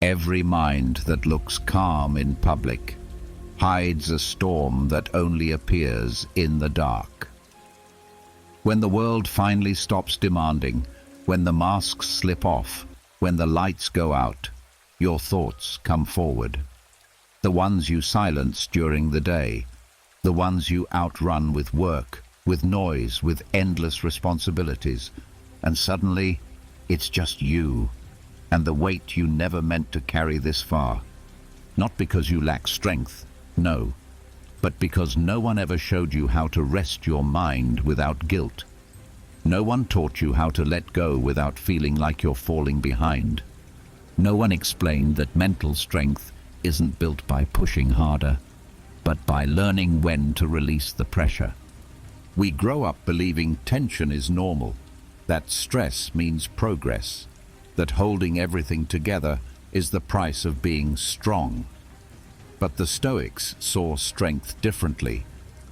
Every mind that looks calm in public hides a storm that only appears in the dark. When the world finally stops demanding, when the masks slip off, when the lights go out, your thoughts come forward. The ones you silence during the day, the ones you outrun with work, with noise, with endless responsibilities, and suddenly it's just you and the weight you never meant to carry this far. Not because you lack strength, no, but because no one ever showed you how to rest your mind without guilt. No one taught you how to let go without feeling like you're falling behind. No one explained that mental strength isn't built by pushing harder, but by learning when to release the pressure. We grow up believing tension is normal, that stress means progress, that holding everything together is the price of being strong. But the Stoics saw strength differently.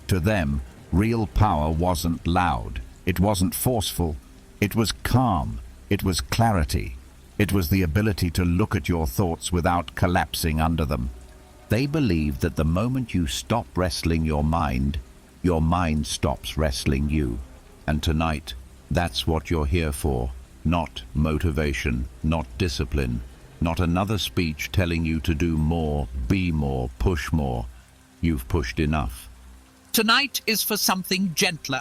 To them, real power wasn't loud, it wasn't forceful, it was calm, it was clarity, it was the ability to look at your thoughts without collapsing under them. They believed that the moment you stop wrestling your mind stops wrestling you. And tonight, that's what you're here for. Not motivation, not discipline, not another speech telling you to do more, be more, push more. You've pushed enough. Tonight is for something gentler.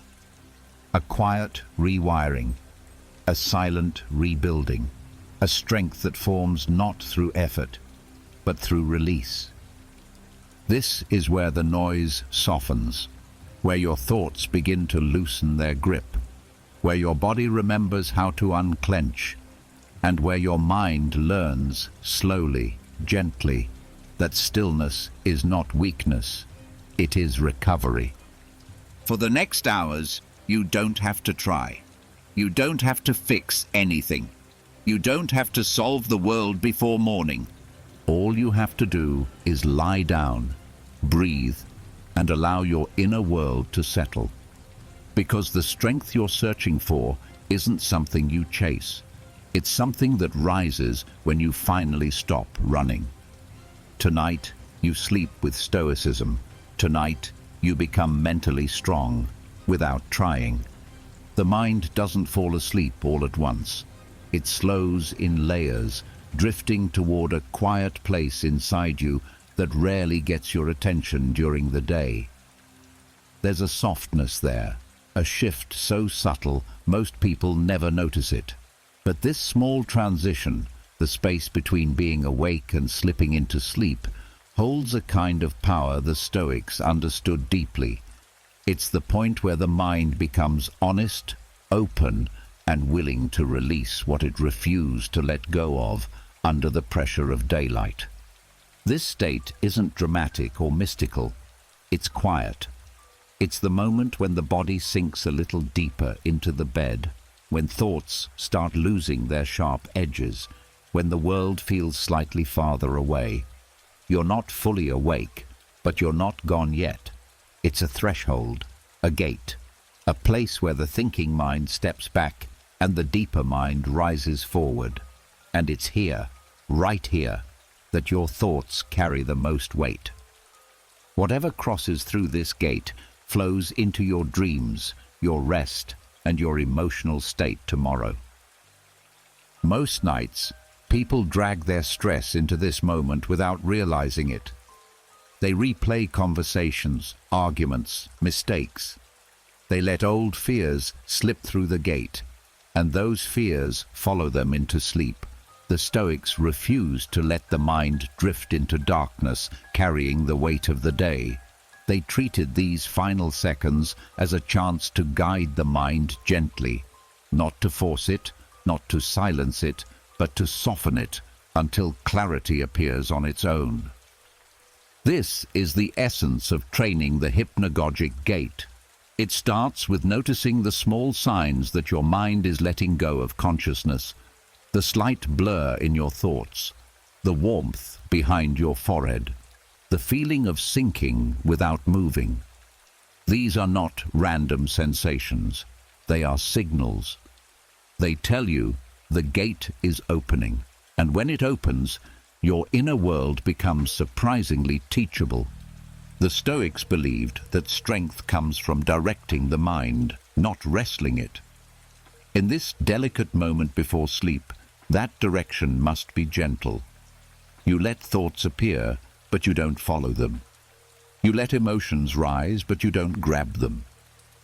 A quiet rewiring, a silent rebuilding, a strength that forms not through effort, but through release. This is where the noise softens, where your thoughts begin to loosen their grip, where your body remembers how to unclench, and where your mind learns slowly, gently, that stillness is not weakness, it is recovery. For the next hours, you don't have to try. You don't have to fix anything. You don't have to solve the world before morning. All you have to do is lie down, breathe, and allow your inner world to settle. Because the strength you're searching for isn't something you chase. It's something that rises when you finally stop running. Tonight, you sleep with stoicism. Tonight, you become mentally strong without trying. The mind doesn't fall asleep all at once. It slows in layers, drifting toward a quiet place inside you that rarely gets your attention during the day. There's a softness there, a shift so subtle most people never notice it. But this small transition, the space between being awake and slipping into sleep, holds a kind of power the Stoics understood deeply. It's the point where the mind becomes honest, open, and willing to release what it refused to let go of under the pressure of daylight. This state isn't dramatic or mystical, it's quiet. It's the moment when the body sinks a little deeper into the bed, when thoughts start losing their sharp edges, when the world feels slightly farther away. You're not fully awake, but you're not gone yet. It's a threshold, a gate, a place where the thinking mind steps back and the deeper mind rises forward. And it's here, right here, that your thoughts carry the most weight. Whatever crosses through this gate flows into your dreams, your rest, and your emotional state tomorrow. Most nights, people drag their stress into this moment without realizing it. They replay conversations, arguments, mistakes. They let old fears slip through the gate, and those fears follow them into sleep. The Stoics refused to let the mind drift into darkness, carrying the weight of the day. They treated these final seconds as a chance to guide the mind gently, not to force it, not to silence it, but to soften it until clarity appears on its own. This is the essence of training the hypnagogic gate. It starts with noticing the small signs that your mind is letting go of consciousness, the slight blur in your thoughts, the warmth behind your forehead, the feeling of sinking without moving. These are not random sensations. They are signals. They tell you the gate is opening, and when it opens, your inner world becomes surprisingly teachable. The Stoics believed that strength comes from directing the mind, not wrestling it. In this delicate moment before sleep, that direction must be gentle. You let thoughts appear, but you don't follow them. You let emotions rise, but you don't grab them.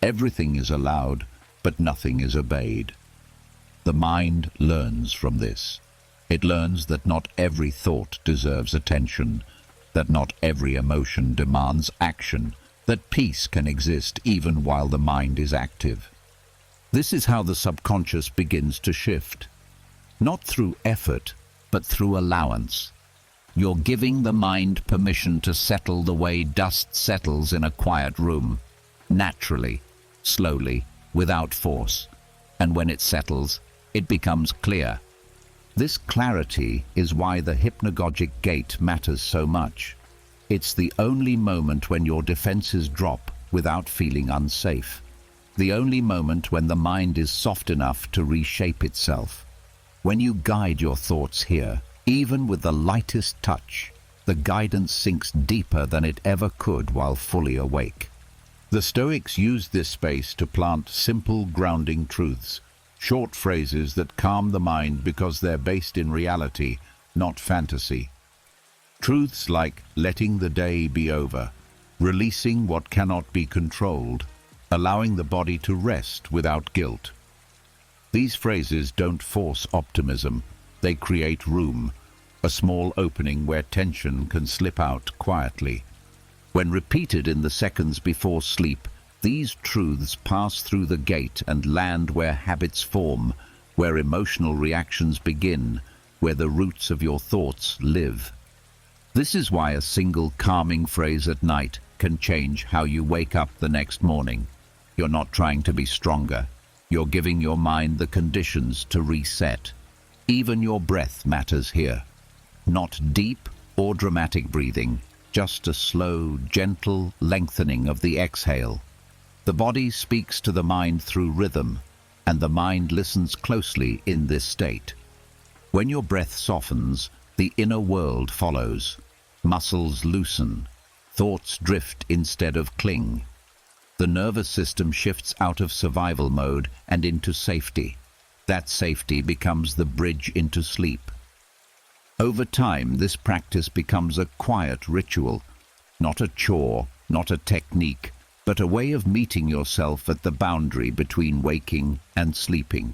Everything is allowed, but nothing is obeyed. The mind learns from this. It learns that not every thought deserves attention, that not every emotion demands action, that peace can exist even while the mind is active. This is how the subconscious begins to shift. Not through effort, but through allowance. You're giving the mind permission to settle the way dust settles in a quiet room, naturally, slowly, without force. And when it settles, it becomes clear. This clarity is why the hypnagogic gait matters so much. It's the only moment when your defenses drop without feeling unsafe. The only moment when the mind is soft enough to reshape itself. When you guide your thoughts here, even with the lightest touch, the guidance sinks deeper than it ever could while fully awake. The Stoics used this space to plant simple, grounding truths, short phrases that calm the mind because they're based in reality, not fantasy. Truths like letting the day be over, releasing what cannot be controlled, allowing the body to rest without guilt. These phrases don't force optimism, they create room, a small opening where tension can slip out quietly. When repeated in the seconds before sleep, these truths pass through the gate and land where habits form, where emotional reactions begin, where the roots of your thoughts live. This is why a single calming phrase at night can change how you wake up the next morning. You're not trying to be stronger. You're giving your mind the conditions to reset. Even your breath matters here. Not deep or dramatic breathing, just a slow, gentle lengthening of the exhale. The body speaks to the mind through rhythm, and the mind listens closely in this state. When your breath softens, the inner world follows. Muscles loosen. Thoughts drift instead of cling. The nervous system shifts out of survival mode and into safety. That safety becomes the bridge into sleep. Over time, this practice becomes a quiet ritual, not a chore, not a technique, but a way of meeting yourself at the boundary between waking and sleeping.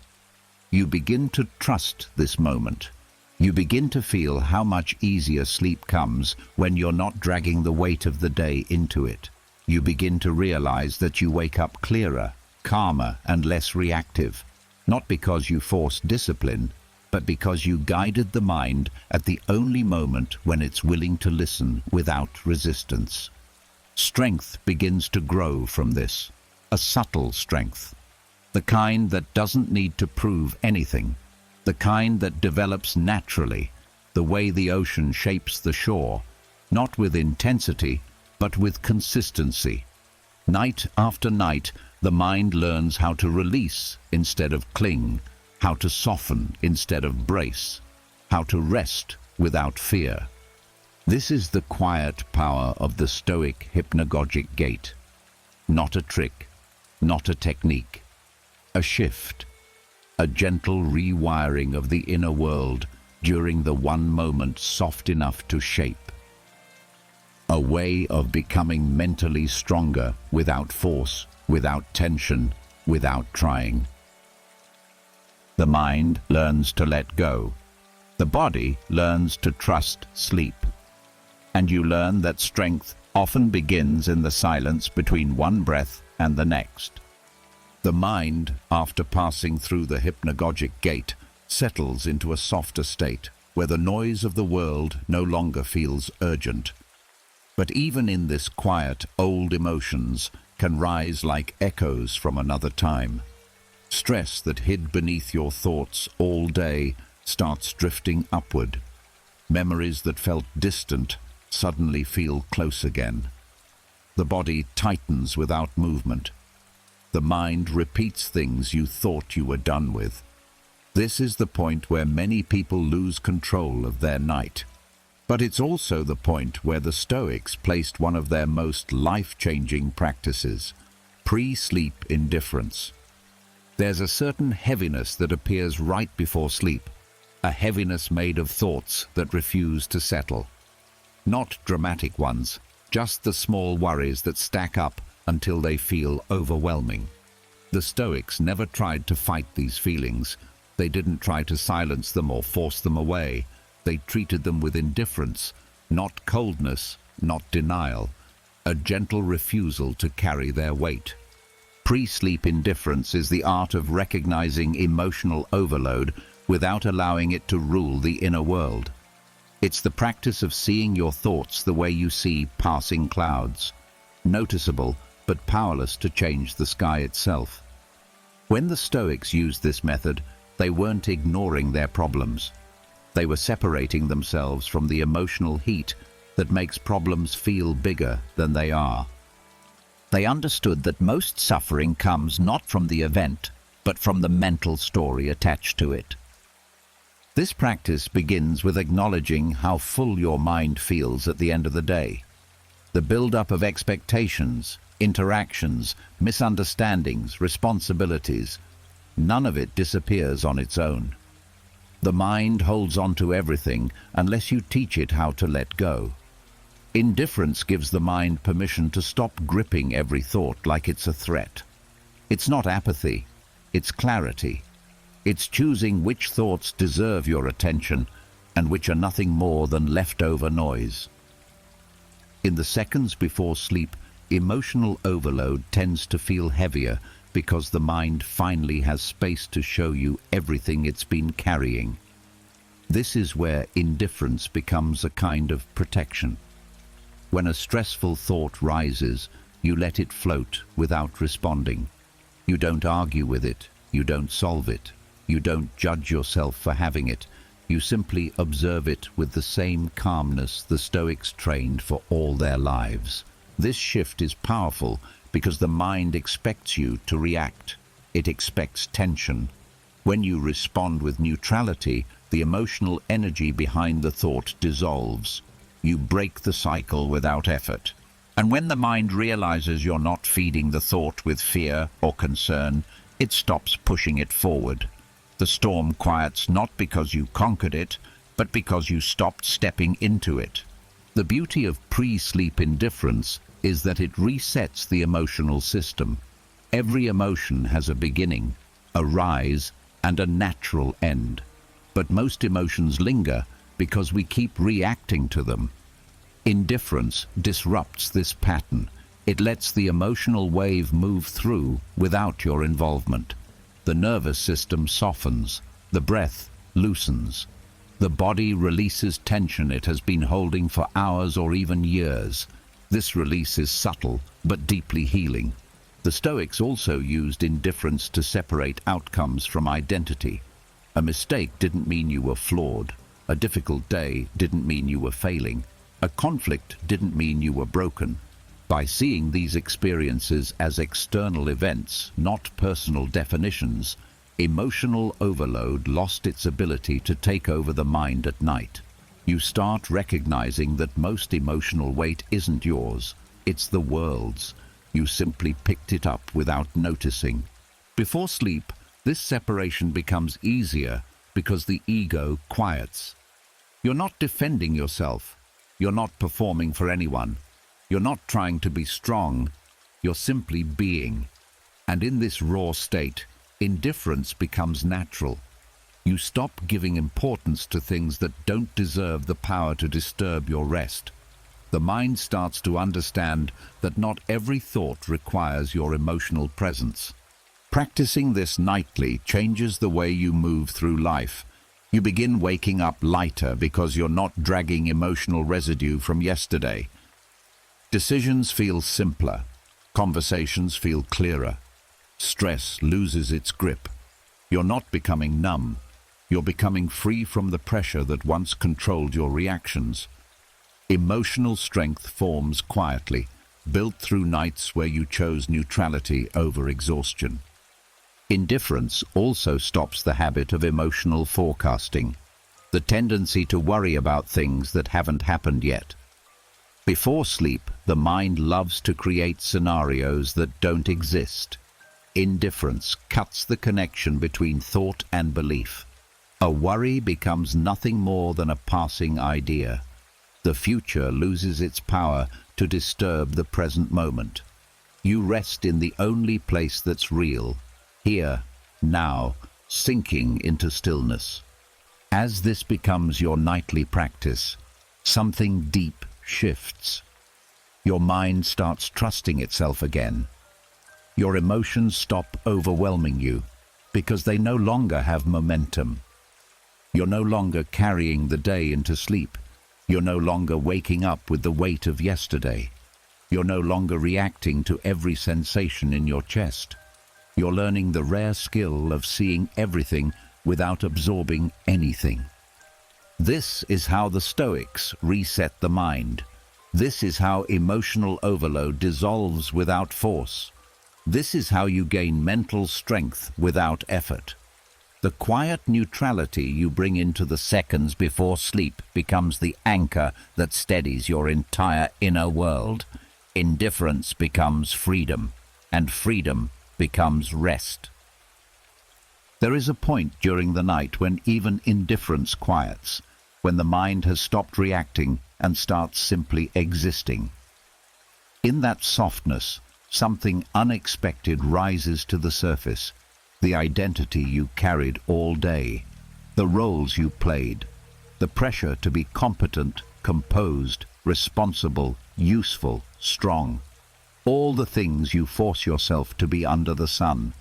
You begin to trust this moment. You begin to feel how much easier sleep comes when you're not dragging the weight of the day into it. You begin to realize that you wake up clearer, calmer, and less reactive, not because you forced discipline, but because you guided the mind at the only moment when it's willing to listen without resistance. Strength begins to grow from this, a subtle strength, the kind that doesn't need to prove anything, the kind that develops naturally, the way the ocean shapes the shore, not with intensity, but with consistency. Night after night, the mind learns how to release instead of cling, how to soften instead of brace, how to rest without fear. This is the quiet power of the Stoic hypnagogic gait. Not a trick, not a technique, a shift, a gentle rewiring of the inner world during the one moment soft enough to shape. A way of becoming mentally stronger without force, without tension, without trying. The mind learns to let go. The body learns to trust sleep. And you learn that strength often begins in the silence between one breath and the next. The mind, after passing through the hypnagogic gate, settles into a softer state, where the noise of the world no longer feels urgent. But even in this quiet, old emotions can rise like echoes from another time. Stress that hid beneath your thoughts all day starts drifting upward. Memories that felt distant suddenly feel close again. The body tightens without movement. The mind repeats things you thought you were done with. This is the point where many people lose control of their night. But it's also the point where the Stoics placed one of their most life-changing practices: pre-sleep indifference. There's a certain heaviness that appears right before sleep, a heaviness made of thoughts that refuse to settle. Not dramatic ones, just the small worries that stack up until they feel overwhelming. The Stoics never tried to fight these feelings. They didn't try to silence them or force them away. They treated them with indifference, not coldness, not denial, a gentle refusal to carry their weight. Pre-sleep indifference is the art of recognizing emotional overload without allowing it to rule the inner world. It's the practice of seeing your thoughts the way you see passing clouds, noticeable but powerless to change the sky itself. When the Stoics used this method, they weren't ignoring their problems. They were separating themselves from the emotional heat that makes problems feel bigger than they are. They understood that most suffering comes not from the event, but from the mental story attached to it. This practice begins with acknowledging how full your mind feels at the end of the day. The build-up of expectations, interactions, misunderstandings, responsibilities, none of it disappears on its own. The mind holds on to everything unless you teach it how to let go. Indifference gives the mind permission to stop gripping every thought like it's a threat. It's not apathy, it's clarity. It's choosing which thoughts deserve your attention and which are nothing more than leftover noise. In the seconds before sleep, emotional overload tends to feel heavier because the mind finally has space to show you everything it's been carrying. This is where indifference becomes a kind of protection. When a stressful thought rises, you let it float without responding. You don't argue with it, you don't solve it, you don't judge yourself for having it. You simply observe it with the same calmness the Stoics trained for all their lives. This shift is powerful because the mind expects you to react. It expects tension. When you respond with neutrality, the emotional energy behind the thought dissolves. You break the cycle without effort. And when the mind realizes you're not feeding the thought with fear or concern, it stops pushing it forward. The storm quiets not because you conquered it, but because you stopped stepping into it. The beauty of pre-sleep indifference is that it resets the emotional system. Every emotion has a beginning, a rise, and a natural end. But most emotions linger because we keep reacting to them. Indifference disrupts this pattern. It lets the emotional wave move through without your involvement. The nervous system softens, the breath loosens. The body releases tension it has been holding for hours or even years. This release is subtle but deeply healing. The Stoics also used indifference to separate outcomes from identity. A mistake didn't mean you were flawed. A difficult day didn't mean you were failing. A conflict didn't mean you were broken. By seeing these experiences as external events, not personal definitions, emotional overload lost its ability to take over the mind at night. You start recognizing that most emotional weight isn't yours, it's the world's. You simply picked it up without noticing. Before sleep, this separation becomes easier because the ego quiets. You're not defending yourself. You're not performing for anyone. You're not trying to be strong. You're simply being. And in this raw state, indifference becomes natural. You stop giving importance to things that don't deserve the power to disturb your rest. The mind starts to understand that not every thought requires your emotional presence. Practicing this nightly changes the way you move through life. You begin waking up lighter because you're not dragging emotional residue from yesterday. Decisions feel simpler. Conversations feel clearer. Stress loses its grip. You're not becoming numb. You're becoming free from the pressure that once controlled your reactions. Emotional strength forms quietly, built through nights where you chose neutrality over exhaustion. Indifference also stops the habit of emotional forecasting. the tendency to worry about things that haven't happened yet. Before sleep, the mind loves to create scenarios that don't exist. Indifference cuts the connection between thought and belief. A worry becomes nothing more than a passing idea. The future loses its power to disturb the present moment. You rest in the only place that's real, here, now, sinking into stillness. As this becomes your nightly practice, something deep shifts. Your mind starts trusting itself again. Your emotions stop overwhelming you because they no longer have momentum. You're no longer carrying the day into sleep. You're no longer waking up with the weight of yesterday. You're no longer reacting to every sensation in your chest. You're learning the rare skill of seeing everything without absorbing anything. This is how the Stoics reset the mind. This is how emotional overload dissolves without force. This is how you gain mental strength without effort. The quiet neutrality you bring into the seconds before sleep becomes the anchor that steadies your entire inner world. Indifference becomes freedom, and freedom becomes rest. There is a point during the night when even indifference quiets, when the mind has stopped reacting and starts simply existing. In that softness, something unexpected rises to the surface, the identity you carried all day, the roles you played, the pressure to be competent, composed, responsible, useful, strong, all the things you force yourself to be under the sun.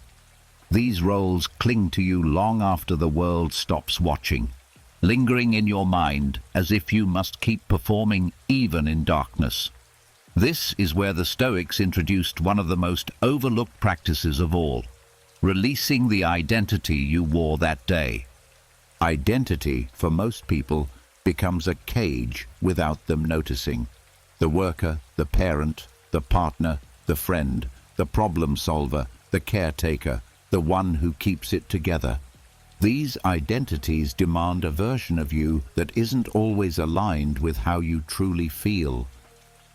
These roles cling to you long after the world stops watching, lingering in your mind as if you must keep performing even in darkness. This is where the Stoics introduced one of the most overlooked practices of all, releasing the identity you wore that day. Identity, for most people, becomes a cage without them noticing. The worker, the parent, the partner, the friend, the problem solver, the caretaker, the one who keeps it together. These identities demand a version of you that isn't always aligned with how you truly feel.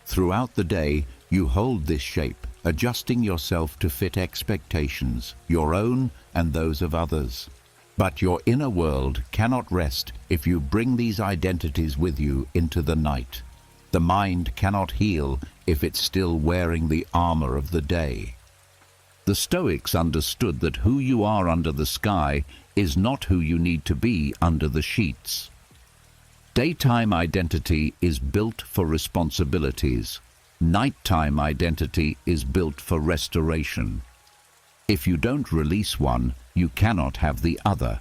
Throughout the day, you hold this shape, adjusting yourself to fit expectations, your own and those of others. But your inner world cannot rest if you bring these identities with you into the night. The mind cannot heal if it's still wearing the armor of the day. The Stoics understood that who you are under the sky is not who you need to be under the sheets. Daytime identity is built for responsibilities. Nighttime identity is built for restoration. If you don't release one, you cannot have the other.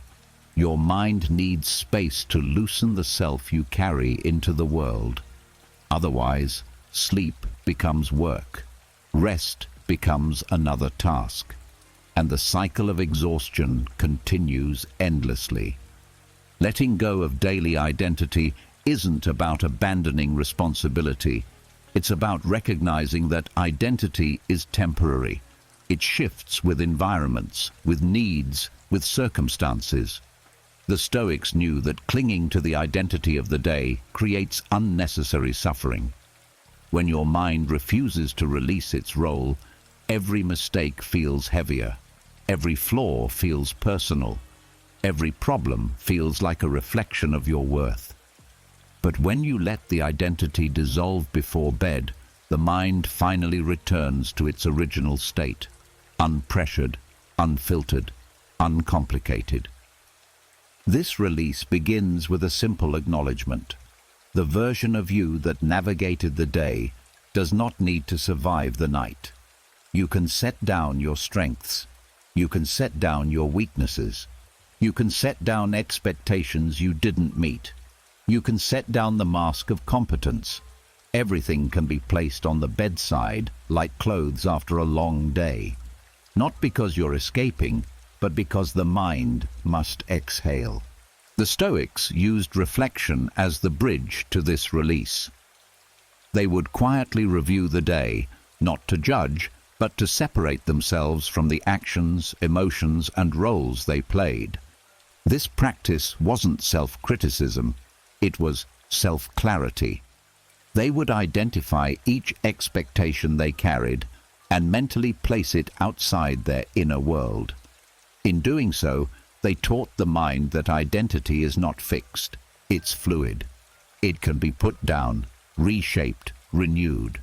Your mind needs space to loosen the self you carry into the world. Otherwise, sleep becomes work. Rest becomes another task, and the cycle of exhaustion continues endlessly. Letting go of daily identity isn't about abandoning responsibility. It's about recognizing that identity is temporary. It shifts with environments, with needs, with circumstances. The Stoics knew that clinging to the identity of the day creates unnecessary suffering. When your mind refuses to release its role, every mistake feels heavier. Every flaw feels personal. Every problem feels like a reflection of your worth. But when you let the identity dissolve before bed, the mind finally returns to its original state, unpressured, unfiltered, uncomplicated. This release begins with a simple acknowledgement. The version of you that navigated the day does not need to survive the night. You can set down your strengths. You can set down your weaknesses. You can set down expectations you didn't meet. You can set down the mask of competence. Everything can be placed on the bedside like clothes after a long day. Not because you're escaping, but because the mind must exhale. The Stoics used reflection as the bridge to this release. They would quietly review the day, not to judge, but to separate themselves from the actions, emotions, and roles they played. This practice wasn't self-criticism, it was self-clarity. They would identify each expectation they carried and mentally place it outside their inner world. In doing so, they taught the mind that identity is not fixed, it's fluid. It can be put down, reshaped, renewed.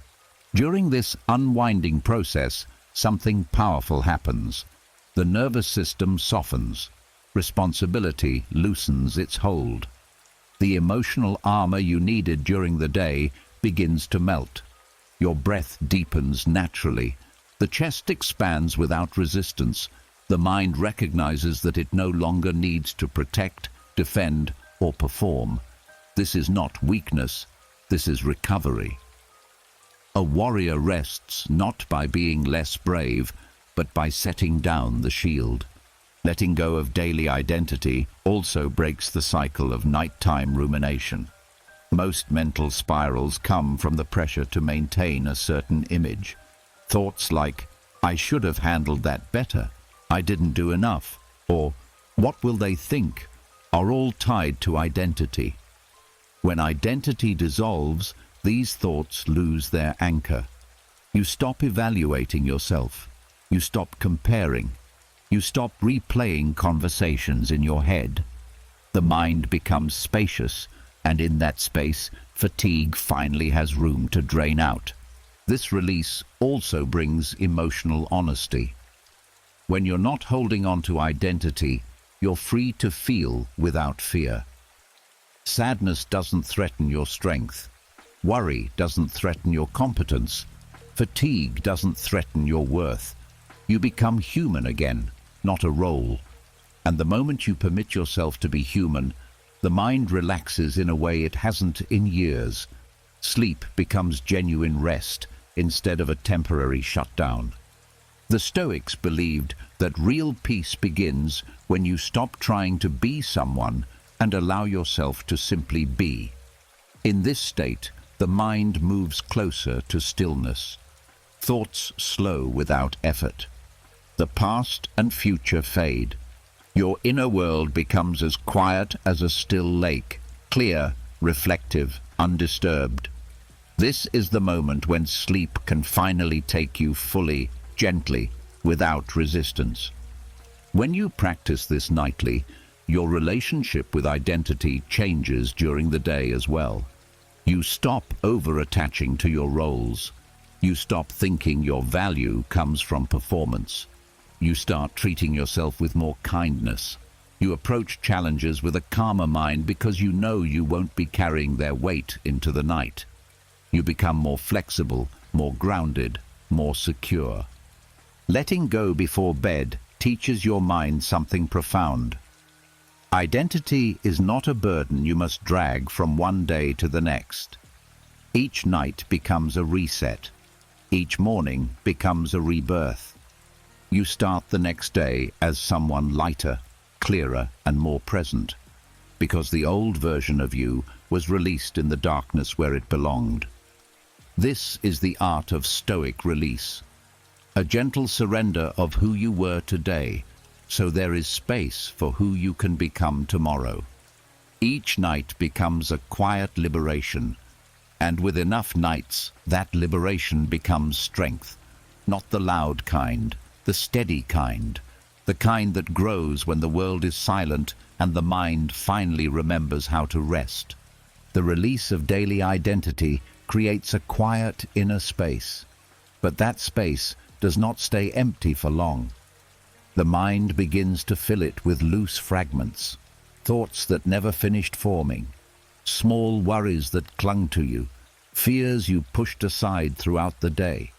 During this unwinding process, something powerful happens. The nervous system softens. Responsibility loosens its hold. The emotional armor you needed during the day begins to melt. Your breath deepens naturally. The chest expands without resistance. The mind recognizes that it no longer needs to protect, defend, or perform. This is not weakness, this is recovery. A warrior rests not by being less brave, but by setting down the shield. Letting go of daily identity also breaks the cycle of nighttime rumination. Most mental spirals come from the pressure to maintain a certain image. Thoughts like, "I should have handled that better," "I didn't do enough," or "what will they think," are all tied to identity. When identity dissolves, these thoughts lose their anchor. You stop evaluating yourself. You stop comparing. You stop replaying conversations in your head. The mind becomes spacious, and in that space, fatigue finally has room to drain out. This release also brings emotional honesty. When you're not holding on to identity, you're free to feel without fear. Sadness doesn't threaten your strength. Worry doesn't threaten your competence. Fatigue doesn't threaten your worth. You become human again, not a role. And the moment you permit yourself to be human, the mind relaxes in a way it hasn't in years. Sleep becomes genuine rest instead of a temporary shutdown. The Stoics believed that real peace begins when you stop trying to be someone and allow yourself to simply be. In this state, the mind moves closer to stillness. Thoughts slow without effort. The past and future fade. Your inner world becomes as quiet as a still lake, clear, reflective, undisturbed. This is the moment when sleep can finally take you fully, gently, without resistance. When you practice this nightly, your relationship with identity changes during the day as well. You stop over-attaching to your roles. You stop thinking your value comes from performance. You start treating yourself with more kindness. You approach challenges with a calmer mind because you know you won't be carrying their weight into the night. You become more flexible, more grounded, more secure. Letting go before bed teaches your mind something profound. Identity is not a burden you must drag from one day to the next. Each night becomes a reset. Each morning becomes a rebirth. You start the next day as someone lighter, clearer, and more present, because the old version of you was released in the darkness where it belonged. This is the art of Stoic release, a gentle surrender of who you were today, so there is space for who you can become tomorrow. Each night becomes a quiet liberation, and with enough nights, that liberation becomes strength, not the loud kind, the steady kind, the kind that grows when the world is silent and the mind finally remembers how to rest. The release of daily identity creates a quiet inner space, but that space does not stay empty for long. The mind begins to fill it with loose fragments, thoughts that never finished forming, small worries that clung to you, fears you pushed aside throughout the day.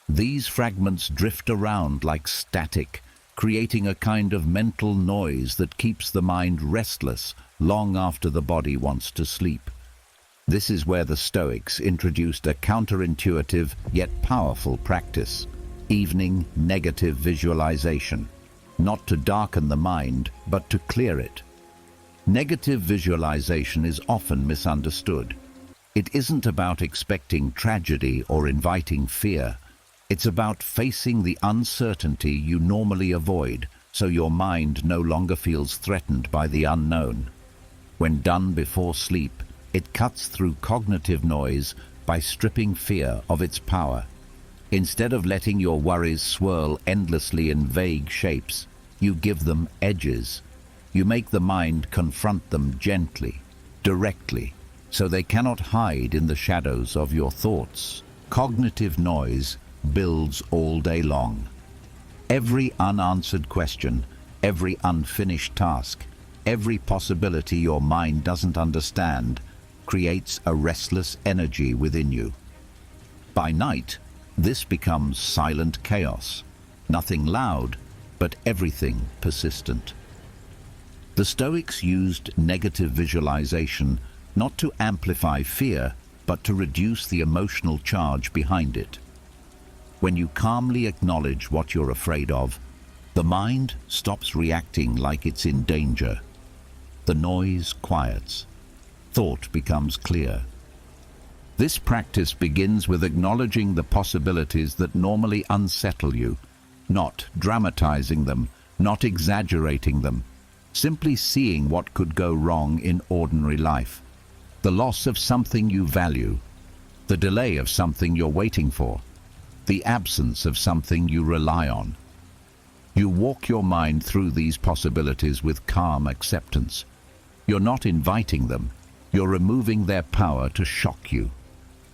These fragments drift around like static, creating a kind of mental noise that keeps the mind restless long after the body wants to sleep. This is where the Stoics introduced a counterintuitive yet powerful practice: evening negative visualization, not to darken the mind, but to clear it. Negative visualization is often misunderstood. It isn't about expecting tragedy or inviting fear. It's about facing the uncertainty you normally avoid, so your mind no longer feels threatened by the unknown. When done before sleep, it cuts through cognitive noise by stripping fear of its power. Instead of letting your worries swirl endlessly in vague shapes, you give them edges. You make the mind confront them gently, directly, so they cannot hide in the shadows of your thoughts. Cognitive noise builds all day long. Every unanswered question, every unfinished task, every possibility your mind doesn't understand creates a restless energy within you. By night, this becomes silent chaos. Nothing loud, but everything persistent. The Stoics used negative visualization not to amplify fear, but to reduce the emotional charge behind it. When you calmly acknowledge what you're afraid of, the mind stops reacting like it's in danger. The noise quiets. Thought becomes clear. This practice begins with acknowledging the possibilities that normally unsettle you, not dramatizing them, not exaggerating them, simply seeing what could go wrong in ordinary life. The loss of something you value, the delay of something you're waiting for, the absence of something you rely on. You walk your mind through these possibilities with calm acceptance. You're not inviting them, you're removing their power to shock you.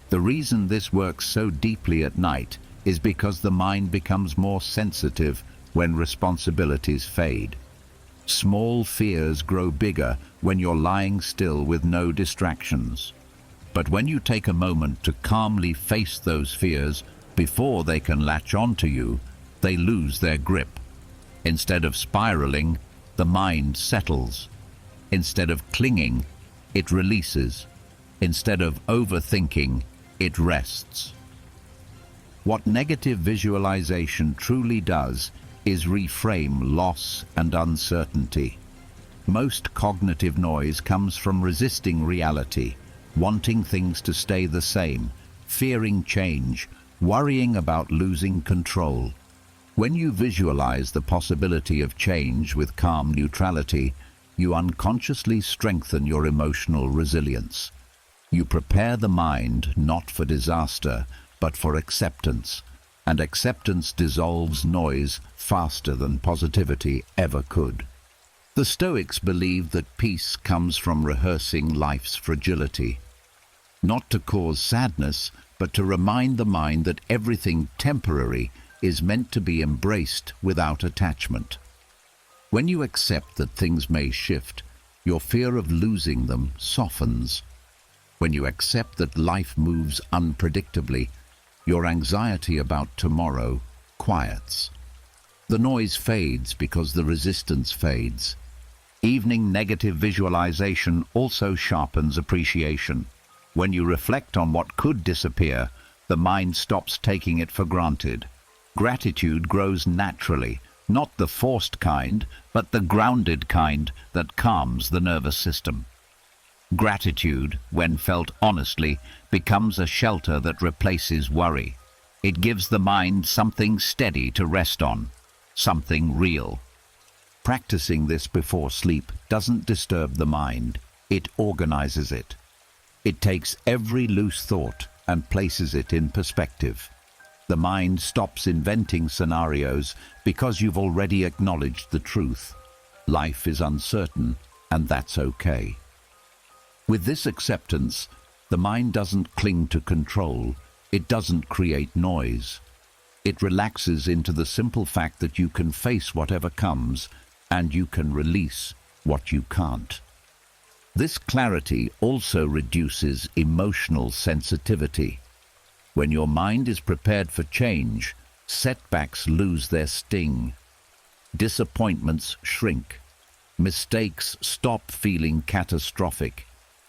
The reason this works so deeply at night is because the mind becomes more sensitive when responsibilities fade. Small fears grow bigger when you're lying still with no distractions. But when you take a moment to calmly face those fears before they can latch onto you, they lose their grip. Instead of spiraling, the mind settles. Instead of clinging, it releases. Instead of overthinking, it rests. What negative visualization truly does is reframe loss and uncertainty. Most cognitive noise comes from resisting reality, wanting things to stay the same, fearing change, worrying about losing control. When you visualize the possibility of change with calm neutrality, you unconsciously strengthen your emotional resilience. You prepare the mind not for disaster, but for acceptance, and acceptance dissolves noise faster than positivity ever could. The Stoics believed that peace comes from rehearsing life's fragility, not to cause sadness, but to remind the mind that everything temporary is meant to be embraced without attachment. When you accept that things may shift, your fear of losing them softens. When you accept that life moves unpredictably, your anxiety about tomorrow quiets. The noise fades because the resistance fades. Evening negative visualization also sharpens appreciation. When you reflect on what could disappear, the mind stops taking it for granted. Gratitude grows naturally, not the forced kind, but the grounded kind that calms the nervous system. Gratitude, when felt honestly, becomes a shelter that replaces worry. It gives the mind something steady to rest on, something real. Practicing this before sleep doesn't disturb the mind, it organizes it. It takes every loose thought and places it in perspective. The mind stops inventing scenarios because you've already acknowledged the truth. Life is uncertain, and that's okay. With this acceptance, the mind doesn't cling to control, it doesn't create noise. It relaxes into the simple fact that you can face whatever comes, and you can release what you can't. This clarity also reduces emotional sensitivity. When your mind is prepared for change, setbacks lose their sting. Disappointments shrink. Mistakes stop feeling catastrophic.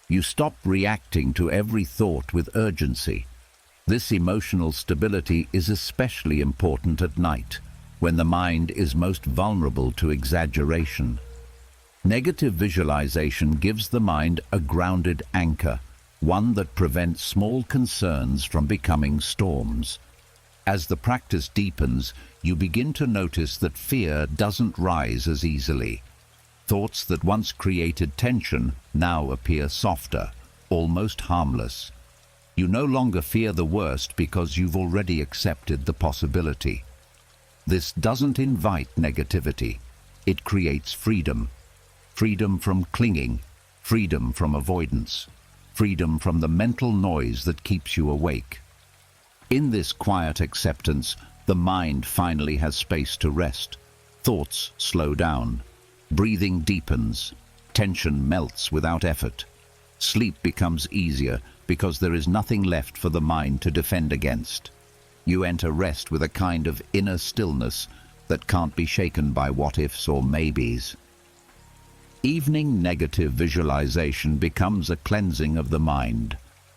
You stop reacting to every thought with urgency. This emotional stability is especially important at night, when the mind is most vulnerable to exaggeration. Negative visualization gives the mind a grounded anchor, one that prevents small concerns from becoming storms. As the practice deepens, you begin to notice that fear doesn't rise as easily. Thoughts that once created tension now appear softer, almost harmless. You no longer fear the worst because you've already accepted the possibility. This doesn't invite negativity. It creates freedom. Freedom from clinging, freedom from avoidance, freedom from the mental noise that keeps you awake. In this quiet acceptance, the mind finally has space to rest. Thoughts slow down. Breathing deepens. Tension melts without effort. Sleep becomes easier because there is nothing left for the mind to defend against. You enter rest with a kind of inner stillness that can't be shaken by what-ifs or maybes. Evening negative visualization becomes a cleansing of the mind,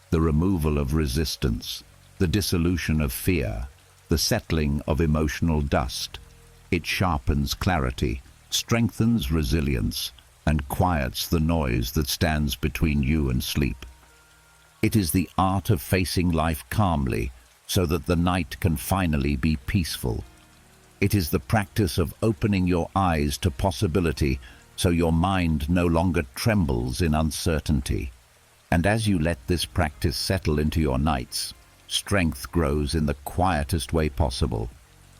the removal of resistance, the dissolution of fear, the settling of emotional dust. It sharpens clarity, strengthens resilience, and quiets the noise that stands between you and sleep. It is the art of facing life calmly so that the night can finally be peaceful. It is the practice of opening your eyes to possibility so your mind no longer trembles in uncertainty. And as you let this practice settle into your nights, strength grows in the quietest way possible,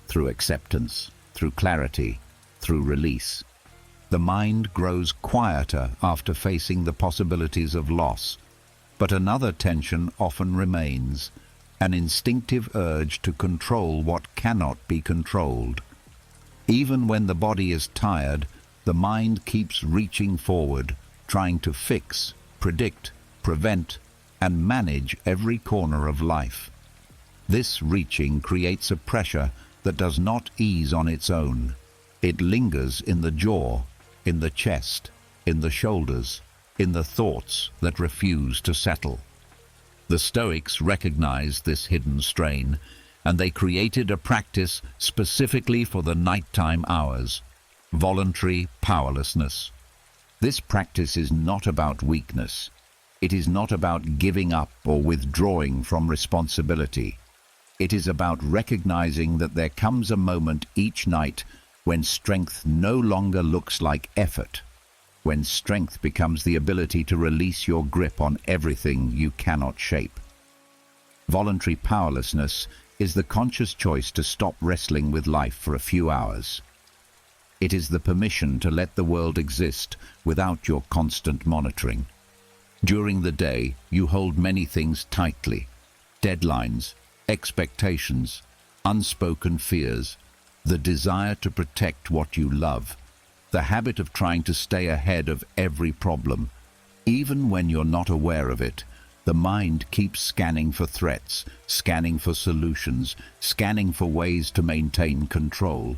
through acceptance, through clarity, through release. The mind grows quieter after facing the possibilities of loss, but another tension often remains, an instinctive urge to control what cannot be controlled. Even when the body is tired, the mind keeps reaching forward, trying to fix, predict, prevent, and manage every corner of life. This reaching creates a pressure that does not ease on its own. It lingers in the jaw, in the chest, in the shoulders, in the thoughts that refuse to settle. The Stoics recognized this hidden strain, and they created a practice specifically for the nighttime hours: voluntary powerlessness. This practice is not about weakness. It is not about giving up or withdrawing from responsibility. It is about recognizing that there comes a moment each night when strength no longer looks like effort, when strength becomes the ability to release your grip on everything you cannot shape. Voluntary powerlessness is the conscious choice to stop wrestling with life for a few hours. It is the permission to let the world exist without your constant monitoring. During the day, you hold many things tightly: deadlines, expectations, unspoken fears, the desire to protect what you love, the habit of trying to stay ahead of every problem. Even when you're not aware of it, the mind keeps scanning for threats, scanning for solutions, scanning for ways to maintain control.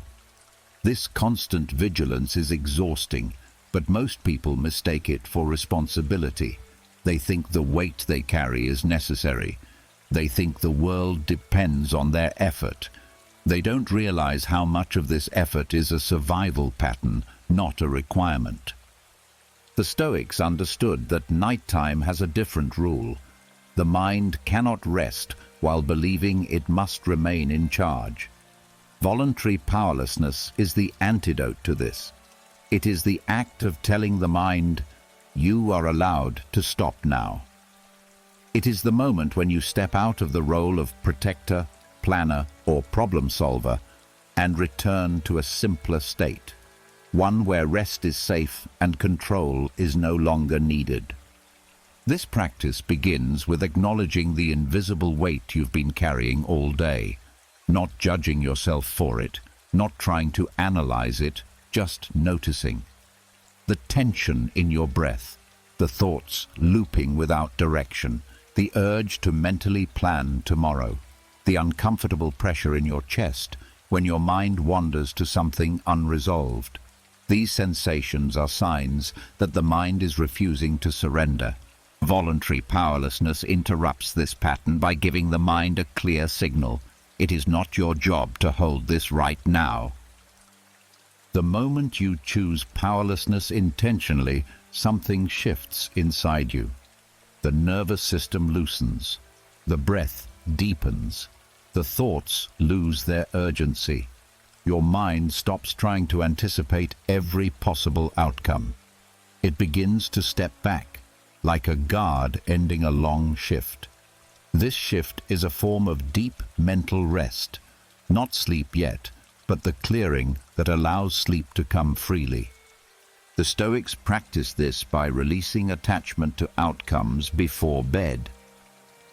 This constant vigilance is exhausting, but most people mistake it for responsibility. They think the weight they carry is necessary. They think the world depends on their effort. They don't realize how much of this effort is a survival pattern, not a requirement. The Stoics understood that nighttime has a different rule. The mind cannot rest while believing it must remain in charge. Voluntary powerlessness is the antidote to this. It is the act of telling the mind, "You are allowed to stop now." It is the moment when you step out of the role of protector, planner, or problem solver and return to a simpler state, one where rest is safe and control is no longer needed. This practice begins with acknowledging the invisible weight you've been carrying all day, not judging yourself for it, not trying to analyze it, just noticing. The tension in your breath, the thoughts looping without direction, the urge to mentally plan tomorrow, the uncomfortable pressure in your chest when your mind wanders to something unresolved. These sensations are signs that the mind is refusing to surrender. Voluntary powerlessness interrupts this pattern by giving the mind a clear signal. It is not your job to hold this right now. The moment you choose powerlessness intentionally, something shifts inside you. The nervous system loosens. The breath deepens. The thoughts lose their urgency. Your mind stops trying to anticipate every possible outcome. It begins to step back, like a guard ending a long shift. This shift is a form of deep mental rest, not sleep yet, but the clearing that allows sleep to come freely. The Stoics practice this by releasing attachment to outcomes before bed.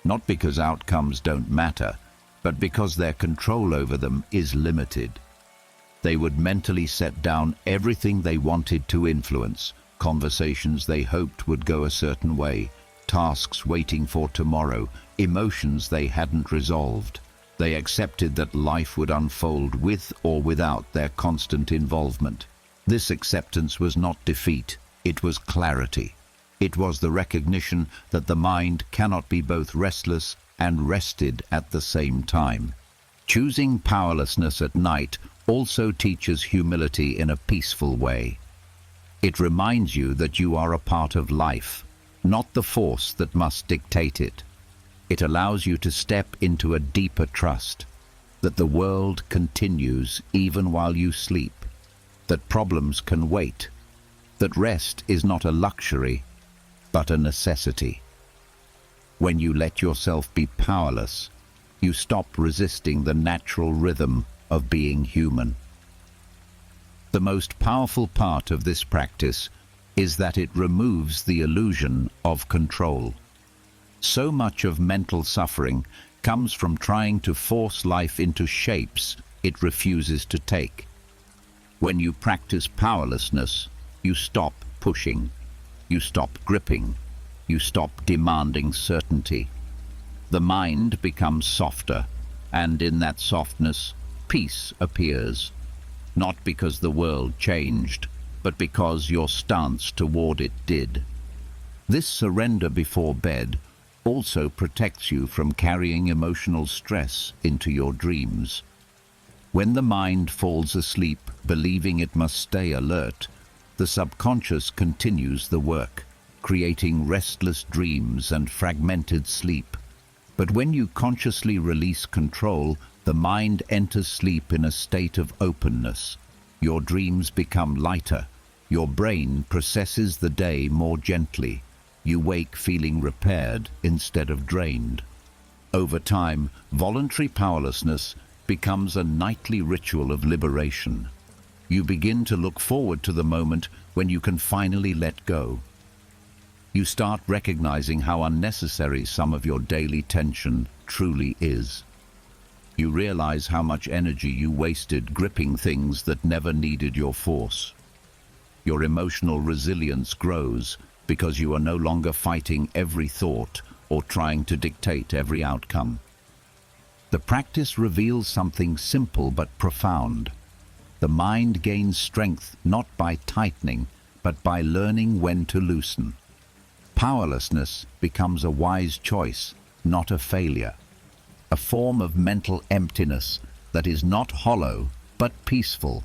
Not because outcomes don't matter, but because their control over them is limited. They would mentally set down everything they wanted to influence, conversations they hoped would go a certain way, tasks waiting for tomorrow, emotions they hadn't resolved. They accepted that life would unfold with or without their constant involvement. This acceptance was not defeat, it was clarity. It was the recognition that the mind cannot be both restless and rested at the same time. Choosing powerlessness at night also teaches humility in a peaceful way. It reminds you that you are a part of life, not the force that must dictate it. It allows you to step into a deeper trust, that the world continues even while you sleep, that problems can wait, that rest is not a luxury, but a necessity. When you let yourself be powerless, you stop resisting the natural rhythm of being human. The most powerful part of this practice is that it removes the illusion of control. So much of mental suffering comes from trying to force life into shapes it refuses to take. When you practice powerlessness, you stop pushing, you stop gripping, you stop demanding certainty. The mind becomes softer, and in that softness, peace appears. Not because the world changed, but because your stance toward it did. This surrender before bed also protects you from carrying emotional stress into your dreams. When the mind falls asleep, believing it must stay alert, the subconscious continues the work, creating restless dreams and fragmented sleep. But when you consciously release control, the mind enters sleep in a state of openness. Your dreams become lighter. Your brain processes the day more gently. You wake feeling repaired instead of drained. Over time, voluntary powerlessness becomes a nightly ritual of liberation. You begin to look forward to the moment when you can finally let go. You start recognizing how unnecessary some of your daily tension truly is. You realize how much energy you wasted gripping things that never needed your force. Your emotional resilience grows because you are no longer fighting every thought or trying to dictate every outcome. The practice reveals something simple but profound. The mind gains strength not by tightening, but by learning when to loosen. Powerlessness becomes a wise choice, not a failure. A form of mental emptiness that is not hollow, but peaceful.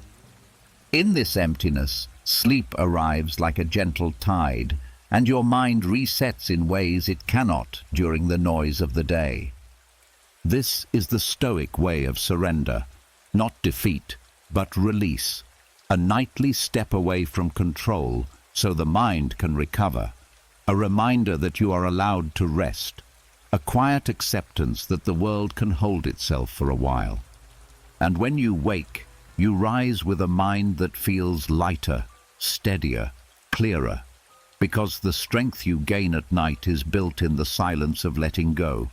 In this emptiness, sleep arrives like a gentle tide, and your mind resets in ways it cannot during the noise of the day. This is the Stoic way of surrender, not defeat, but release. A nightly step away from control so the mind can recover. A reminder that you are allowed to rest. A quiet acceptance that the world can hold itself for a while. And when you wake, you rise with a mind that feels lighter, steadier, clearer, because the strength you gain at night is built in the silence of letting go.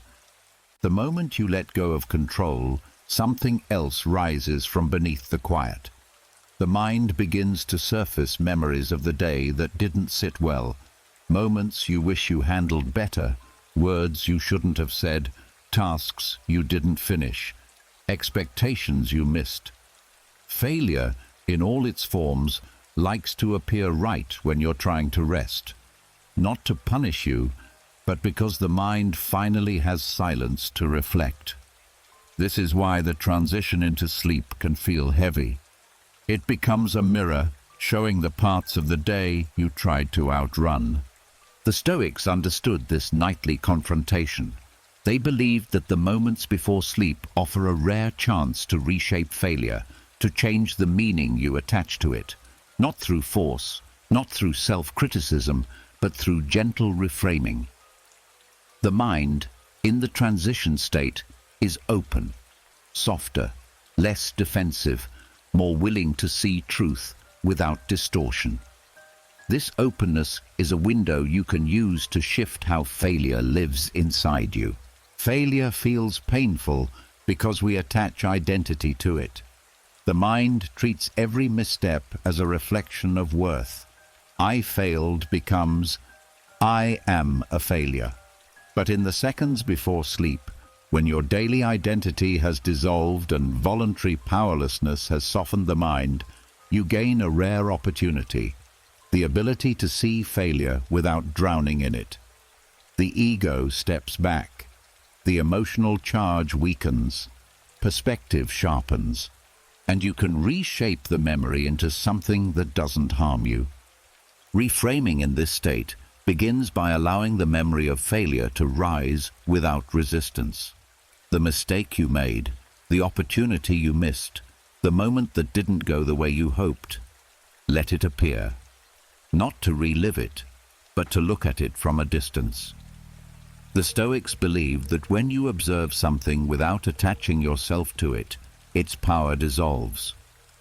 The moment you let go of control, something else rises from beneath the quiet. The mind begins to surface memories of the day that didn't sit well, moments you wish you handled better, words you shouldn't have said, tasks you didn't finish, expectations you missed. Failure, in all its forms, likes to appear right when you're trying to rest. Not to punish you, but because the mind finally has silence to reflect. This is why the transition into sleep can feel heavy. It becomes a mirror, showing the parts of the day you tried to outrun. The Stoics understood this nightly confrontation. They believed that the moments before sleep offer a rare chance to reshape failure, to change the meaning you attach to it, not through force, not through self-criticism, but through gentle reframing. The mind, in the transition state, is open, softer, less defensive, more willing to see truth without distortion. This openness is a window you can use to shift how failure lives inside you. Failure feels painful because we attach identity to it. The mind treats every misstep as a reflection of worth. I failed becomes, I am a failure. But in the seconds before sleep, when your daily identity has dissolved and voluntary powerlessness has softened the mind, you gain a rare opportunity, the ability to see failure without drowning in it. The ego steps back. The emotional charge weakens. Perspective sharpens. And you can reshape the memory into something that doesn't harm you. Reframing in this state begins by allowing the memory of failure to rise without resistance. The mistake you made, the opportunity you missed, the moment that didn't go the way you hoped. Let it appear. Not to relive it, but to look at it from a distance. The Stoics believed that when you observe something without attaching yourself to it, its power dissolves.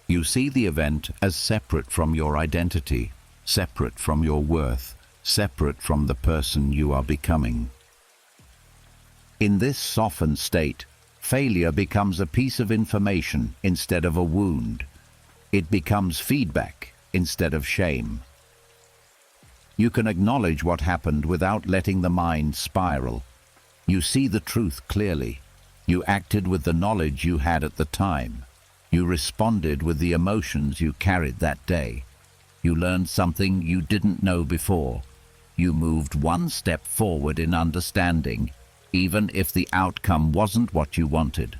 You see the event as separate from your identity, separate from your worth, separate from the person you are becoming. In this softened state, failure becomes a piece of information instead of a wound. It becomes feedback instead of shame. You can acknowledge what happened without letting the mind spiral. You see the truth clearly. You acted with the knowledge you had at the time. You responded with the emotions you carried that day. You learned something you didn't know before. You moved one step forward in understanding, even if the outcome wasn't what you wanted.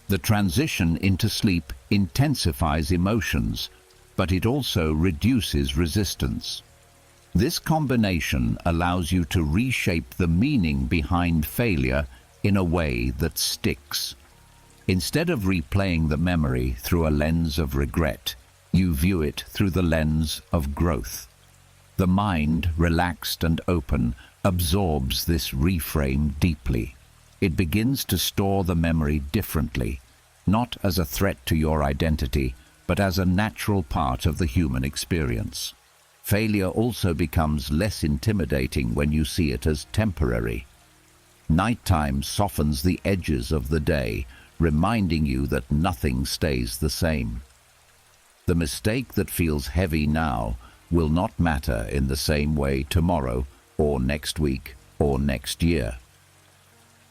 The transition into sleep intensifies emotions, but it also reduces resistance. This combination allows you to reshape the meaning behind failure in a way that sticks. Instead of replaying the memory through a lens of regret, you view it through the lens of growth. The mind, relaxed and open, absorbs this reframe deeply. It begins to store the memory differently, not as a threat to your identity, but as a natural part of the human experience. Failure also becomes less intimidating when you see it as temporary. Nighttime softens the edges of the day, reminding you that nothing stays the same. The mistake that feels heavy now will not matter in the same way tomorrow, or next week, or next year.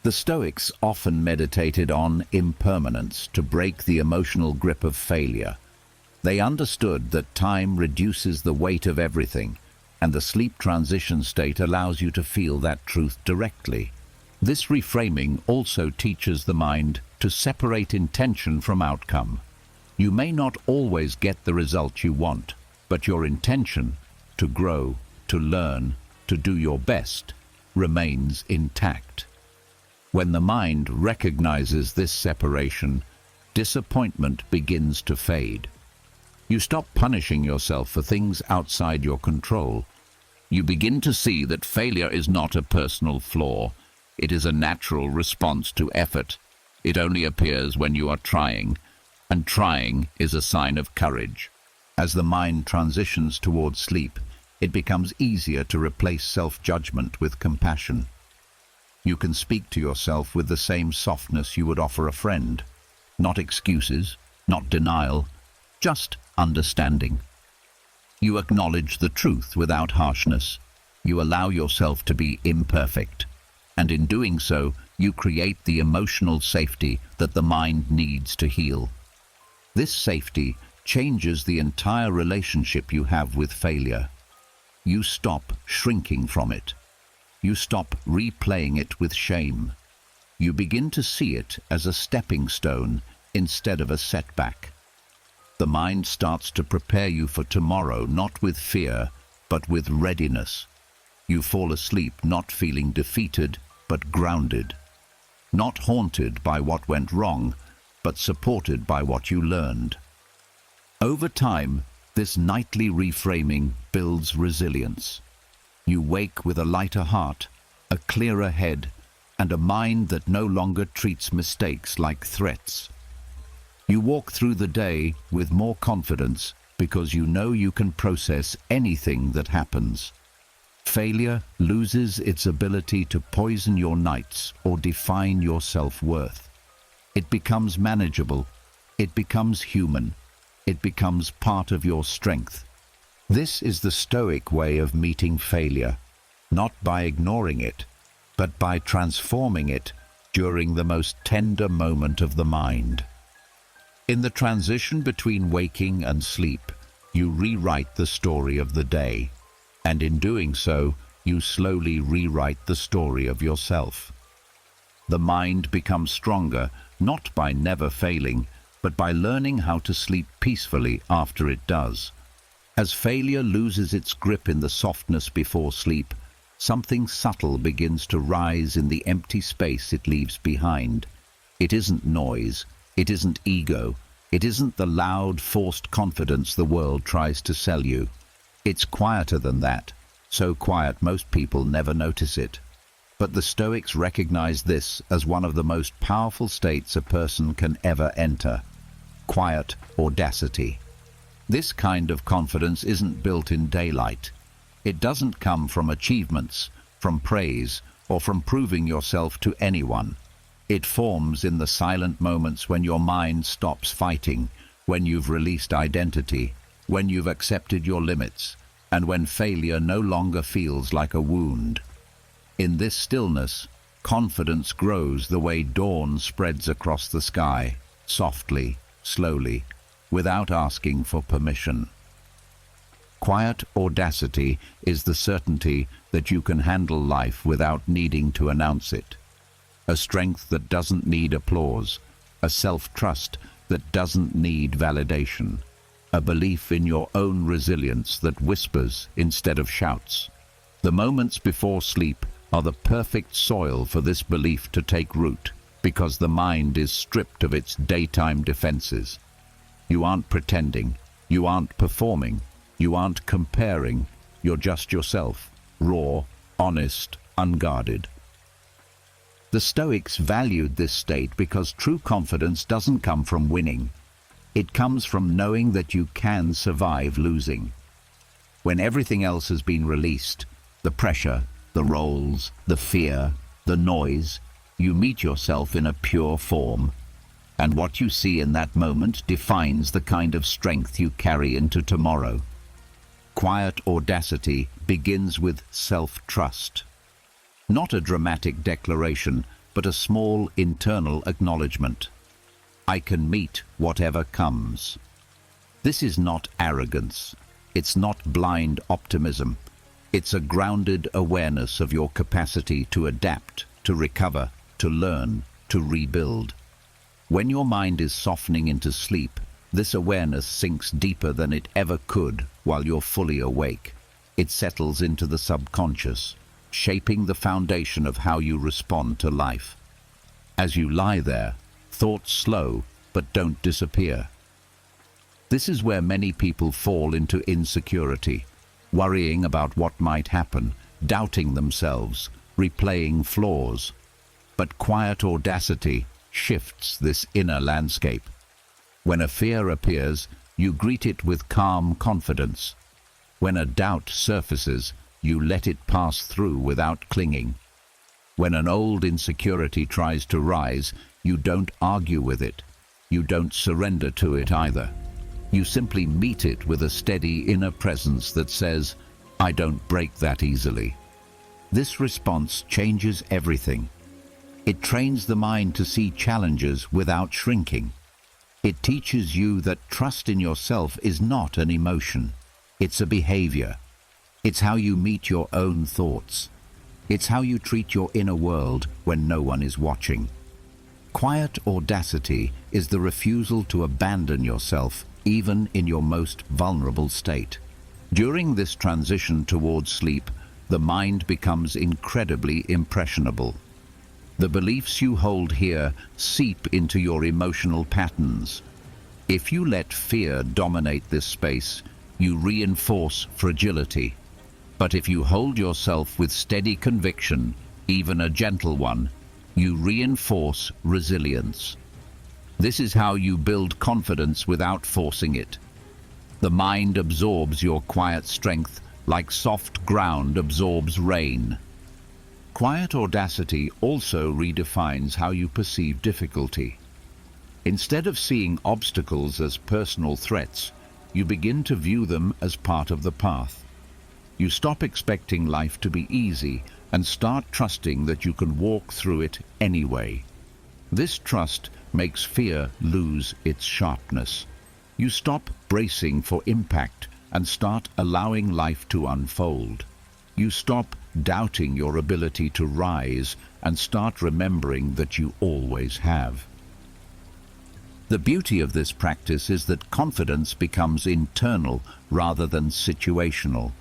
The Stoics often meditated on impermanence to break the emotional grip of failure. They understood that time reduces the weight of everything, and the sleep transition state allows you to feel that truth directly. This reframing also teaches the mind to separate intention from outcome. You may not always get the result you want, but your intention to grow, to learn, to do your best remains intact. When the mind recognizes this separation, disappointment begins to fade. You stop punishing yourself for things outside your control. You begin to see that failure is not a personal flaw. It is a natural response to effort. It only appears when you are trying, and trying is a sign of courage. As the mind transitions towards sleep, it becomes easier to replace self-judgment with compassion. You can speak to yourself with the same softness you would offer a friend. Not excuses, not denial, just understanding. You acknowledge the truth without harshness. You allow yourself to be imperfect. And in doing so, you create the emotional safety that the mind needs to heal. This safety changes the entire relationship you have with failure. You stop shrinking from it. You stop replaying it with shame. You begin to see it as a stepping stone instead of a setback. The mind starts to prepare you for tomorrow, not with fear, but with readiness. You fall asleep not feeling defeated, but grounded. not haunted by what went wrong, but supported by what you learned. Over time, this nightly reframing builds resilience. You wake with a lighter heart, a clearer head, and a mind that no longer treats mistakes like threats. You walk through the day with more confidence because you know you can process anything that happens. Failure loses its ability to poison your nights or define your self-worth. It becomes manageable. It becomes human. It becomes part of your strength. This is the Stoic way of meeting failure, not by ignoring it, but by transforming it during the most tender moment of the mind. In the transition between waking and sleep, you rewrite the story of the day, and in doing so, you slowly rewrite the story of yourself. The mind becomes stronger, not by never failing, but by learning how to sleep peacefully after it does. As failure loses its grip in the softness before sleep, something subtle begins to rise in the empty space it leaves behind. It isn't noise, it isn't ego, it isn't the loud, forced confidence the world tries to sell you. It's quieter than that, so quiet most people never notice it. But the Stoics recognize this as one of the most powerful states a person can ever enter: quiet audacity. This kind of confidence isn't built in daylight. It doesn't come from achievements, from praise, or from proving yourself to anyone. It forms in the silent moments when your mind stops fighting, when you've released identity, when you've accepted your limits, and when failure no longer feels like a wound. In this stillness, confidence grows the way dawn spreads across the sky, softly, slowly, without asking for permission. Quiet audacity is the certainty that you can handle life without needing to announce it. A strength that doesn't need applause, a self-trust that doesn't need validation, a belief in your own resilience that whispers instead of shouts. The moments before sleep are the perfect soil for this belief to take root, because the mind is stripped of its daytime defenses. You aren't pretending, you aren't performing, you aren't comparing, you're just yourself, raw, honest, unguarded. The Stoics valued this state because true confidence doesn't come from winning. It comes from knowing that you can survive losing. When everything else has been released, the pressure, the roles, the fear, the noise, you meet yourself in a pure form. And what you see in that moment defines the kind of strength you carry into tomorrow. Quiet audacity begins with self-trust. Not a dramatic declaration, but a small internal acknowledgement. I can meet whatever comes. This is not arrogance. It's not blind optimism. It's a grounded awareness of your capacity to adapt, to recover, to learn, to rebuild. When your mind is softening into sleep, this awareness sinks deeper than it ever could while you're fully awake. It settles into the subconscious, shaping the foundation of how you respond to life. As you lie there, thoughts slow but don't disappear. This is where many people fall into insecurity, worrying about what might happen, doubting themselves, replaying flaws. But quiet audacity shifts this inner landscape. When a fear appears, you greet it with calm confidence. When a doubt surfaces, you let it pass through without clinging. When an old insecurity tries to rise, you don't argue with it. You don't surrender to it either. You simply meet it with a steady inner presence that says, I don't break that easily. This response changes everything. It trains the mind to see challenges without shrinking. It teaches you that trust in yourself is not an emotion. It's a behavior. It's how you meet your own thoughts. It's how you treat your inner world when no one is watching. Quiet audacity is the refusal to abandon yourself even in your most vulnerable state. During this transition towards sleep, the mind becomes incredibly impressionable. The beliefs you hold here seep into your emotional patterns. If you let fear dominate this space, you reinforce fragility. But if you hold yourself with steady conviction, even a gentle one, you reinforce resilience. This is how you build confidence without forcing it. The mind absorbs your quiet strength like soft ground absorbs rain. Quiet audacity also redefines how you perceive difficulty. Instead of seeing obstacles as personal threats, you begin to view them as part of the path. You stop expecting life to be easy and start trusting that you can walk through it anyway. This trust makes fear lose its sharpness. You stop bracing for impact and start allowing life to unfold. You stop doubting your ability to rise and start remembering that you always have. The beauty of this practice is that confidence becomes internal rather than situational.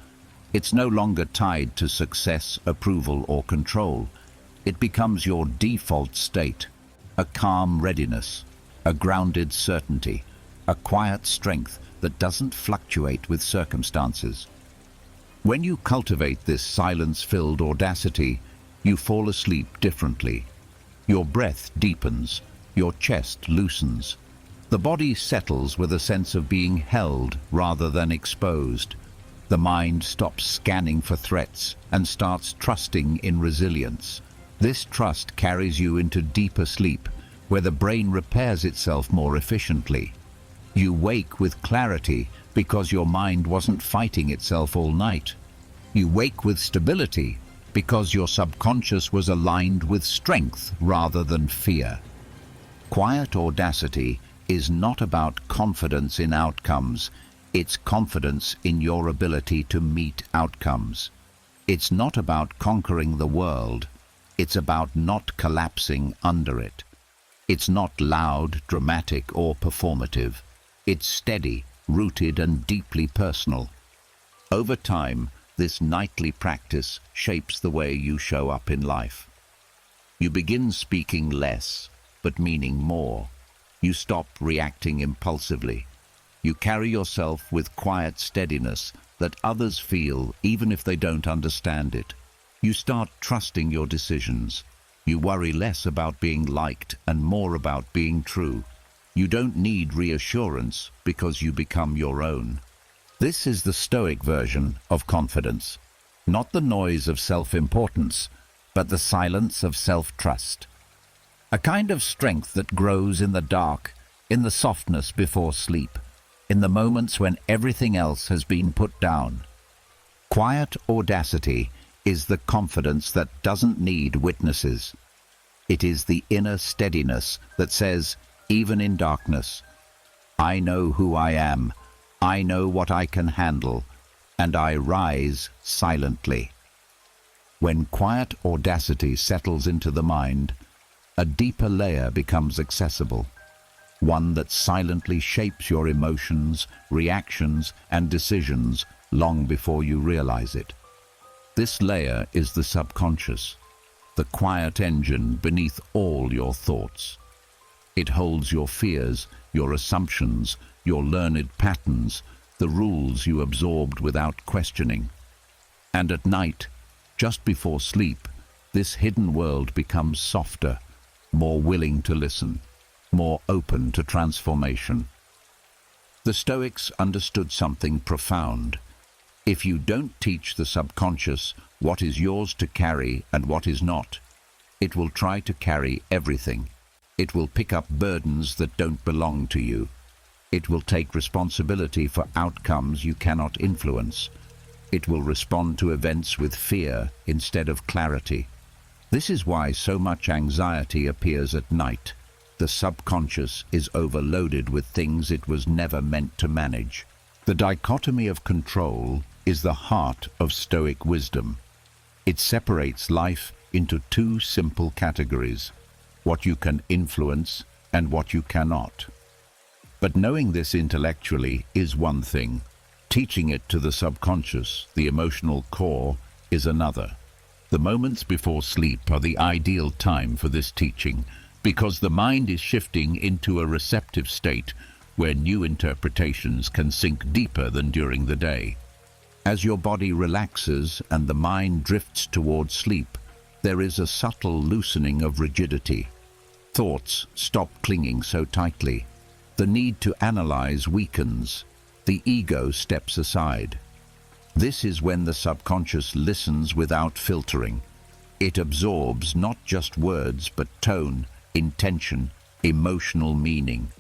It's no longer tied to success, approval, or control. It becomes your default state, a calm readiness, a grounded certainty, a quiet strength that doesn't fluctuate with circumstances. When you cultivate this silence-filled audacity, you fall asleep differently. Your breath deepens, your chest loosens. The body settles with a sense of being held rather than exposed. The mind stops scanning for threats and starts trusting in resilience. This trust carries you into deeper sleep, where the brain repairs itself more efficiently. You wake with clarity because your mind wasn't fighting itself all night. You wake with stability because your subconscious was aligned with strength rather than fear. Quiet audacity is not about confidence in outcomes, it's confidence in your ability to meet outcomes. It's not about conquering the world, it's about not collapsing under it. It's not loud, dramatic, or performative. It's steady, rooted, and deeply personal. Over time, this nightly practice shapes the way you show up in life. You begin speaking less, but meaning more. You stop reacting impulsively. You carry yourself with quiet steadiness that others feel even if they don't understand it. You start trusting your decisions. You worry less about being liked and more about being true. You don't need reassurance because you become your own. This is the Stoic version of confidence. Not the noise of self-importance, but the silence of self-trust. A kind of strength that grows in the dark, in the softness before sleep, in the moments when everything else has been put down. Quiet audacity is the confidence that doesn't need witnesses. It is the inner steadiness that says, even in darkness, I know who I am, I know what I can handle, and I rise silently. When quiet audacity settles into the mind, a deeper layer becomes accessible, one that silently shapes your emotions, reactions, and decisions long before you realize it. This layer is the subconscious, the quiet engine beneath all your thoughts. It holds your fears, your assumptions, your learned patterns, the rules you absorbed without questioning. And at night, just before sleep, this hidden world becomes softer, more willing to listen, more open to transformation. The Stoics understood something profound. If you don't teach the subconscious what is yours to carry and what is not, it will try to carry everything. It will pick up burdens that don't belong to you. It will take responsibility for outcomes you cannot influence. It will respond to events with fear instead of clarity. This is why so much anxiety appears at night. The subconscious is overloaded with things it was never meant to manage. The dichotomy of control is the heart of Stoic wisdom. It separates life into two simple categories, what you can influence and what you cannot. But knowing this intellectually is one thing. Teaching it to the subconscious, the emotional core, is another. The moments before sleep are the ideal time for this teaching because the mind is shifting into a receptive state where new interpretations can sink deeper than during the day. As your body relaxes and the mind drifts towards sleep, there is a subtle loosening of rigidity. Thoughts stop clinging so tightly. The need to analyze weakens. The ego steps aside. This is when the subconscious listens without filtering. It absorbs not just words but tone, intention, emotional meaning.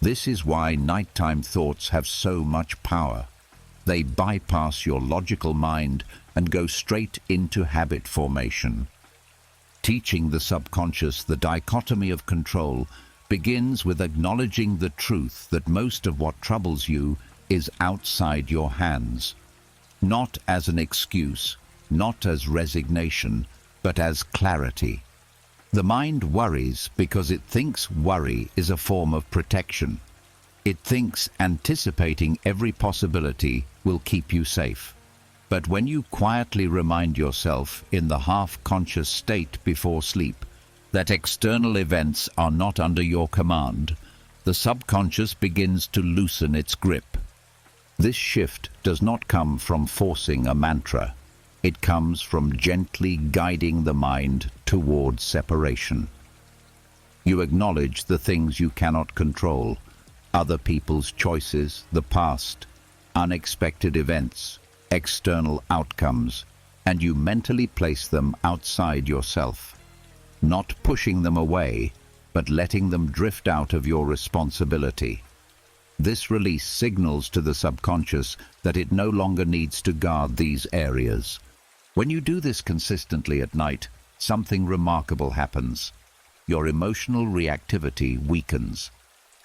This is why nighttime thoughts have so much power. They bypass your logical mind and go straight into habit formation. Teaching the subconscious the dichotomy of control begins with acknowledging the truth that most of what troubles you is outside your hands. Not as an excuse, not as resignation, but as clarity. The mind worries because it thinks worry is a form of protection. It thinks anticipating every possibility will keep you safe. But when you quietly remind yourself in the half-conscious state before sleep that external events are not under your command, the subconscious begins to loosen its grip. This shift does not come from forcing a mantra. It comes from gently guiding the mind towards separation. You acknowledge the things you cannot control, other people's choices, the past, unexpected events, external outcomes, and you mentally place them outside yourself, not pushing them away, but letting them drift out of your responsibility. This release signals to the subconscious that it no longer needs to guard these areas. When you do this consistently at night, something remarkable happens. Your emotional reactivity weakens.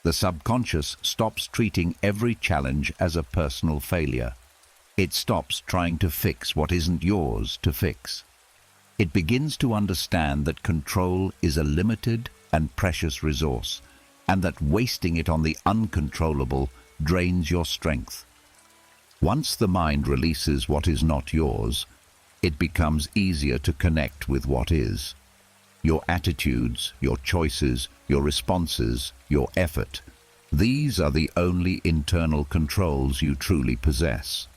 The subconscious stops treating every challenge as a personal failure. It stops trying to fix what isn't yours to fix. It begins to understand that control is a limited and precious resource, and that wasting it on the uncontrollable drains your strength. Once the mind releases what is not yours, it becomes easier to connect with what is. Your attitudes, your choices, your responses, your effort. These are the only internal controls you truly possess.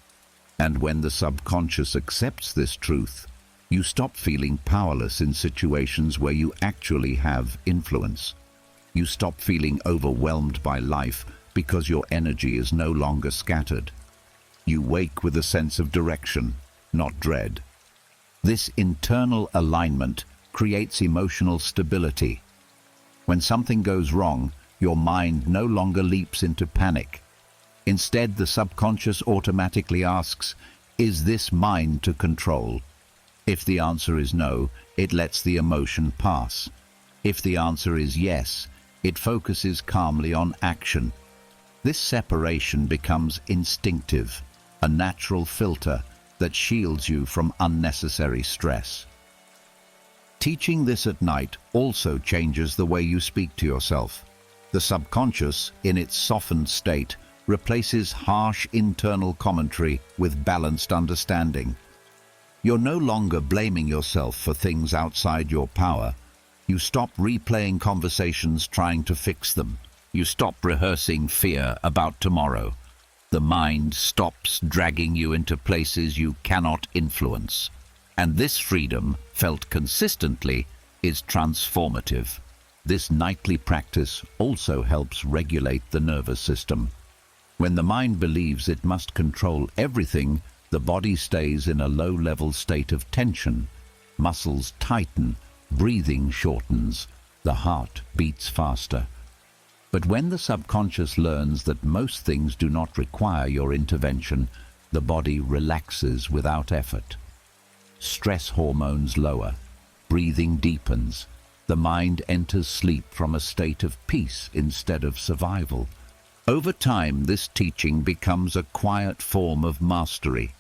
And when the subconscious accepts this truth, you stop feeling powerless in situations where you actually have influence. You stop feeling overwhelmed by life because your energy is no longer scattered. You wake with a sense of direction, not dread. This internal alignment creates emotional stability. When something goes wrong, your mind no longer leaps into panic. Instead, the subconscious automatically asks, "Is this mine to control?" If the answer is no, it lets the emotion pass. If the answer is yes, it focuses calmly on action. This separation becomes instinctive, a natural filter that shields you from unnecessary stress. Teaching this at night also changes the way you speak to yourself. The subconscious, in its softened state, replaces harsh internal commentary with balanced understanding. You're no longer blaming yourself for things outside your power. You stop replaying conversations trying to fix them. You stop rehearsing fear about tomorrow. The mind stops dragging you into places you cannot influence. And this freedom, felt consistently, is transformative. This nightly practice also helps regulate the nervous system. When the mind believes it must control everything, the body stays in a low-level state of tension. Muscles tighten, breathing shortens, the heart beats faster. But when the subconscious learns that most things do not require your intervention, the body relaxes without effort. Stress hormones lower, breathing deepens, the mind enters sleep from a state of peace instead of survival. Over time, this teaching becomes a quiet form of mastery.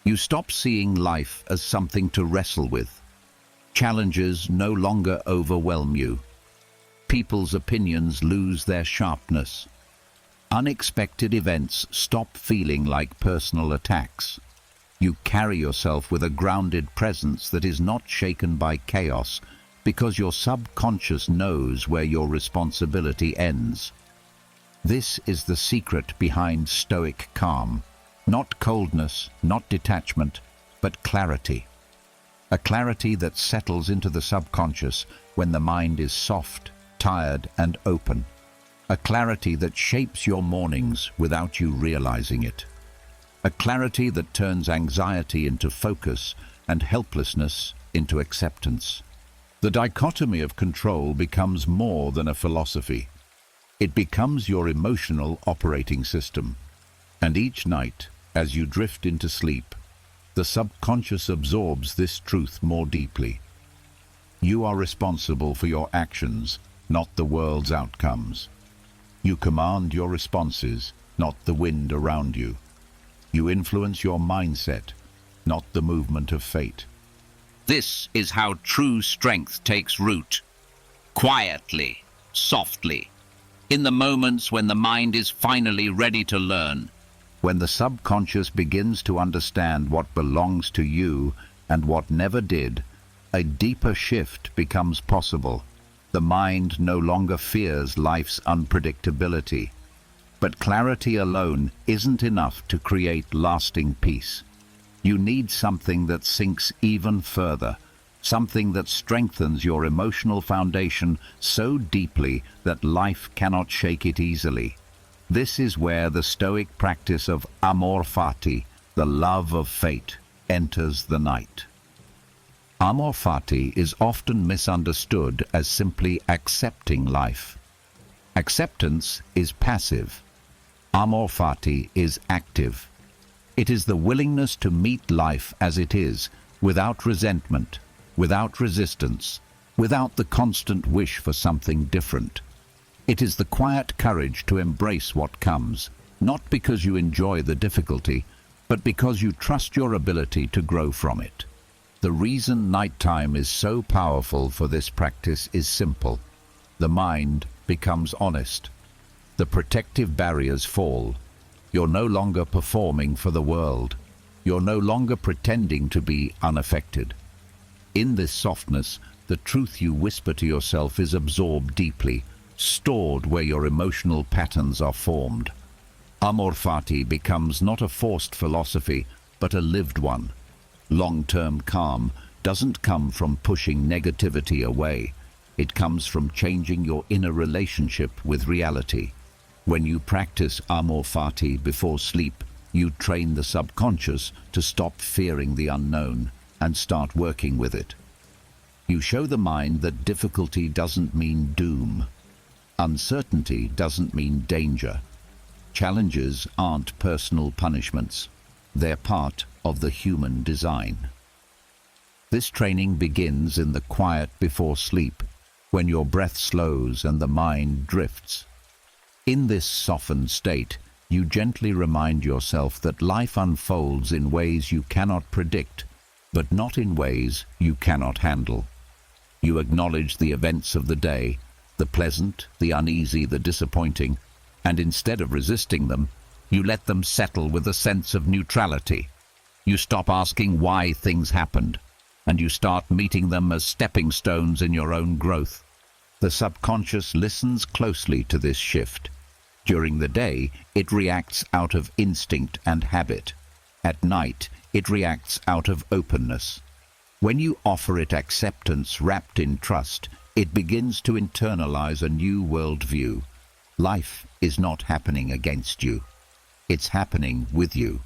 You stop seeing life as something to wrestle with. Challenges no longer overwhelm you. People's opinions lose their sharpness. Unexpected events stop feeling like personal attacks. You carry yourself with a grounded presence that is not shaken by chaos, because your subconscious knows where your responsibility ends. This is the secret behind Stoic calm. Not coldness, not detachment, but clarity. A clarity that settles into the subconscious when the mind is soft, tired, and open. A clarity that shapes your mornings without you realizing it. A clarity that turns anxiety into focus and helplessness into acceptance. The dichotomy of control becomes more than a philosophy. It becomes your emotional operating system. And each night, as you drift into sleep, the subconscious absorbs this truth more deeply. You are responsible for your actions, not the world's outcomes. You command your responses, not the wind around you. You influence your mindset, not the movement of fate. This is how true strength takes root. Quietly, softly, in the moments when the mind is finally ready to learn. When the subconscious begins to understand what belongs to you and what never did, a deeper shift becomes possible. The mind no longer fears life's unpredictability. But clarity alone isn't enough to create lasting peace. You need something that sinks even further, something that strengthens your emotional foundation so deeply that life cannot shake it easily. This is where the Stoic practice of amor fati, the love of fate, enters the night. Amor fati is often misunderstood as simply accepting life. Acceptance is passive. Amor fati is active. It is the willingness to meet life as it is, without resentment, without resistance, without the constant wish for something different. It is the quiet courage to embrace what comes, not because you enjoy the difficulty, but because you trust your ability to grow from it. The reason nighttime is so powerful for this practice is simple. The mind becomes honest. The protective barriers fall. You're no longer performing for the world. You're no longer pretending to be unaffected. In this softness, the truth you whisper to yourself is absorbed deeply, stored where your emotional patterns are formed. Amor fati becomes not a forced philosophy, but a lived one. Long-term calm doesn't come from pushing negativity away. It comes from changing your inner relationship with reality. When you practice amor fati before sleep, you train the subconscious to stop fearing the unknown and start working with it. You show the mind that difficulty doesn't mean doom. Uncertainty doesn't mean danger. Challenges aren't personal punishments. They're part of the human design. This training begins in the quiet before sleep, when your breath slows and the mind drifts. In this softened state, you gently remind yourself that life unfolds in ways you cannot predict, but not in ways you cannot handle. You acknowledge the events of the day, the pleasant, the uneasy, the disappointing, and instead of resisting them, you let them settle with a sense of neutrality. You stop asking why things happened, and you start meeting them as stepping stones in your own growth. The subconscious listens closely to this shift. During the day, it reacts out of instinct and habit. At night, it reacts out of openness. When you offer it acceptance wrapped in trust, it begins to internalize a new worldview. Life is not happening against you. It's happening with you.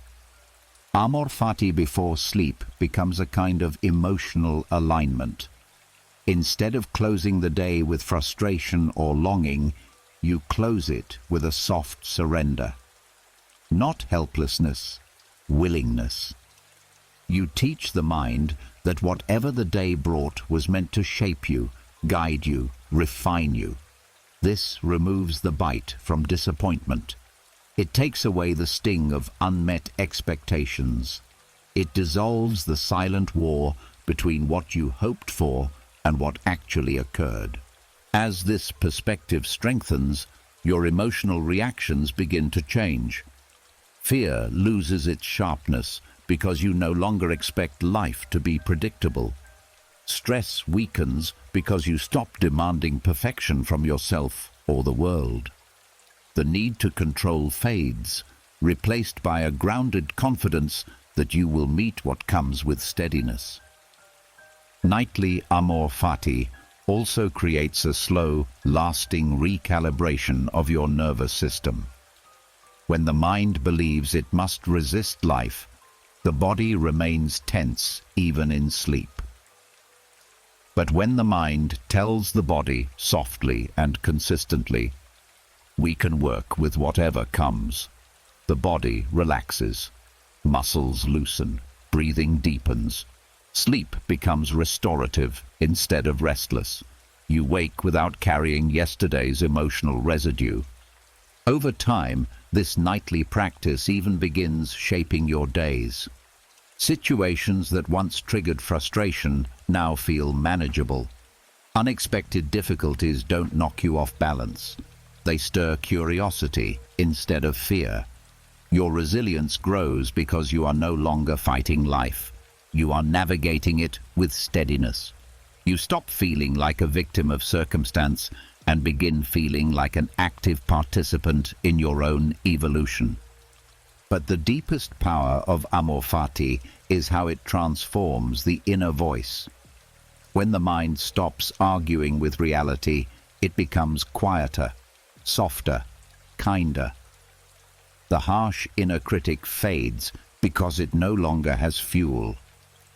Amor fati before sleep becomes a kind of emotional alignment. Instead of closing the day with frustration or longing, you close it with a soft surrender. Not helplessness, willingness. You teach the mind that whatever the day brought was meant to shape you, guide you, refine you. This removes the bite from disappointment. It takes away the sting of unmet expectations. It dissolves the silent war between what you hoped for and what actually occurred. As this perspective strengthens, your emotional reactions begin to change. Fear loses its sharpness because you no longer expect life to be predictable. Stress weakens because you stop demanding perfection from yourself or the world. The need to control fades, replaced by a grounded confidence that you will meet what comes with steadiness. Nightly amor fati also creates a slow, lasting recalibration of your nervous system. When the mind believes it must resist life, the body remains tense even in sleep. But when the mind tells the body softly and consistently, "We can work with whatever comes," the body relaxes, muscles loosen, breathing deepens. Sleep becomes restorative instead of restless. You wake without carrying yesterday's emotional residue. Over time, this nightly practice even begins shaping your days. Situations that once triggered frustration now feel manageable. Unexpected difficulties don't knock you off balance. They stir curiosity instead of fear. Your resilience grows because you are no longer fighting life. You are navigating it with steadiness. You stop feeling like a victim of circumstance and begin feeling like an active participant in your own evolution. But the deepest power of amor fati is how it transforms the inner voice. When the mind stops arguing with reality, it becomes quieter, softer, kinder. The harsh inner critic fades because it no longer has fuel.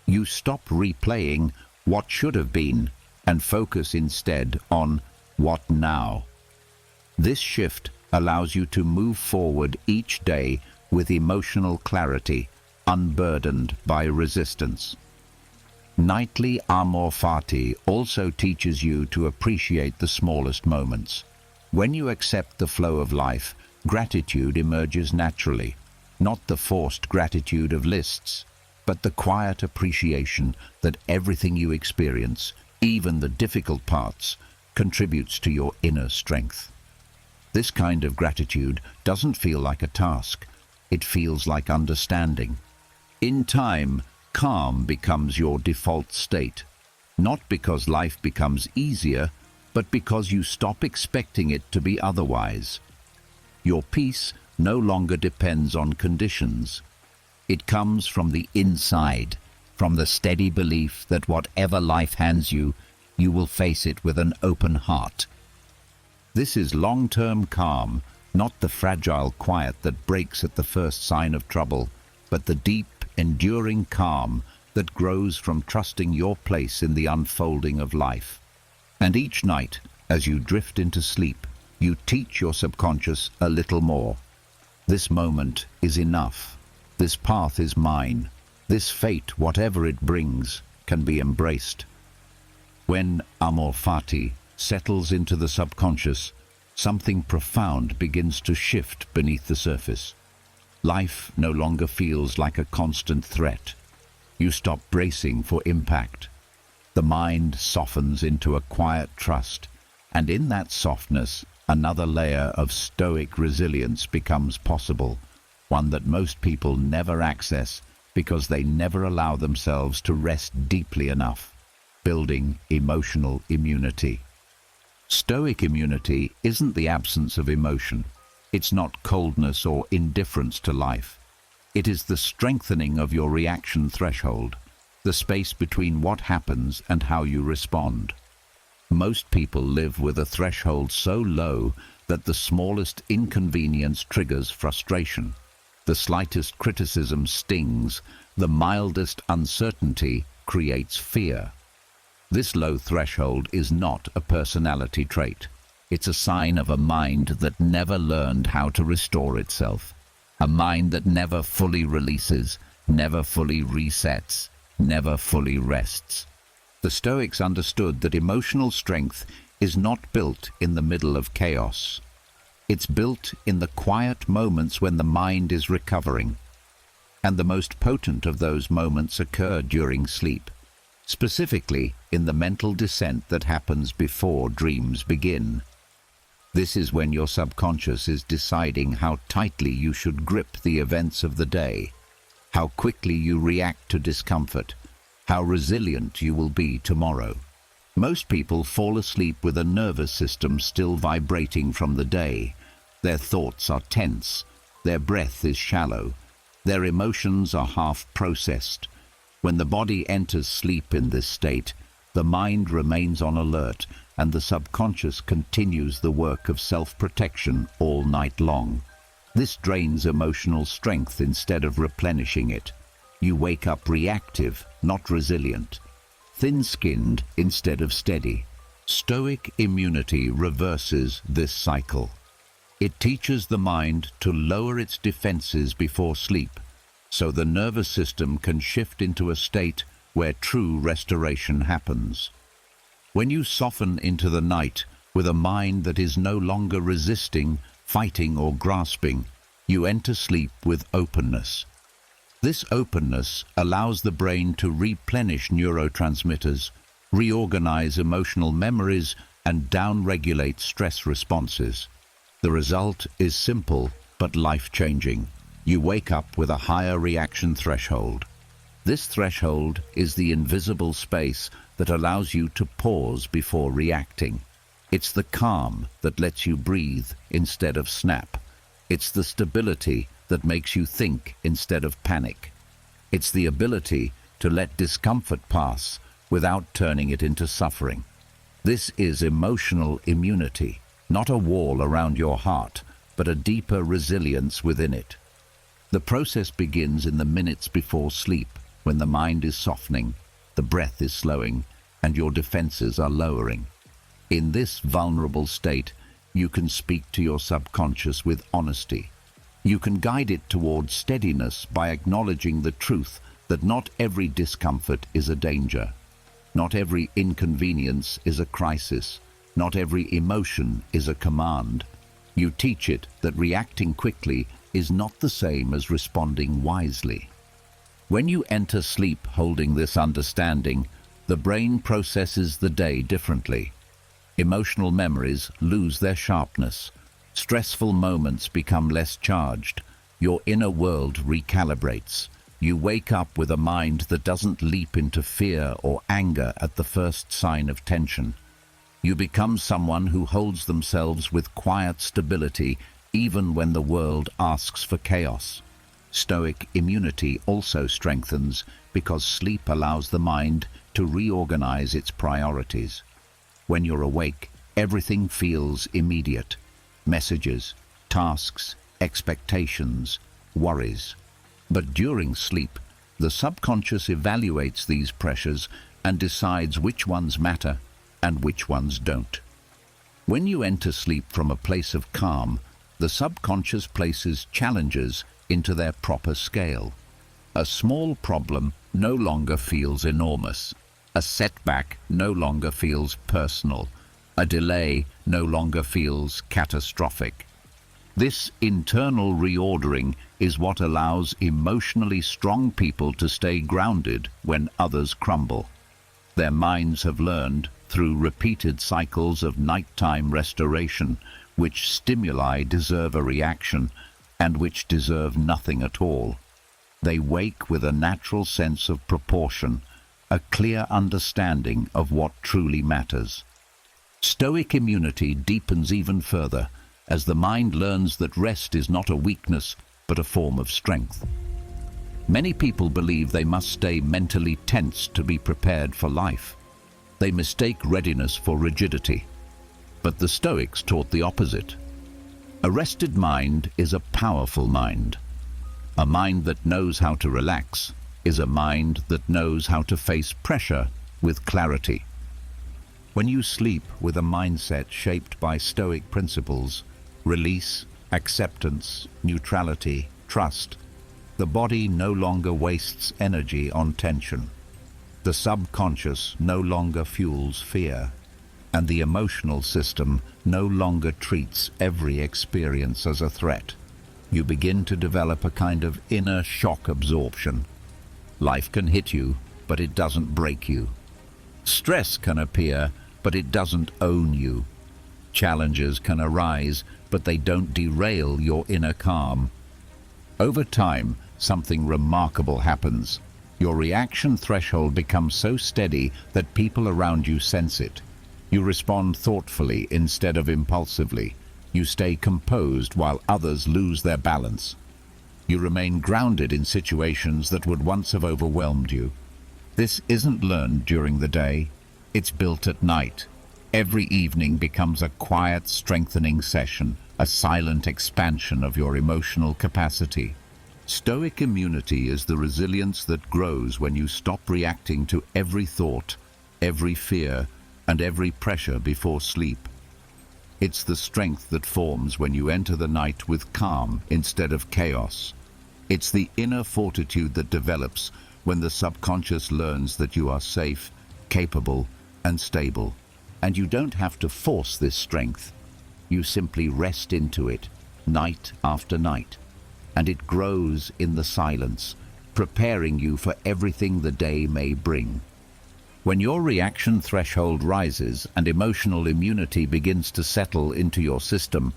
You stop replaying what should have been and focus instead on what now. This shift allows you to move forward each day with emotional clarity, unburdened by resistance. Nightly amor fati also teaches you to appreciate the smallest moments. When you accept the flow of life, gratitude emerges naturally, not the forced gratitude of lists, but the quiet appreciation that everything you experience, even the difficult parts, contributes to your inner strength. This kind of gratitude doesn't feel like a task. It feels like understanding. In time, calm becomes your default state, not because life becomes easier, but because you stop expecting it to be otherwise. Your peace no longer depends on conditions. It comes from the inside, from the steady belief that whatever life hands you, you will face it with an open heart. This is long-term calm, not the fragile quiet that breaks at the first sign of trouble, but the deep, enduring calm that grows from trusting your place in the unfolding of life. And each night, as you drift into sleep, you teach your subconscious a little more. This moment is enough. This path is mine. This fate, whatever it brings, can be embraced. When amor fati settles into the subconscious, something profound begins to shift beneath the surface. Life no longer feels like a constant threat. You stop bracing for impact. The mind softens into a quiet trust, and in that softness, another layer of stoic resilience becomes possible, one that most people never access because they never allow themselves to rest deeply enough, building emotional immunity. Stoic immunity isn't the absence of emotion. It's not coldness or indifference to life. It is the strengthening of your reaction threshold, the space between what happens and how you respond. Most people live with a threshold so low that the smallest inconvenience triggers frustration. The slightest criticism stings. The mildest uncertainty creates fear. This low threshold is not a personality trait. It's a sign of a mind that never learned how to restore itself. A mind that never fully releases, never fully resets, never fully rests. The Stoics understood that emotional strength is not built in the middle of chaos. It's built in the quiet moments when the mind is recovering. And the most potent of those moments occur during sleep, specifically in the mental descent that happens before dreams begin. This is when your subconscious is deciding how tightly you should grip the events of the day. how quickly you react to discomfort, how resilient you will be tomorrow. Most people fall asleep with a nervous system still vibrating from the day. Their thoughts are tense, their breath is shallow, their emotions are half-processed. When the body enters sleep in this state, the mind remains on alert and the subconscious continues the work of self-protection all night long. This drains emotional strength instead of replenishing it. You wake up reactive, not resilient, thin-skinned instead of steady. Stoic immunity reverses this cycle. It teaches the mind to lower its defenses before sleep, so the nervous system can shift into a state where true restoration happens. When you soften into the night with a mind that is no longer resisting, fighting or grasping, you enter sleep with openness. This openness allows the brain to replenish neurotransmitters, reorganize emotional memories, and downregulate stress responses. The result is simple but life-changing. You wake up with a higher reaction threshold. This threshold is the invisible space that allows you to pause before reacting. It's the calm that lets you breathe instead of snap. It's the stability that makes you think instead of panic. It's the ability to let discomfort pass without turning it into suffering. This is emotional immunity, not a wall around your heart, but a deeper resilience within it. The process begins in the minutes before sleep, when the mind is softening, the breath is slowing, and your defenses are lowering. In this vulnerable state, you can speak to your subconscious with honesty. You can guide it towards steadiness by acknowledging the truth that not every discomfort is a danger. Not every inconvenience is a crisis. Not every emotion is a command. You teach it that reacting quickly is not the same as responding wisely. When you enter sleep holding this understanding, the brain processes the day differently. Emotional memories lose their sharpness. Stressful moments become less charged. Your inner world recalibrates. You wake up with a mind that doesn't leap into fear or anger at the first sign of tension. You become someone who holds themselves with quiet stability even when the world asks for chaos. Stoic immunity also strengthens because sleep allows the mind to reorganize its priorities. When you're awake, everything feels immediate. Messages, tasks, expectations, worries. But during sleep, the subconscious evaluates these pressures and decides which ones matter and which ones don't. When you enter sleep from a place of calm, the subconscious places challenges into their proper scale. A small problem no longer feels enormous. A setback no longer feels personal. A delay no longer feels catastrophic. This internal reordering is what allows emotionally strong people to stay grounded when others crumble. Their minds have learned, through repeated cycles of nighttime restoration, which stimuli deserve a reaction and which deserve nothing at all. They wake with a natural sense of proportion, a clear understanding of what truly matters. Stoic immunity deepens even further as the mind learns that rest is not a weakness but a form of strength. Many people believe they must stay mentally tense to be prepared for life. They mistake readiness for rigidity. But the Stoics taught the opposite. A rested mind is a powerful mind. A mind that knows how to relax is a mind that knows how to face pressure with clarity. When you sleep with a mindset shaped by Stoic principles, release, acceptance, neutrality, trust, the body no longer wastes energy on tension. The subconscious no longer fuels fear, and the emotional system no longer treats every experience as a threat. You begin to develop a kind of inner shock absorption. Life can hit you, but it doesn't break you. Stress can appear, but it doesn't own you. Challenges can arise, but they don't derail your inner calm. Over time, something remarkable happens. Your reaction threshold becomes so steady that people around you sense it. You respond thoughtfully instead of impulsively. You stay composed while others lose their balance. You remain grounded in situations that would once have overwhelmed you. This isn't learned during the day, it's built at night. Every evening becomes a quiet, strengthening session, a silent expansion of your emotional capacity. Stoic immunity is the resilience that grows when you stop reacting to every thought, every fear, and every pressure before sleep. It's the strength that forms when you enter the night with calm instead of chaos. It's the inner fortitude that develops when the subconscious learns that you are safe, capable, and stable. And you don't have to force this strength. You simply rest into it, night after night. And it grows in the silence, preparing you for everything the day may bring. When your reaction threshold rises and emotional immunity begins to settle into your system,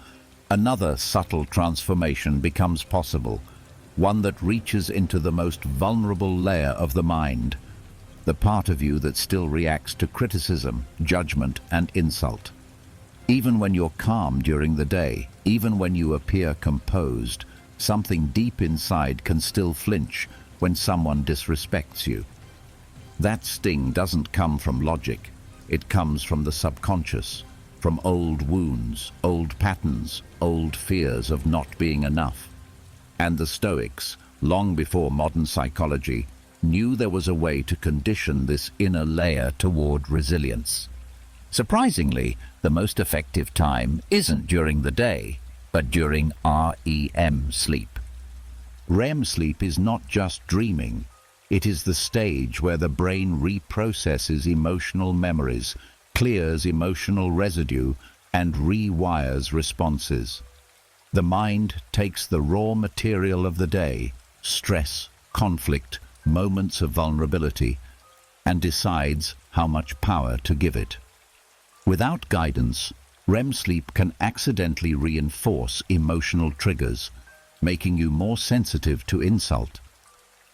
another subtle transformation becomes possible, one that reaches into the most vulnerable layer of the mind, the part of you that still reacts to criticism, judgment, and insult. Even when you're calm during the day, even when you appear composed, something deep inside can still flinch when someone disrespects you. That sting doesn't come from logic. It comes from the subconscious, from old wounds, old patterns, old fears of not being enough. And the Stoics, long before modern psychology, knew there was a way to condition this inner layer toward resilience. Surprisingly, the most effective time isn't during the day, but during REM sleep. REM sleep is not just dreaming. It is the stage where the brain reprocesses emotional memories, clears emotional residue, and rewires responses. The mind takes the raw material of the day, stress, conflict, moments of vulnerability, and decides how much power to give it. Without guidance, REM sleep can accidentally reinforce emotional triggers, making you more sensitive to insult.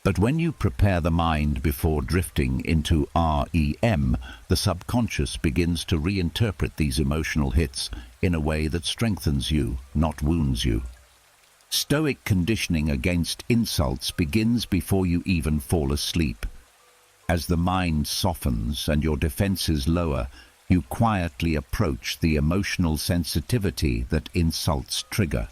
But when you prepare the mind before drifting into REM, the subconscious begins to reinterpret these emotional hits in a way that strengthens you, not wounds you. Stoic conditioning against insults begins before you even fall asleep. As the mind softens and your defenses lower, you quietly approach the emotional sensitivity that insults trigger.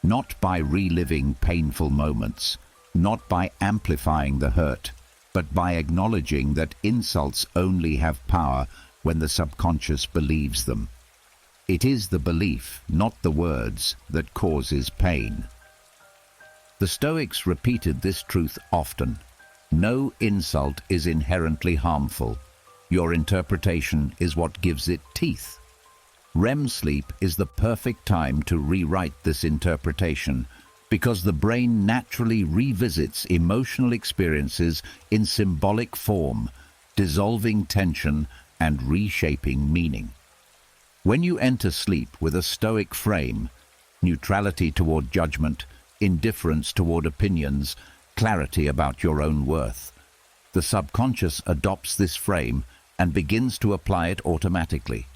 Not by reliving painful moments, not by amplifying the hurt, but by acknowledging that insults only have power when the subconscious believes them. It is the belief, not the words, that causes pain. The Stoics repeated this truth often. No insult is inherently harmful. Your interpretation is what gives it teeth. REM sleep is the perfect time to rewrite this interpretation because the brain naturally revisits emotional experiences in symbolic form, dissolving tension and reshaping meaning. When you enter sleep with a Stoic frame, neutrality toward judgment, indifference toward opinions, clarity about your own worth, the subconscious adopts this frame and begins to apply it automatically.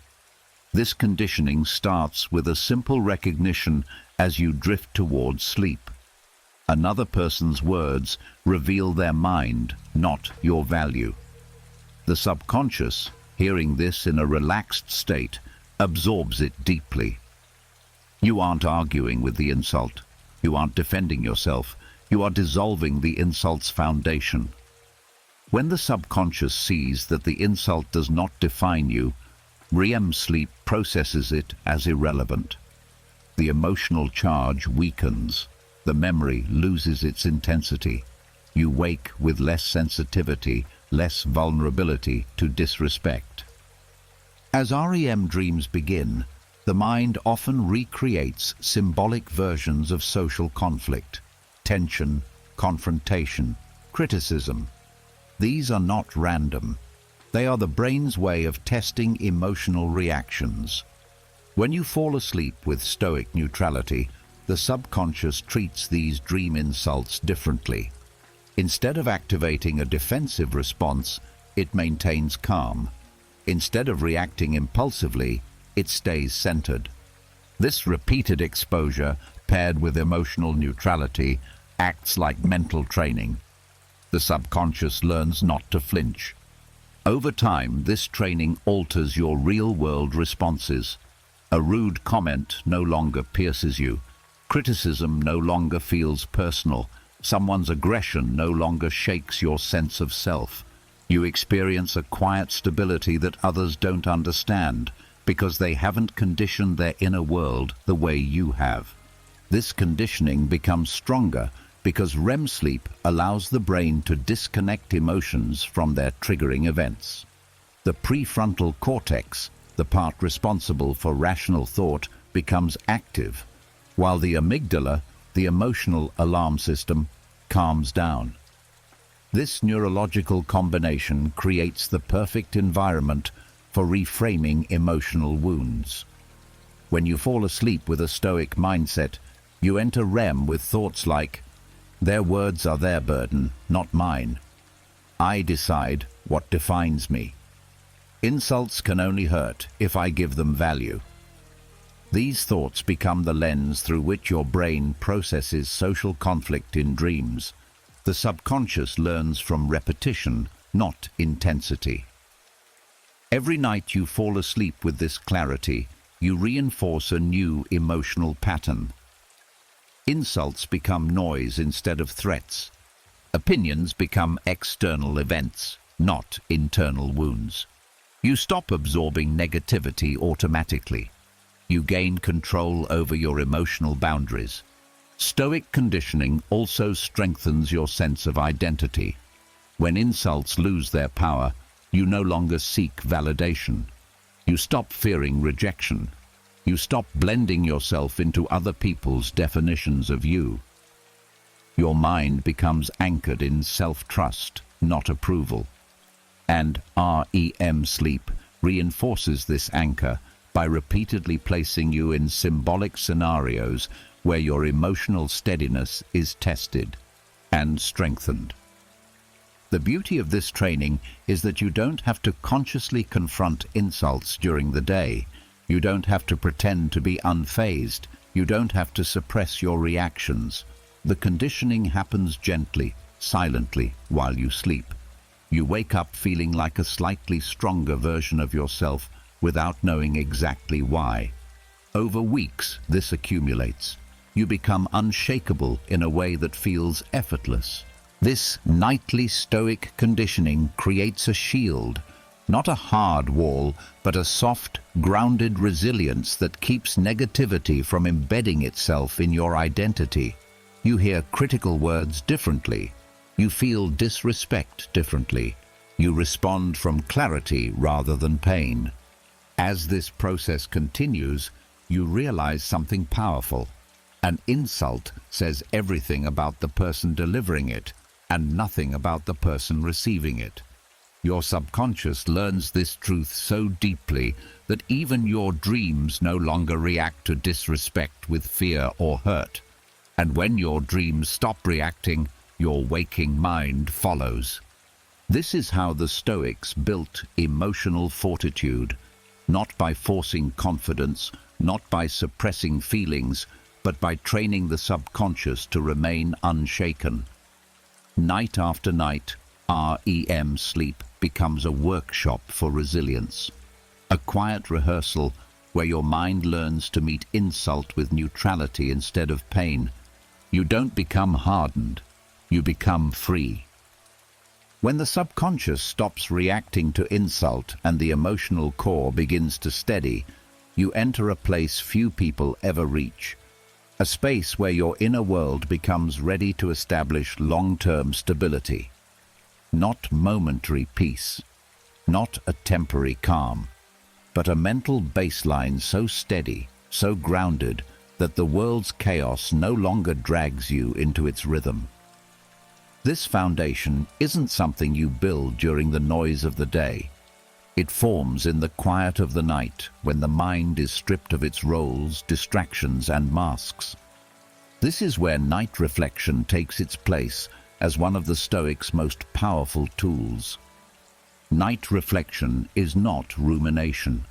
This conditioning starts with a simple recognition as you drift towards sleep. Another person's words reveal their mind, not your value. The subconscious, hearing this in a relaxed state, absorbs it deeply. You aren't arguing with the insult. You aren't defending yourself. You are dissolving the insult's foundation. When the subconscious sees that the insult does not define you, REM sleep processes it as irrelevant. The emotional charge weakens. The memory loses its intensity. You wake with less sensitivity, less vulnerability to disrespect. As REM dreams begin, the mind often recreates symbolic versions of social conflict, tension, confrontation, criticism. These are not random. They are the brain's way of testing emotional reactions. When you fall asleep with Stoic neutrality, the subconscious treats these dream insults differently. Instead of activating a defensive response, it maintains calm. Instead of reacting impulsively, it stays centered. This repeated exposure, paired with emotional neutrality, acts like mental training. The subconscious learns not to flinch. Over time, this training alters your real-world responses. A rude comment no longer pierces you. Criticism no longer feels personal. Someone's aggression no longer shakes your sense of self. You experience a quiet stability that others don't understand because they haven't conditioned their inner world the way you have. This conditioning becomes stronger because REM sleep allows the brain to disconnect emotions from their triggering events. The prefrontal cortex, the part responsible for rational thought, becomes active, while the amygdala, the emotional alarm system, calms down. This neurological combination creates the perfect environment for reframing emotional wounds. When you fall asleep with a Stoic mindset, you enter REM with thoughts like, "Their words are their burden, not mine. I decide what defines me. Insults can only hurt if I give them value." These thoughts become the lens through which your brain processes social conflict in dreams. The subconscious learns from repetition, not intensity. Every night you fall asleep with this clarity, you reinforce a new emotional pattern. Insults become noise instead of threats. Opinions become external events, not internal wounds. You stop absorbing negativity automatically. You gain control over your emotional boundaries. Stoic conditioning also strengthens your sense of identity. When insults lose their power, you no longer seek validation. You stop fearing rejection. You stop blending yourself into other people's definitions of you. Your mind becomes anchored in self-trust, not approval. And REM sleep reinforces this anchor by repeatedly placing you in symbolic scenarios where your emotional steadiness is tested and strengthened. The beauty of this training is that you don't have to consciously confront insults during the day. You don't have to pretend to be unfazed. You don't have to suppress your reactions. The conditioning happens gently, silently, while you sleep. You wake up feeling like a slightly stronger version of yourself without knowing exactly why. Over weeks, this accumulates. You become unshakable in a way that feels effortless. This nightly Stoic conditioning creates a shield, not a hard wall, but a soft, grounded resilience that keeps negativity from embedding itself in your identity. You hear critical words differently. You feel disrespect differently. You respond from clarity rather than pain. As this process continues, you realize something powerful. An insult says everything about the person delivering it, and nothing about the person receiving it. Your subconscious learns this truth so deeply that even your dreams no longer react to disrespect with fear or hurt. And when your dreams stop reacting, your waking mind follows. This is how the Stoics built emotional fortitude, not by forcing confidence, not by suppressing feelings, but by training the subconscious to remain unshaken. Night after night, REM sleep becomes a workshop for resilience, a quiet rehearsal where your mind learns to meet insult with neutrality instead of pain. You don't become hardened, you become free. When the subconscious stops reacting to insult and the emotional core begins to steady, you enter a place few people ever reach. A space where your inner world becomes ready to establish long-term stability. Not momentary peace, not a temporary calm, but a mental baseline so steady, so grounded, that the world's chaos no longer drags you into its rhythm. This foundation isn't something you build during the noise of the day. It forms in the quiet of the night when the mind is stripped of its roles, distractions, and masks. This is where night reflection takes its place as one of the Stoics' most powerful tools. Night reflection is not rumination.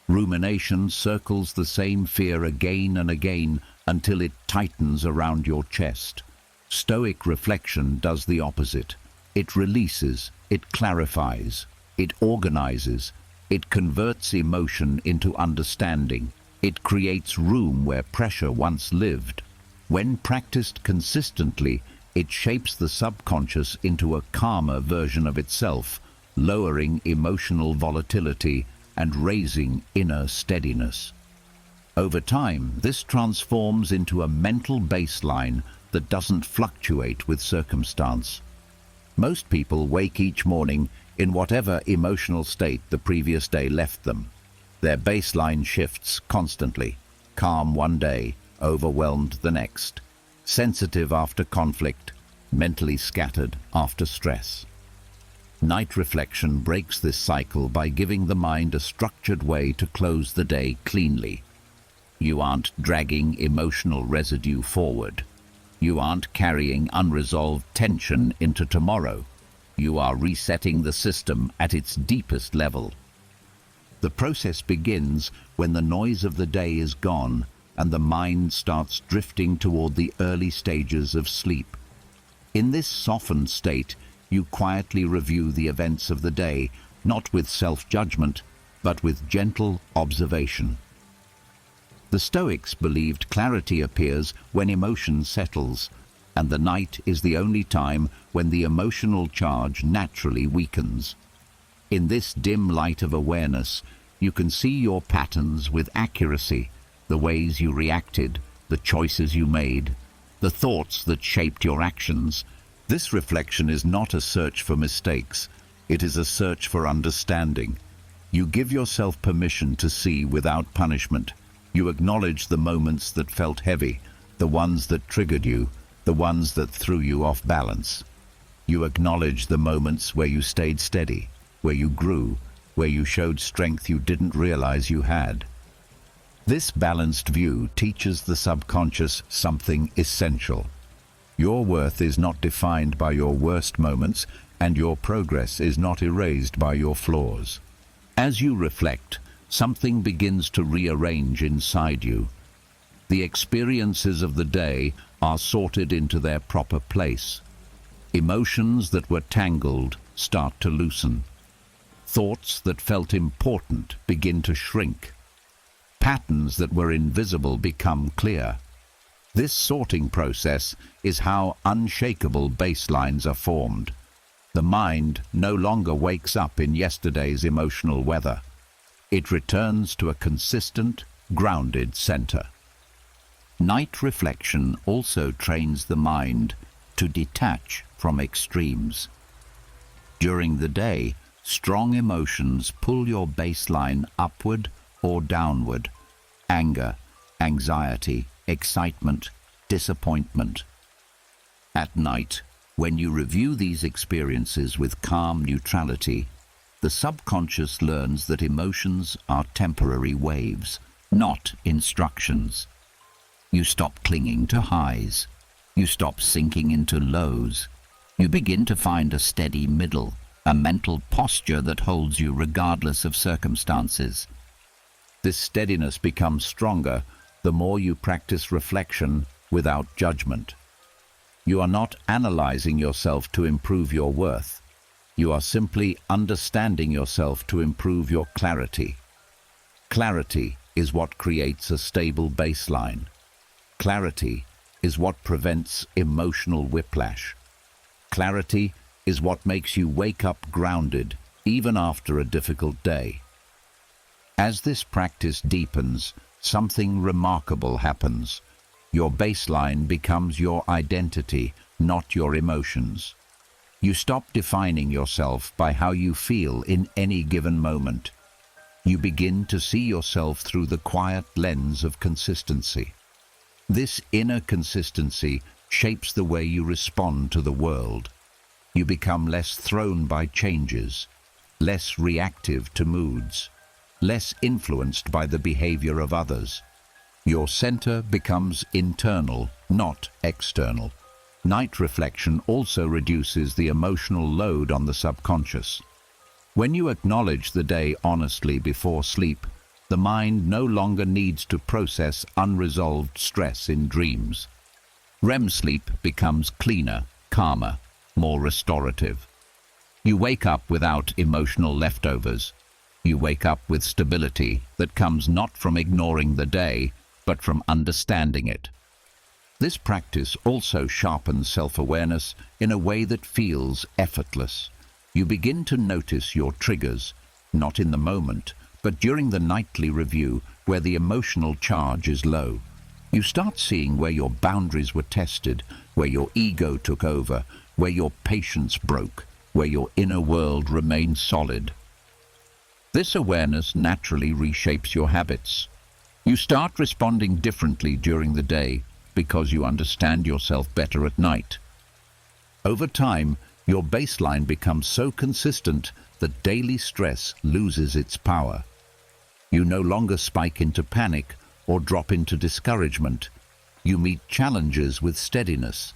Rumination circles the same fear again and again until it tightens around your chest. Stoic reflection does the opposite. It releases, it clarifies, it organizes, it converts emotion into understanding. It creates room where pressure once lived. When practiced consistently, it shapes the subconscious into a calmer version of itself, lowering emotional volatility and raising inner steadiness. Over time, this transforms into a mental baseline that doesn't fluctuate with circumstance. Most people wake each morning in whatever emotional state the previous day left them. Their baseline shifts constantly, calm one day, overwhelmed the next, sensitive after conflict, mentally scattered after stress. Night reflection breaks this cycle by giving the mind a structured way to close the day cleanly. You aren't dragging emotional residue forward. You aren't carrying unresolved tension into tomorrow. You are resetting the system at its deepest level. The process begins when the noise of the day is gone and the mind starts drifting toward the early stages of sleep. In this softened state, you quietly review the events of the day, not with self-judgment, but with gentle observation. The Stoics believed clarity appears when emotion settles, and the night is the only time when the emotional charge naturally weakens. In this dim light of awareness, you can see your patterns with accuracy, the ways you reacted, the choices you made, the thoughts that shaped your actions. This reflection is not a search for mistakes, it is a search for understanding. You give yourself permission to see without punishment. You acknowledge the moments that felt heavy, the ones that triggered you, the ones that threw you off balance. You acknowledge the moments where you stayed steady, where you grew, where you showed strength you didn't realize you had. This balanced view teaches the subconscious something essential. Your worth is not defined by your worst moments, and your progress is not erased by your flaws. As you reflect, something begins to rearrange inside you. The experiences of the day are sorted into their proper place. Emotions that were tangled start to loosen. Thoughts that felt important begin to shrink. Patterns that were invisible become clear. This sorting process is how unshakable baselines are formed. The mind no longer wakes up in yesterday's emotional weather. It returns to a consistent, grounded center. Night reflection also trains the mind to detach from extremes. During the day, strong emotions pull your baseline upward or downward. Anger, anxiety, excitement, disappointment. At night, when you review these experiences with calm neutrality, the subconscious learns that emotions are temporary waves, not instructions. You stop clinging to highs. You stop sinking into lows. You begin to find a steady middle, a mental posture that holds you regardless of circumstances. This steadiness becomes stronger the more you practice reflection without judgment. You are not analyzing yourself to improve your worth. You are simply understanding yourself to improve your clarity. Clarity is what creates a stable baseline. Clarity is what prevents emotional whiplash. Clarity is what makes you wake up grounded even after a difficult day. As this practice deepens, something remarkable happens. Your baseline becomes your identity, not your emotions. You stop defining yourself by how you feel in any given moment. You begin to see yourself through the quiet lens of consistency. This inner consistency shapes the way you respond to the world. You become less thrown by changes, less reactive to moods, less influenced by the behavior of others. Your center becomes internal, not external. Night reflection also reduces the emotional load on the subconscious. When you acknowledge the day honestly before sleep, the mind no longer needs to process unresolved stress in dreams. REM sleep becomes cleaner, calmer, more restorative. You wake up without emotional leftovers. You wake up with stability that comes not from ignoring the day, but from understanding it. This practice also sharpens self-awareness in a way that feels effortless. You begin to notice your triggers, not in the moment, but during the nightly review where the emotional charge is low. You start seeing where your boundaries were tested, where your ego took over, where your patience broke, where your inner world remained solid. This awareness naturally reshapes your habits. You start responding differently during the day because you understand yourself better at night. Over time, your baseline becomes so consistent that daily stress loses its power. You no longer spike into panic or drop into discouragement. You meet challenges with steadiness.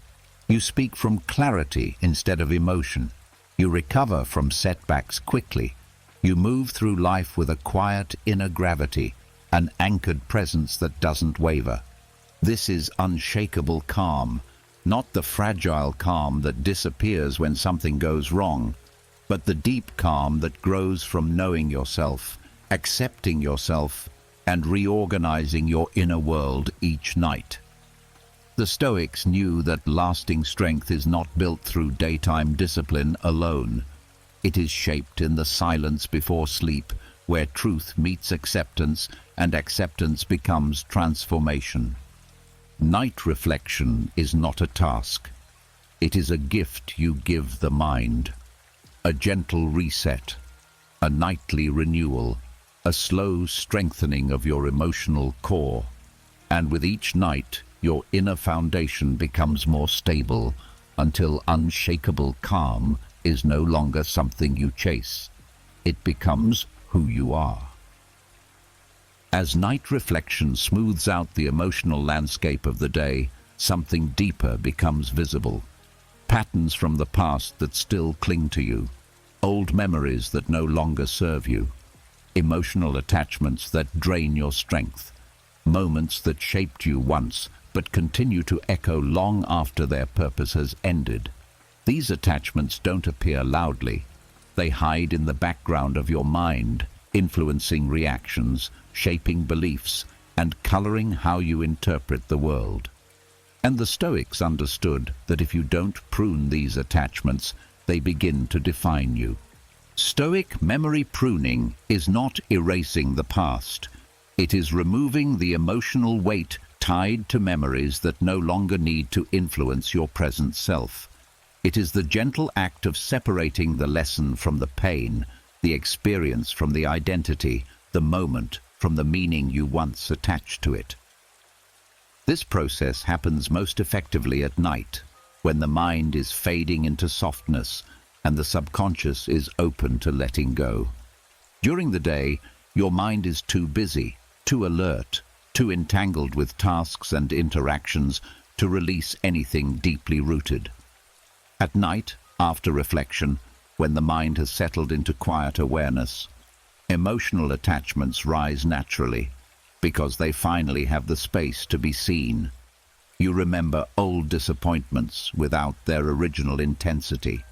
You speak from clarity instead of emotion. You recover from setbacks quickly. You move through life with a quiet inner gravity, an anchored presence that doesn't waver. This is unshakable calm, not the fragile calm that disappears when something goes wrong, but the deep calm that grows from knowing yourself, accepting yourself, and reorganizing your inner world each night. The Stoics knew that lasting strength is not built through daytime discipline alone. It is shaped in the silence before sleep, where truth meets acceptance and acceptance becomes transformation. Night reflection is not a task. It is a gift you give the mind. A gentle reset, a nightly renewal, a slow strengthening of your emotional core. And with each night, your inner foundation becomes more stable until unshakable calm is no longer something you chase. It becomes who you are. As night reflection smooths out the emotional landscape of the day, something deeper becomes visible. Patterns from the past that still cling to you, old memories that no longer serve you, emotional attachments that drain your strength, moments that shaped you once but continue to echo long after their purpose has ended. These attachments don't appear loudly. They hide in the background of your mind, influencing reactions, shaping beliefs, and coloring how you interpret the world. And the Stoics understood that if you don't prune these attachments, they begin to define you. Stoic memory pruning is not erasing the past. It is removing the emotional weight tied to memories that no longer need to influence your present self. It is the gentle act of separating the lesson from the pain, the experience from the identity, the moment from the meaning you once attached to it. This process happens most effectively at night, when the mind is fading into softness and the subconscious is open to letting go. During the day, your mind is too busy, too alert, too entangled with tasks and interactions to release anything deeply rooted. At night, after reflection, when the mind has settled into quiet awareness, emotional attachments rise naturally because they finally have the space to be seen. You remember old disappointments without their original intensity.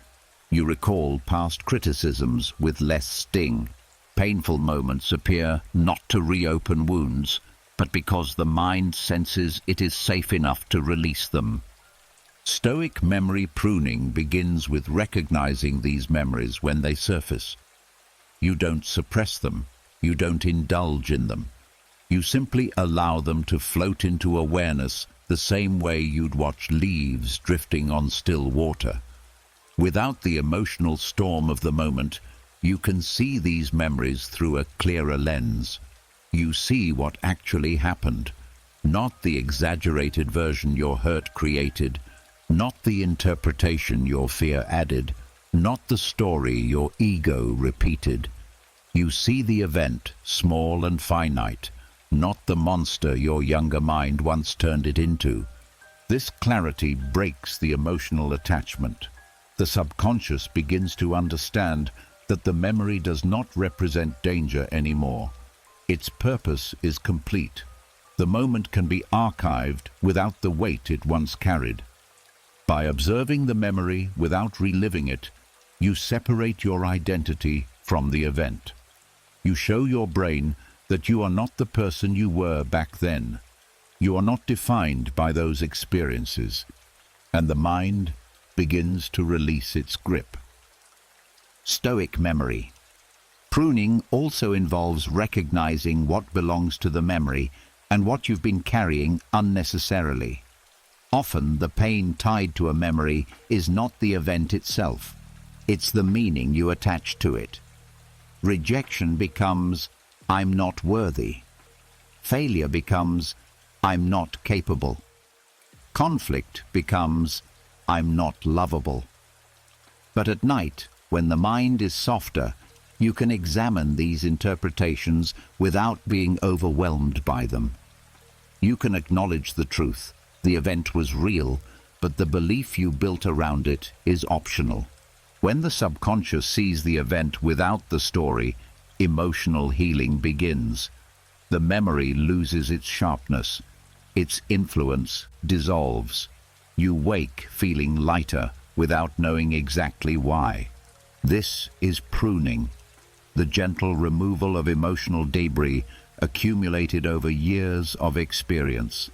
You recall past criticisms with less sting. Painful moments appear not to reopen wounds, but because the mind senses it is safe enough to release them. Stoic memory pruning begins with recognizing these memories when they surface. You don't suppress them. You don't indulge in them. You simply allow them to float into awareness the same way you'd watch leaves drifting on still water. Without the emotional storm of the moment, you can see these memories through a clearer lens. You see what actually happened, not the exaggerated version your hurt created, not the interpretation your fear added, not the story your ego repeated. You see the event, small and finite, not the monster your younger mind once turned it into. This clarity breaks the emotional attachment. The subconscious begins to understand that the memory does not represent danger anymore. Its purpose is complete. The moment can be archived without the weight it once carried. By observing the memory without reliving it, you separate your identity from the event. You show your brain that you are not the person you were back then. You are not defined by those experiences, and the mind begins to release its grip. Stoic memory. Pruning also involves recognizing what belongs to the memory and what you've been carrying unnecessarily. Often, the pain tied to a memory is not the event itself. It's the meaning you attach to it. Rejection becomes, "I'm not worthy." Failure becomes, "I'm not capable." Conflict becomes, "I'm not lovable." But at night, when the mind is softer, you can examine these interpretations without being overwhelmed by them. You can acknowledge the truth. The event was real, but the belief you built around it is optional. When the subconscious sees the event without the story, emotional healing begins. The memory loses its sharpness. Its influence dissolves. You wake feeling lighter without knowing exactly why. This is pruning, the gentle removal of emotional debris accumulated over years of experience.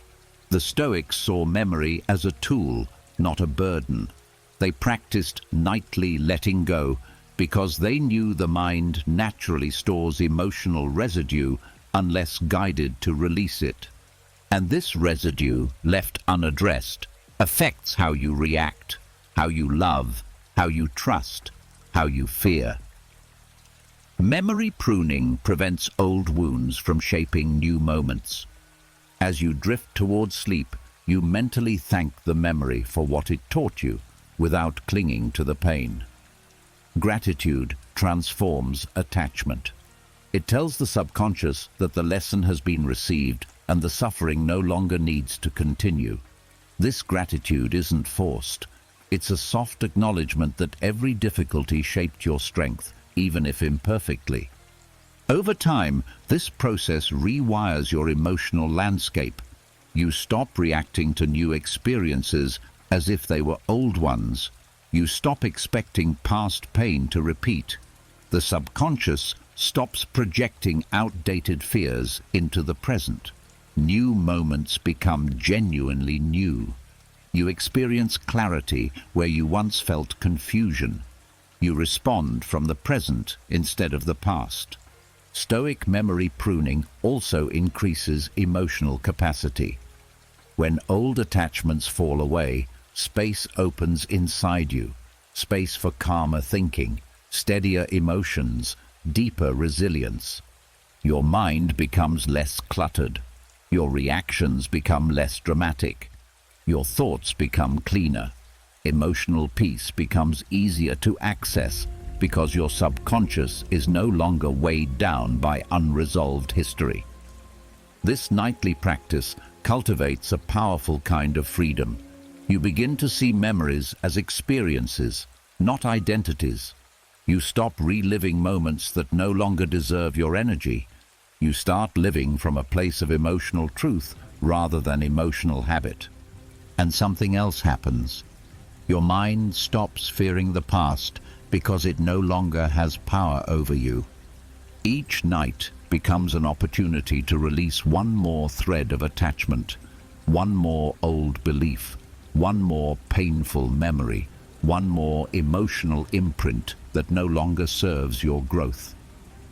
The Stoics saw memory as a tool, not a burden. They practiced nightly letting go because they knew the mind naturally stores emotional residue unless guided to release it. And this residue, left unaddressed, affects how you react, how you love, how you trust, how you fear. Memory pruning prevents old wounds from shaping new moments. As you drift towards sleep, you mentally thank the memory for what it taught you without clinging to the pain. Gratitude transforms attachment. It tells the subconscious that the lesson has been received and the suffering no longer needs to continue. This gratitude isn't forced. It's a soft acknowledgement that every difficulty shaped your strength, even if imperfectly. Over time, this process rewires your emotional landscape. You stop reacting to new experiences as if they were old ones. You stop expecting past pain to repeat. The subconscious stops projecting outdated fears into the present. New moments become genuinely new. You experience clarity where you once felt confusion. You respond from the present instead of the past. Stoic memory pruning also increases emotional capacity. When old attachments fall away, space opens inside you. Space for calmer thinking, steadier emotions, deeper resilience. Your mind becomes less cluttered. Your reactions become less dramatic. Your thoughts become cleaner. Emotional peace becomes easier to access because your subconscious is no longer weighed down by unresolved history. This nightly practice cultivates a powerful kind of freedom. You begin to see memories as experiences, not identities. You stop reliving moments that no longer deserve your energy. You start living from a place of emotional truth rather than emotional habit. And something else happens. Your mind stops fearing the past because it no longer has power over you. Each night becomes an opportunity to release one more thread of attachment, one more old belief, one more painful memory, one more emotional imprint that no longer serves your growth.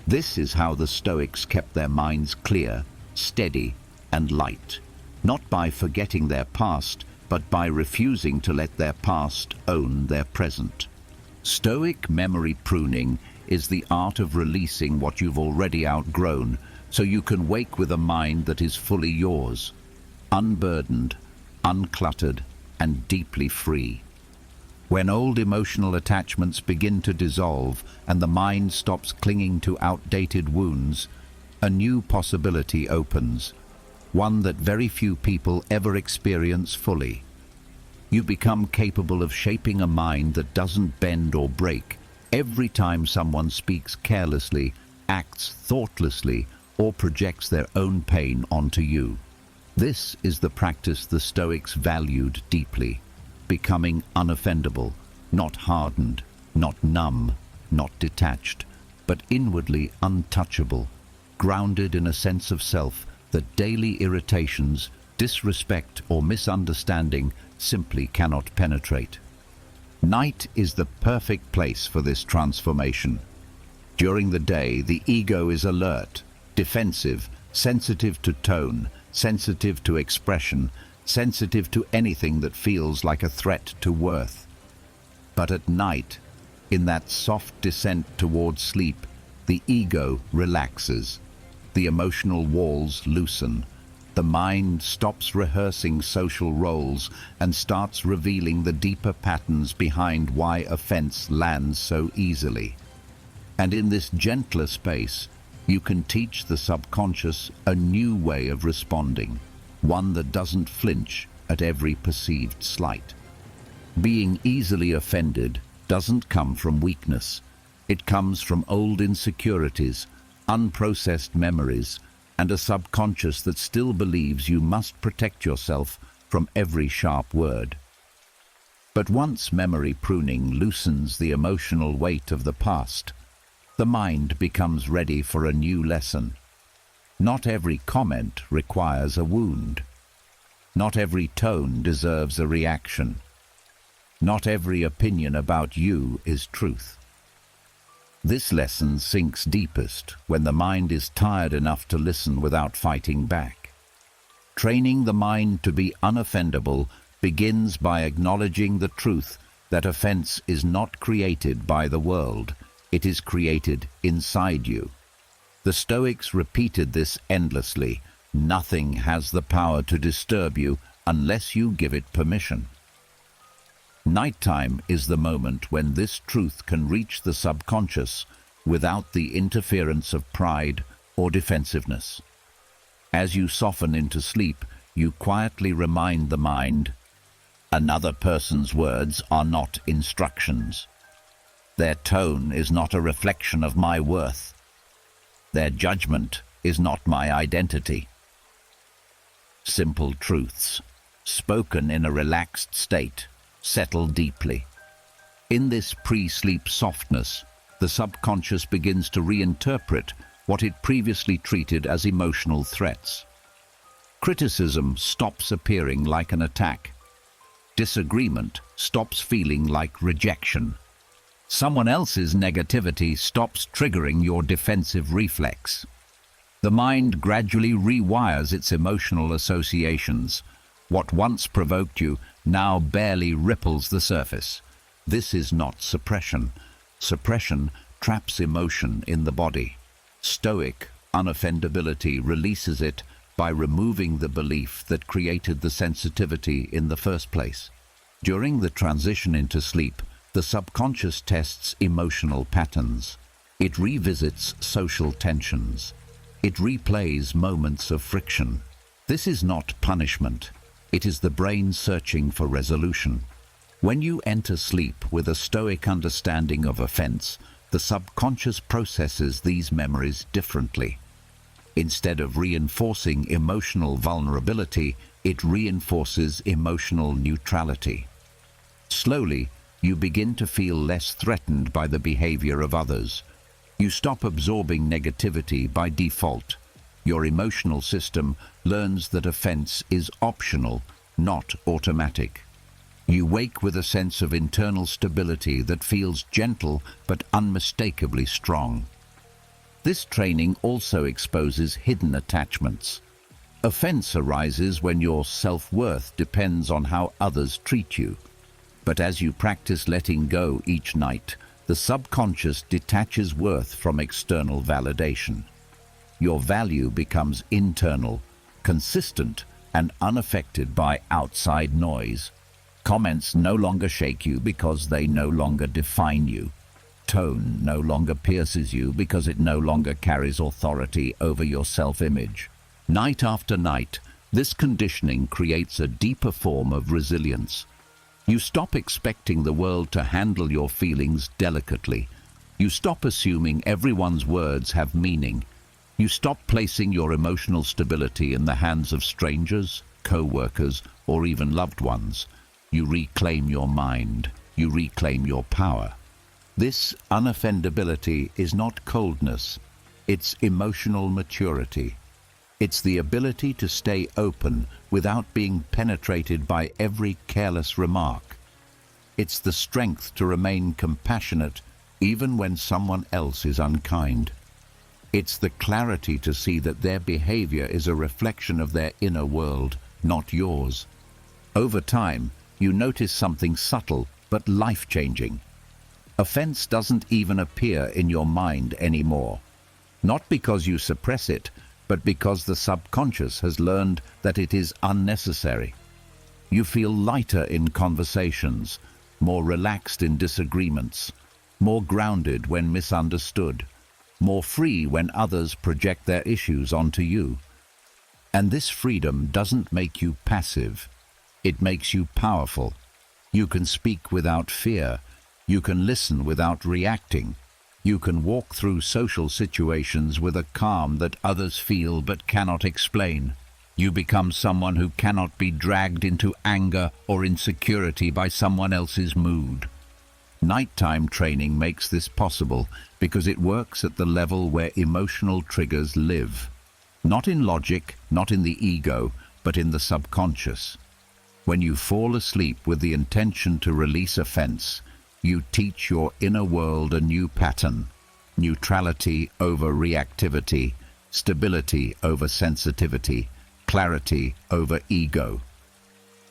This is how the Stoics kept their minds clear, steady, and light, not by forgetting their past, but by refusing to let their past own their present. Stoic memory pruning is the art of releasing what you've already outgrown so you can wake with a mind that is fully yours, unburdened, uncluttered, and deeply free. When old emotional attachments begin to dissolve and the mind stops clinging to outdated wounds, a new possibility opens, one that very few people ever experience fully. You become capable of shaping a mind that doesn't bend or break every time someone speaks carelessly, acts thoughtlessly, or projects their own pain onto you. This is the practice the Stoics valued deeply, becoming unoffendable, not hardened, not numb, not detached, but inwardly untouchable, grounded in a sense of self that daily irritations, disrespect, or misunderstanding simply cannot penetrate. Night is the perfect place for this transformation. During the day, the ego is alert, defensive, sensitive to tone, sensitive to expression, sensitive to anything that feels like a threat to worth. But at night, in that soft descent towards sleep, the ego relaxes. The emotional walls loosen. The mind stops rehearsing social roles and starts revealing the deeper patterns behind why offense lands so easily. And in this gentler space, you can teach the subconscious a new way of responding, one that doesn't flinch at every perceived slight. Being easily offended doesn't come from weakness. It comes from old insecurities, unprocessed memories, and a subconscious that still believes you must protect yourself from every sharp word. But once memory pruning loosens the emotional weight of the past, the mind becomes ready for a new lesson. Not every comment requires a wound. Not every tone deserves a reaction. Not every opinion about you is truth. This lesson sinks deepest when the mind is tired enough to listen without fighting back. Training the mind to be unoffendable begins by acknowledging the truth that offense is not created by the world, it is created inside you. The Stoics repeated this endlessly. Nothing has the power to disturb you unless you give it permission. Nighttime is the moment when this truth can reach the subconscious without the interference of pride or defensiveness. As you soften into sleep, you quietly remind the mind, another person's words are not instructions. Their tone is not a reflection of my worth. Their judgment is not my identity. Simple truths, spoken in a relaxed state, settle deeply. In this pre-sleep softness, the subconscious begins to reinterpret what it previously treated as emotional threats. Criticism stops appearing like an attack. Disagreement stops feeling like rejection. Someone else's negativity stops triggering your defensive reflex. The mind gradually rewires its emotional associations. What once provoked you now barely ripples the surface. This is not suppression. Suppression traps emotion in the body. Stoic unoffendability releases it by removing the belief that created the sensitivity in the first place. During the transition into sleep, the subconscious tests emotional patterns. It revisits social tensions. It replays moments of friction. This is not punishment. It is the brain searching for resolution. When you enter sleep with a Stoic understanding of offense, the subconscious processes these memories differently. Instead of reinforcing emotional vulnerability, it reinforces emotional neutrality. Slowly, you begin to feel less threatened by the behavior of others. You stop absorbing negativity by default. Your emotional system learns that offense is optional, not automatic. You wake with a sense of internal stability that feels gentle but unmistakably strong. This training also exposes hidden attachments. Offense arises when your self-worth depends on how others treat you. But as you practice letting go each night, the subconscious detaches worth from external validation. Your value becomes internal, consistent, and unaffected by outside noise. Comments no longer shake you because they no longer define you. tone no longer pierces you because it no longer carries authority over your self-image. Night after night, this conditioning creates a deeper form of resilience. You stop expecting the world to handle your feelings delicately. You stop assuming everyone's words have meaning. You stop placing your emotional stability in the hands of strangers, co-workers, or even loved ones. You reclaim your mind. You reclaim your power. This unoffendability is not coldness. It's emotional maturity. It's the ability to stay open without being penetrated by every careless remark. It's the strength to remain compassionate even when someone else is unkind. It's the clarity to see that their behavior is a reflection of their inner world, not yours. Over time, you notice something subtle but life-changing. Offense doesn't even appear in your mind anymore. Not because you suppress it, but because the subconscious has learned that it is unnecessary. You feel lighter in conversations, more relaxed in disagreements, more grounded when misunderstood, more free when others project their issues onto you. And this freedom doesn't make you passive. It makes you powerful. You can speak without fear. You can listen without reacting. You can walk through social situations with a calm that others feel but cannot explain. You become someone who cannot be dragged into anger or insecurity by someone else's mood. Nighttime training makes this possible because it works at the level where emotional triggers live. Not in logic, not in the ego, but in the subconscious. When you fall asleep with the intention to release offense, you teach your inner world a new pattern: neutrality over reactivity, stability over sensitivity, clarity over ego.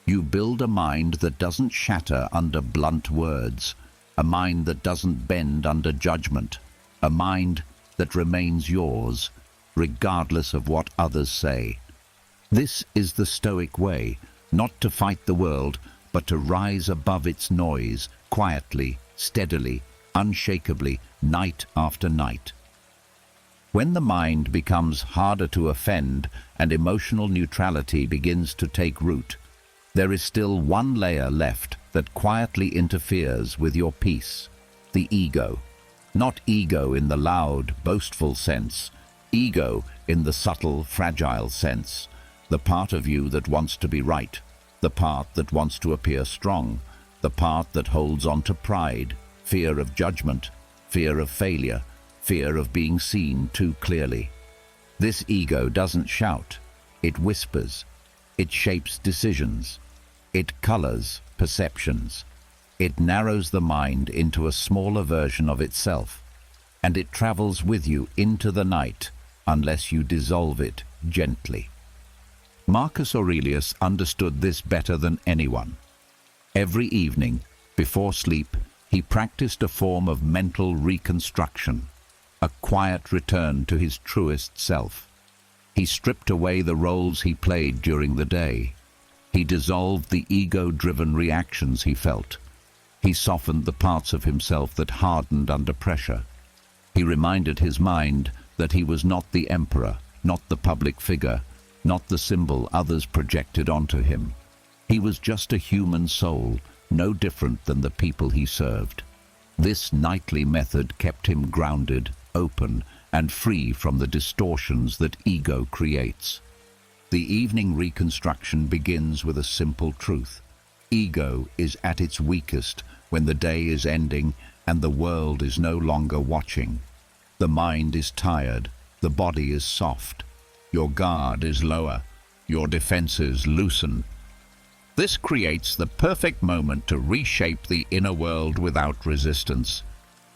You build a mind that doesn't shatter under blunt words, a mind that doesn't bend under judgment, a mind that remains yours, regardless of what others say. This is the Stoic way, not to fight the world, but to rise above its noise, quietly, steadily, unshakably, night after night. When the mind becomes harder to offend and emotional neutrality begins to take root, there is still one layer left that quietly interferes with your peace: the ego. Not ego in the loud, boastful sense, ego in the subtle, fragile sense. The part of you that wants to be right, the part that wants to appear strong, the part that holds on to pride, fear of judgment, fear of failure, fear of being seen too clearly. This ego doesn't shout, it whispers, it shapes decisions, it colors perceptions, it narrows the mind into a smaller version of itself, and it travels with you into the night unless you dissolve it gently. Marcus Aurelius understood this better than anyone. Every evening, before sleep, he practiced a form of mental reconstruction, a quiet return to his truest self. He stripped away the roles he played during the day. He dissolved the ego-driven reactions he felt. He softened the parts of himself that hardened under pressure. He reminded his mind that he was not the emperor, not the public figure, not the symbol others projected onto him. He was just a human soul, no different than the people he served. This nightly method kept him grounded, open, and free from the distortions that ego creates. The evening reconstruction begins with a simple truth. Ego is at its weakest when the day is ending and the world is no longer watching. The mind is tired, the body is soft, your guard is lower, your defenses loosen. This creates the perfect moment to reshape the inner world without resistance.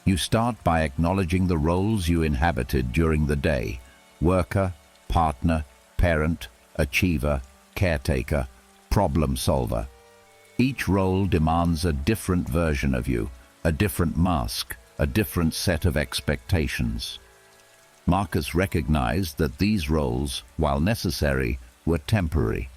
You start by acknowledging the roles you inhabited during the day: worker, partner, parent, achiever, caretaker, problem solver. Each role demands a different version of you, a different mask, a different set of expectations. Marcus recognized that these roles, while necessary, were temporary,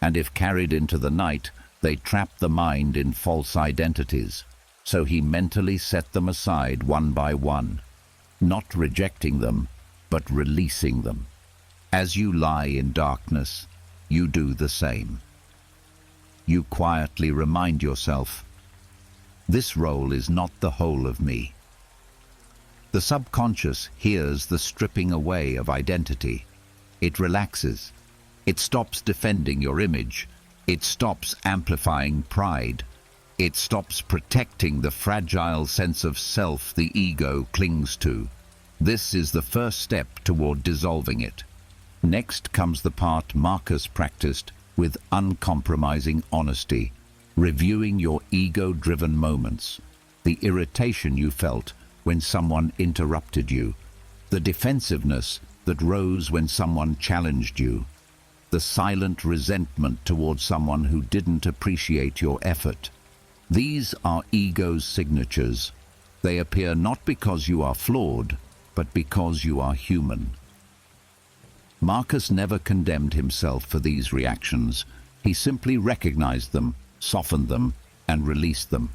and if carried into the night, they trapped the mind in false identities. So he mentally set them aside one by one, not rejecting them, but releasing them. As you lie in darkness, you do the same. You quietly remind yourself, this role is not the whole of me. The subconscious hears the stripping away of identity. It relaxes. It stops defending your image. It stops amplifying pride. It stops protecting the fragile sense of self the ego clings to. This is the first step toward dissolving it. Next comes the part Marcus practiced with uncompromising honesty, reviewing your ego-driven moments, the irritation you felt when someone interrupted you, the defensiveness that rose when someone challenged you, the silent resentment towards someone who didn't appreciate your effort. These are ego's signatures. They appear not because you are flawed, but because you are human. Marcus never condemned himself for these reactions. He simply recognized them, softened them, and released them.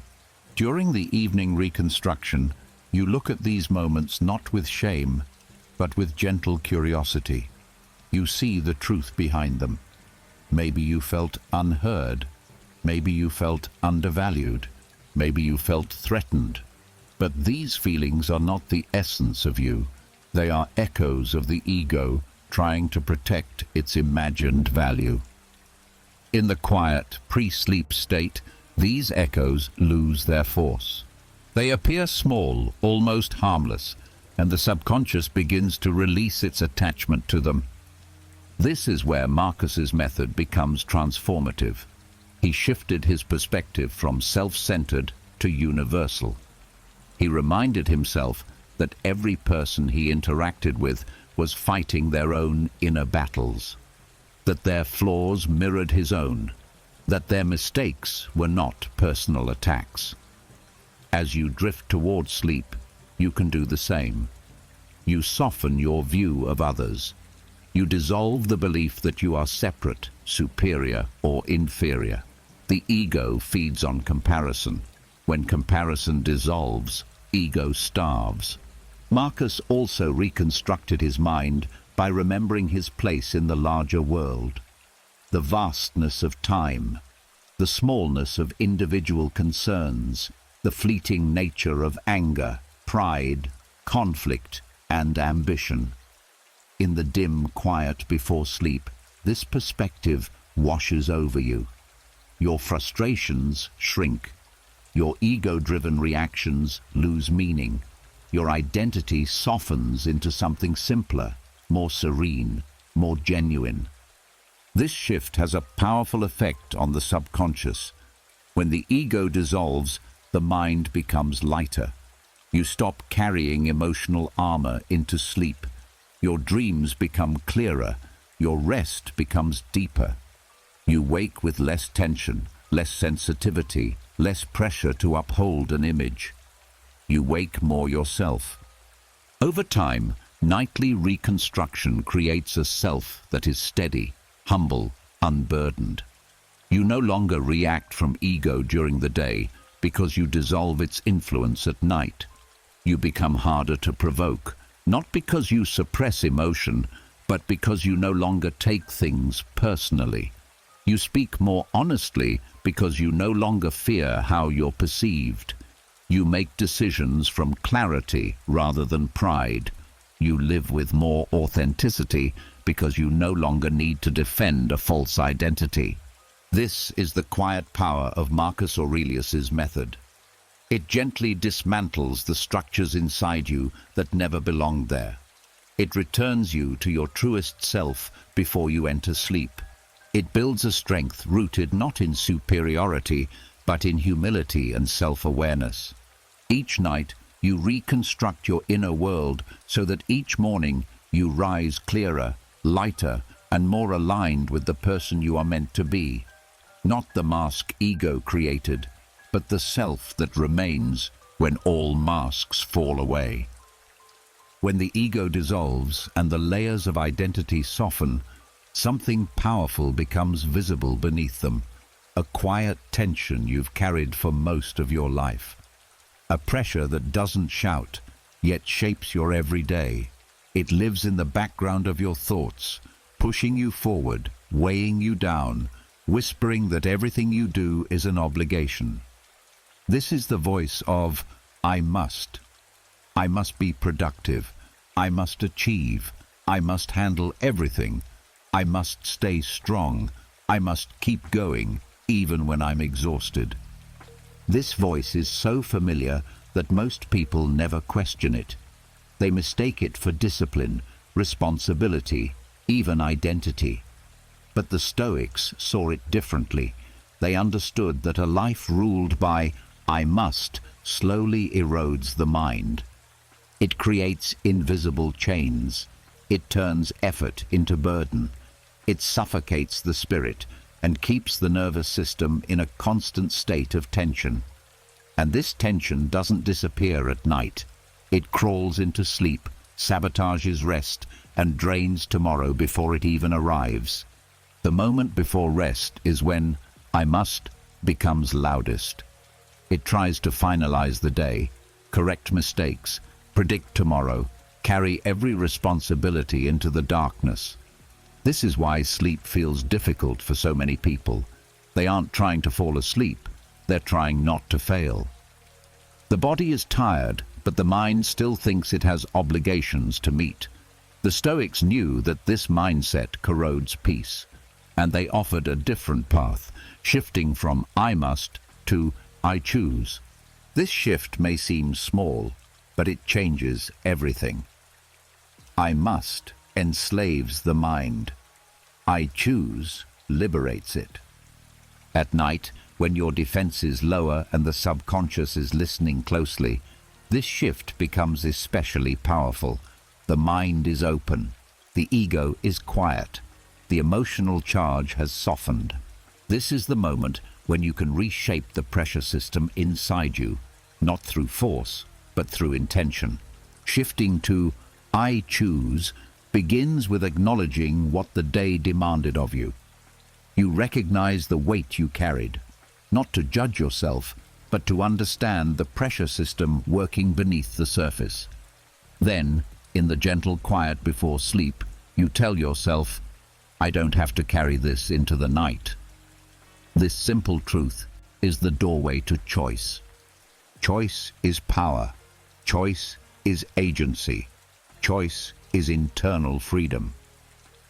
During the evening reconstruction, you look at these moments not with shame, but with gentle curiosity. You see the truth behind them. Maybe you felt unheard. Maybe you felt undervalued. Maybe you felt threatened. But these feelings are not the essence of you. They are echoes of the ego trying to protect its imagined value. In the quiet, pre-sleep state, these echoes lose their force. They appear small, almost harmless, and the subconscious begins to release its attachment to them. This is where Marcus's method becomes transformative. He shifted his perspective from self-centered to universal. He reminded himself that every person he interacted with was fighting their own inner battles, that their flaws mirrored his own, that their mistakes were not personal attacks. As you drift toward sleep, you can do the same. You soften your view of others. You dissolve the belief that you are separate, superior, or inferior. The ego feeds on comparison. When comparison dissolves, ego starves. Marcus also reconstructed his mind by remembering his place in the larger world. The vastness of time, the smallness of individual concerns, the fleeting nature of anger, pride, conflict, and ambition. In the dim quiet before sleep, this perspective washes over you. Your frustrations shrink. Your ego-driven reactions lose meaning. Your identity softens into something simpler, more serene, more genuine. This shift has a powerful effect on the subconscious. When the ego dissolves, the mind becomes lighter. You stop carrying emotional armor into sleep. Your dreams become clearer. Your rest becomes deeper. You wake with less tension, less sensitivity, less pressure to uphold an image. You wake more yourself. Over time, nightly reconstruction creates a self that is steady, humble, unburdened. You no longer react from ego during the day because you dissolve its influence at night. You become harder to provoke, not because you suppress emotion, but because you no longer take things personally. You speak more honestly because you no longer fear how you're perceived. You make decisions from clarity rather than pride. You live with more authenticity because you no longer need to defend a false identity. This is the quiet power of Marcus Aurelius's method. It gently dismantles the structures inside you that never belonged there. It returns you to your truest self before you enter sleep. It builds a strength rooted not in superiority, but in humility and self-awareness. Each night, you reconstruct your inner world so that each morning you rise clearer, lighter, and more aligned with the person you are meant to be. Not the mask ego created, but the self that remains when all masks fall away. When the ego dissolves and the layers of identity soften, something powerful becomes visible beneath them, a quiet tension you've carried for most of your life. a pressure that doesn't shout, yet shapes your every day. It lives in the background of your thoughts, pushing you forward, weighing you down, whispering that everything you do is an obligation. This is the voice of, I must. I must be productive. I must achieve. I must handle everything. I must stay strong. I must keep going, even when I'm exhausted. This voice is so familiar that most people never question it. They mistake it for discipline, responsibility, even identity. But the Stoics saw it differently. They understood that a life ruled by I must slowly erodes the mind. It creates invisible chains. It turns effort into burden. It suffocates the spirit and keeps the nervous system in a constant state of tension. And this tension doesn't disappear at night. It crawls into sleep, sabotages rest, and drains tomorrow before it even arrives. The moment before rest is when I must becomes loudest. It tries to finalize the day, correct mistakes, predict tomorrow, carry every responsibility into the darkness. This is why sleep feels difficult for so many people. They aren't trying to fall asleep, they're trying not to fail. The body is tired, but the mind still thinks it has obligations to meet. The Stoics knew that this mindset corrodes peace, and they offered a different path, shifting from I must to I choose. This shift may seem small, but it changes everything. I must enslaves the mind. I choose liberates it. At night, when your defense is lower and the subconscious is listening closely, this shift becomes especially powerful. The mind is open. The ego is quiet. The emotional charge has softened. This is the moment when you can reshape the pressure system inside you, not through force, but through intention. Shifting to I choose begins with acknowledging what the day demanded of you. You recognize the weight you carried, not to judge yourself, but to understand the pressure system working beneath the surface. Then, in the gentle quiet before sleep, you tell yourself, I don't have to carry this into the night. This simple truth is the doorway to choice. Choice is power. Choice is agency. Choice is internal freedom.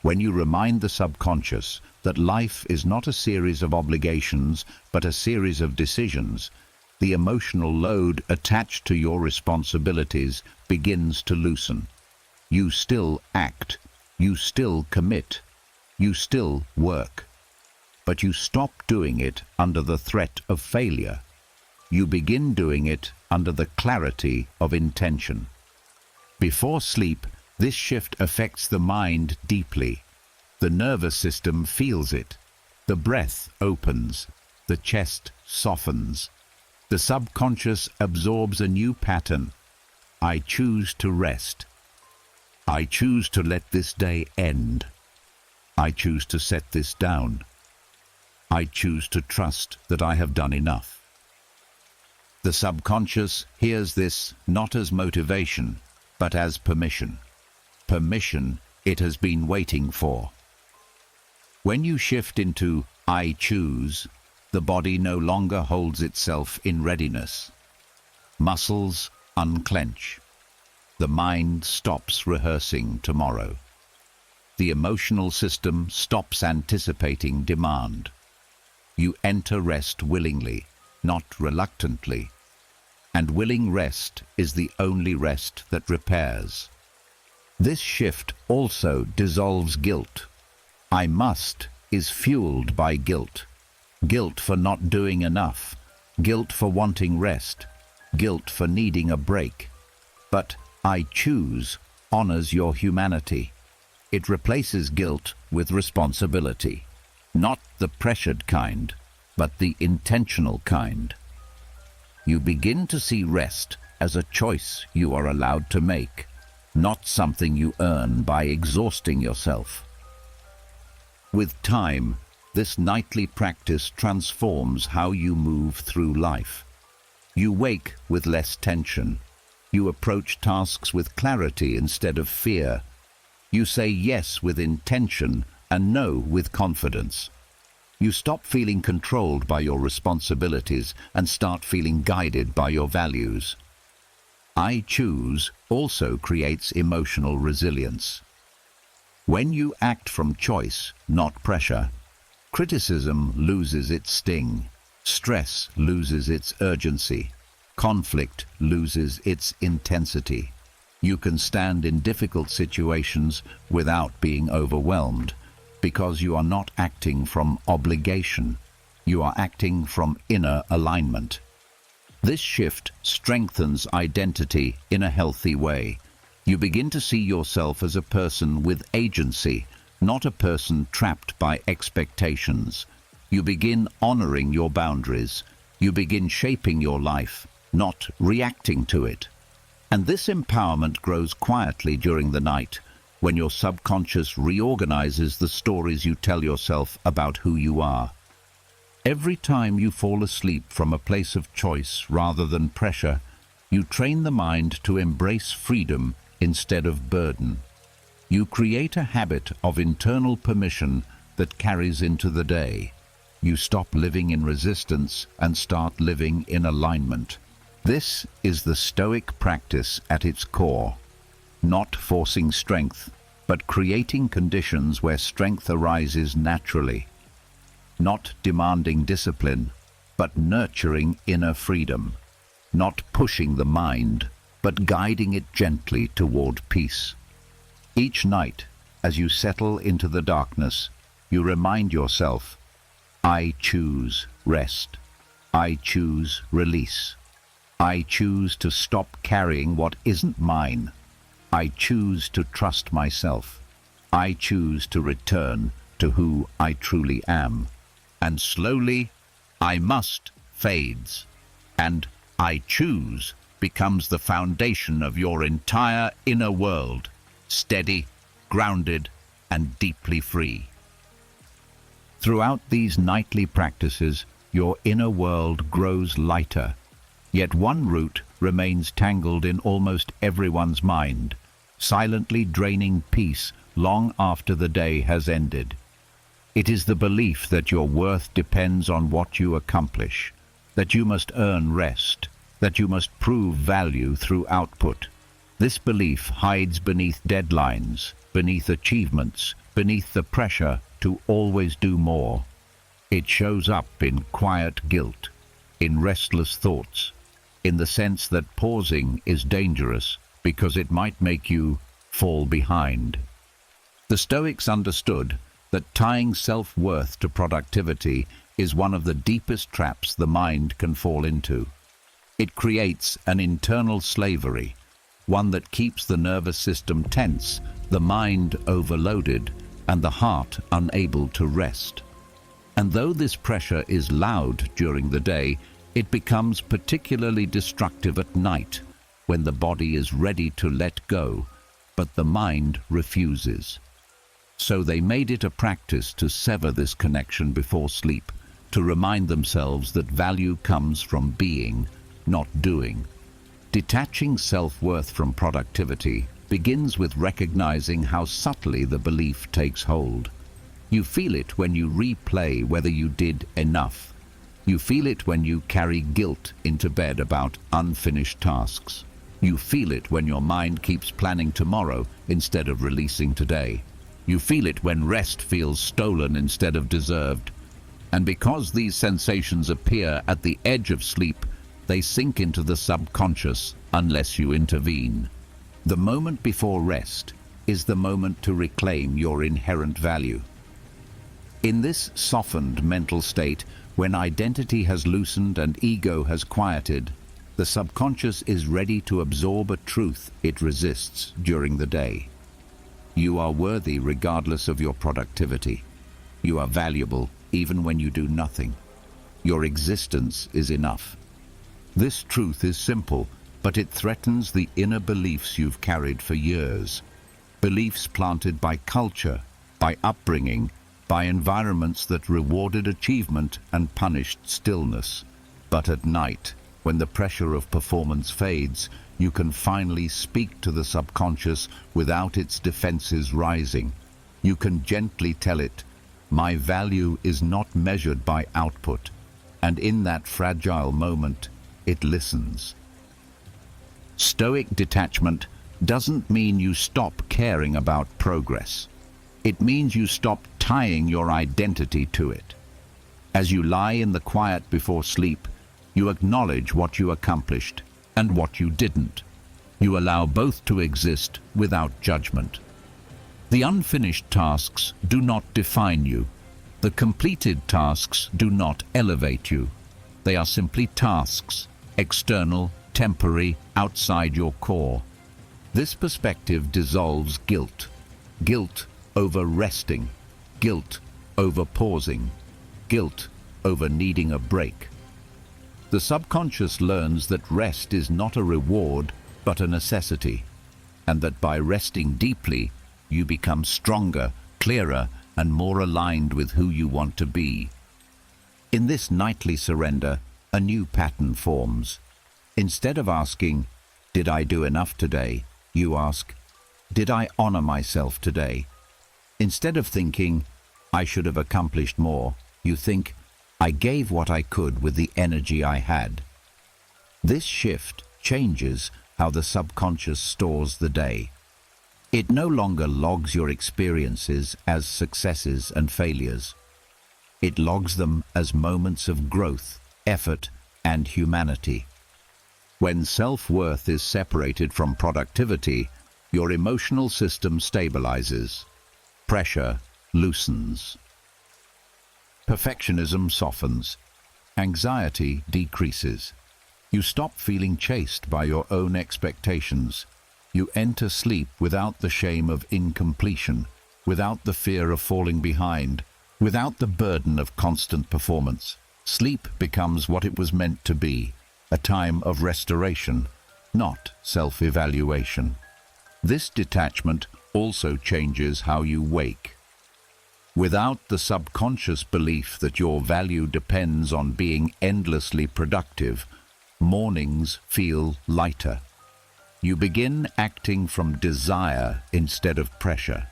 When you remind the subconscious that life is not a series of obligations, but a series of decisions, the emotional load attached to your responsibilities begins to loosen. You still act. You still commit. You still work. But you stop doing it under the threat of failure. You begin doing it under the clarity of intention. Before sleep, this shift affects the mind deeply. The nervous system feels it. The breath opens. The chest softens. The subconscious absorbs a new pattern. I choose to rest. I choose to let this day end. I choose to set this down. I choose to trust that I have done enough. The subconscious hears this not as motivation, but as permission. Permission it has been waiting for. When you shift into I choose, the body no longer holds itself in readiness. Muscles unclench. The mind stops rehearsing tomorrow. The emotional system stops anticipating demand. You enter rest willingly, not reluctantly. And willing rest is the only rest that repairs. This shift also dissolves guilt. I must is fueled by guilt. Guilt for not doing enough. Guilt for wanting rest. Guilt for needing a break. But I choose honors your humanity. It replaces guilt with responsibility. Not the pressured kind, but the intentional kind. You begin to see rest as a choice you are allowed to make, not something you earn by exhausting yourself. With time, this nightly practice transforms how you move through life. You wake with less tension. You approach tasks with clarity instead of fear. You say yes with intention and no with confidence. You stop feeling controlled by your responsibilities and start feeling guided by your values. I choose also creates emotional resilience. When you act from choice, not pressure, criticism loses its sting, stress loses its urgency, conflict loses its intensity. You can stand in difficult situations without being overwhelmed, because you are not acting from obligation. You are acting from inner alignment. This shift strengthens identity in a healthy way. You begin to see yourself as a person with agency, not a person trapped by expectations. You begin honoring your boundaries. You begin shaping your life, not reacting to it. And this empowerment grows quietly during the night, when your subconscious reorganizes the stories you tell yourself about who you are. Every time you fall asleep from a place of choice rather than pressure, you train the mind to embrace freedom instead of burden. You create a habit of internal permission that carries into the day. You stop living in resistance and start living in alignment. This is the Stoic practice at its core. Not forcing strength, but creating conditions where strength arises naturally. Not demanding discipline, but nurturing inner freedom. Not pushing the mind, but guiding it gently toward peace. Each night, as you settle into the darkness, you remind yourself, I choose rest. I choose release. I choose to stop carrying what isn't mine. I choose to trust myself. I choose to return to who I truly am. And slowly, I must fades, and I choose becomes the foundation of your entire inner world, steady, grounded, and deeply free. Throughout these nightly practices, your inner world grows lighter, yet one root remains tangled in almost everyone's mind, silently draining peace long after the day has ended. It is the belief that your worth depends on what you accomplish, that you must earn rest, that you must prove value through output. This belief hides beneath deadlines, beneath achievements, beneath the pressure to always do more. It shows up in quiet guilt, in restless thoughts, in the sense that pausing is dangerous because it might make you fall behind. The Stoics understood that tying self-worth to productivity is one of the deepest traps the mind can fall into. It creates an internal slavery, one that keeps the nervous system tense, the mind overloaded, and the heart unable to rest. And though this pressure is loud during the day, it becomes particularly destructive at night, when the body is ready to let go, but the mind refuses. So they made it a practice to sever this connection before sleep, to remind themselves that value comes from being, not doing. Detaching self-worth from productivity begins with recognizing how subtly the belief takes hold. You feel it when you replay whether you did enough. You feel it when you carry guilt into bed about unfinished tasks. You feel it when your mind keeps planning tomorrow instead of releasing today. You feel it when rest feels stolen instead of deserved. And because these sensations appear at the edge of sleep, they sink into the subconscious unless you intervene. The moment before rest is the moment to reclaim your inherent value. In this softened mental state, when identity has loosened and ego has quieted, the subconscious is ready to absorb a truth it resists during the day. You are worthy regardless of your productivity. You are valuable even when you do nothing. Your existence is enough. This truth is simple, but it threatens the inner beliefs you've carried for years. Beliefs planted by culture, by upbringing, by environments that rewarded achievement and punished stillness. But at night, When the pressure of performance fades, you can finally speak to the subconscious without its defenses rising. You can gently tell it, "My value is not measured by output," and in that fragile moment, it listens. Stoic detachment doesn't mean you stop caring about progress. It means you stop tying your identity to it. As you lie in the quiet before sleep, you acknowledge what you accomplished and what you didn't. You allow both to exist without judgment. The unfinished tasks do not define you. The completed tasks do not elevate you. They are simply tasks, external, temporary, outside your core. This perspective dissolves guilt. Guilt over resting. Guilt over pausing. Guilt over needing a break. The subconscious learns that rest is not a reward, but a necessity, and that by resting deeply, you become stronger, clearer, and more aligned with who you want to be. In this nightly surrender, a new pattern forms. Instead of asking, "Did I do enough today?" you ask, "Did I honor myself today?" Instead of thinking, "I should have accomplished more," you think, "I gave what I could with the energy I had." This shift changes how the subconscious stores the day. It no longer logs your experiences as successes and failures. It logs them as moments of growth, effort, and humanity. When self-worth is separated from productivity, your emotional system stabilizes. Pressure loosens. Perfectionism softens. Anxiety decreases. You stop feeling chased by your own expectations. You enter sleep without the shame of incompletion, without the fear of falling behind, without the burden of constant performance. Sleep becomes what it was meant to be, a time of restoration, not self-evaluation. This detachment also changes how you wake. Without the subconscious belief that your value depends on being endlessly productive, mornings feel lighter. You begin acting from desire instead of pressure,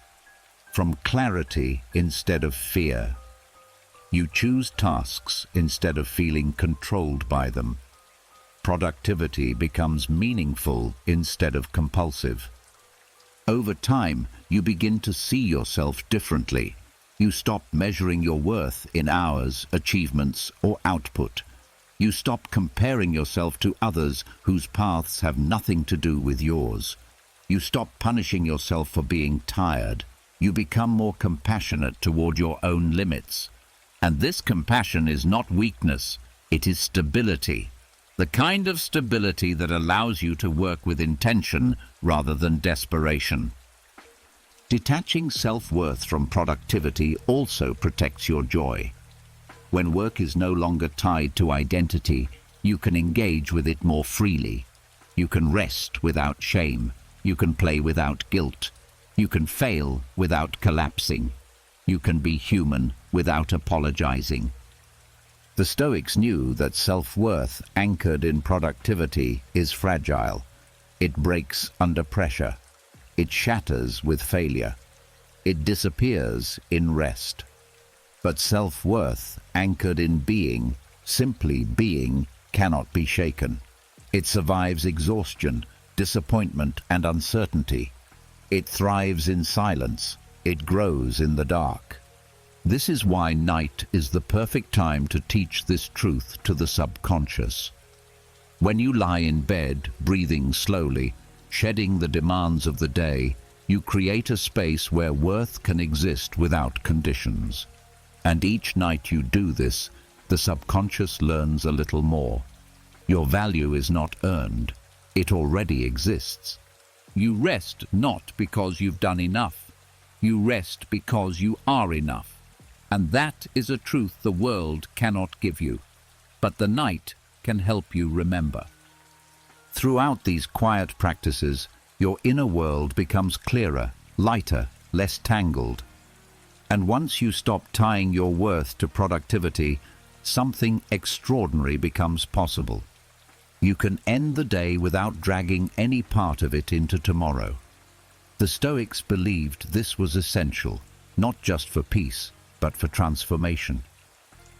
from clarity instead of fear. You choose tasks instead of feeling controlled by them. Productivity becomes meaningful instead of compulsive. Over time, you begin to see yourself differently. You stop measuring your worth in hours, achievements, or output. You stop comparing yourself to others whose paths have nothing to do with yours. You stop punishing yourself for being tired. You become more compassionate toward your own limits. And this compassion is not weakness, it is stability. The kind of stability that allows you to work with intention rather than desperation. Detaching self-worth from productivity also protects your joy. When work is no longer tied to identity, you can engage with it more freely. You can rest without shame. You can play without guilt. You can fail without collapsing. You can be human without apologizing. The Stoics knew that self-worth anchored in productivity is fragile. It breaks under pressure. It shatters with failure. It disappears in rest. But self-worth anchored in being, simply being, cannot be shaken. It survives exhaustion, disappointment, and uncertainty. It thrives in silence. It grows in the dark. This is why night is the perfect time to teach this truth to the subconscious. When you lie in bed, breathing slowly, shedding the demands of the day, you create a space where worth can exist without conditions. And each night you do this, the subconscious learns a little more. Your value is not earned. It already exists. You rest not because you've done enough. You rest because you are enough. And that is a truth the world cannot give you. But the night can help you remember. Throughout these quiet practices, your inner world becomes clearer, lighter, less tangled. And once you stop tying your worth to productivity, something extraordinary becomes possible. You can end the day without dragging any part of it into tomorrow. The Stoics believed this was essential, not just for peace, but for transformation.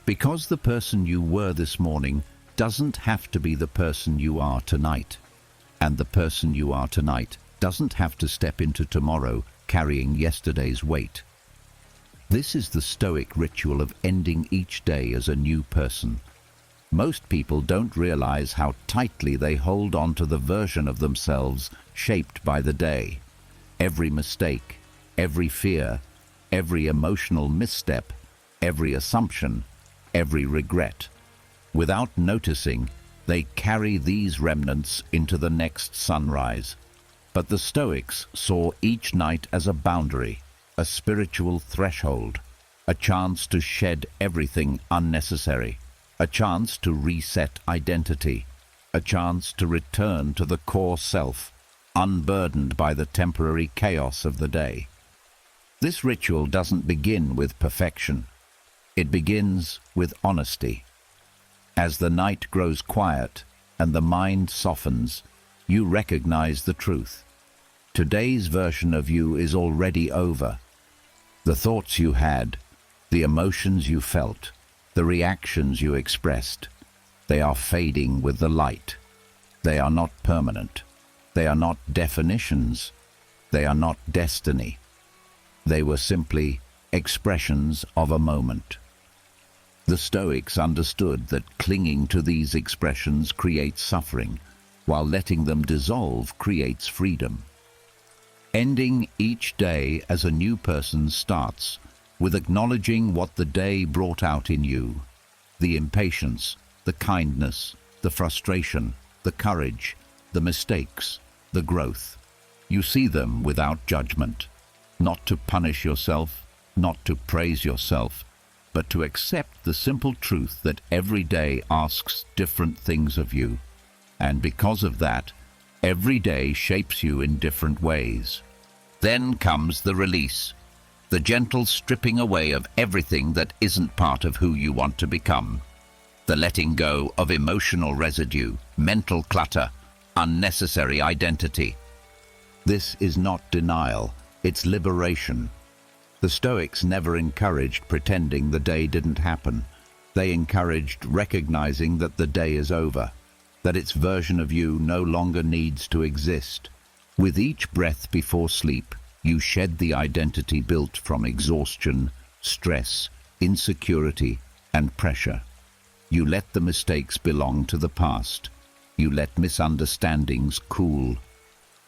Because the person you were this morning doesn't have to be the person you are tonight. And the person you are tonight doesn't have to step into tomorrow carrying yesterday's weight. This is the Stoic ritual of ending each day as a new person. Most people don't realize how tightly they hold on to the version of themselves shaped by the day. Every mistake, every fear, every emotional misstep, every assumption, every regret. Without noticing, they carry these remnants into the next sunrise. But the Stoics saw each night as a boundary, a spiritual threshold, a chance to shed everything unnecessary, a chance to reset identity, a chance to return to the core self, unburdened by the temporary chaos of the day. This ritual doesn't begin with perfection. It begins with honesty. As the night grows quiet and the mind softens, you recognize the truth. Today's version of you is already over. The thoughts you had, the emotions you felt, the reactions you expressed, they are fading with the light. They are not permanent. They are not definitions. They are not destiny. They were simply expressions of a moment. The Stoics understood that clinging to these expressions creates suffering, while letting them dissolve creates freedom. Ending each day as a new person starts with acknowledging what the day brought out in you: the impatience, the kindness, the frustration, the courage, the mistakes, the growth. You see them without judgment, not to punish yourself, not to praise yourself, but to accept the simple truth that every day asks different things of you. And because of that, every day shapes you in different ways. Then comes the release, the gentle stripping away of everything that isn't part of who you want to become. The letting go of emotional residue, mental clutter, unnecessary identity. This is not denial, it's liberation. The Stoics never encouraged pretending the day didn't happen. They encouraged recognizing that the day is over, that its version of you no longer needs to exist. With each breath before sleep, you shed the identity built from exhaustion, stress, insecurity, and pressure. You let the mistakes belong to the past. You let misunderstandings cool.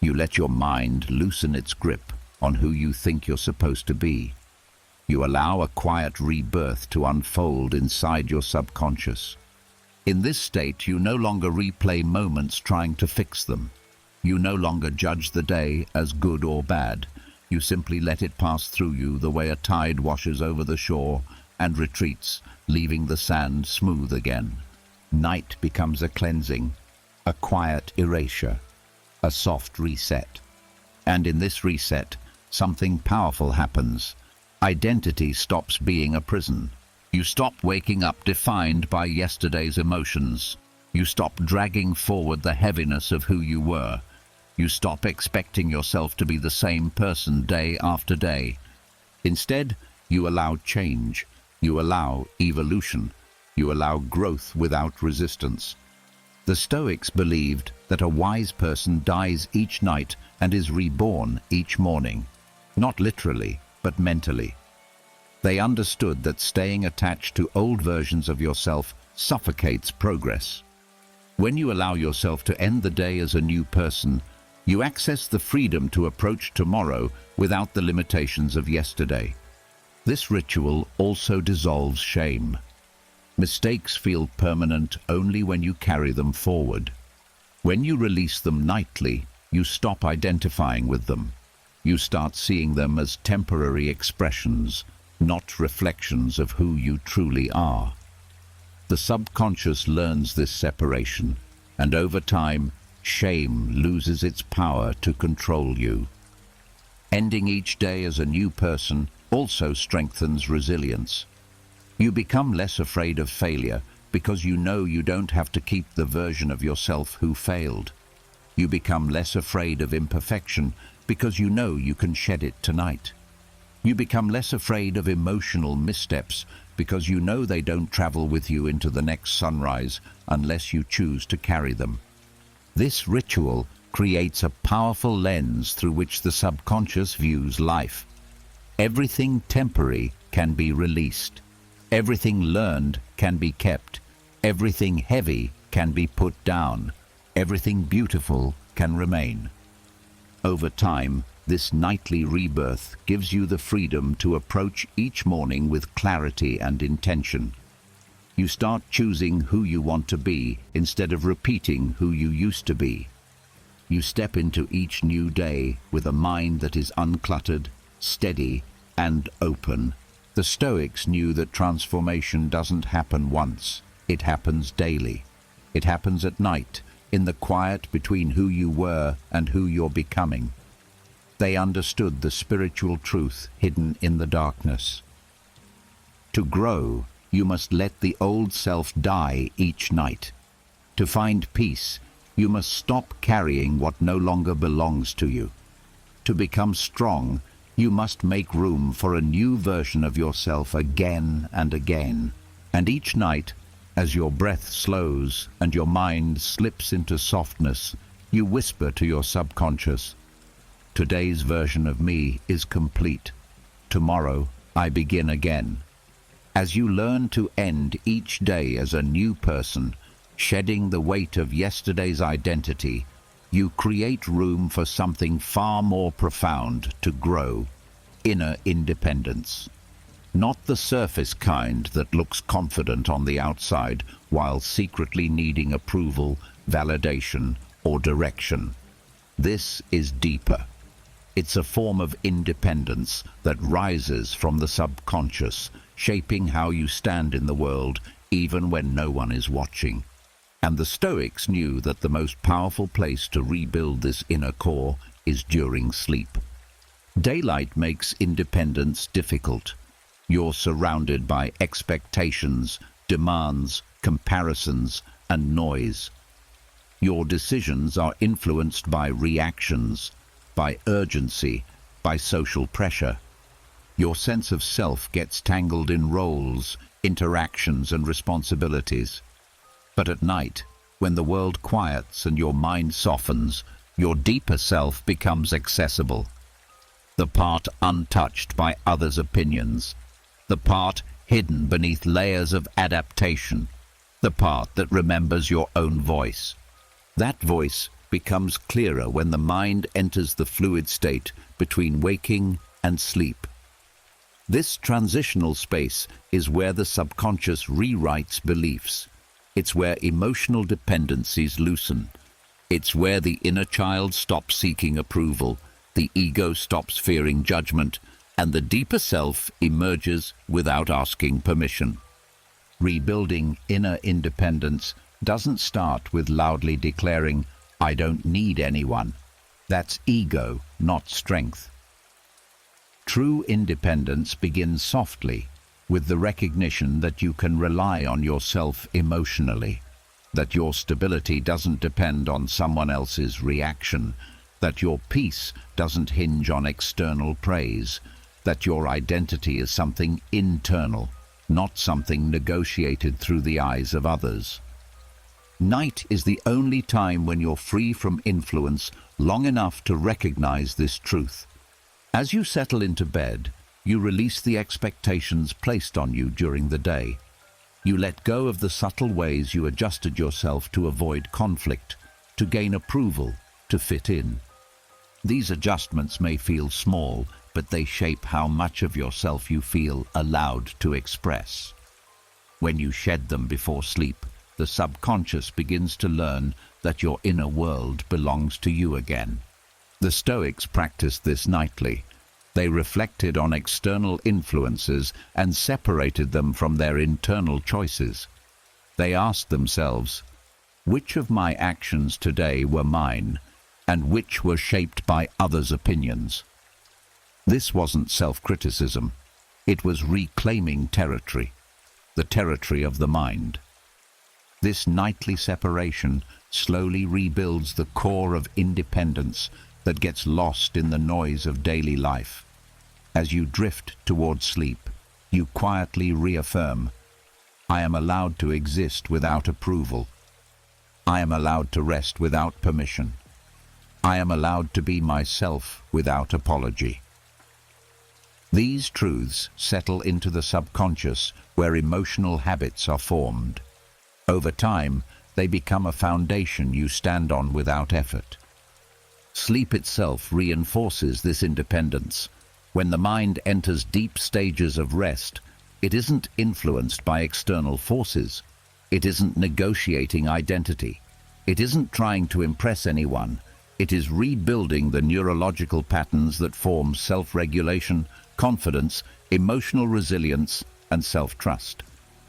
You let your mind loosen its grip on who you think you're supposed to be. You allow a quiet rebirth to unfold inside your subconscious. In this state, you no longer replay moments trying to fix them. You no longer judge the day as good or bad. You simply let it pass through you the way a tide washes over the shore and retreats, leaving the sand smooth again. Night becomes a cleansing, a quiet erasure, a soft reset. And in this reset, something powerful happens. Identity stops being a prison. You stop waking up defined by yesterday's emotions. You stop dragging forward the heaviness of who you were. You stop expecting yourself to be the same person day after day. Instead, you allow change. You allow evolution. You allow growth without resistance. The Stoics believed that a wise person dies each night and is reborn each morning. Not literally, but mentally. They understood that staying attached to old versions of yourself suffocates progress. When you allow yourself to end the day as a new person, you access the freedom to approach tomorrow without the limitations of yesterday. This ritual also dissolves shame. Mistakes feel permanent only when you carry them forward. When you release them nightly, you stop identifying with them. You start seeing them as temporary expressions, not reflections of who you truly are. The subconscious learns this separation, and over time, shame loses its power to control you. Ending each day as a new person also strengthens resilience. You become less afraid of failure because you know you don't have to keep the version of yourself who failed. You become less afraid of imperfection because you know you can shed it tonight. You become less afraid of emotional missteps because you know they don't travel with you into the next sunrise unless you choose to carry them. This ritual creates a powerful lens through which the subconscious views life. Everything temporary can be released. Everything learned can be kept. Everything heavy can be put down. Everything beautiful can remain. Over time, this nightly rebirth gives you the freedom to approach each morning with clarity and intention. You start choosing who you want to be instead of repeating who you used to be. You step into each new day with a mind that is uncluttered, steady, and open. The Stoics knew that transformation doesn't happen once. It happens daily. It happens at night, in the quiet between who you were and who you're becoming. They understood the spiritual truth hidden in the darkness. To grow, you must let the old self die each night. To find peace, you must stop carrying what no longer belongs to you. To become strong, you must make room for a new version of yourself again and again. And each night, as your breath slows and your mind slips into softness, you whisper to your subconscious, "Today's version of me is complete. Tomorrow, I begin again." As you learn to end each day as a new person, shedding the weight of yesterday's identity, you create room for something far more profound to grow: inner independence. Not the surface kind that looks confident on the outside while secretly needing approval, validation, or direction. This is deeper. It's a form of independence that rises from the subconscious, shaping how you stand in the world even when no one is watching. And the Stoics knew that the most powerful place to rebuild this inner core is during sleep. Daylight makes independence difficult. You're surrounded by expectations, demands, comparisons, and noise. Your decisions are influenced by reactions, by urgency, by social pressure. Your sense of self gets tangled in roles, interactions, and responsibilities. But at night, when the world quiets and your mind softens, your deeper self becomes accessible. The part untouched by others' opinions. The part hidden beneath layers of adaptation. The part that remembers your own voice. That voice becomes clearer when the mind enters the fluid state between waking and sleep. This transitional space is where the subconscious rewrites beliefs. It's where emotional dependencies loosen. It's where the inner child stops seeking approval, the ego stops fearing judgment, and the deeper self emerges without asking permission. Rebuilding inner independence doesn't start with loudly declaring, "I don't need anyone." That's ego, not strength. True independence begins softly, with the recognition that you can rely on yourself emotionally, that your stability doesn't depend on someone else's reaction, that your peace doesn't hinge on external praise, that your identity is something internal, not something negotiated through the eyes of others. Night is the only time when you're free from influence long enough to recognize this truth. As you settle into bed, you release the expectations placed on you during the day. You let go of the subtle ways you adjusted yourself to avoid conflict, to gain approval, to fit in. These adjustments may feel small, but they shape how much of yourself you feel allowed to express. When you shed them before sleep, the subconscious begins to learn that your inner world belongs to you again. The Stoics practiced this nightly. They reflected on external influences and separated them from their internal choices. They asked themselves, which of my actions today were mine, and which were shaped by others' opinions? This wasn't self-criticism. It was reclaiming territory, the territory of the mind. This nightly separation slowly rebuilds the core of independence that gets lost in the noise of daily life. As you drift toward sleep, you quietly reaffirm, I am allowed to exist without approval. I am allowed to rest without permission. I am allowed to be myself without apology. These truths settle into the subconscious where emotional habits are formed. Over time, they become a foundation you stand on without effort. Sleep itself reinforces this independence. When the mind enters deep stages of rest, it isn't influenced by external forces. It isn't negotiating identity. It isn't trying to impress anyone. It is rebuilding the neurological patterns that form self-regulation, confidence, emotional resilience, and self-trust.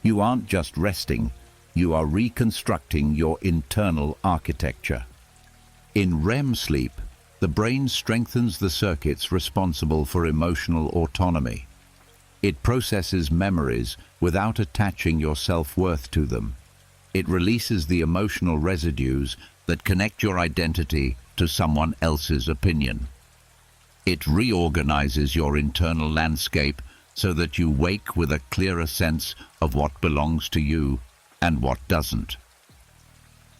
You aren't just resting, you are reconstructing your internal architecture. In REM sleep, the brain strengthens the circuits responsible for emotional autonomy. It processes memories without attaching your self-worth to them. It releases the emotional residues that connect your identity to someone else's opinion. It reorganizes your internal landscape so that you wake with a clearer sense of what belongs to you and what doesn't.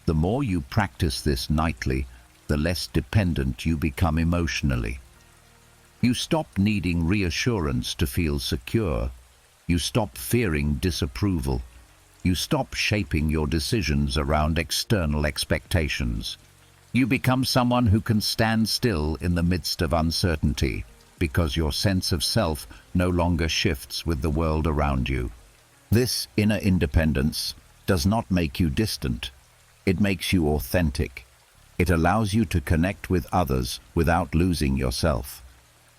The more you practice this nightly, the less dependent you become emotionally. You stop needing reassurance to feel secure. You stop fearing disapproval. You stop shaping your decisions around external expectations. You become someone who can stand still in the midst of uncertainty because your sense of self no longer shifts with the world around you. This inner independence does not make you distant. It makes you authentic. It allows you to connect with others without losing yourself.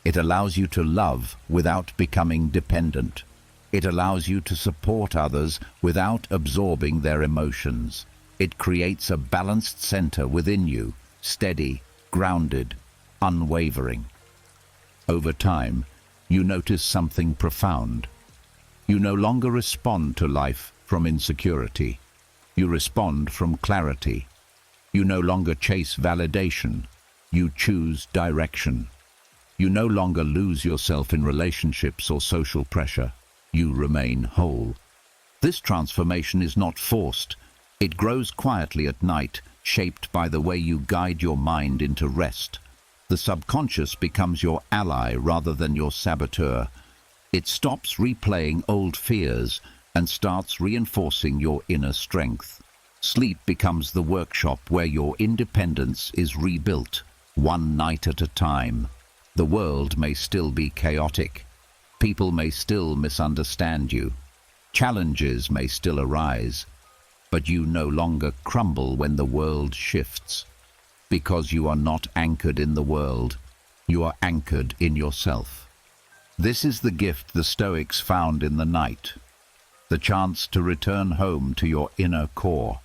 It allows you to love without becoming dependent. It allows you to support others without absorbing their emotions. It creates a balanced center within you, steady, grounded, unwavering. Over time, you notice something profound. You no longer respond to life from insecurity. You respond from clarity. You no longer chase validation. You choose direction. You no longer lose yourself in relationships or social pressure. You remain whole. This transformation is not forced. It grows quietly at night, shaped by the way you guide your mind into rest. The subconscious becomes your ally rather than your saboteur. It stops replaying old fears and starts reinforcing your inner strength. Sleep becomes the workshop where your independence is rebuilt, one night at a time. The world may still be chaotic. People may still misunderstand you. Challenges may still arise. But you no longer crumble when the world shifts. Because you are not anchored in the world, you are anchored in yourself. This is the gift the Stoics found in the night. The chance to return home to your inner core.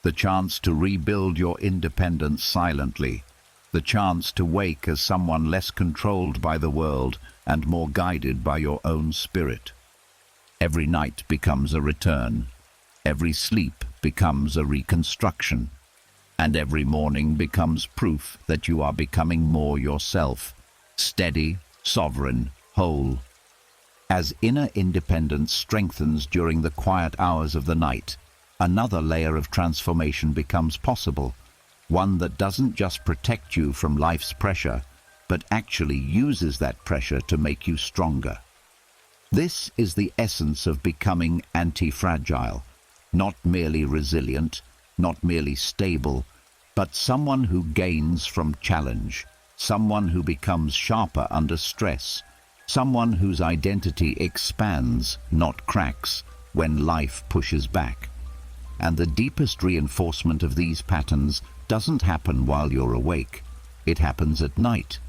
The chance to rebuild your independence silently. The chance to wake as someone less controlled by the world and more guided by your own spirit. Every night becomes a return. Every sleep becomes a reconstruction. And every morning becomes proof that you are becoming more yourself, steady, sovereign, whole. As inner independence strengthens during the quiet hours of the night, another layer of transformation becomes possible, one that doesn't just protect you from life's pressure, but actually uses that pressure to make you stronger. This is the essence of becoming anti-fragile, not merely resilient, not merely stable, but someone who gains from challenge, someone who becomes sharper under stress, someone whose identity expands, not cracks, when life pushes back. And the deepest reinforcement of these patterns doesn't happen while you're awake. It happens at night.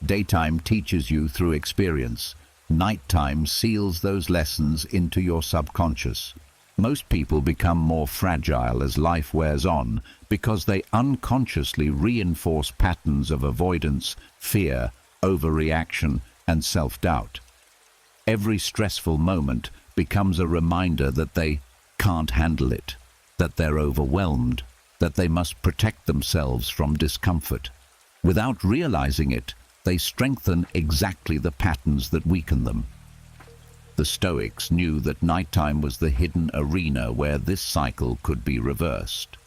Daytime teaches you through experience. Nighttime seals those lessons into your subconscious. Most people become more fragile as life wears on because they unconsciously reinforce patterns of avoidance, fear, overreaction, and self-doubt. Every stressful moment becomes a reminder that they can't handle it. that they're overwhelmed, that they must protect themselves from discomfort. Without realizing it, they strengthen exactly the patterns that weaken them. The Stoics knew that nighttime was the hidden arena where this cycle could be reversed.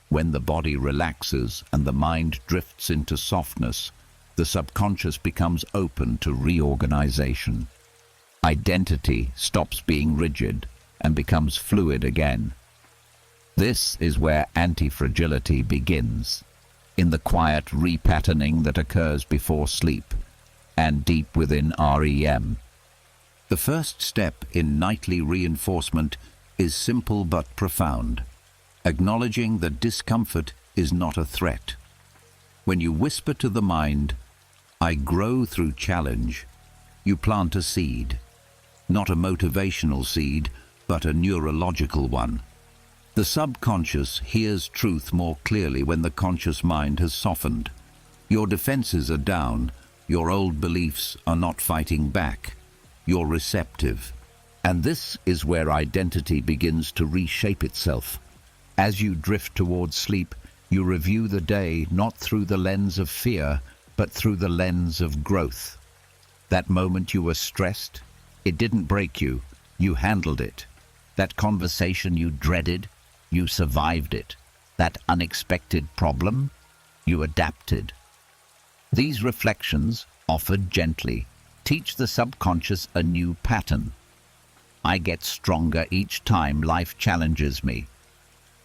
When the body relaxes and the mind drifts into softness, the subconscious becomes open to reorganization. Identity stops being rigid and becomes fluid again. This is where anti-fragility begins, in the quiet repatterning that occurs before sleep and deep within REM. The first step in nightly reinforcement is simple but profound, acknowledging that discomfort is not a threat. When you whisper to the mind, "I grow through challenge," you plant a seed, not a motivational seed, but a neurological one. The subconscious hears truth more clearly when the conscious mind has softened. Your defenses are down, your old beliefs are not fighting back, you're receptive. And this is where identity begins to reshape itself. As you drift towards sleep, you review the day not through the lens of fear, but through the lens of growth. That moment you were stressed, it didn't break you, you handled it. That conversation you dreaded, you survived it. That unexpected problem, you adapted. These reflections, offered gently, teach the subconscious a new pattern. I get stronger each time life challenges me.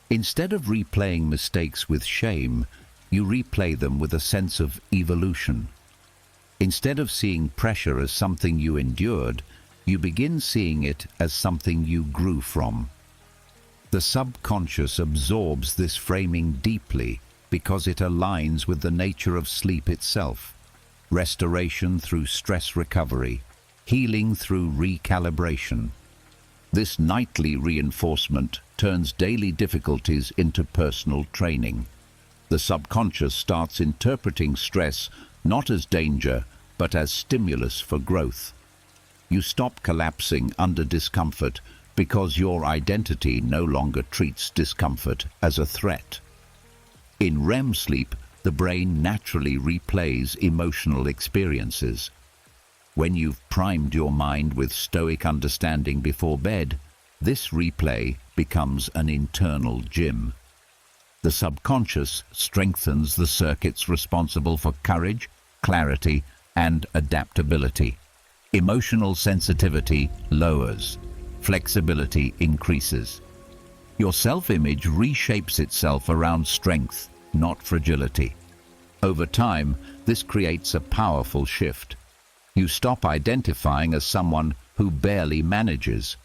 Instead of replaying mistakes with shame, you replay them with a sense of evolution. Instead of seeing pressure as something you endured, you begin seeing it as something you grew from. The subconscious absorbs this framing deeply because it aligns with the nature of sleep itself. Restoration through stress recovery, healing through recalibration. This nightly reinforcement turns daily difficulties into personal training. The subconscious starts interpreting stress not as danger, but as stimulus for growth. You stop collapsing under discomfort because your identity no longer treats discomfort as a threat. In REM sleep, the brain naturally replays emotional experiences. When you've primed your mind with Stoic understanding before bed, this replay becomes an internal gym. The subconscious strengthens the circuits responsible for courage, clarity, and adaptability. Emotional sensitivity lowers. Flexibility increases. Your self-image reshapes itself around strength, not fragility. Over time, this creates a powerful shift. You stop identifying as someone who barely manages.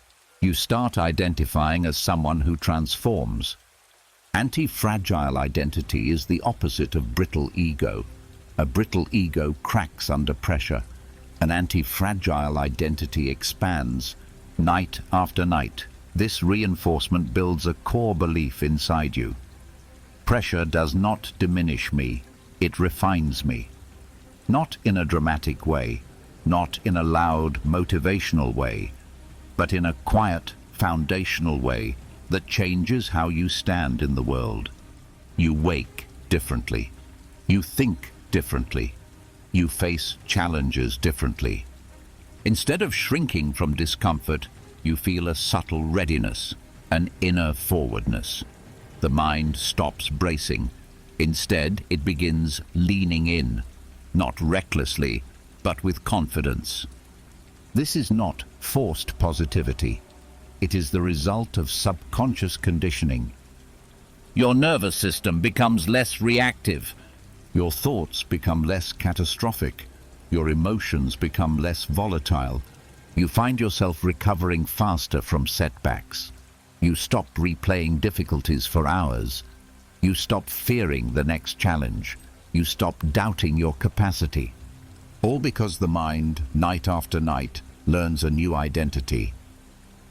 You start identifying as someone who transforms. Anti-fragile identity is the opposite of brittle ego. A brittle ego cracks under pressure. An anti-fragile identity expands. Night after night, this reinforcement builds a core belief inside you. Pressure does not diminish me, it refines me. Not in a dramatic way, not in a loud, motivational way, but in a quiet, foundational way that changes how you stand in the world. You wake differently. You think differently. You face challenges differently. Instead of shrinking from discomfort, you feel a subtle readiness, an inner forwardness. The mind stops bracing. Instead, it begins leaning in, not recklessly, but with confidence. This is not forced positivity. It is the result of subconscious conditioning. Your nervous system becomes less reactive. Your thoughts become less catastrophic. Your emotions become less volatile. You find yourself recovering faster from setbacks. You stop replaying difficulties for hours. You stop fearing the next challenge. You stop doubting your capacity. All because the mind, night after night, learns a new identity.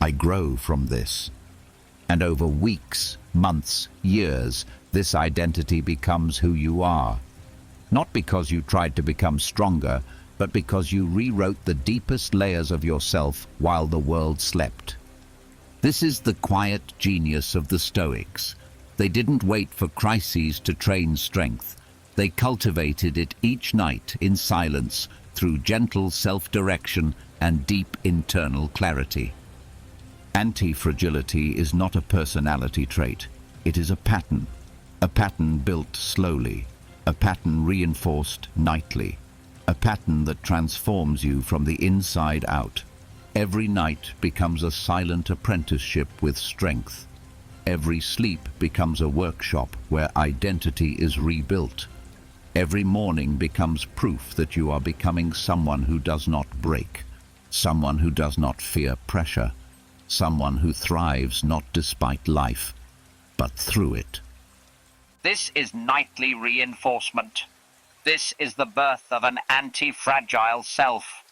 I grow from this. And over weeks, months, years, this identity becomes who you are. Not because you tried to become stronger, but because you rewrote the deepest layers of yourself while the world slept. This is the quiet genius of the Stoics. They didn't wait for crises to train strength. They cultivated it each night in silence through gentle self-direction and deep internal clarity. Anti-fragility is not a personality trait. It is a pattern built slowly, a pattern reinforced nightly, a pattern that transforms you from the inside out. Every night becomes a silent apprenticeship with strength. Every sleep becomes a workshop where identity is rebuilt. Every morning becomes proof that you are becoming someone who does not break, someone who does not fear pressure, someone who thrives not despite life, but through it. This is nightly reinforcement. This is the birth of an anti-fragile self.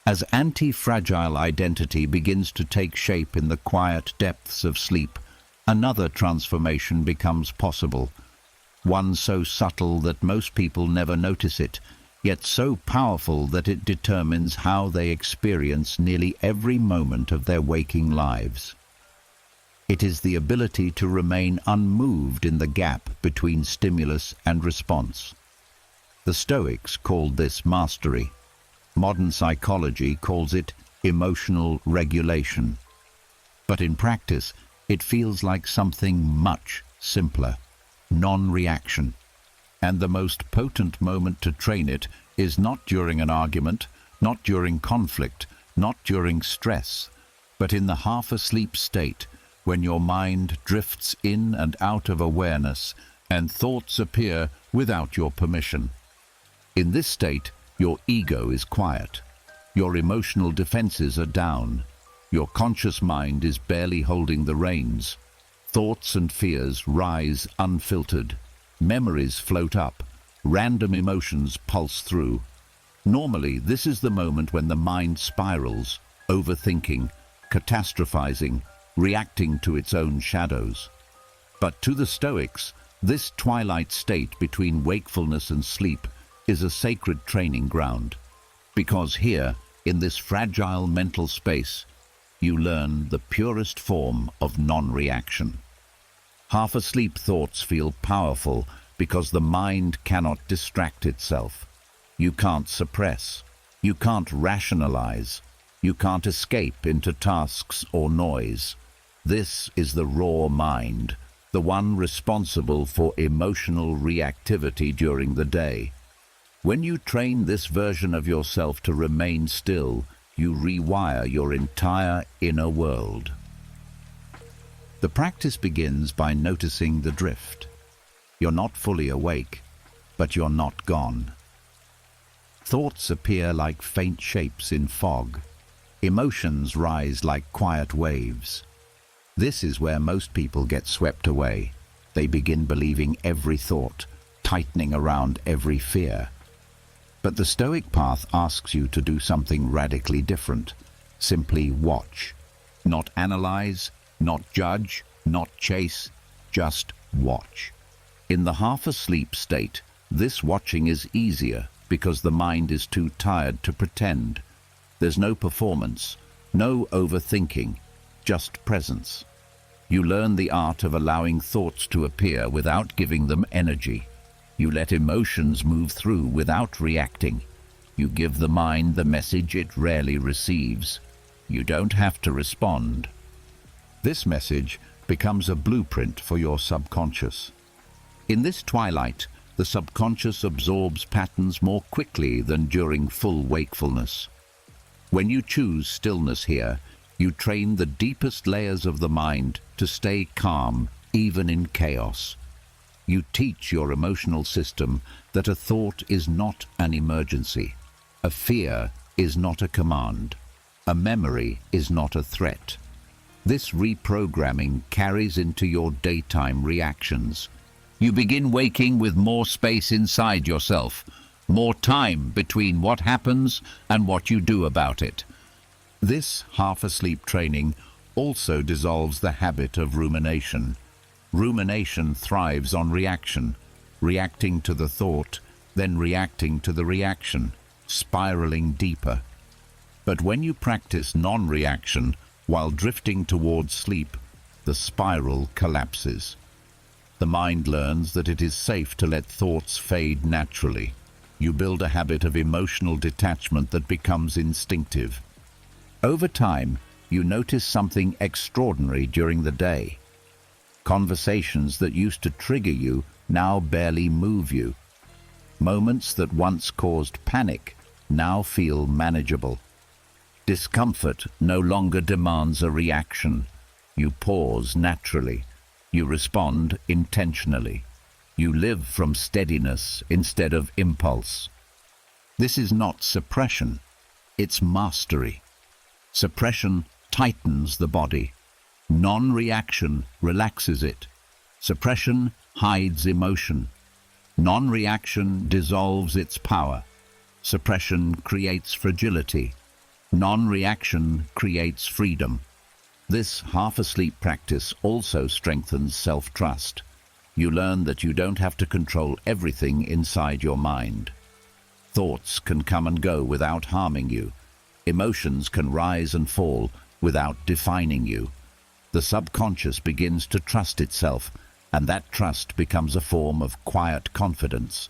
As anti-fragile identity begins to take shape in the quiet depths of sleep, another transformation becomes possible. One so subtle that most people never notice it, yet so powerful that it determines how they experience nearly every moment of their waking lives. It is the ability to remain unmoved in the gap between stimulus and response. The Stoics called this mastery. Modern psychology calls it emotional regulation. But in practice, it feels like something much simpler. Non-reaction. And the most potent moment to train it is not during an argument, not during conflict, not during stress, but in the half-asleep state when your mind drifts in and out of awareness and thoughts appear without your permission. In this state, your ego is quiet. Your emotional defenses are down. Your conscious mind is barely holding the reins. Thoughts and fears rise unfiltered. Memories float up. Random emotions pulse through. Normally, this is the moment when the mind spirals, overthinking, catastrophizing, reacting to its own shadows. But to the Stoics, this twilight state between wakefulness and sleep is a sacred training ground. Because here, in this fragile mental space, you learn the purest form of non-reaction. Half-asleep thoughts feel powerful because the mind cannot distract itself. You can't suppress. You can't rationalize. You can't escape into tasks or noise. This is the raw mind, the one responsible for emotional reactivity during the day. When you train this version of yourself to remain still, you rewire your entire inner world. The practice begins by noticing the drift. You're not fully awake, but you're not gone. Thoughts appear like faint shapes in fog. Emotions rise like quiet waves. This is where most people get swept away. They begin believing every thought, tightening around every fear. But the Stoic path asks you to do something radically different. Simply watch. Not analyze, not judge, not chase, just watch. In the half-asleep state, this watching is easier because the mind is too tired to pretend. There's no performance, no overthinking, just presence. You learn the art of allowing thoughts to appear without giving them energy. You let emotions move through without reacting. You give the mind the message it rarely receives. You don't have to respond. This message becomes a blueprint for your subconscious. In this twilight, the subconscious absorbs patterns more quickly than during full wakefulness. When you choose stillness here, you train the deepest layers of the mind to stay calm, even in chaos. You teach your emotional system that a thought is not an emergency. A fear is not a command. A memory is not a threat. This reprogramming carries into your daytime reactions. You begin waking with more space inside yourself, more time between what happens and what you do about it. This half-asleep training also dissolves the habit of rumination. Rumination thrives on reaction, reacting to the thought, then reacting to the reaction, spiraling deeper. But when you practice non-reaction, While drifting towards sleep, the spiral collapses. The mind learns that it is safe to let thoughts fade naturally. You build a habit of emotional detachment that becomes instinctive. Over time, you notice something extraordinary during the day. Conversations that used to trigger you now barely move you. Moments that once caused panic now feel manageable. Discomfort no longer demands a reaction. You pause naturally. You respond intentionally. You live from steadiness instead of impulse. This is not suppression, it's mastery. Suppression tightens the body. Non-reaction relaxes it. Suppression hides emotion. Non-reaction dissolves its power. Suppression creates fragility. Non-reaction creates freedom. This half-asleep practice also strengthens self-trust. You learn that you don't have to control everything inside your mind. Thoughts can come and go without harming you. Emotions can rise and fall without defining you. The subconscious begins to trust itself, and that trust becomes a form of quiet confidence.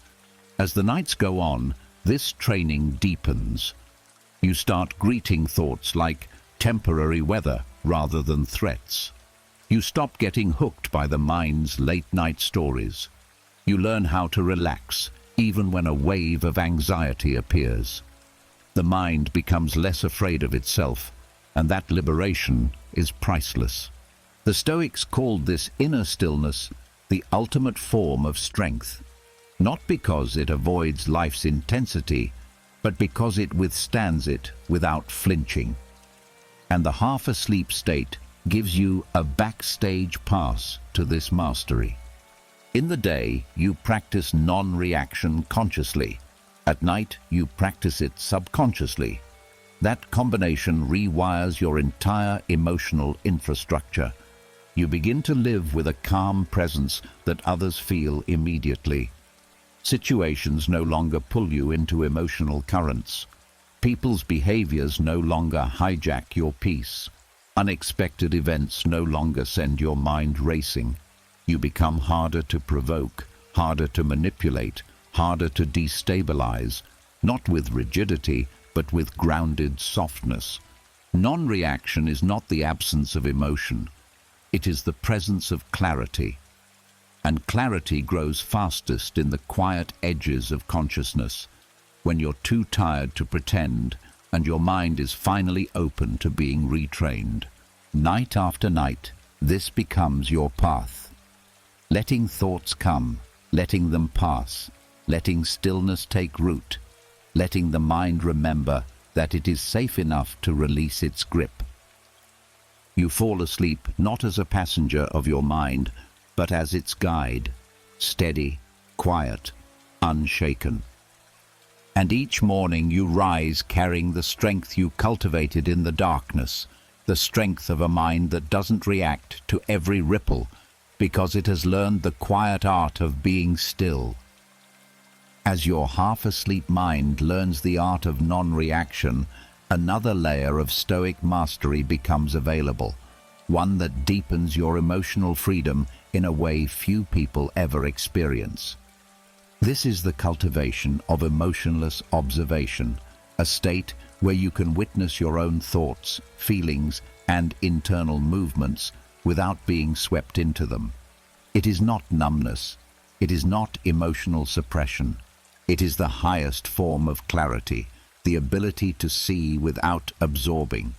As the nights go on, this training deepens. You start greeting thoughts like temporary weather rather than threats. You stop getting hooked by the mind's late-night stories. You learn how to relax, even when a wave of anxiety appears. The mind becomes less afraid of itself, and that liberation is priceless. The Stoics called this inner stillness the ultimate form of strength, not because it avoids life's intensity, but because it withstands it without flinching. And the half-asleep state gives you a backstage pass to this mastery. In the day, you practice non-reaction consciously. At night, you practice it subconsciously. That combination rewires your entire emotional infrastructure. You begin to live with a calm presence that others feel immediately. Situations no longer pull you into emotional currents. People's behaviors no longer hijack your peace. Unexpected events no longer send your mind racing. You become harder to provoke, harder to manipulate, harder to destabilize, not with rigidity, but with grounded softness. Non-reaction is not the absence of emotion. It is the presence of clarity. And clarity grows fastest in the quiet edges of consciousness, when you're too tired to pretend and your mind is finally open to being retrained. Night after night, this becomes your path. Letting thoughts come, letting them pass, letting stillness take root, letting the mind remember that it is safe enough to release its grip. You fall asleep not as a passenger of your mind, but as its guide, steady, quiet, unshaken. And each morning you rise carrying the strength you cultivated in the darkness, the strength of a mind that doesn't react to every ripple because it has learned the quiet art of being still. As your half-asleep mind learns the art of non-reaction, another layer of Stoic mastery becomes available, one that deepens your emotional freedom in a way few people ever experience. This is the cultivation of emotionless observation, a state where you can witness your own thoughts, feelings, and internal movements without being swept into them. It is not numbness. It is not emotional suppression. It is the highest form of clarity, the ability to see without absorbing.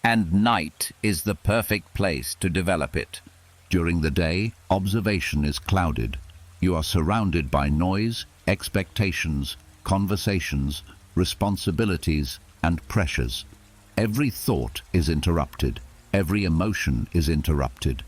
And night is the perfect place to develop it. During the day, observation is clouded. You are surrounded by noise, expectations, conversations, responsibilities, and pressures. Every thought is interrupted. Every emotion is interrupted.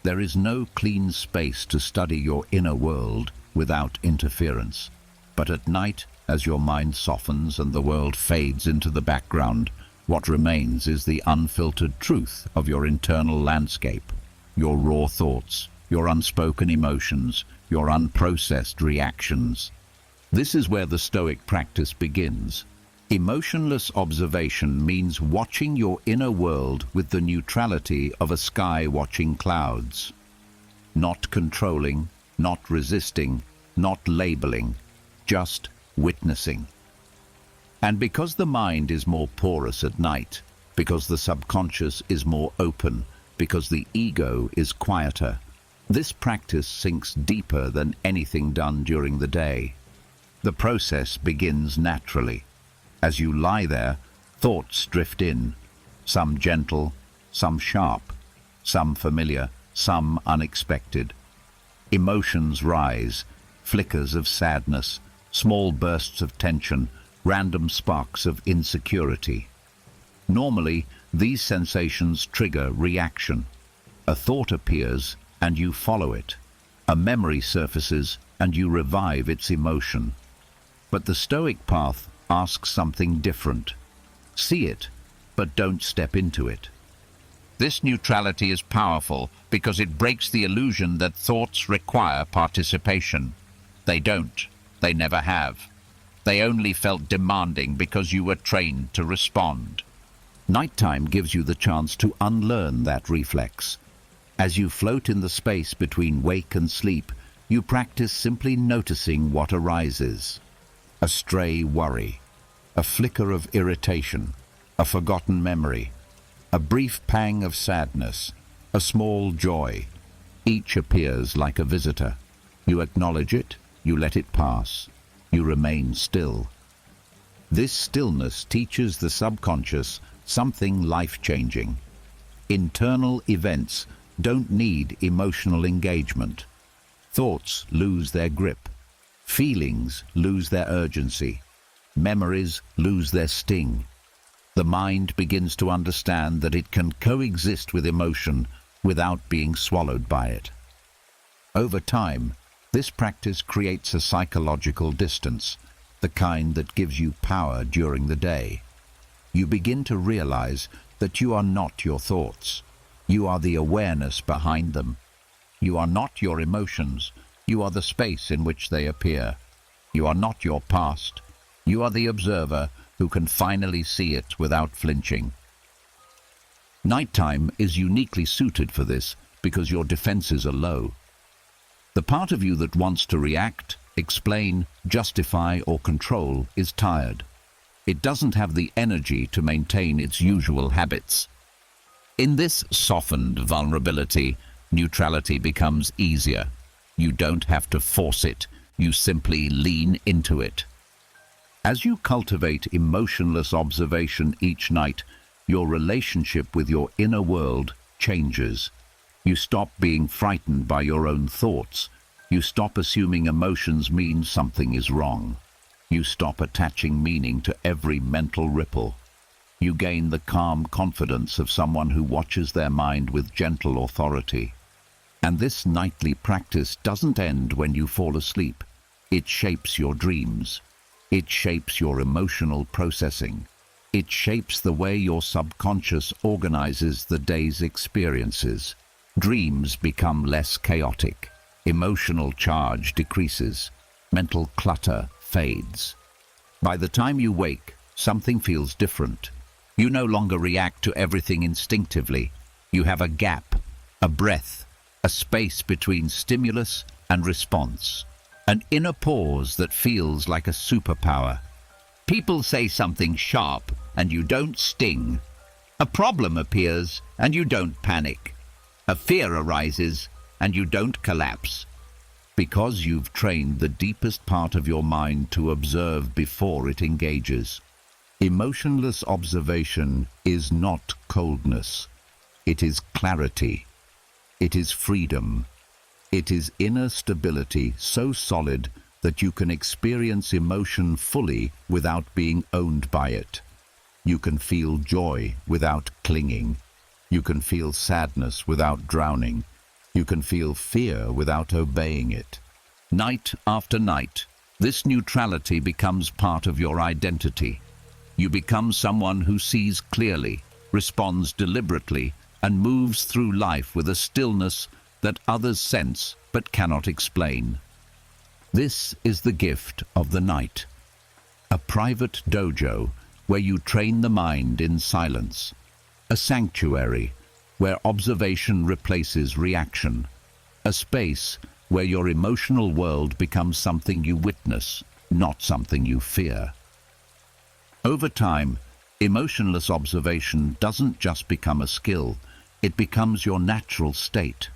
There is no clean space to study your inner world without interference. But at night, as your mind softens and the world fades into the background, what remains is the unfiltered truth of your internal landscape, your raw thoughts, your unspoken emotions, your unprocessed reactions. This is where the Stoic practice begins. Emotionless observation means watching your inner world with the neutrality of a sky watching clouds. Not controlling, not resisting, not labeling, just witnessing. And because the mind is more porous at night, because the subconscious is more open, because the ego is quieter, this practice sinks deeper than anything done during the day. The process begins naturally. As you lie there, thoughts drift in, some gentle, some sharp, some familiar, some unexpected. Emotions rise, flickers of sadness, small bursts of tension, random sparks of insecurity. Normally, these sensations trigger reaction. A thought appears and you follow it. A memory surfaces and you revive its emotion. But the Stoic path asks something different. See it, but don't step into it. This neutrality is powerful because it breaks the illusion that thoughts require participation. They don't. They never have. They only felt demanding because you were trained to respond. Nighttime gives you the chance to unlearn that reflex. As you float in the space between wake and sleep, you practice simply noticing what arises. A stray worry, a flicker of irritation, a forgotten memory, a brief pang of sadness, a small joy. Each appears like a visitor. You acknowledge it, you let it pass, you remain still. This stillness teaches the subconscious something life-changing. Internal events don't need emotional engagement. Thoughts lose their grip. Feelings lose their urgency. Memories lose their sting. The mind begins to understand that it can coexist with emotion without being swallowed by it. Over time, this practice creates a psychological distance, the kind that gives you power during the day. You begin to realize that you are not your thoughts. You are the awareness behind them. You are not your emotions. You are the space in which they appear. You are not your past. You are the observer who can finally see it without flinching. Nighttime is uniquely suited for this because your defenses are low. The part of you that wants to react, explain, justify, or control is tired. It doesn't have the energy to maintain its usual habits. In this softened vulnerability, neutrality becomes easier. You don't have to force it. You simply lean into it. As you cultivate emotionless observation each night, your relationship with your inner world changes. You stop being frightened by your own thoughts. You stop assuming emotions mean something is wrong. You stop attaching meaning to every mental ripple. You gain the calm confidence of someone who watches their mind with gentle authority. And this nightly practice doesn't end when you fall asleep. It shapes your dreams. It shapes your emotional processing. It shapes the way your subconscious organizes the day's experiences. Dreams become less chaotic. Emotional charge decreases. Mental clutter fades. By the time you wake, something feels different. You no longer react to everything instinctively. You have a gap, a breath, a space between stimulus and response. An inner pause that feels like a superpower. People say something sharp and you don't sting. A problem appears and you don't panic. A fear arises and you don't collapse. Because you've trained the deepest part of your mind to observe before it engages. Emotionless observation is not coldness. It is clarity. It is freedom. It is inner stability so solid that you can experience emotion fully without being owned by it. You can feel joy without clinging. You can feel sadness without drowning. You can feel fear without obeying it. Night after night, this neutrality becomes part of your identity. You become someone who sees clearly, responds deliberately, and moves through life with a stillness that others sense but cannot explain. This is the gift of the night. A private dojo where you train the mind in silence. A sanctuary, where observation replaces reaction. A space where your emotional world becomes something you witness, not something you fear. Over time, emotionless observation doesn't just become a skill, it becomes your natural state.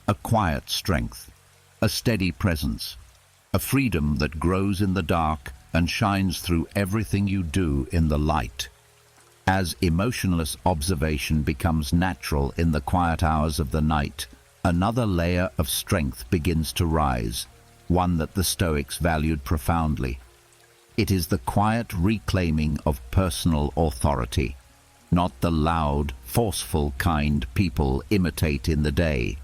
A quiet strength, a steady presence, a freedom that grows in the dark and shines through everything you do in the light. As emotionless observation becomes natural in the quiet hours of the night, another layer of strength begins to rise, one that the Stoics valued profoundly. It is the quiet reclaiming of personal authority, not the loud, forceful kind people imitate in the day,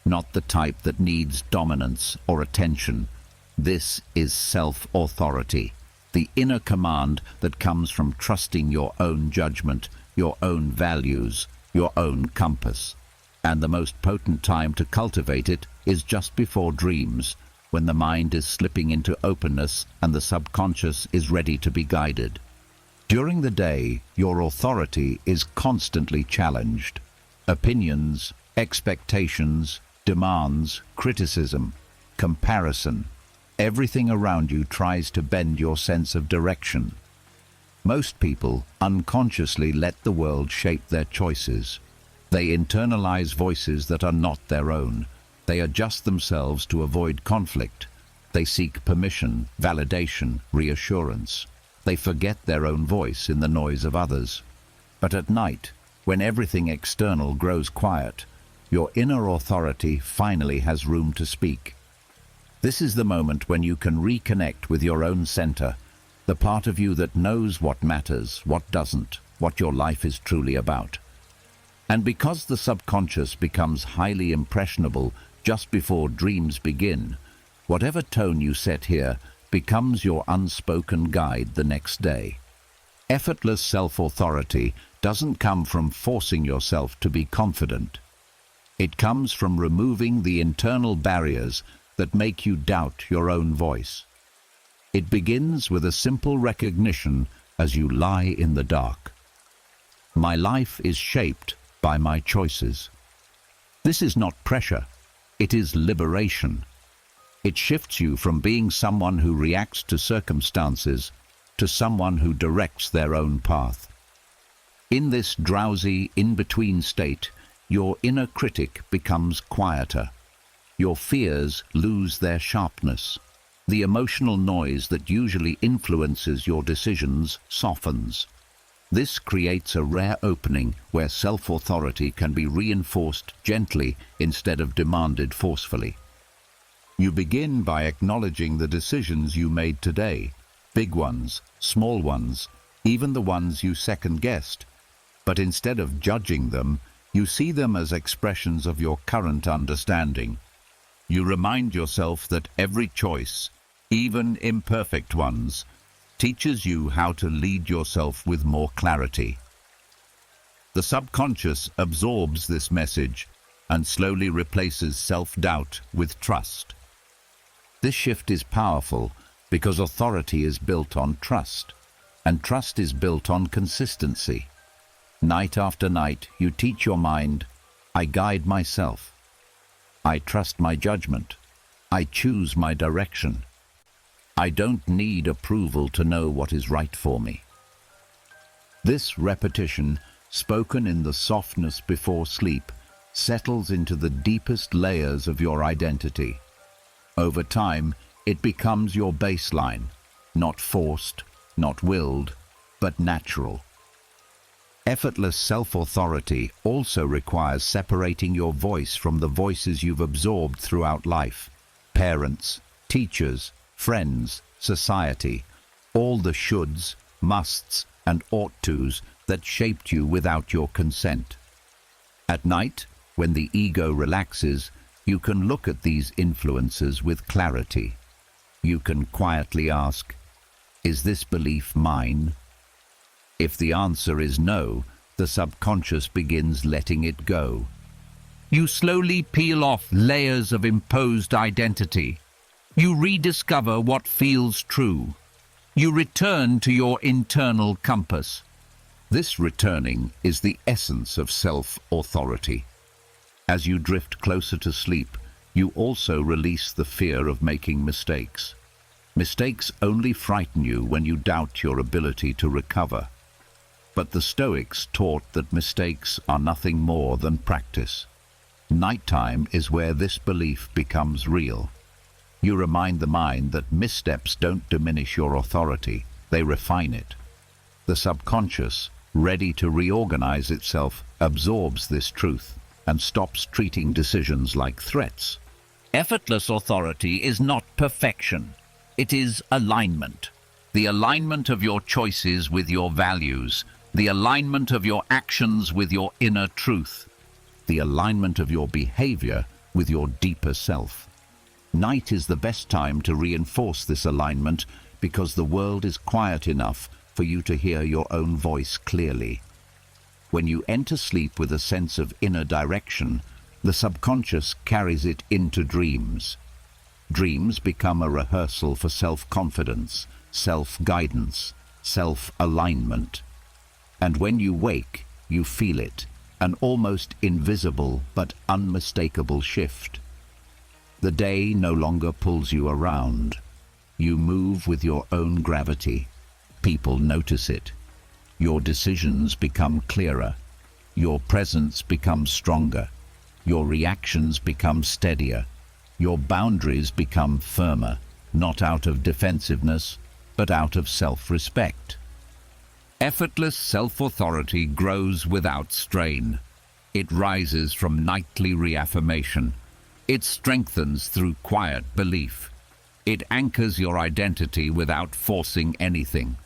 not the type that needs dominance or attention. This is self-authority, the inner command that comes from trusting your own judgment, your own values, your own compass. And the most potent time to cultivate it is just before dreams, when the mind is slipping into openness and the subconscious is ready to be guided. During the day, your authority is constantly challenged. Opinions, expectations, demands, criticism, comparison. Everything around you tries to bend your sense of direction. Most people unconsciously let the world shape their choices. They internalize voices that are not their own. They adjust themselves to avoid conflict. They seek permission, validation, reassurance. They forget their own voice in the noise of others. But at night, when everything external grows quiet, your inner authority finally has room to speak. This is the moment when you can reconnect with your own center, the part of you that knows what matters, what doesn't, what your life is truly about. And because the subconscious becomes highly impressionable just before dreams begin, whatever tone you set here becomes your unspoken guide the next day. Effortless self-authority doesn't come from forcing yourself to be confident. It comes from removing the internal barriers that make you doubt your own voice. It begins with a simple recognition as you lie in the dark. My life is shaped by my choices. This is not pressure, it is liberation. It shifts you from being someone who reacts to circumstances to someone who directs their own path. In this drowsy, in-between state, your inner critic becomes quieter. Your fears lose their sharpness. The emotional noise that usually influences your decisions softens. This creates a rare opening where self-authority can be reinforced gently instead of demanded forcefully. You begin by acknowledging the decisions you made today, big ones, small ones, even the ones you second-guessed. But instead of judging them, you see them as expressions of your current understanding. You remind yourself that every choice, even imperfect ones, teaches you how to lead yourself with more clarity. The subconscious absorbs this message and slowly replaces self-doubt with trust. This shift is powerful because authority is built on trust, and trust is built on consistency. Night after night, you teach your mind, I guide myself. I trust my judgment. I choose my direction. I don't need approval to know what is right for me. This repetition, spoken in the softness before sleep, settles into the deepest layers of your identity. Over time, it becomes your baseline, not forced, not willed, but natural. Effortless self-authority also requires separating your voice from the voices you've absorbed throughout life. Parents, teachers, friends, society, all the shoulds, musts, and ought-tos that shaped you without your consent. At night, when the ego relaxes, you can look at these influences with clarity. You can quietly ask, is this belief mine? If the answer is no, the subconscious begins letting it go. You slowly peel off layers of imposed identity. You rediscover what feels true. You return to your internal compass. This returning is the essence of self-authority. As you drift closer to sleep, you also release the fear of making mistakes. Mistakes only frighten you when you doubt your ability to recover. But the Stoics taught that mistakes are nothing more than practice. Nighttime is where this belief becomes real. You remind the mind that missteps don't diminish your authority, they refine it. The subconscious, ready to reorganize itself, absorbs this truth and stops treating decisions like threats. Effortless authority is not perfection. It is alignment. The alignment of your choices with your values. The alignment of your actions with your inner truth. The alignment of your behavior with your deeper self. Night is the best time to reinforce this alignment because the world is quiet enough for you to hear your own voice clearly. When you enter sleep with a sense of inner direction, the subconscious carries it into dreams. Dreams become a rehearsal for self-confidence, self-guidance, self-alignment. And when you wake, you feel it, an almost invisible but unmistakable shift. The day no longer pulls you around. You move with your own gravity. People notice it. Your decisions become clearer. Your presence becomes stronger. Your reactions become steadier. Your boundaries become firmer, not out of defensiveness, but out of self-respect. Effortless self-authority grows without strain. It rises from nightly reaffirmation. It strengthens through quiet belief. It anchors your identity without forcing anything.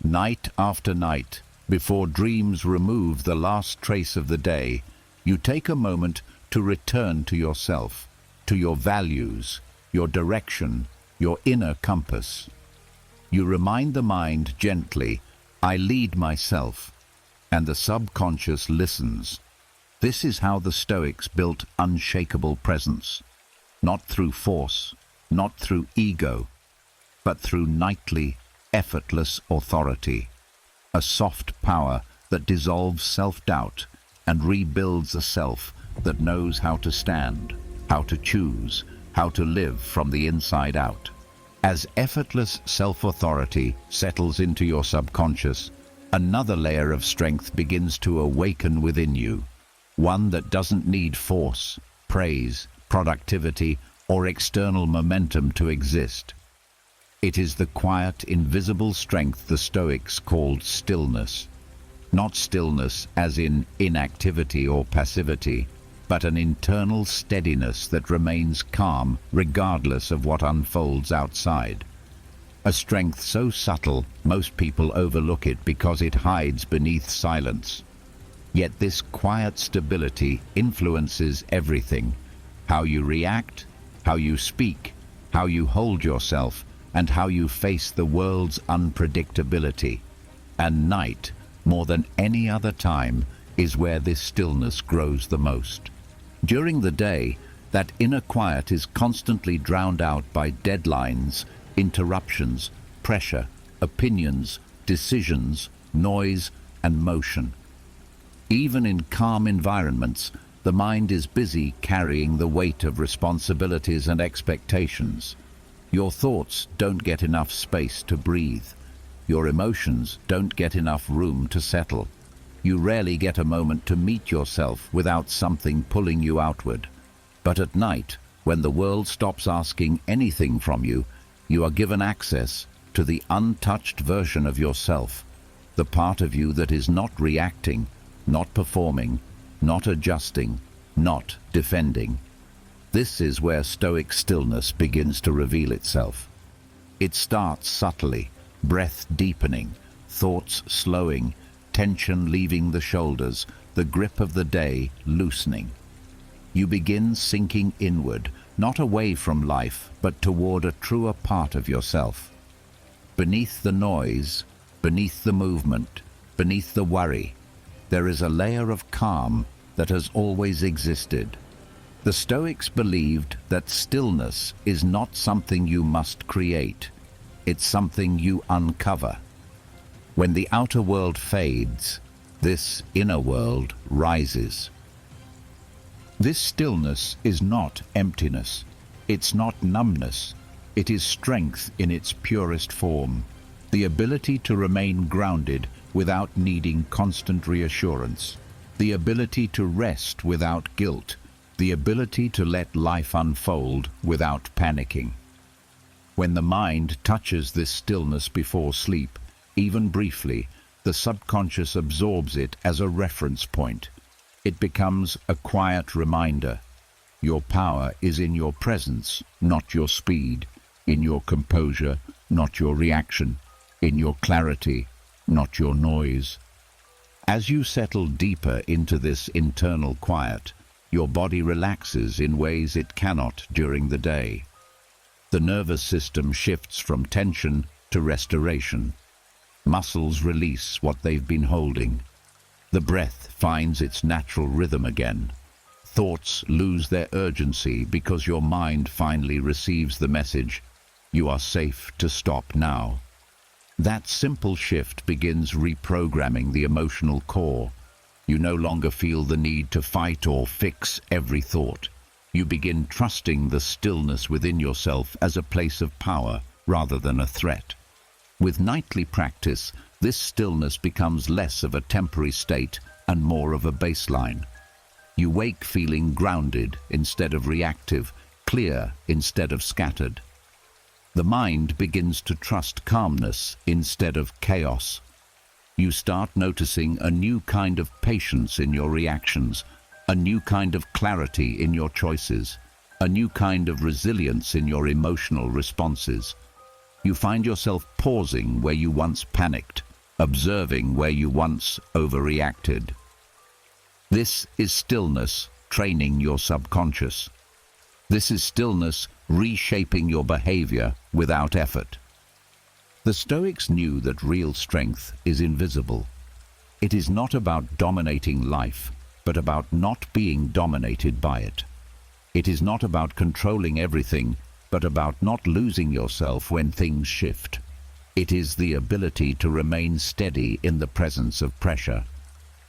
Night after night, before dreams remove the last trace of the day, you take a moment to return to yourself, to your values, your direction, your inner compass. You remind the mind gently, I lead myself, and the subconscious listens. This is how the Stoics built unshakable presence, not through force, not through ego, but through nightly, effortless authority, a soft power that dissolves self-doubt and rebuilds a self that knows how to stand, how to choose, how to live from the inside out. As effortless self-authority settles into your subconscious, another layer of strength begins to awaken within you, one that doesn't need force, praise, productivity, or external momentum to exist. It is the quiet, invisible strength the Stoics called stillness. Not stillness as in inactivity or passivity, but an internal steadiness that remains calm regardless of what unfolds outside. A strength so subtle, most people overlook it because it hides beneath silence. Yet this quiet stability influences everything: how you react, how you speak, how you hold yourself, and how you face the world's unpredictability. And night, more than any other time, is where this stillness grows the most. During the day, that inner quiet is constantly drowned out by deadlines, interruptions, pressure, opinions, decisions, noise, and motion. Even in calm environments, the mind is busy carrying the weight of responsibilities and expectations. Your thoughts don't get enough space to breathe. Your emotions don't get enough room to settle. You rarely get a moment to meet yourself without something pulling you outward. But at night, when the world stops asking anything from you, you are given access to the untouched version of yourself, the part of you that is not reacting, not performing, not adjusting, not defending. This is where Stoic stillness begins to reveal itself. It starts subtly, breath deepening, thoughts slowing, tension leaving the shoulders, the grip of the day loosening. You begin sinking inward, not away from life, but toward a truer part of yourself. Beneath the noise, beneath the movement, beneath the worry, there is a layer of calm that has always existed. The Stoics believed that stillness is not something you must create. it's something you uncover. When the outer world fades, this inner world rises. This stillness is not emptiness. It's not numbness. It is strength in its purest form, the ability to remain grounded without needing constant reassurance, the ability to rest without guilt, the ability to let life unfold without panicking. When the mind touches this stillness before sleep, even briefly, the subconscious absorbs it as a reference point. It becomes a quiet reminder. Your power is in your presence, not your speed, in your composure, not your reaction, in your clarity, not your noise. As you settle deeper into this internal quiet, your body relaxes in ways it cannot during the day. The nervous system shifts from tension to restoration. Muscles release what they've been holding. The breath finds its natural rhythm again. Thoughts lose their urgency because your mind finally receives the message, you are safe to stop now. That simple shift begins reprogramming the emotional core. You no longer feel the need to fight or fix every thought. You begin trusting the stillness within yourself as a place of power rather than a threat. With nightly practice, this stillness becomes less of a temporary state and more of a baseline. You wake feeling grounded instead of reactive, clear instead of scattered. The mind begins to trust calmness instead of chaos. You start noticing a new kind of patience in your reactions, a new kind of clarity in your choices, a new kind of resilience in your emotional responses. You find yourself pausing where you once panicked, observing where you once overreacted. This is stillness training your subconscious. This is stillness reshaping your behavior without effort. The Stoics knew that real strength is invisible. It is not about dominating life, but about not being dominated by it. It is not about controlling everything, but about not losing yourself when things shift. It is the ability to remain steady in the presence of pressure.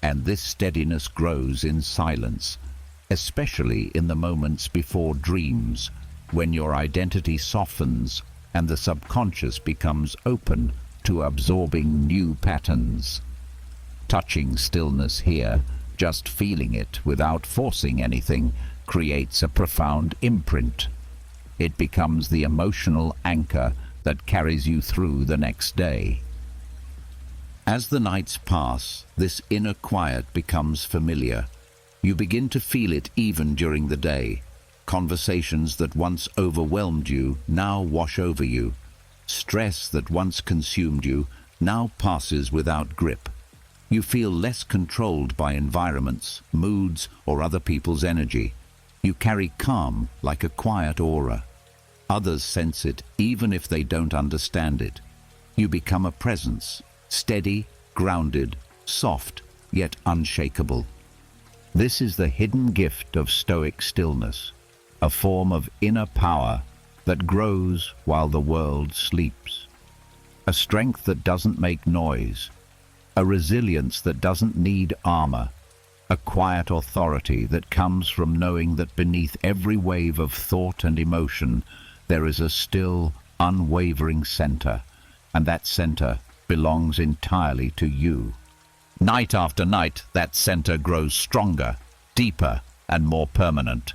And this steadiness grows in silence, especially in the moments before dreams, when your identity softens and the subconscious becomes open to absorbing new patterns. Touching stillness here, just feeling it without forcing anything, creates a profound imprint. It becomes the emotional anchor that carries you through the next day. As the nights pass, this inner quiet becomes familiar. You begin to feel it even during the day. Conversations that once overwhelmed you now wash over you. Stress that once consumed you now passes without grip. You feel less controlled by environments, moods, or other people's energy. You carry calm like a quiet aura. Others sense it even if they don't understand it. You become a presence, steady, grounded, soft, yet unshakable. This is the hidden gift of Stoic stillness, a form of inner power that grows while the world sleeps. A strength that doesn't make noise, a resilience that doesn't need armor, a quiet authority that comes from knowing that beneath every wave of thought and emotion there is a still, unwavering center, and that center belongs entirely to you. Night after night, that center grows stronger, deeper, and more permanent.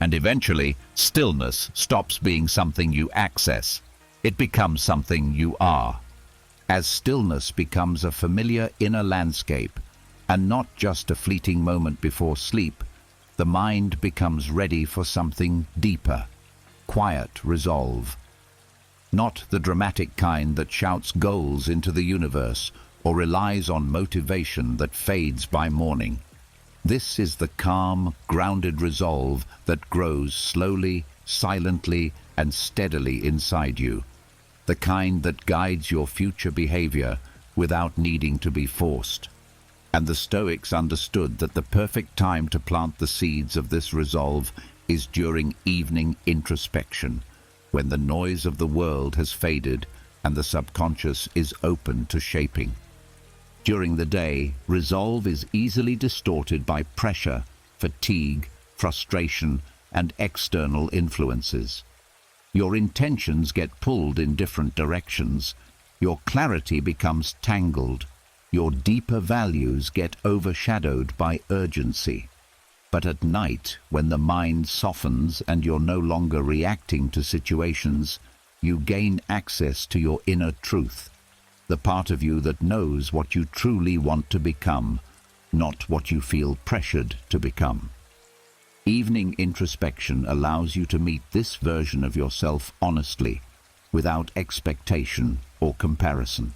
And eventually, stillness stops being something you access. It becomes something you are. As stillness becomes a familiar inner landscape, and not just a fleeting moment before sleep, the mind becomes ready for something deeper, quiet resolve. Not the dramatic kind that shouts goals into the universe or relies on motivation that fades by morning. This is the calm, grounded resolve that grows slowly, silently, and steadily inside you. The kind that guides your future behavior without needing to be forced. And the Stoics understood that the perfect time to plant the seeds of this resolve is during evening introspection, when the noise of the world has faded and the subconscious is open to shaping. During the day, resolve is easily distorted by pressure, fatigue, frustration, and external influences. Your intentions get pulled in different directions, your clarity becomes tangled, your deeper values get overshadowed by urgency. But at night, when the mind softens and you're no longer reacting to situations, you gain access to your inner truth, the part of you that knows what you truly want to become, not what you feel pressured to become. Evening introspection allows you to meet this version of yourself honestly, without expectation or comparison.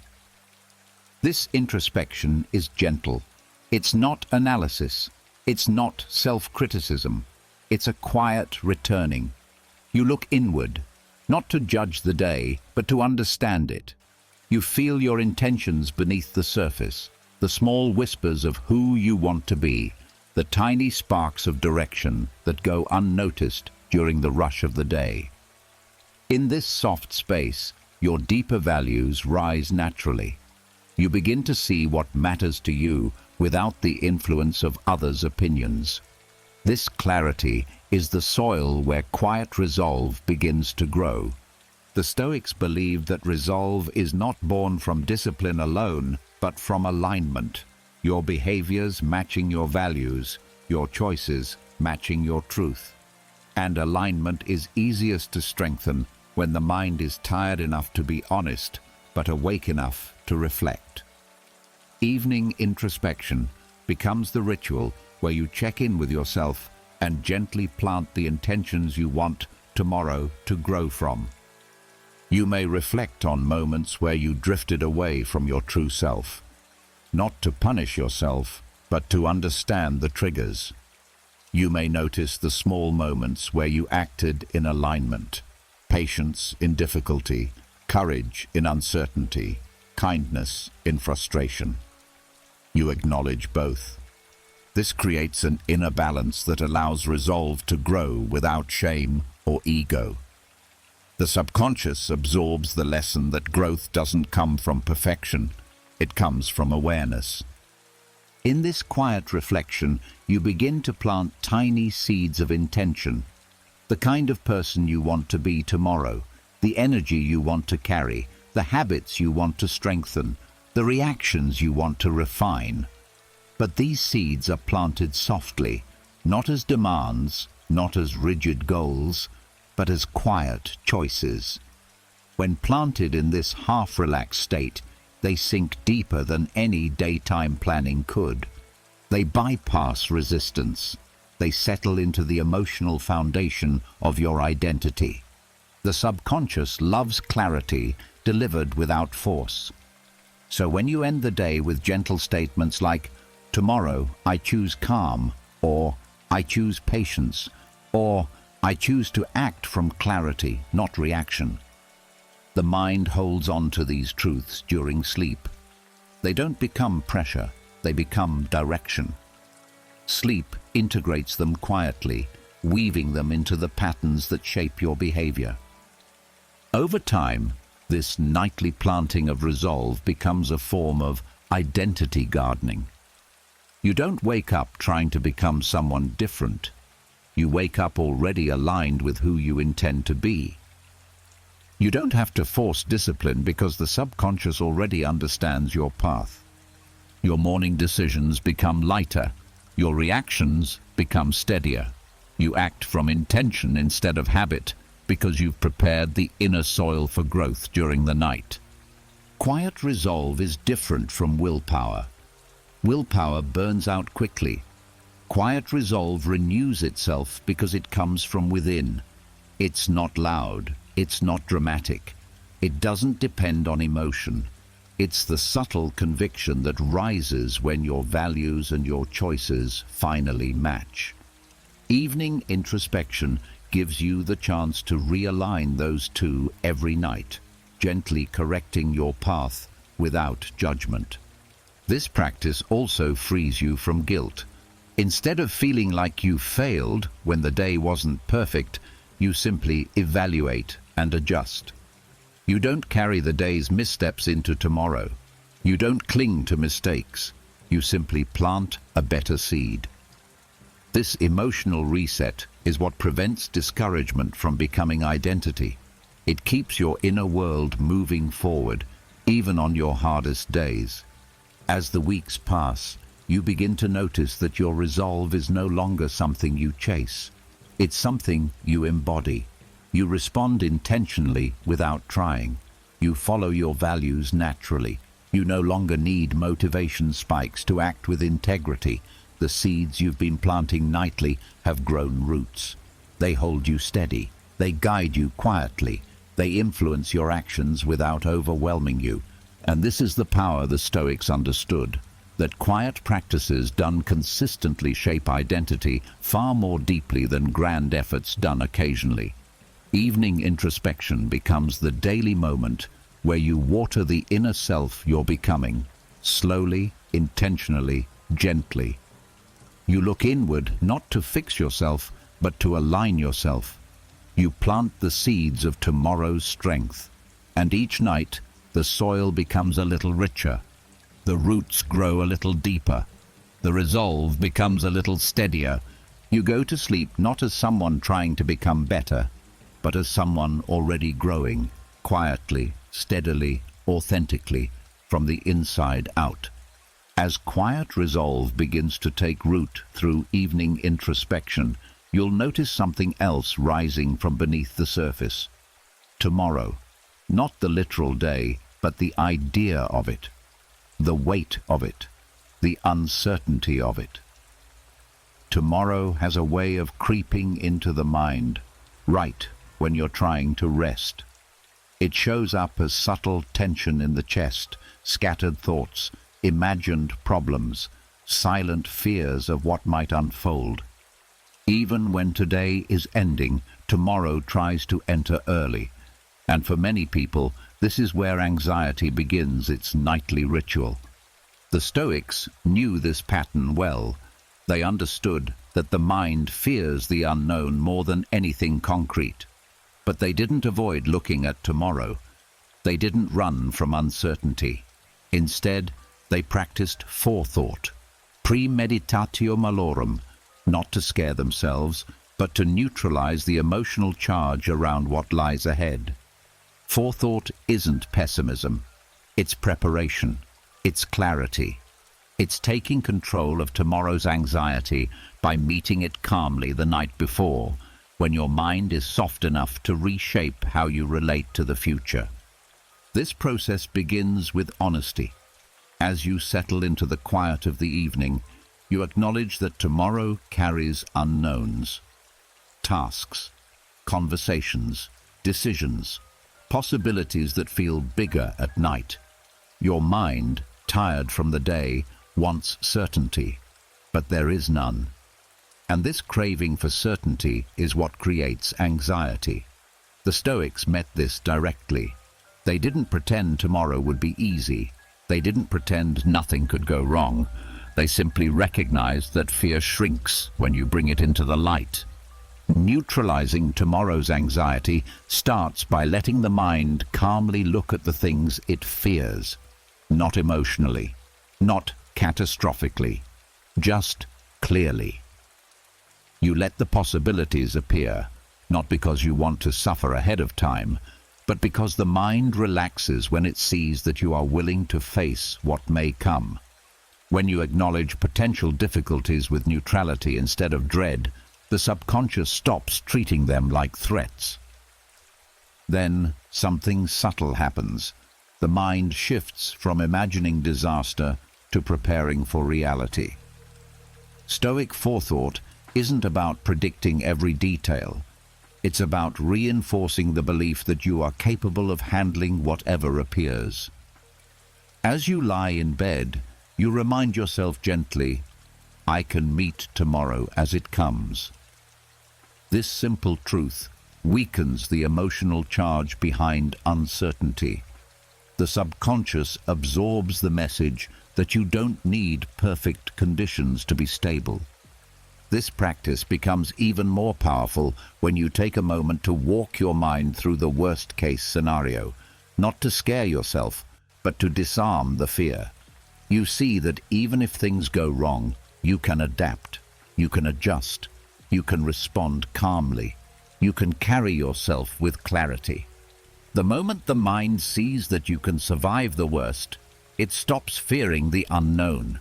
This introspection is gentle. It's not analysis. It's not self-criticism. It's a quiet returning. You look inward, not to judge the day, but to understand it. You feel your intentions beneath the surface, the small whispers of who you want to be, the tiny sparks of direction that go unnoticed during the rush of the day. In this soft space, your deeper values rise naturally. You begin to see what matters to you without the influence of others' opinions. This clarity is the soil where quiet resolve begins to grow. The Stoics believed that resolve is not born from discipline alone, but from alignment. Your behaviors matching your values, your choices matching your truth. And alignment is easiest to strengthen when the mind is tired enough to be honest, but awake enough to reflect. Evening introspection becomes the ritual where you check in with yourself and gently plant the intentions you want tomorrow to grow from. You may reflect on moments where you drifted away from your true self, not to punish yourself, but to understand the triggers. You may notice the small moments where you acted in alignment, patience in difficulty, courage in uncertainty, kindness in frustration. You acknowledge both. This creates an inner balance that allows resolve to grow without shame or ego. The subconscious absorbs the lesson that growth doesn't come from perfection, it comes from awareness. In this quiet reflection, you begin to plant tiny seeds of intention, the kind of person you want to be tomorrow, the energy you want to carry, the habits you want to strengthen, the reactions you want to refine. But these seeds are planted softly, not as demands, not as rigid goals, but as quiet choices. When planted in this half-relaxed state, they sink deeper than any daytime planning could. They bypass resistance. They settle into the emotional foundation of your identity. The subconscious loves clarity delivered without force. So when you end the day with gentle statements like, "Tomorrow I choose calm," or "I choose patience," or "I choose to act from clarity, not reaction," the mind holds on to these truths during sleep. They don't become pressure, they become direction. Sleep integrates them quietly, weaving them into the patterns that shape your behavior. Over time, this nightly planting of resolve becomes a form of identity gardening. You don't wake up trying to become someone different. You wake up already aligned with who you intend to be. You don't have to force discipline because the subconscious already understands your path. Your morning decisions become lighter. Your reactions become steadier. You act from intention instead of habit because you've prepared the inner soil for growth during the night. Quiet resolve is different from willpower. Willpower burns out quickly. Quiet resolve renews itself because it comes from within. It's not loud. It's not dramatic. It doesn't depend on emotion. It's the subtle conviction that rises when your values and your choices finally match. Evening introspection gives you the chance to realign those two every night, gently correcting your path without judgment. This practice also frees you from guilt. Instead of feeling like you failed when the day wasn't perfect, you simply evaluate and adjust. You don't carry the day's missteps into tomorrow. You don't cling to mistakes. You simply plant a better seed. This emotional reset is what prevents discouragement from becoming identity. It keeps your inner world moving forward, even on your hardest days. As the weeks pass, you begin to notice that your resolve is no longer something you chase. It's something you embody. You respond intentionally without trying. You follow your values naturally. You no longer need motivation spikes to act with integrity. The seeds you've been planting nightly have grown roots. They hold you steady. They guide you quietly. They influence your actions without overwhelming you. And this is the power the Stoics understood, that quiet practices done consistently shape identity far more deeply than grand efforts done occasionally. Evening introspection becomes the daily moment where you water the inner self you're becoming, slowly, intentionally, gently. You look inward not to fix yourself, but to align yourself. You plant the seeds of tomorrow's strength, and each night the soil becomes a little richer. The roots grow a little deeper. The resolve becomes a little steadier. You go to sleep not as someone trying to become better, but as someone already growing, quietly, steadily, authentically, from the inside out. As quiet resolve begins to take root through evening introspection, you'll notice something else rising from beneath the surface. Tomorrow. Not the literal day, but the idea of it, the weight of it, the uncertainty of it. Tomorrow has a way of creeping into the mind, right when you're trying to rest. It shows up as subtle tension in the chest, scattered thoughts, imagined problems, silent fears of what might unfold. Even when today is ending, tomorrow tries to enter early. And for many people, this is where anxiety begins its nightly ritual. The Stoics knew this pattern well. They understood that the mind fears the unknown more than anything concrete. But they didn't avoid looking at tomorrow. They didn't run from uncertainty. Instead, they practiced forethought, premeditatio malorum, not to scare themselves, but to neutralize the emotional charge around what lies ahead. Forethought isn't pessimism. It's preparation. It's clarity. It's taking control of tomorrow's anxiety by meeting it calmly the night before, when your mind is soft enough to reshape how you relate to the future. This process begins with honesty. As you settle into the quiet of the evening, you acknowledge that tomorrow carries unknowns. Tasks, conversations, decisions, possibilities that feel bigger at night. Your mind, tired from the day, wants certainty, but there is none. And this craving for certainty is what creates anxiety. The Stoics met this directly. They didn't pretend tomorrow would be easy. They didn't pretend nothing could go wrong. They simply recognized that fear shrinks when you bring it into the light. Neutralizing tomorrow's anxiety starts by letting the mind calmly look at the things it fears, not emotionally, not catastrophically, just clearly. You let the possibilities appear, not because you want to suffer ahead of time, but because the mind relaxes when it sees that you are willing to face what may come. When you acknowledge potential difficulties with neutrality instead of dread, the subconscious stops treating them like threats. Then something subtle happens. The mind shifts from imagining disaster to preparing for reality. Stoic forethought isn't about predicting every detail. It's about reinforcing the belief that you are capable of handling whatever appears. As you lie in bed, you remind yourself gently, I can meet tomorrow as it comes. This simple truth weakens the emotional charge behind uncertainty. The subconscious absorbs the message that you don't need perfect conditions to be stable. This practice becomes even more powerful when you take a moment to walk your mind through the worst-case scenario, not to scare yourself, but to disarm the fear. You see that even if things go wrong, you can adapt, you can adjust, you can respond calmly, you can carry yourself with clarity. The moment the mind sees that you can survive the worst, it stops fearing the unknown.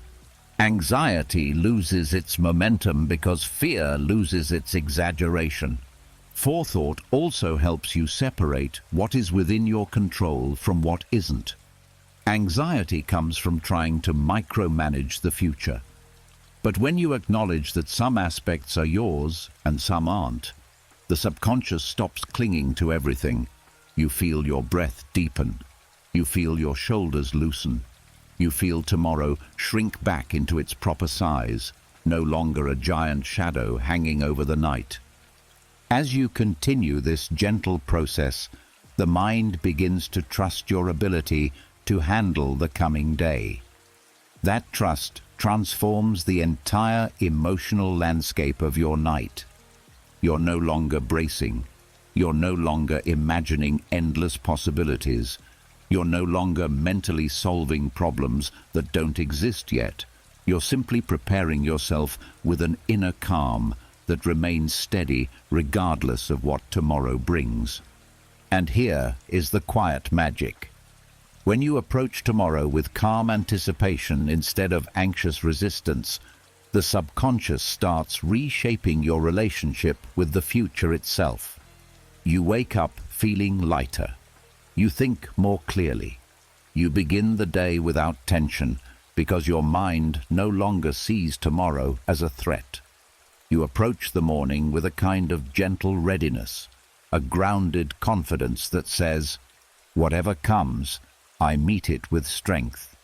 Anxiety loses its momentum because fear loses its exaggeration. Forethought also helps you separate what is within your control from what isn't. Anxiety comes from trying to micromanage the future. But when you acknowledge that some aspects are yours and some aren't, the subconscious stops clinging to everything. You feel your breath deepen. You feel your shoulders loosen. You feel tomorrow shrink back into its proper size, no longer a giant shadow hanging over the night. As you continue this gentle process, the mind begins to trust your ability to handle the coming day. That trust transforms the entire emotional landscape of your night. You're no longer bracing. You're no longer imagining endless possibilities. You're no longer mentally solving problems that don't exist yet. You're simply preparing yourself with an inner calm that remains steady regardless of what tomorrow brings. And here is the quiet magic. When you approach tomorrow with calm anticipation instead of anxious resistance, the subconscious starts reshaping your relationship with the future itself. You wake up feeling lighter. You think more clearly. You begin the day without tension because your mind no longer sees tomorrow as a threat. You approach the morning with a kind of gentle readiness, a grounded confidence that says, "Whatever comes, I meet it with strength."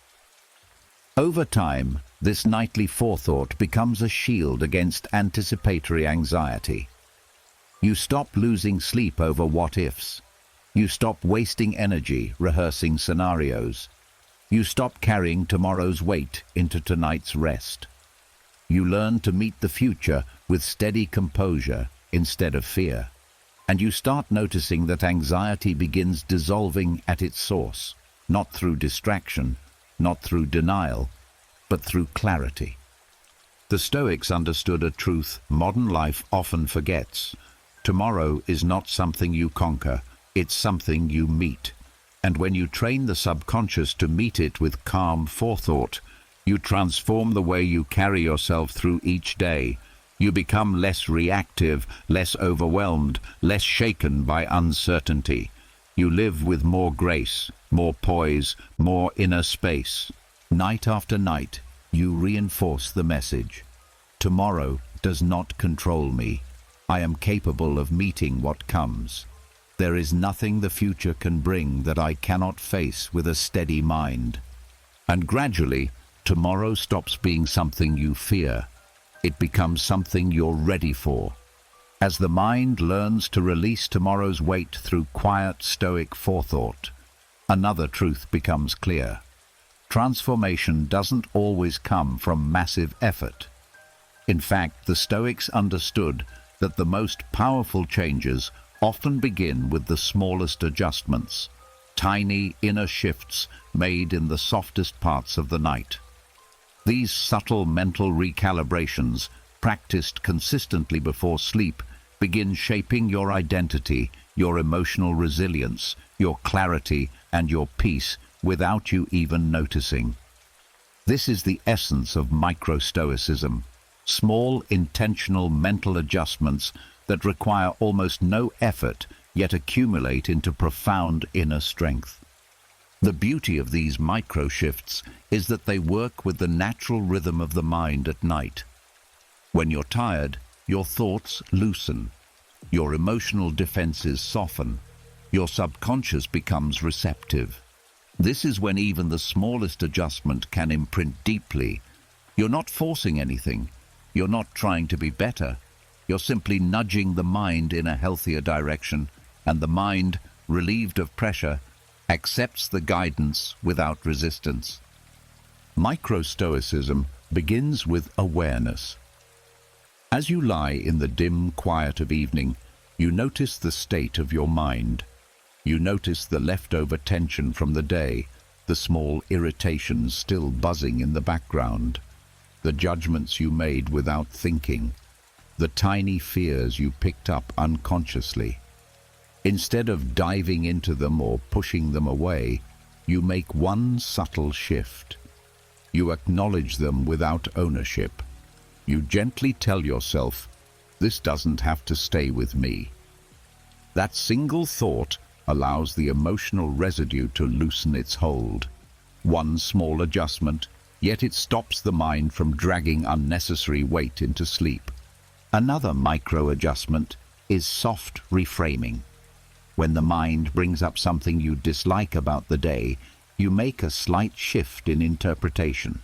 Over time, this nightly forethought becomes a shield against anticipatory anxiety. You stop losing sleep over what-ifs. You stop wasting energy rehearsing scenarios. You stop carrying tomorrow's weight into tonight's rest. You learn to meet the future with steady composure instead of fear. And you start noticing that anxiety begins dissolving at its source. Not through distraction, not through denial, but through clarity. The Stoics understood a truth modern life often forgets. Tomorrow is not something you conquer, it's something you meet. And when you train the subconscious to meet it with calm forethought, you transform the way you carry yourself through each day. You become less reactive, less overwhelmed, less shaken by uncertainty. You live with more grace, more poise, more inner space. Night after night, you reinforce the message. Tomorrow does not control me. I am capable of meeting what comes. There is nothing the future can bring that I cannot face with a steady mind. And gradually, tomorrow stops being something you fear. It becomes something you're ready for. As the mind learns to release tomorrow's weight through quiet, stoic forethought, another truth becomes clear. Transformation doesn't always come from massive effort. In fact, the Stoics understood that the most powerful changes often begin with the smallest adjustments, tiny inner shifts made in the softest parts of the night. These subtle mental recalibrations, practiced consistently before sleep, begin shaping your identity, your emotional resilience, your clarity, and your peace without you even noticing. This is the essence of micro-stoicism, small intentional mental adjustments that require almost no effort yet accumulate into profound inner strength. The beauty of these micro-shifts is that they work with the natural rhythm of the mind at night. When you're tired, your thoughts loosen, your emotional defenses soften, your subconscious becomes receptive. This is when even the smallest adjustment can imprint deeply. You're not forcing anything. You're not trying to be better. You're simply nudging the mind in a healthier direction, and the mind, relieved of pressure, accepts the guidance without resistance. Micro-stoicism begins with awareness. As you lie in the dim quiet of evening, you notice the state of your mind. You notice the leftover tension from the day, the small irritations still buzzing in the background, the judgments you made without thinking, the tiny fears you picked up unconsciously. Instead of diving into them or pushing them away, you make one subtle shift. You acknowledge them without ownership. You gently tell yourself, "This doesn't have to stay with me." That single thought allows the emotional residue to loosen its hold. One small adjustment, yet it stops the mind from dragging unnecessary weight into sleep. Another micro-adjustment is soft reframing. When the mind brings up something you dislike about the day, you make a slight shift in interpretation.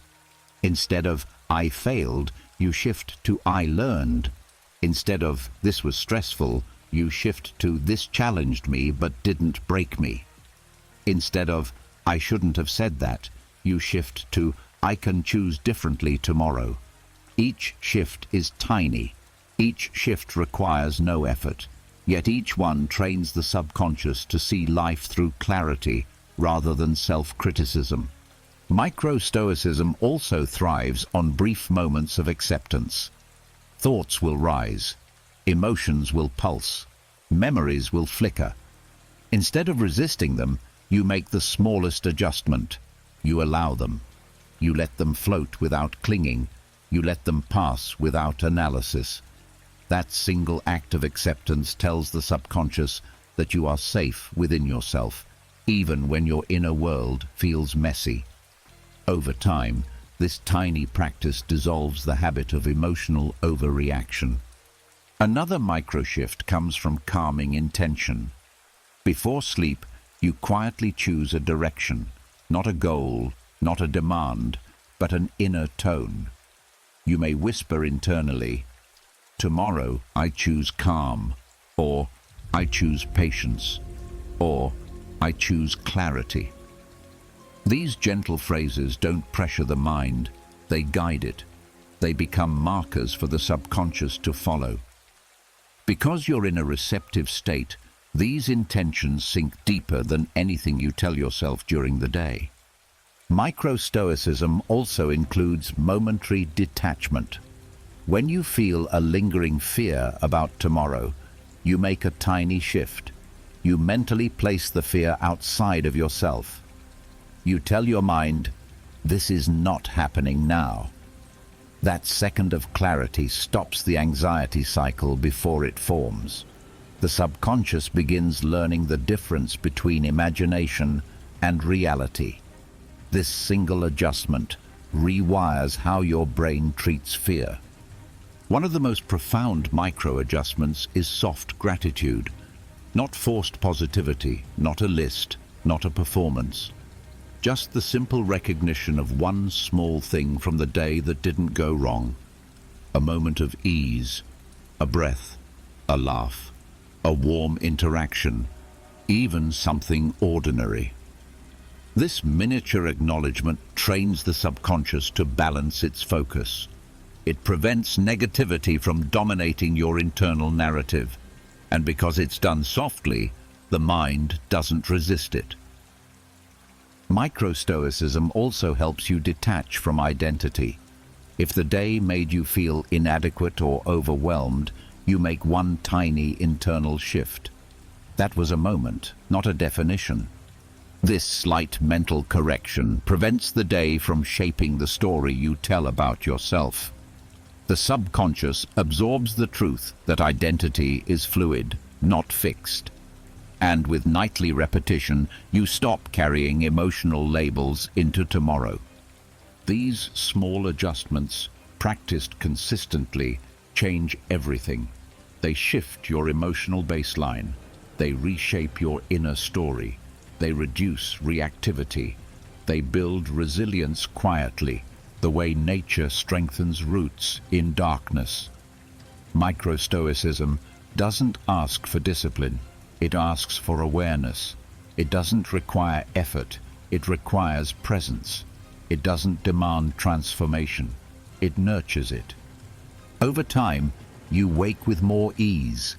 Instead of "I failed," you shift to "I learned." Instead of "this was stressful," you shift to "this challenged me but didn't break me." Instead of "I shouldn't have said that," you shift to "I can choose differently tomorrow." Each shift is tiny. Each shift requires no effort. Yet each one trains the subconscious to see life through clarity rather than self-criticism. Micro-Stoicism also thrives on brief moments of acceptance. Thoughts will rise, emotions will pulse, memories will flicker. Instead of resisting them, you make the smallest adjustment. You allow them. You let them float without clinging. You let them pass without analysis. That single act of acceptance tells the subconscious that you are safe within yourself, even when your inner world feels messy. Over time, this tiny practice dissolves the habit of emotional overreaction. Another microshift comes from calming intention. Before sleep, you quietly choose a direction, not a goal, not a demand, but an inner tone. You may whisper internally, "Tomorrow I choose calm," or "I choose patience," or "I choose clarity." These gentle phrases don't pressure the mind, they guide it. They become markers for the subconscious to follow. Because you're in a receptive state, these intentions sink deeper than anything you tell yourself during the day. Micro-Stoicism also includes momentary detachment. When you feel a lingering fear about tomorrow, you make a tiny shift. You mentally place the fear outside of yourself. You tell your mind, "This is not happening now." That second of clarity stops the anxiety cycle before it forms. The subconscious begins learning the difference between imagination and reality. This single adjustment rewires how your brain treats fear. One of the most profound micro-adjustments is soft gratitude. Not forced positivity, not a list, not a performance. Just the simple recognition of one small thing from the day that didn't go wrong. A moment of ease, a breath, a laugh, a warm interaction, even something ordinary. This miniature acknowledgement trains the subconscious to balance its focus. It prevents negativity from dominating your internal narrative. And because it's done softly, the mind doesn't resist it. Micro-Stoicism also helps you detach from identity. If the day made you feel inadequate or overwhelmed, you make one tiny internal shift. That was a moment, not a definition. This slight mental correction prevents the day from shaping the story you tell about yourself. The subconscious absorbs the truth that identity is fluid, not fixed. And with nightly repetition, you stop carrying emotional labels into tomorrow. These small adjustments, practiced consistently, change everything. They shift your emotional baseline. They reshape your inner story. They reduce reactivity. They build resilience quietly, the way nature strengthens roots in darkness. Micro-Stoicism doesn't ask for discipline. It asks for awareness. It doesn't require effort. It requires presence. It doesn't demand transformation. It nurtures it. Over time, you wake with more ease.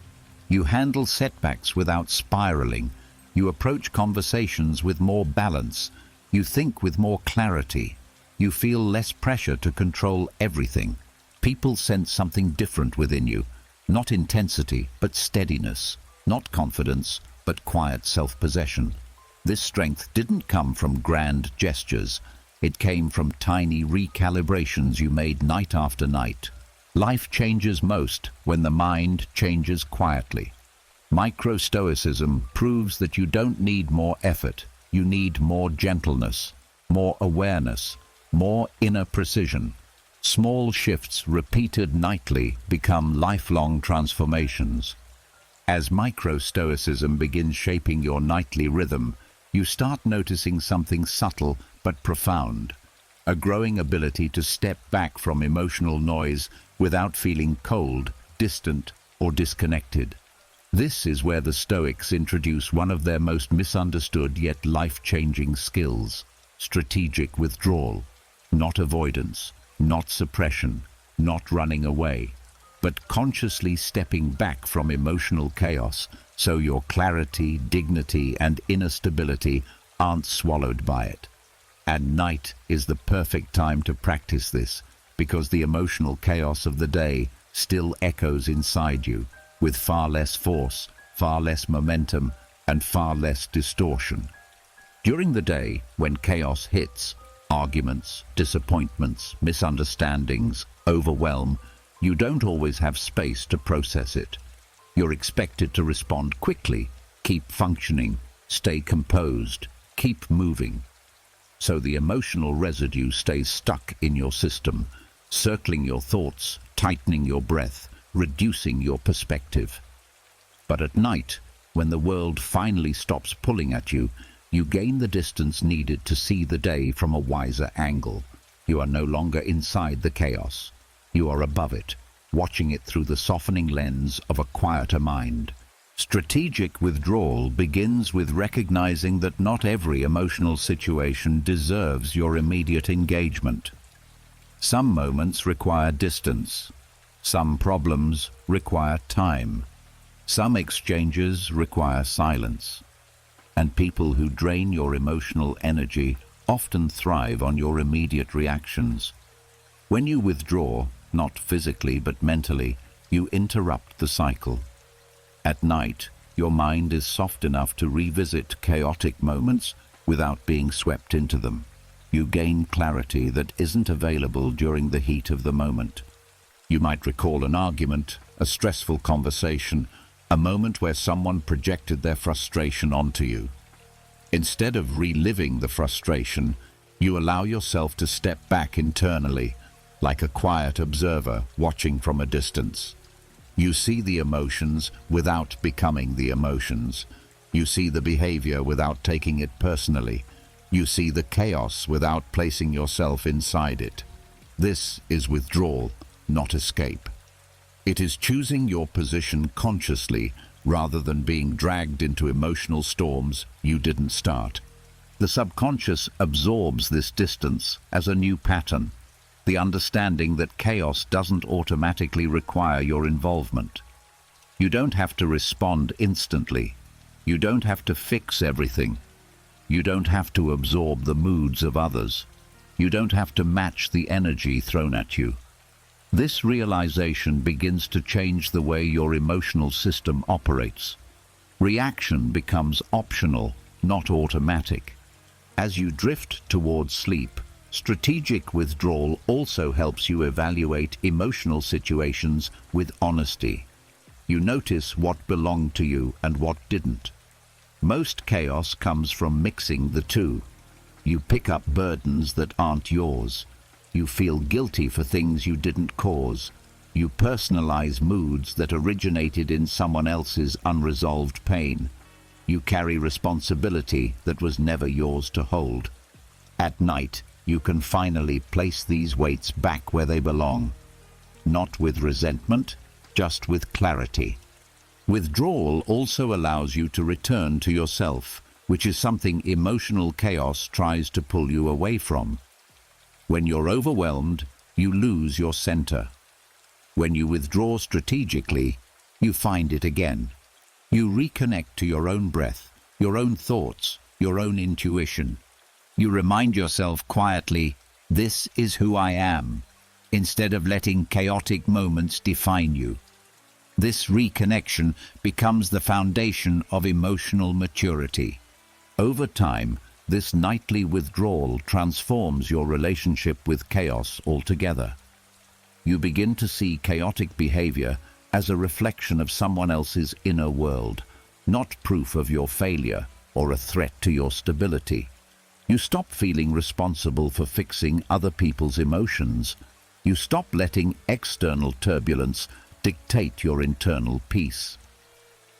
You handle setbacks without spiraling. You approach conversations with more balance. You think with more clarity. You feel less pressure to control everything. People sense something different within you. Not intensity, but steadiness. Not confidence, but quiet self-possession. This strength didn't come from grand gestures. It came from tiny recalibrations you made night after night. Life changes most when the mind changes quietly. Micro-Stoicism proves that you don't need more effort. You need more gentleness, more awareness, more inner precision. Small shifts repeated nightly become lifelong transformations. As micro-Stoicism begins shaping your nightly rhythm, you start noticing something subtle but profound. A growing ability to step back from emotional noise without feeling cold, distant, or disconnected. This is where the Stoics introduce one of their most misunderstood yet life-changing skills: strategic withdrawal. Not avoidance, not suppression, not running away, but consciously stepping back from emotional chaos so your clarity, dignity, and inner stability aren't swallowed by it. And night is the perfect time to practice this, because the emotional chaos of the day still echoes inside you, with far less force, far less momentum, and far less distortion. During the day, when chaos hits, arguments, disappointments, misunderstandings, overwhelm, you don't always have space to process it. You're expected to respond quickly, keep functioning, stay composed, keep moving. So the emotional residue stays stuck in your system, circling your thoughts, tightening your breath, reducing your perspective. But at night, when the world finally stops pulling at you, you gain the distance needed to see the day from a wiser angle. You are no longer inside the chaos. You are above it, watching it through the softening lens of a quieter mind. Strategic withdrawal begins with recognizing that not every emotional situation deserves your immediate engagement. Some moments require distance. Some problems require time. Some exchanges require silence. And people who drain your emotional energy often thrive on your immediate reactions. When you withdraw, not physically but mentally, you interrupt the cycle. At night, your mind is soft enough to revisit chaotic moments without being swept into them. You gain clarity that isn't available during the heat of the moment. You might recall an argument, a stressful conversation, a moment where someone projected their frustration onto you. Instead of reliving the frustration, you allow yourself to step back internally, like a quiet observer watching from a distance. You see the emotions without becoming the emotions. You see the behavior without taking it personally. You see the chaos without placing yourself inside it. This is withdrawal, not escape. It is choosing your position consciously rather than being dragged into emotional storms you didn't start. The subconscious absorbs this distance as a new pattern, the understanding that chaos doesn't automatically require your involvement. You don't have to respond instantly. You don't have to fix everything. You don't have to absorb the moods of others. You don't have to match the energy thrown at you. This realization begins to change the way your emotional system operates. Reaction becomes optional, not automatic. As you drift towards sleep, strategic withdrawal also helps you evaluate emotional situations with honesty. You notice what belonged to you and what didn't. Most chaos comes from mixing the two. You pick up burdens that aren't yours. You feel guilty for things you didn't cause. You personalize moods that originated in someone else's unresolved pain. You carry responsibility that was never yours to hold. At night, you can finally place these weights back where they belong. Not with resentment, just with clarity. Withdrawal also allows you to return to yourself, which is something emotional chaos tries to pull you away from. When you're overwhelmed, you lose your center. When you withdraw strategically, you find it again. You reconnect to your own breath, your own thoughts, your own intuition. You remind yourself quietly, "This is who I am," instead of letting chaotic moments define you. This reconnection becomes the foundation of emotional maturity. Over time, this nightly withdrawal transforms your relationship with chaos altogether. You begin to see chaotic behavior as a reflection of someone else's inner world, not proof of your failure or a threat to your stability. You stop feeling responsible for fixing other people's emotions. You stop letting external turbulence dictate your internal peace.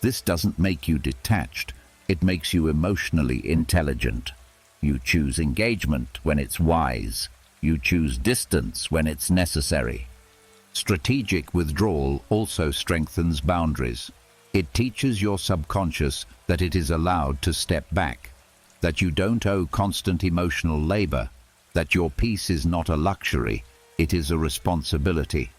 This doesn't make you detached, it makes you emotionally intelligent. You choose engagement when it's wise. You choose distance when it's necessary. Strategic withdrawal also strengthens boundaries. It teaches your subconscious that it is allowed to step back, that you don't owe constant emotional labor, that your peace is not a luxury, it is a responsibility.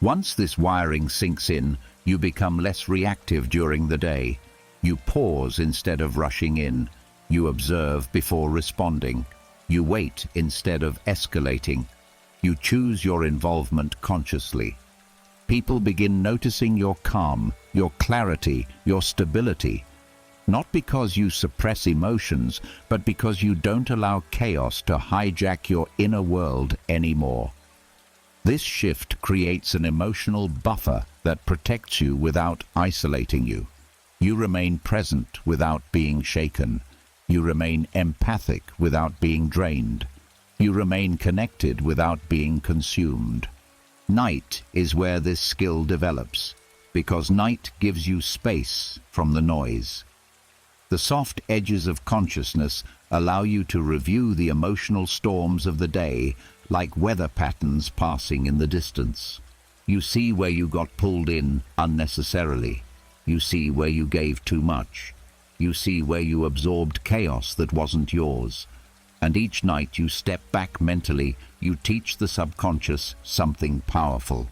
Once this wiring sinks in, you become less reactive during the day. You pause instead of rushing in. You observe before responding. You wait instead of escalating. You choose your involvement consciously. People begin noticing your calm, your clarity, your stability. Not because you suppress emotions, but because you don't allow chaos to hijack your inner world anymore. This shift creates an emotional buffer that protects you without isolating you. You remain present without being shaken. You remain empathic without being drained. You remain connected without being consumed. Night is where this skill develops, because night gives you space from the noise. The soft edges of consciousness allow you to review the emotional storms of the day like weather patterns passing in the distance. You see where you got pulled in unnecessarily. You see where you gave too much. You see where you absorbed chaos that wasn't yours. And each night you step back mentally, you teach the subconscious something powerful.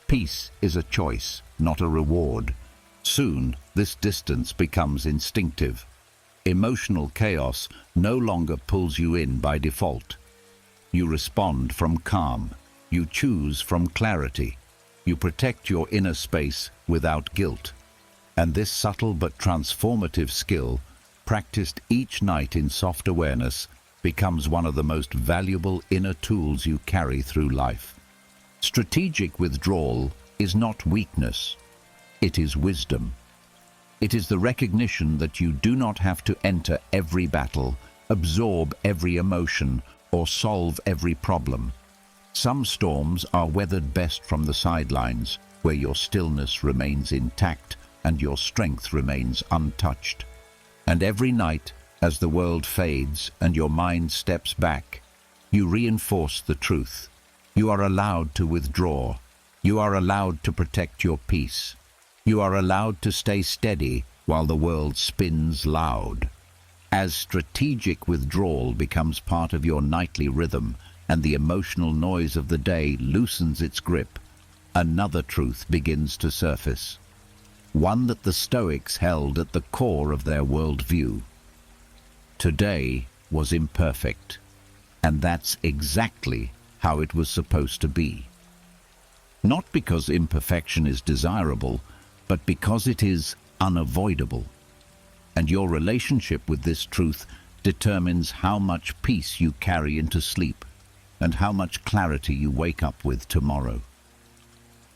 Peace is a choice, not a reward. Soon, this distance becomes instinctive. Emotional chaos no longer pulls you in by default. You respond from calm. You choose from clarity. You protect your inner space without guilt. And this subtle but transformative skill, practiced each night in soft awareness, becomes one of the most valuable inner tools you carry through life. Strategic withdrawal is not weakness. It is wisdom. It is the recognition that you do not have to enter every battle, absorb every emotion, or solve every problem. Some storms are weathered best from the sidelines, where your stillness remains intact and your strength remains untouched. And every night, as the world fades and your mind steps back, you reinforce the truth. You are allowed to withdraw. You are allowed to protect your peace. You are allowed to stay steady while the world spins loud. As strategic withdrawal becomes part of your nightly rhythm and the emotional noise of the day loosens its grip, another truth begins to surface. One that the Stoics held at the core of their worldview. Today was imperfect, and that's exactly how it was supposed to be. Not because imperfection is desirable, but because it is unavoidable. And your relationship with this truth determines how much peace you carry into sleep and how much clarity you wake up with tomorrow.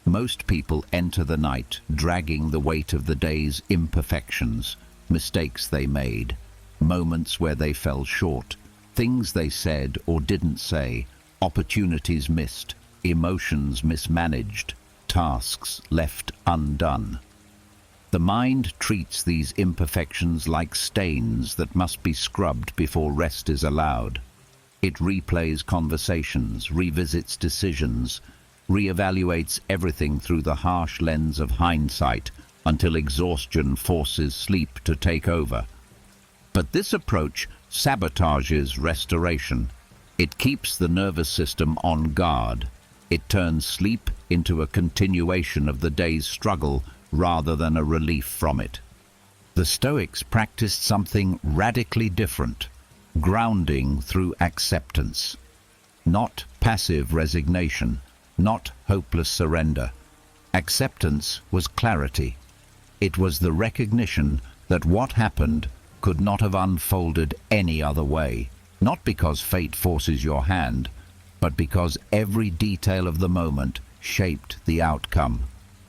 Most people enter the night dragging the weight of the day's imperfections, mistakes they made, moments where they fell short, things they said or didn't say, opportunities missed, emotions mismanaged, tasks left undone. The mind treats these imperfections like stains that must be scrubbed before rest is allowed. It replays conversations, revisits decisions, reevaluates everything through the harsh lens of hindsight until exhaustion forces sleep to take over. But this approach sabotages restoration. It keeps the nervous system on guard. It turns sleep into a continuation of the day's struggle rather than a relief from it. The Stoics practiced something radically different, grounding through acceptance. Not passive resignation, not hopeless surrender. Acceptance was clarity. It was the recognition that what happened could not have unfolded any other way, not because fate forces your hand, but because every detail of the moment shaped the outcome.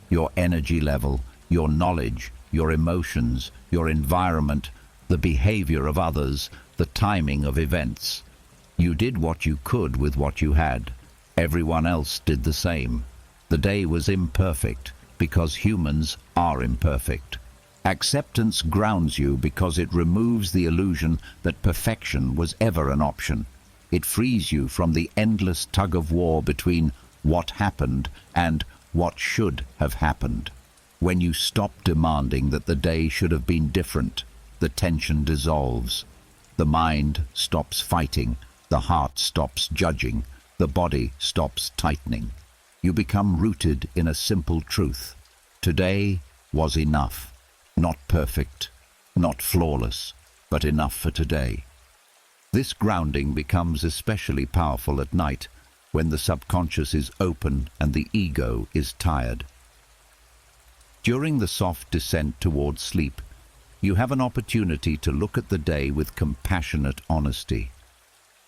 Your energy level, your knowledge, your emotions, your environment, the behavior of others, the timing of events. You did what you could with what you had. Everyone else did the same. The day was imperfect because humans are imperfect. Acceptance grounds you because it removes the illusion that perfection was ever an option. It frees you from the endless tug-of-war between what happened and what should have happened. When you stop demanding that the day should have been different, the tension dissolves. The mind stops fighting, the heart stops judging, the body stops tightening. You become rooted in a simple truth. Today was enough. Not perfect, not flawless, but enough for today. This grounding becomes especially powerful at night, when the subconscious is open and the ego is tired. During the soft descent towards sleep, you have an opportunity to look at the day with compassionate honesty.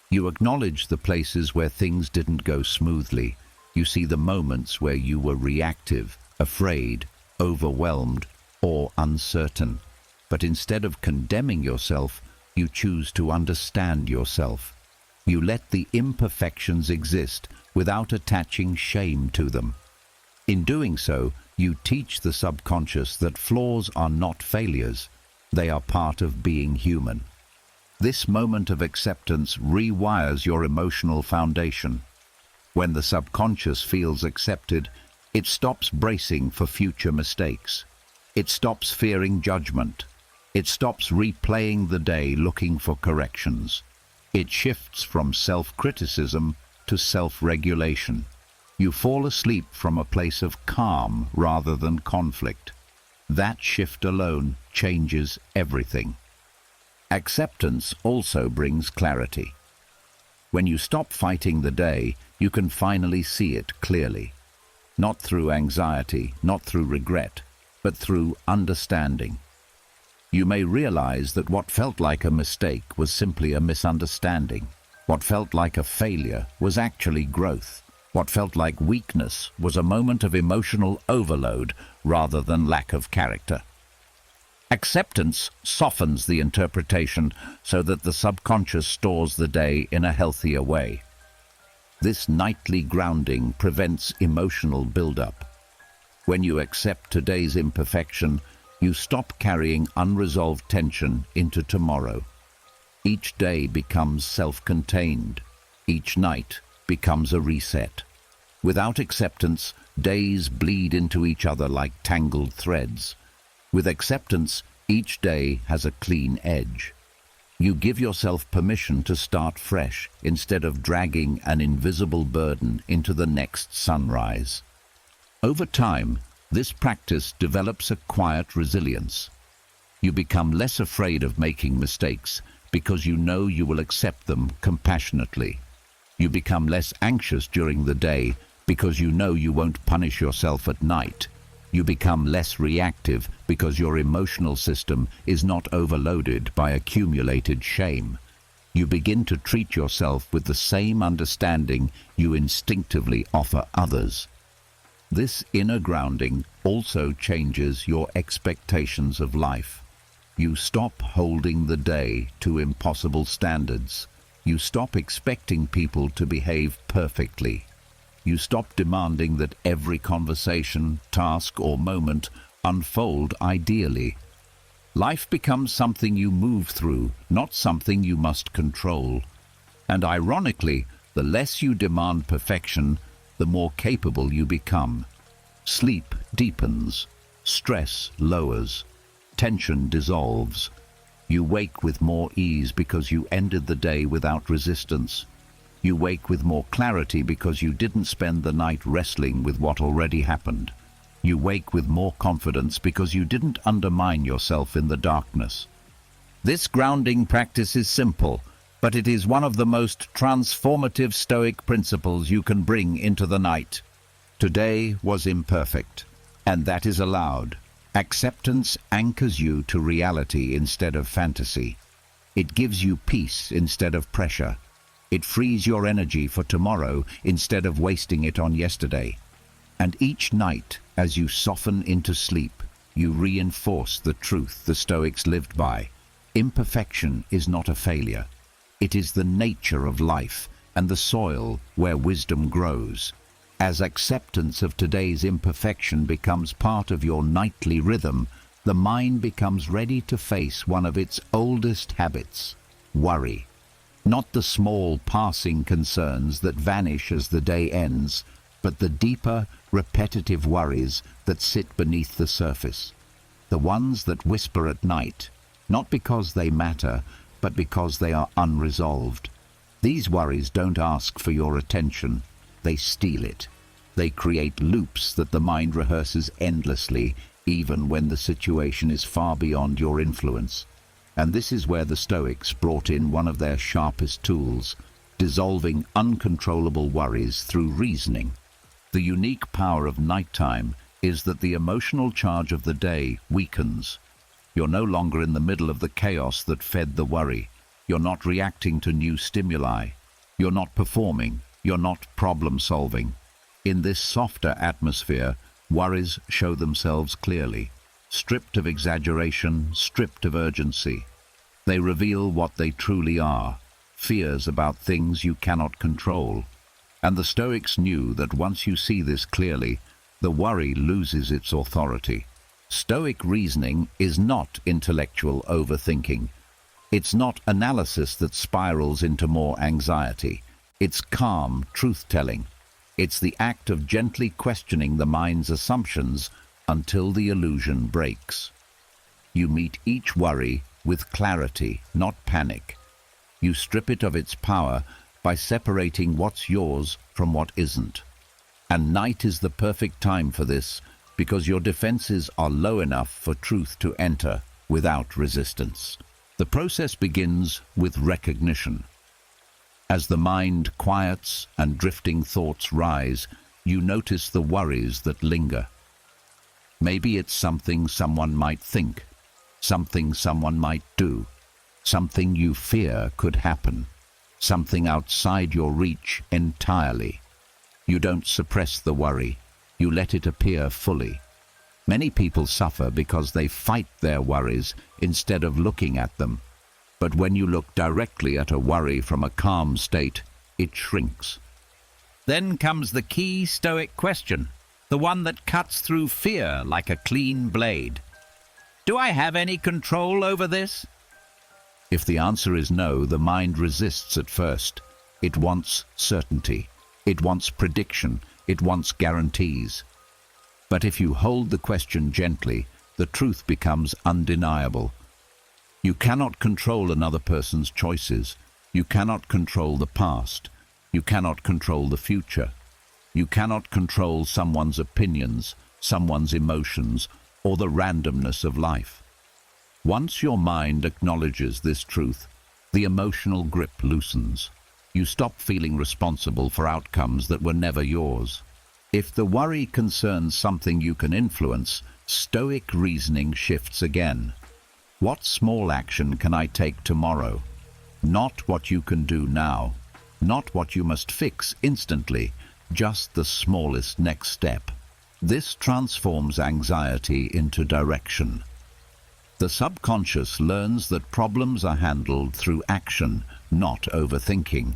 You acknowledge the places where things didn't go smoothly. You see the moments where you were reactive, afraid, overwhelmed, or uncertain. But instead of condemning yourself, you choose to understand yourself. You let the imperfections exist without attaching shame to them. In doing so, you teach the subconscious that flaws are not failures. They are part of being human. This moment of acceptance rewires your emotional foundation. When the subconscious feels accepted, it stops bracing for future mistakes. It stops fearing judgment. It stops replaying the day looking for corrections. It shifts from self-criticism to self-regulation. You fall asleep from a place of calm rather than conflict. That shift alone changes everything. Acceptance also brings clarity. When you stop fighting the day, you can finally see it clearly. Not through anxiety, not through regret, but through understanding. You may realize that what felt like a mistake was simply a misunderstanding. What felt like a failure was actually growth. What felt like weakness was a moment of emotional overload rather than lack of character. Acceptance softens the interpretation so that the subconscious stores the day in a healthier way. This nightly grounding prevents emotional buildup. When you accept today's imperfection, you stop carrying unresolved tension into tomorrow. Each day becomes self-contained. Each night becomes a reset. Without acceptance, days bleed into each other like tangled threads. With acceptance, each day has a clean edge. You give yourself permission to start fresh instead of dragging an invisible burden into the next sunrise. Over time, this practice develops a quiet resilience. You become less afraid of making mistakes because you know you will accept them compassionately. You become less anxious during the day because you know you won't punish yourself at night. You become less reactive because your emotional system is not overloaded by accumulated shame. You begin to treat yourself with the same understanding you instinctively offer others. This inner grounding also changes your expectations of life. You stop holding the day to impossible standards. You stop expecting people to behave perfectly. You stop demanding that every conversation, task, or moment unfold ideally. Life becomes something you move through, not something you must control. And ironically, the less you demand perfection, the more capable you become. Sleep deepens, stress lowers, tension dissolves. You wake with more ease because you ended the day without resistance. You wake with more clarity because you didn't spend the night wrestling with what already happened. You wake with more confidence because you didn't undermine yourself in the darkness. This grounding practice is simple, but it is one of the most transformative Stoic principles you can bring into the night. Today was imperfect, and that is allowed. Acceptance anchors you to reality instead of fantasy. It gives you peace instead of pressure. It frees your energy for tomorrow instead of wasting it on yesterday. And each night, as you soften into sleep, you reinforce the truth the Stoics lived by. Imperfection is not a failure. It is the nature of life and the soil where wisdom grows. As acceptance of today's imperfection becomes part of your nightly rhythm, the mind becomes ready to face one of its oldest habits, worry. Not the small passing concerns that vanish as the day ends, but the deeper, repetitive worries that sit beneath the surface. The ones that whisper at night, not because they matter, but because they are unresolved. These worries don't ask for your attention, they steal it. They create loops that the mind rehearses endlessly, even when the situation is far beyond your influence. And this is where the Stoics brought in one of their sharpest tools, dissolving uncontrollable worries through reasoning. The unique power of nighttime is that the emotional charge of the day weakens. You're no longer in the middle of the chaos that fed the worry. You're not reacting to new stimuli. You're not performing. You're not problem-solving. In this softer atmosphere, worries show themselves clearly, stripped of exaggeration, stripped of urgency. They reveal what they truly are, fears about things you cannot control. And the Stoics knew that once you see this clearly, the worry loses its authority. Stoic reasoning is not intellectual overthinking. It's not analysis that spirals into more anxiety. It's calm truth-telling. It's the act of gently questioning the mind's assumptions until the illusion breaks. You meet each worry with clarity, not panic. You strip it of its power by separating what's yours from what isn't. And night is the perfect time for this, because your defenses are low enough for truth to enter without resistance. The process begins with recognition. As the mind quiets and drifting thoughts rise, you notice the worries that linger. Maybe it's something someone might think, something someone might do, something you fear could happen, something outside your reach entirely. You don't suppress the worry, you let it appear fully. Many people suffer because they fight their worries instead of looking at them. But when you look directly at a worry from a calm state, it shrinks. Then comes the key Stoic question, the one that cuts through fear like a clean blade. Do I have any control over this? If the answer is no, the mind resists at first. It wants certainty. It wants prediction. It wants guarantees. But if you hold the question gently, the truth becomes undeniable. You cannot control another person's choices. You cannot control the past. You cannot control the future. You cannot control someone's opinions, someone's emotions, or the randomness of life. Once your mind acknowledges this truth, the emotional grip loosens. You stop feeling responsible for outcomes that were never yours. If the worry concerns something you can influence, Stoic reasoning shifts again. What small action can I take tomorrow? Not what you can do now. Not what you must fix instantly. Just the smallest next step. This transforms anxiety into direction. The subconscious learns that problems are handled through action, not overthinking.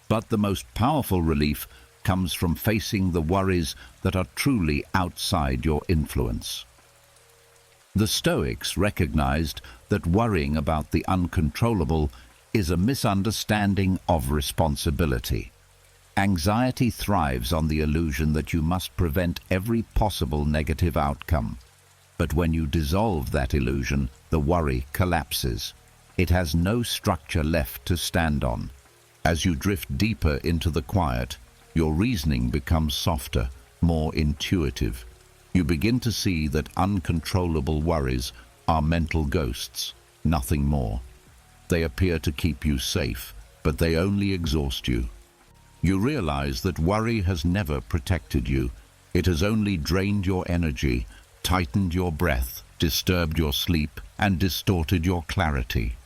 But the most powerful relief comes from facing the worries that are truly outside your influence. The Stoics recognized that worrying about the uncontrollable is a misunderstanding of responsibility. Anxiety thrives on the illusion that you must prevent every possible negative outcome. But when you dissolve that illusion, the worry collapses. It has no structure left to stand on. As you drift deeper into the quiet, your reasoning becomes softer, more intuitive. You begin to see that uncontrollable worries are mental ghosts, nothing more. They appear to keep you safe, but they only exhaust you. You realize that worry has never protected you. It has only drained your energy, tightened your breath, disturbed your sleep, and distorted your clarity.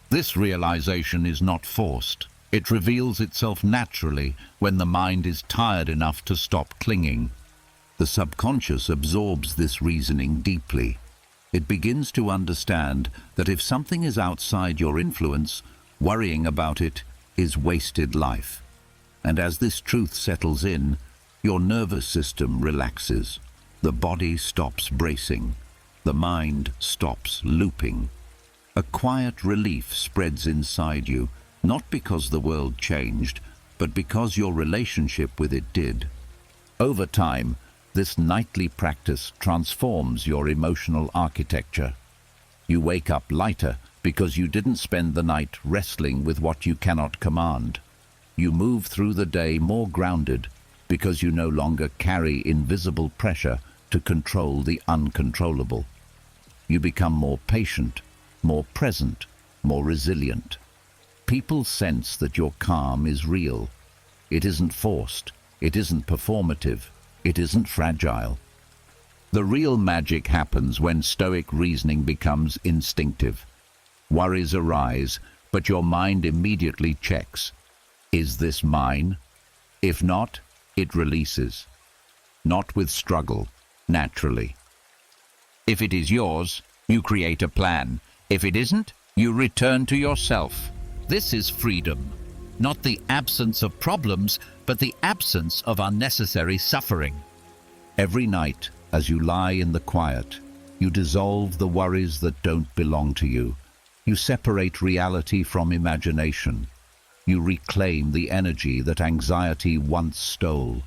This realization is not forced. It reveals itself naturally when the mind is tired enough to stop clinging. The subconscious absorbs this reasoning deeply. It begins to understand that if something is outside your influence, worrying about it is wasted life. And as this truth settles in, your nervous system relaxes. The body stops bracing. The mind stops looping. A quiet relief spreads inside you, not because the world changed, but because your relationship with it did. Over time, this nightly practice transforms your emotional architecture. You wake up lighter because you didn't spend the night wrestling with what you cannot command. You move through the day more grounded because you no longer carry invisible pressure to control the uncontrollable. You become more patient, more present, more resilient. People sense that your calm is real. It isn't forced. It isn't performative. It isn't fragile. The real magic happens when Stoic reasoning becomes instinctive. Worries arise, but your mind immediately checks. Is this mine? If not, it releases. Not with struggle, naturally. If it is yours, you create a plan. If it isn't, you return to yourself. This is freedom. Not the absence of problems, but the absence of unnecessary suffering. Every night, as you lie in the quiet, you dissolve the worries that don't belong to you. You separate reality from imagination. You reclaim the energy that anxiety once stole,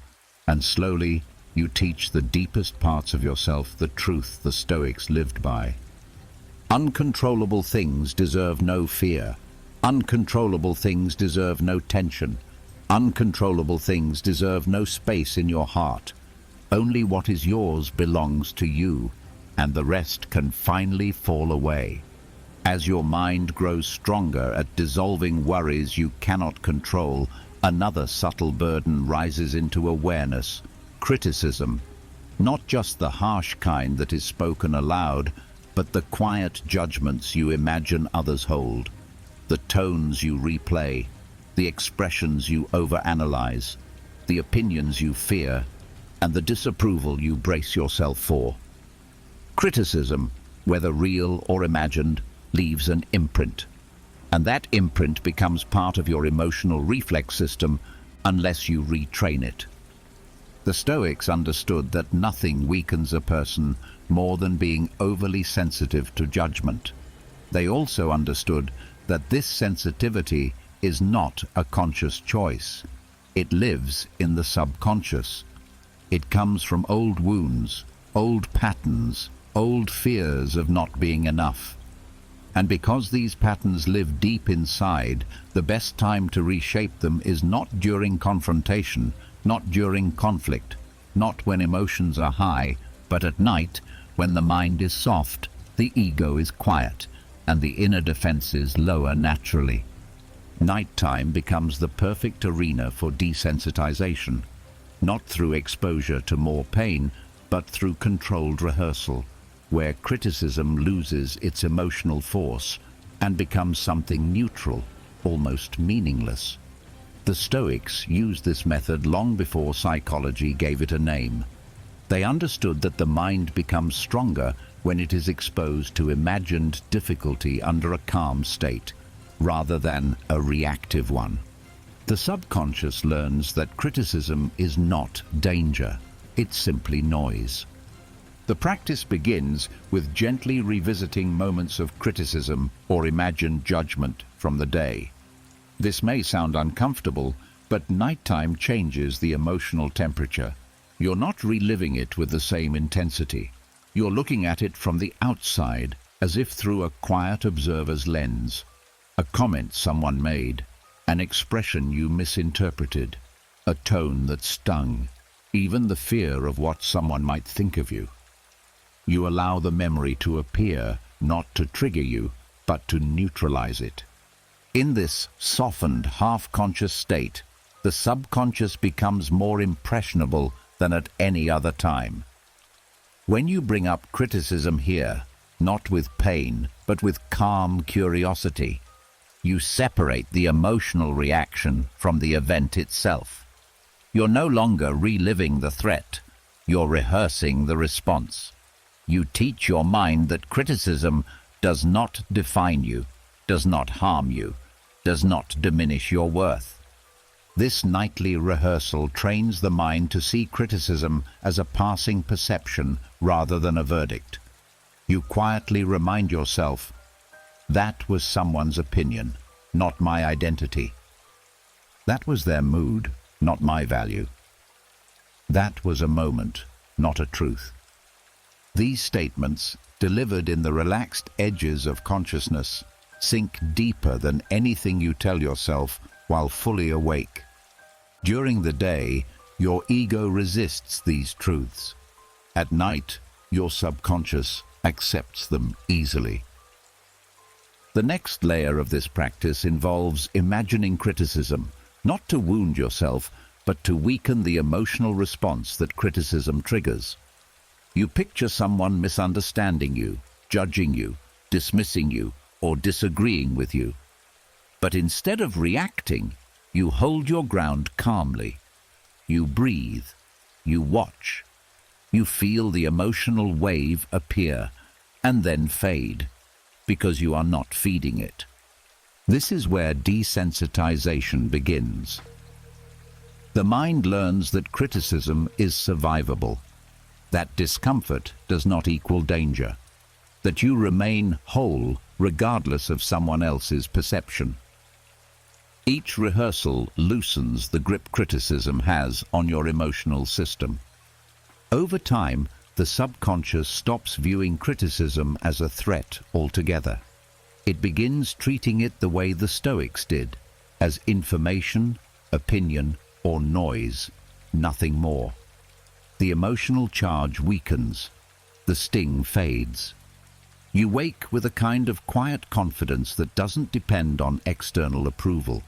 and slowly you teach the deepest parts of yourself the truth the Stoics lived by. Uncontrollable things deserve no fear. Uncontrollable things deserve no tension. Uncontrollable things deserve no space in your heart. Only what is yours belongs to you, and the rest can finally fall away. As your mind grows stronger at dissolving worries you cannot control, another subtle burden rises into awareness: criticism. Not just the harsh kind that is spoken aloud, but the quiet judgments you imagine others hold, the tones you replay, the expressions you overanalyze, the opinions you fear, and the disapproval you brace yourself for. Criticism, whether real or imagined, leaves an imprint, and that imprint becomes part of your emotional reflex system unless you retrain it. The Stoics understood that nothing weakens a person more than being overly sensitive to judgment. They also understood that this sensitivity is not a conscious choice. It lives in the subconscious. It comes from old wounds, old patterns, old fears of not being enough. And because these patterns live deep inside, the best time to reshape them is not during confrontation, not during conflict, not when emotions are high, but at night, when the mind is soft, the ego is quiet, and the inner defenses lower naturally. Nighttime becomes the perfect arena for desensitization, not through exposure to more pain, but through controlled rehearsal, where criticism loses its emotional force and becomes something neutral, almost meaningless. The Stoics used this method long before psychology gave it a name. They understood that the mind becomes stronger when it is exposed to imagined difficulty under a calm state, rather than a reactive one. The subconscious learns that criticism is not danger, it's simply noise. The practice begins with gently revisiting moments of criticism or imagined judgment from the day. This may sound uncomfortable, but nighttime changes the emotional temperature. You're not reliving it with the same intensity. You're looking at it from the outside, as if through a quiet observer's lens. A comment someone made, an expression you misinterpreted, a tone that stung. even the fear of what someone might think of you. You allow the memory to appear, not to trigger you, but to neutralize it. In this softened, half-conscious state, the subconscious becomes more impressionable than at any other time. When you bring up criticism here, not with pain, but with calm curiosity, you separate the emotional reaction from the event itself. You're no longer reliving the threat, you're rehearsing the response. You teach your mind that criticism does not define you, does not harm you, does not diminish your worth. This nightly rehearsal trains the mind to see criticism as a passing perception rather than a verdict. You quietly remind yourself, that was someone's opinion, not my identity. That was their mood, not my value. That was a moment, not a truth. These statements, delivered in the relaxed edges of consciousness, sink deeper than anything you tell yourself while fully awake. During the day, your ego resists these truths. At night, your subconscious accepts them easily. The next layer of this practice involves imagining criticism, not to wound yourself, but to weaken the emotional response that criticism triggers. You picture someone misunderstanding you, judging you, dismissing you, or disagreeing with you. But instead of reacting, you hold your ground calmly. You breathe. You watch. You feel the emotional wave appear and then fade, because you are not feeding it. This is where desensitization begins. The mind learns that criticism is survivable, that discomfort does not equal danger, that you remain whole regardless of someone else's perception. Each rehearsal loosens the grip criticism has on your emotional system. Over time, the subconscious stops viewing criticism as a threat altogether. It begins treating it the way the Stoics did, as information, opinion, or noise, nothing more. The emotional charge weakens, the sting fades. You wake with a kind of quiet confidence that doesn't depend on external approval.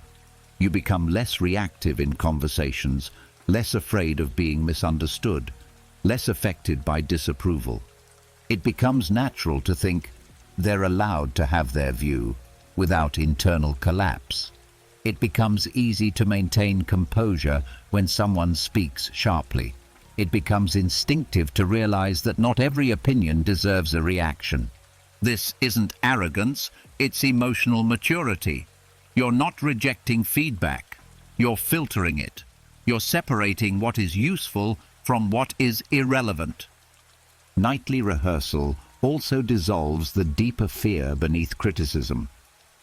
You become less reactive in conversations, less afraid of being misunderstood, less affected by disapproval. It becomes natural to think they're allowed to have their view without internal collapse. It becomes easy to maintain composure when someone speaks sharply. It becomes instinctive to realize that not every opinion deserves a reaction. This isn't arrogance, it's emotional maturity. You're not rejecting feedback. You're filtering it. You're separating what is useful from what is irrelevant. Nightly rehearsal also dissolves the deeper fear beneath criticism.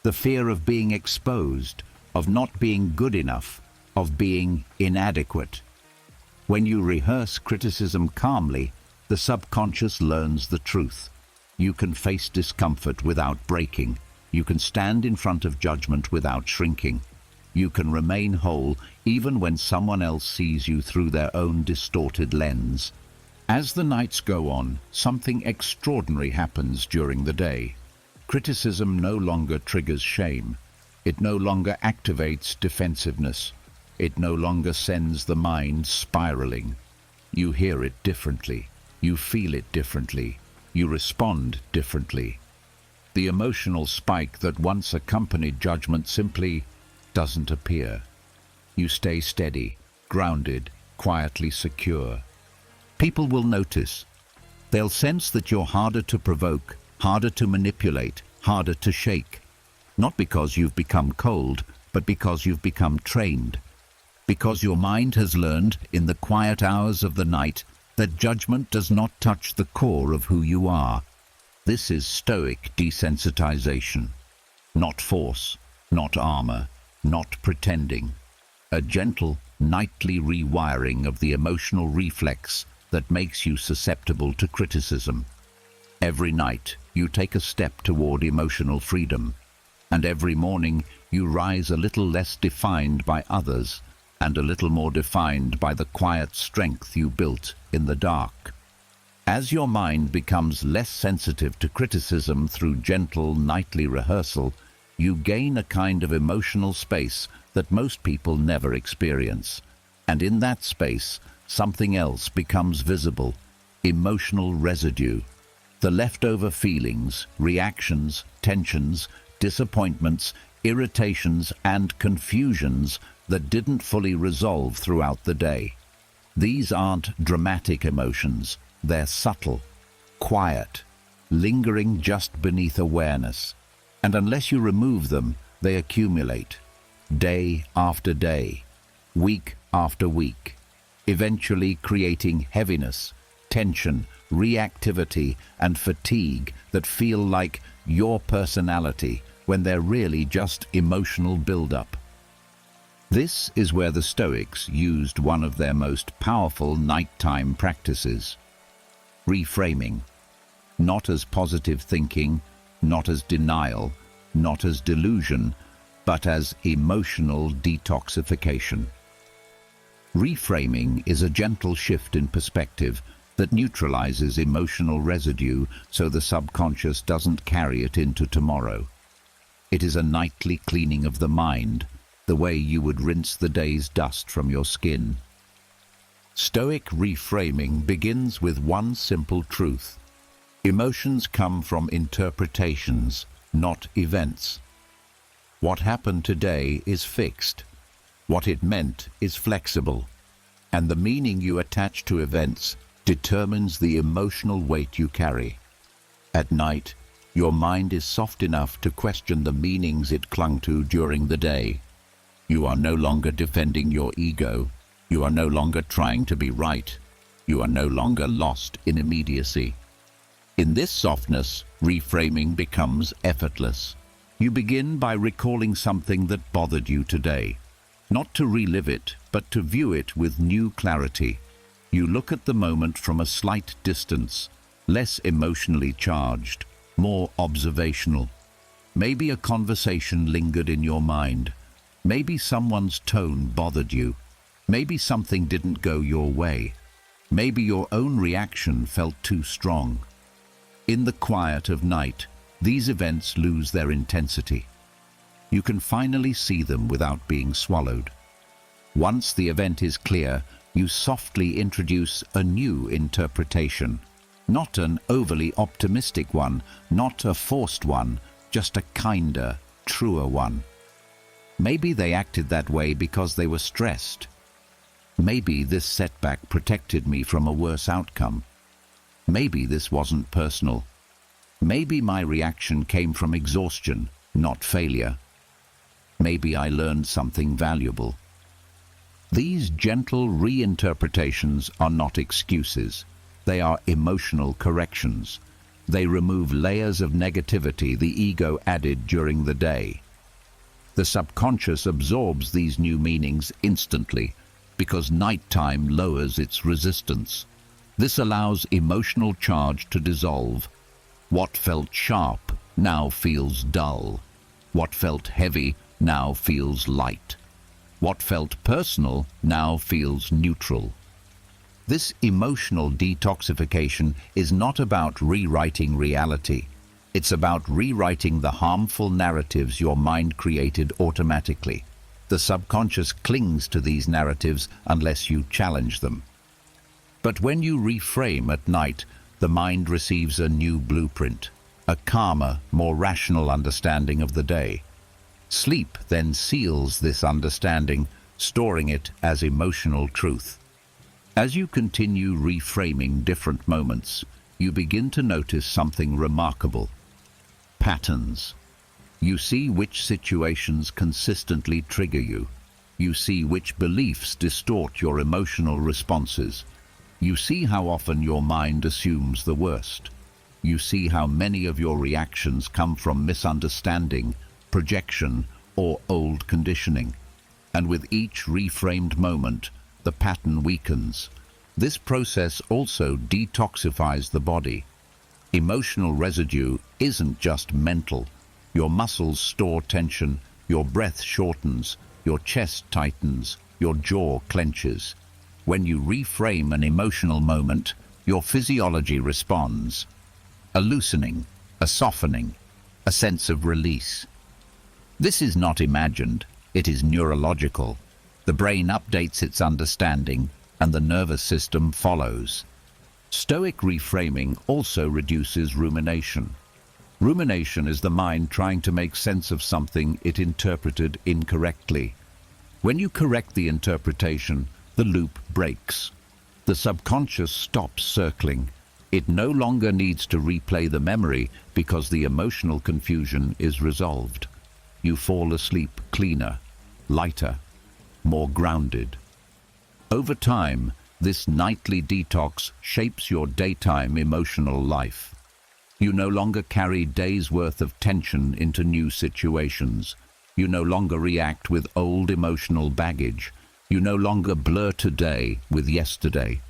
The fear of being exposed, of not being good enough, of being inadequate. When you rehearse criticism calmly, the subconscious learns the truth. You can face discomfort without breaking. You can stand in front of judgment without shrinking. You can remain whole even when someone else sees you through their own distorted lens. As the nights go on, something extraordinary happens during the day. Criticism no longer triggers shame. It no longer activates defensiveness. It no longer sends the mind spiraling. You hear it differently. You feel it differently. You respond differently. The emotional spike that once accompanied judgment simply doesn't appear. You stay steady, grounded, quietly secure. People will notice. They'll sense that you're harder to provoke, harder to manipulate, harder to shake. Not because you've become cold, but because you've become trained. Because your mind has learned, in the quiet hours of the night, that judgment does not touch the core of who you are. This is Stoic desensitization. Not force, not armor, not pretending. A gentle, nightly rewiring of the emotional reflex that makes you susceptible to criticism. Every night, you take a step toward emotional freedom, and every morning you rise a little less defined by others, and a little more defined by the quiet strength you built in the dark. As your mind becomes less sensitive to criticism through gentle nightly rehearsal, you gain a kind of emotional space that most people never experience. And in that space, something else becomes visible: emotional residue. The leftover feelings, reactions, tensions, disappointments, irritations, and confusions that didn't fully resolve throughout the day. These aren't dramatic emotions. They're subtle, quiet, lingering just beneath awareness. And unless you remove them, they accumulate, day after day, week after week, eventually creating heaviness, tension, reactivity, and fatigue that feel like your personality when they're really just emotional buildup. This is where the Stoics used one of their most powerful nighttime practices: reframing. Not as positive thinking, not as denial, not as delusion, but as emotional detoxification. Reframing is a gentle shift in perspective that neutralizes emotional residue so the subconscious doesn't carry it into tomorrow. It is a nightly cleaning of the mind, the way you would rinse the day's dust from your skin. Stoic reframing begins with one simple truth: emotions come from interpretations, not events. What happened today is fixed. What it meant is flexible. And the meaning you attach to events determines the emotional weight you carry. At night, your mind is soft enough to question the meanings it clung to during the day. You are no longer defending your ego. You are no longer trying to be right. You are no longer lost in immediacy. In this softness, reframing becomes effortless. You begin by recalling something that bothered you today, not to relive it, but to view it with new clarity. You look at the moment from a slight distance, less emotionally charged, more observational. Maybe a conversation lingered in your mind. Maybe someone's tone bothered you. Maybe something didn't go your way. Maybe your own reaction felt too strong. In the quiet of night, these events lose their intensity. You can finally see them without being swallowed. Once the event is clear, you softly introduce a new interpretation. Not an overly optimistic one, not a forced one, just a kinder, truer one. Maybe they acted that way because they were stressed. Maybe this setback protected me from a worse outcome. Maybe this wasn't personal. Maybe my reaction came from exhaustion, not failure. Maybe I learned something valuable. These gentle reinterpretations are not excuses. They are emotional corrections. They remove layers of negativity the ego added during the day. The subconscious absorbs these new meanings instantly because nighttime lowers its resistance. This allows emotional charge to dissolve. What felt sharp now feels dull. What felt heavy now feels light. What felt personal now feels neutral. This emotional detoxification is not about rewriting reality. It's about rewriting the harmful narratives your mind created automatically. The subconscious clings to these narratives unless you challenge them. But when you reframe at night, the mind receives a new blueprint, a calmer, more rational understanding of the day. Sleep then seals this understanding, storing it as emotional truth. As you continue reframing different moments, you begin to notice something remarkable: patterns. You see which situations consistently trigger you. You see which beliefs distort your emotional responses. You see how often your mind assumes the worst. You see how many of your reactions come from misunderstanding, projection, or old conditioning. And with each reframed moment, the pattern weakens. This process also detoxifies the body. Emotional residue isn't just mental. Your muscles store tension, your breath shortens, your chest tightens, your jaw clenches. When you reframe an emotional moment, your physiology responds. A loosening, a softening, a sense of release. This is not imagined, it is neurological. The brain updates its understanding, and the nervous system follows. Stoic reframing also reduces rumination. Rumination is the mind trying to make sense of something it interpreted incorrectly. When you correct the interpretation, the loop breaks. The subconscious stops circling. It no longer needs to replay the memory because the emotional confusion is resolved. You fall asleep cleaner, lighter, more grounded. Over time, this nightly detox shapes your daytime emotional life. You no longer carry days' worth of tension into new situations. You no longer react with old emotional baggage. You no longer blur today with yesterday.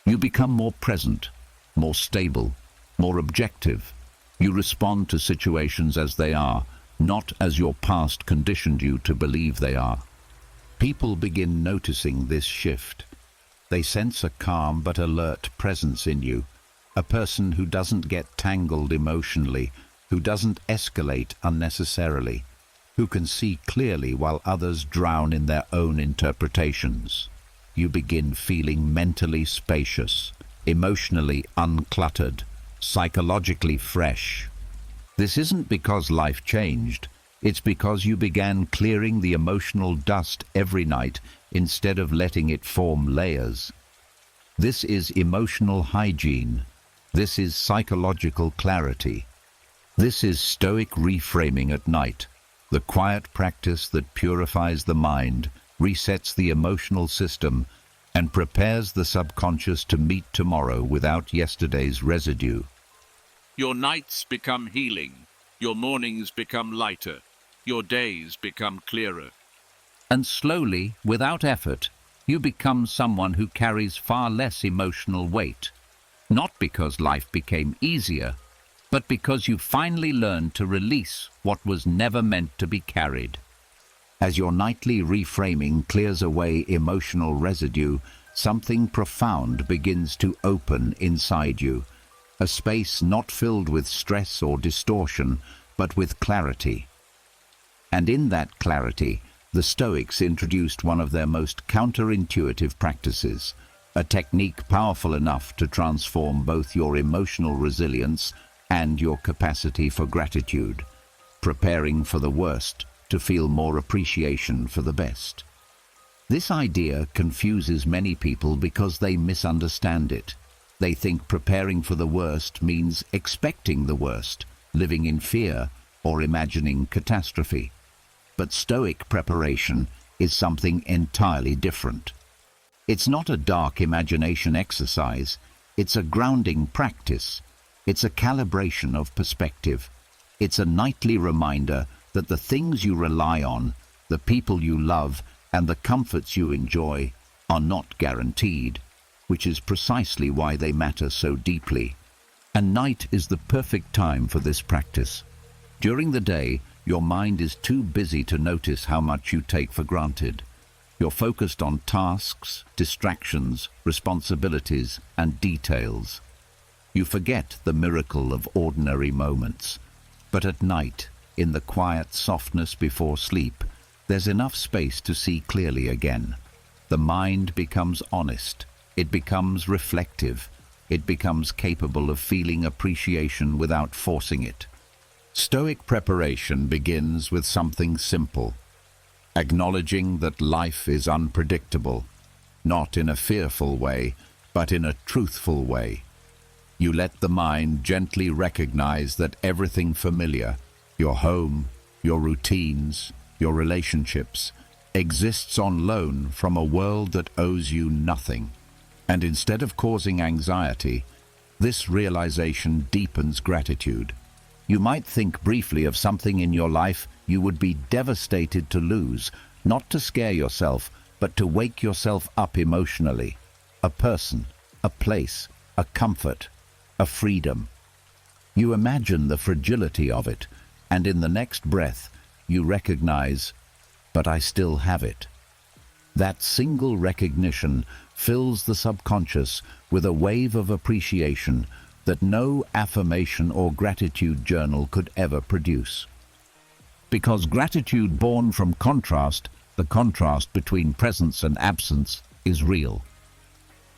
You become more present, more stable, more objective. You respond to situations as they are, not as your past conditioned you to believe they are. People begin noticing this shift. They sense a calm but alert presence in you, a person who doesn't get tangled emotionally, who doesn't escalate unnecessarily, who can see clearly while others drown in their own interpretations. You begin feeling mentally spacious, emotionally uncluttered, psychologically fresh. This isn't because life changed, it's because you began clearing the emotional dust every night instead of letting it form layers. This is emotional hygiene. This is psychological clarity. This is Stoic reframing at night, the quiet practice that purifies the mind, resets the emotional system, and prepares the subconscious to meet tomorrow without yesterday's residue. Your nights become healing, your mornings become lighter, your days become clearer. And slowly, without effort, you become someone who carries far less emotional weight. Not because life became easier, but because you finally learned to release what was never meant to be carried. As your nightly reframing clears away emotional residue, something profound begins to open inside you. A space not filled with stress or distortion, but with clarity. And in that clarity, the Stoics introduced one of their most counterintuitive practices, a technique powerful enough to transform both your emotional resilience and your capacity for gratitude, preparing for the worst to feel more appreciation for the best. This idea confuses many people because they misunderstand it. They think preparing for the worst means expecting the worst, living in fear, or imagining catastrophe. But Stoic preparation is something entirely different. It's not a dark imagination exercise, it's a grounding practice. It's a calibration of perspective. It's a nightly reminder that the things you rely on, the people you love, and the comforts you enjoy are not guaranteed, which is precisely why they matter so deeply. And night is the perfect time for this practice. During the day, your mind is too busy to notice how much you take for granted. You're focused on tasks, distractions, responsibilities, and details. You forget the miracle of ordinary moments. But at night, in the quiet softness before sleep, there's enough space to see clearly again. The mind becomes honest. It becomes reflective. It becomes capable of feeling appreciation without forcing it. Stoic preparation begins with something simple, acknowledging that life is unpredictable, not in a fearful way, but in a truthful way. You let the mind gently recognize that everything familiar, your home, your routines, your relationships, exists on loan from a world that owes you nothing. And instead of causing anxiety, this realization deepens gratitude. You might think briefly of something in your life you would be devastated to lose, not to scare yourself, but to wake yourself up emotionally. A person, a place, a comfort, a freedom. You imagine the fragility of it, and in the next breath, you recognize, but I still have it. That single recognition fills the subconscious with a wave of appreciation that no affirmation or gratitude journal could ever produce. Because gratitude born from contrast, the contrast between presence and absence, is real.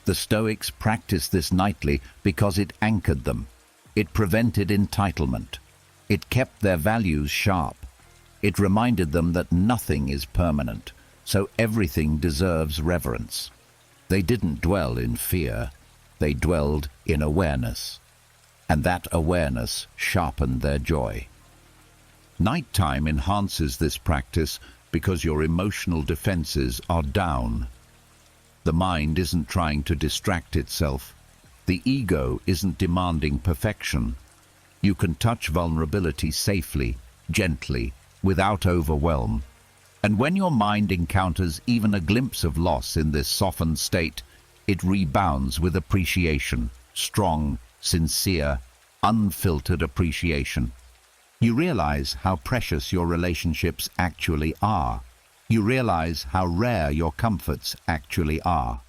The Stoics practiced this nightly because it anchored them. It prevented entitlement. It kept their values sharp. It reminded them that nothing is permanent, so everything deserves reverence. They didn't dwell in fear. They dwelled in awareness. And that awareness sharpened their joy. Nighttime enhances this practice because your emotional defenses are down. The mind isn't trying to distract itself. The ego isn't demanding perfection. You can touch vulnerability safely, gently, without overwhelm. And when your mind encounters even a glimpse of loss in this softened state, it rebounds with appreciation, strong, sincere, unfiltered appreciation. You realize how precious your relationships actually are. You realize how rare your comforts actually are.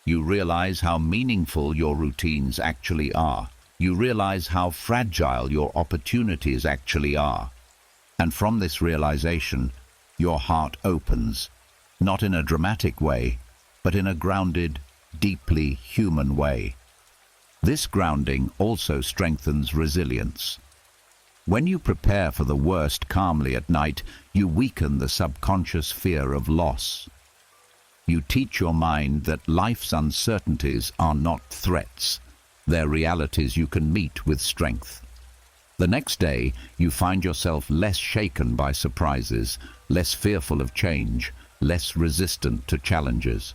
You realize how meaningful your routines actually are. You realize how fragile your opportunities actually are. And from this realization, your heart opens, not in a dramatic way, but in a grounded, deeply human way. This grounding also strengthens resilience. When you prepare for the worst calmly at night, you weaken the subconscious fear of loss. You teach your mind that life's uncertainties are not threats. They're realities you can meet with strength. The next day, you find yourself less shaken by surprises, less fearful of change, less resistant to challenges.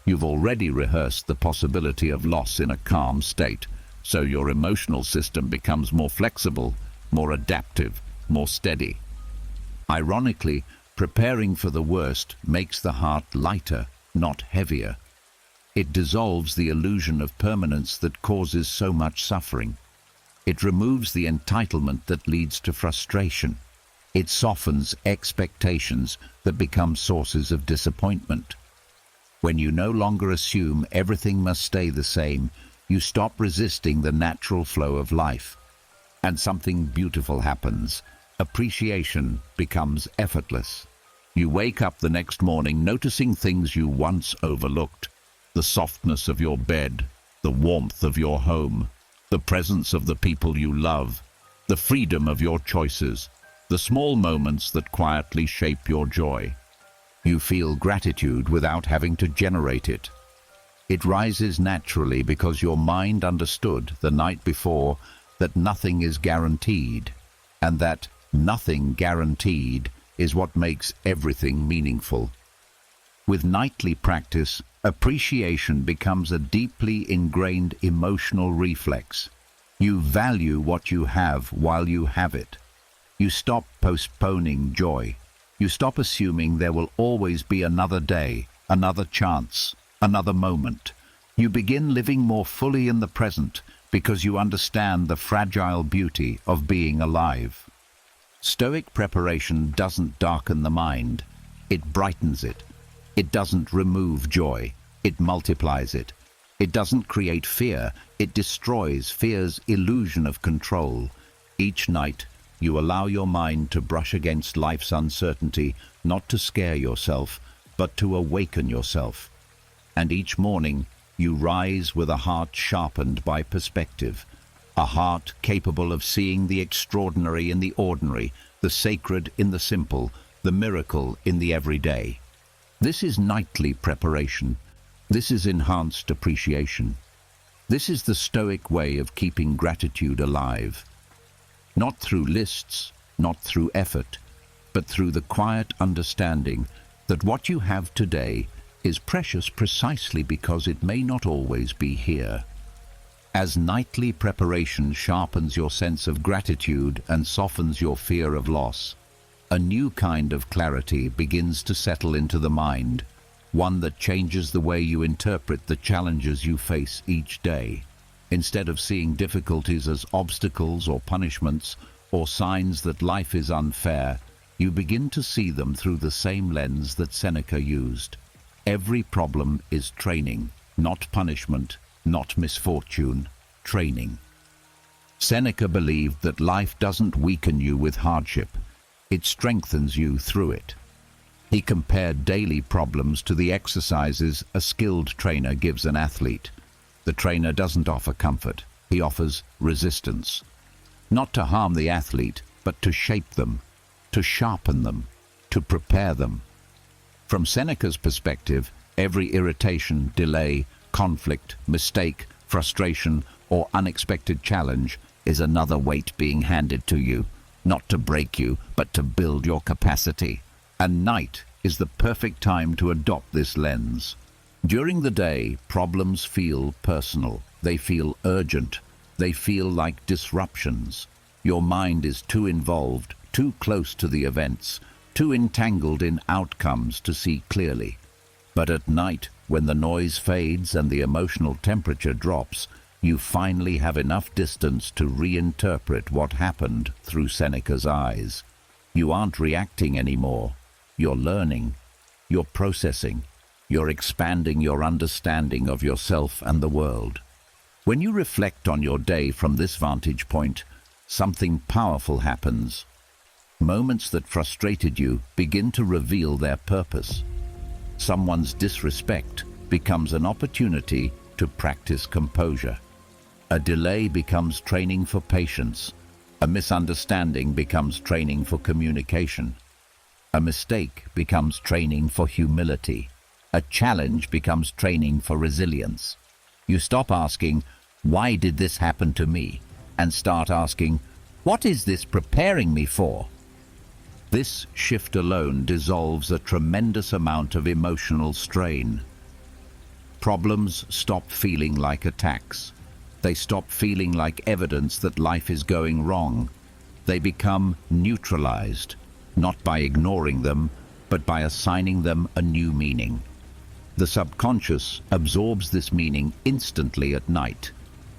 You've already rehearsed the possibility of loss in a calm state, so your emotional system becomes more flexible, more adaptive, more steady. Ironically, preparing for the worst makes the heart lighter, not heavier. It dissolves the illusion of permanence that causes so much suffering. It removes the entitlement that leads to frustration. It softens expectations that become sources of disappointment. When you no longer assume everything must stay the same, you stop resisting the natural flow of life. And something beautiful happens. Appreciation becomes effortless. You wake up the next morning noticing things you once overlooked. The softness of your bed, the warmth of your home, the presence of the people you love, the freedom of your choices, the small moments that quietly shape your joy. You feel gratitude without having to generate it. It rises naturally because your mind understood the night before that nothing is guaranteed, and that nothing guaranteed is what makes everything meaningful. With nightly practice, appreciation becomes a deeply ingrained emotional reflex. You value what you have while you have it. You stop postponing joy. You stop assuming there will always be another day, another chance, another moment. You begin living more fully in the present because you understand the fragile beauty of being alive. Stoic preparation doesn't darken the mind. It brightens it. It doesn't remove joy. It multiplies it. It doesn't create fear. It destroys fear's illusion of control. Each night, you allow your mind to brush against life's uncertainty, not to scare yourself, but to awaken yourself. And each morning, you rise with a heart sharpened by perspective, a heart capable of seeing the extraordinary in the ordinary, the sacred in the simple, the miracle in the everyday. This is nightly preparation. This is enhanced appreciation. This is the Stoic way of keeping gratitude alive. Not through lists, not through effort, but through the quiet understanding that what you have today is precious precisely because it may not always be here. As nightly preparation sharpens your sense of gratitude and softens your fear of loss, a new kind of clarity begins to settle into the mind, one that changes the way you interpret the challenges you face each day. Instead of seeing difficulties as obstacles or punishments or signs that life is unfair, you begin to see them through the same lens that Seneca used. Every problem is training, not punishment, not misfortune, training. Seneca believed that life doesn't weaken you with hardship, it strengthens you through it. He compared daily problems to the exercises a skilled trainer gives an athlete. The trainer doesn't offer comfort, he offers resistance. Not to harm the athlete, but to shape them, to sharpen them, to prepare them. From Seneca's perspective, every irritation, delay, conflict, mistake, frustration, or unexpected challenge is another weight being handed to you, not to break you, but to build your capacity. And night is the perfect time to adopt this lens. During the day, problems feel personal. They feel urgent. They feel like disruptions. Your mind is too involved, too close to the events, too entangled in outcomes to see clearly. But at night, when the noise fades and the emotional temperature drops, you finally have enough distance to reinterpret what happened through Seneca's eyes. You aren't reacting anymore. You're learning. You're processing. You're expanding your understanding of yourself and the world. When you reflect on your day from this vantage point, something powerful happens. Moments that frustrated you begin to reveal their purpose. Someone's disrespect becomes an opportunity to practice composure. A delay becomes training for patience. A misunderstanding becomes training for communication. A mistake becomes training for humility. A challenge becomes training for resilience. You stop asking, "Why did this happen to me?" and start asking, "What is this preparing me for?" This shift alone dissolves a tremendous amount of emotional strain. Problems stop feeling like attacks. They stop feeling like evidence that life is going wrong. They become neutralized, not by ignoring them, but by assigning them a new meaning. The subconscious absorbs this meaning instantly at night,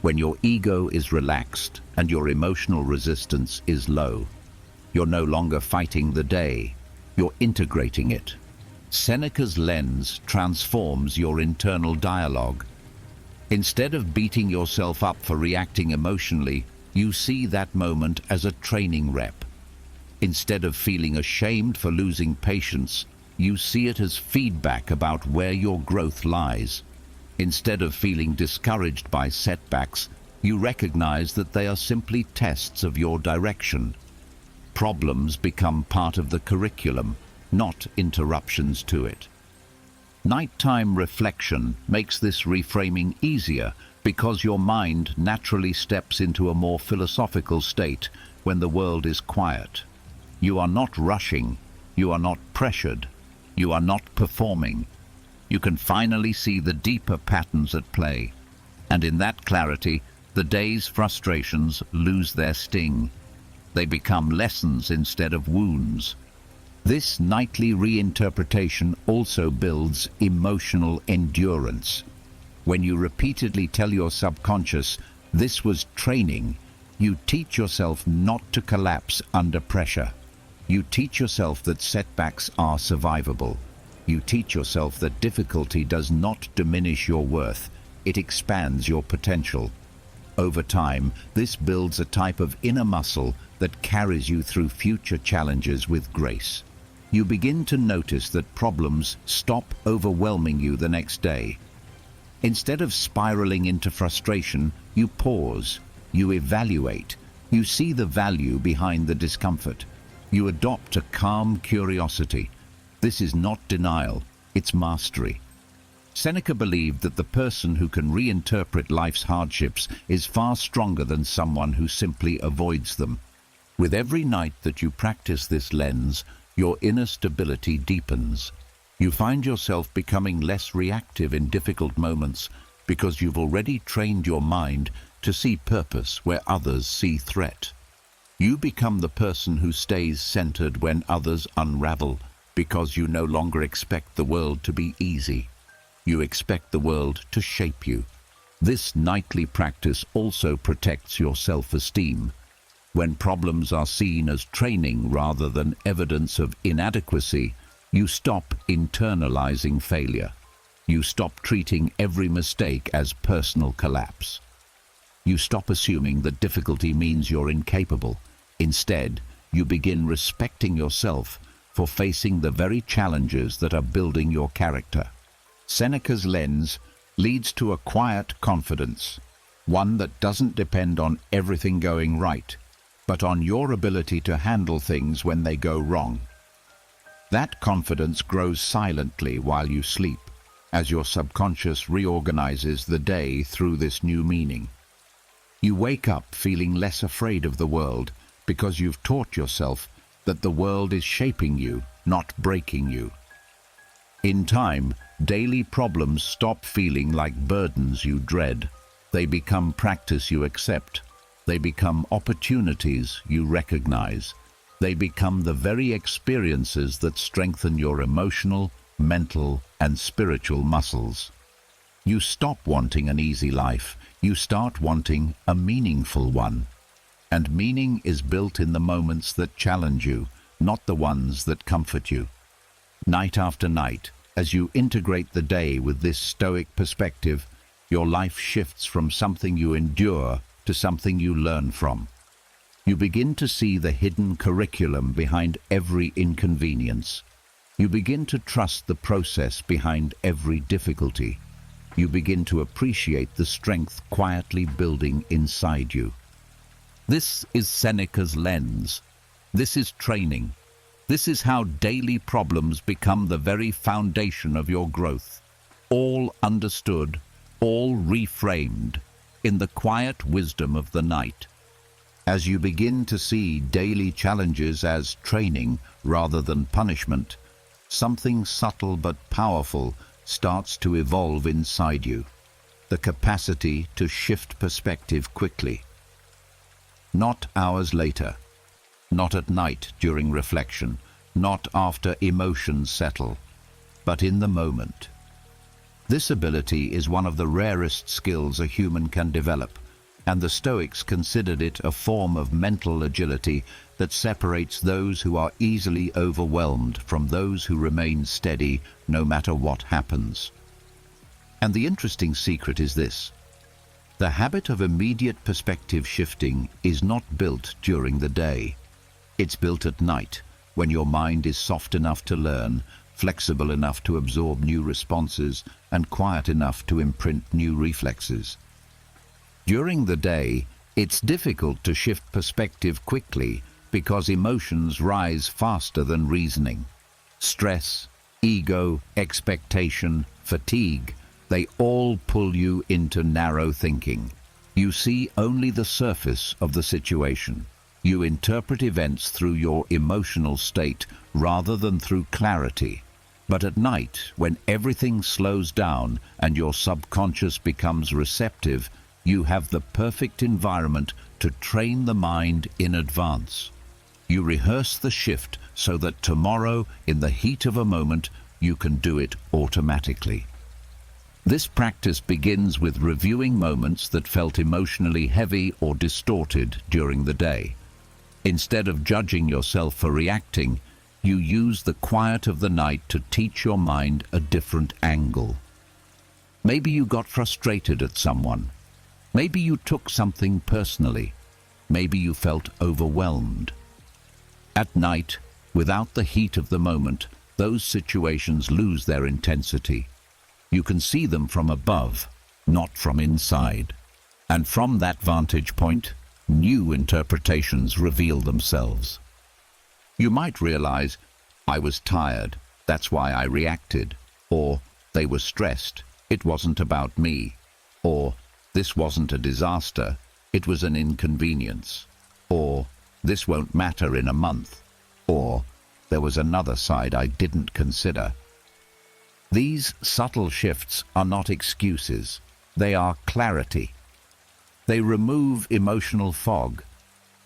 when your ego is relaxed and your emotional resistance is low. You're no longer fighting the day, you're integrating it. Seneca's lens transforms your internal dialogue. Instead of beating yourself up for reacting emotionally, you see that moment as a training rep. Instead of feeling ashamed for losing patience, you see it as feedback about where your growth lies. Instead of feeling discouraged by setbacks, you recognize that they are simply tests of your direction. Problems become part of the curriculum, not interruptions to it. Nighttime reflection makes this reframing easier because your mind naturally steps into a more philosophical state when the world is quiet. You are not rushing, you are not pressured, you are not performing. You can finally see the deeper patterns at play, and in that clarity, the day's frustrations lose their sting. They become lessons instead of wounds. This nightly reinterpretation also builds emotional endurance. When you repeatedly tell your subconscious, "This was training," you teach yourself not to collapse under pressure. You teach yourself that setbacks are survivable. You teach yourself that difficulty does not diminish your worth, it expands your potential. Over time, this builds a type of inner muscle that carries you through future challenges with grace. You begin to notice that problems stop overwhelming you the next day. Instead of spiraling into frustration, you pause, you evaluate, you see the value behind the discomfort. You adopt a calm curiosity. This is not denial, it's mastery. Seneca believed that the person who can reinterpret life's hardships is far stronger than someone who simply avoids them. With every night that you practice this lens, your inner stability deepens. You find yourself becoming less reactive in difficult moments because you've already trained your mind to see purpose where others see threat. You become the person who stays centered when others unravel because you no longer expect the world to be easy. You expect the world to shape you. This nightly practice also protects your self-esteem. When problems are seen as training rather than evidence of inadequacy, you stop internalizing failure. You stop treating every mistake as personal collapse. You stop assuming that difficulty means you're incapable. Instead, you begin respecting yourself for facing the very challenges that are building your character. Seneca's lens leads to a quiet confidence, one that doesn't depend on everything going right, but on your ability to handle things when they go wrong. That confidence grows silently while you sleep, as your subconscious reorganizes the day through this new meaning. You wake up feeling less afraid of the world because you've taught yourself that the world is shaping you, not breaking you. In time, daily problems stop feeling like burdens you dread. They become practice you accept. They become opportunities you recognize. They become the very experiences that strengthen your emotional, mental, and spiritual muscles. You stop wanting an easy life. You start wanting a meaningful one. And meaning is built in the moments that challenge you, not the ones that comfort you. Night after night, as you integrate the day with this Stoic perspective, your life shifts from something you endure to something you learn from. You begin to see the hidden curriculum behind every inconvenience. You begin to trust the process behind every difficulty. You begin to appreciate the strength quietly building inside you. This is Seneca's lens. This is training. This is how daily problems become the very foundation of your growth. All understood, all reframed, in the quiet wisdom of the night. As you begin to see daily challenges as training rather than punishment, something subtle but powerful starts to evolve inside you. The capacity to shift perspective quickly. Not hours later, not at night during reflection, not after emotions settle, but in the moment. This ability is one of the rarest skills a human can develop, and the Stoics considered it a form of mental agility that separates those who are easily overwhelmed from those who remain steady no matter what happens. And the interesting secret is this: the habit of immediate perspective shifting is not built during the day. It's built at night, when your mind is soft enough to learn, flexible enough to absorb new responses, and quiet enough to imprint new reflexes. During the day, it's difficult to shift perspective quickly because emotions rise faster than reasoning. Stress, ego, expectation, fatigue, they all pull you into narrow thinking. You see only the surface of the situation. You interpret events through your emotional state rather than through clarity. But at night, when everything slows down and your subconscious becomes receptive, you have the perfect environment to train the mind in advance. You rehearse the shift so that tomorrow, in the heat of a moment, you can do it automatically. This practice begins with reviewing moments that felt emotionally heavy or distorted during the day. Instead of judging yourself for reacting, you use the quiet of the night to teach your mind a different angle. Maybe you got frustrated at someone. Maybe you took something personally. Maybe you felt overwhelmed. At night, without the heat of the moment, those situations lose their intensity. You can see them from above, not from inside. And from that vantage point, new interpretations reveal themselves. You might realize, I was tired, that's why I reacted. Or, they were stressed, it wasn't about me. Or, this wasn't a disaster, it was an inconvenience. Or, this won't matter in a month. Or, there was another side I didn't consider. These subtle shifts are not excuses, they are clarity. They remove emotional fog.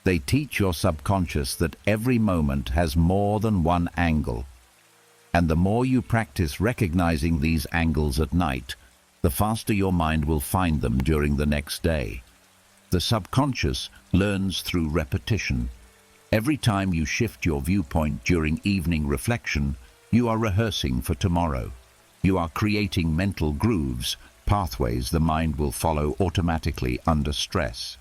They teach your subconscious that every moment has more than one angle. And the more you practice recognizing these angles at night, the faster your mind will find them during the next day. The subconscious learns through repetition. Every time you shift your viewpoint during evening reflection, you are rehearsing for tomorrow. You are creating mental grooves, pathways the mind will follow automatically under stress.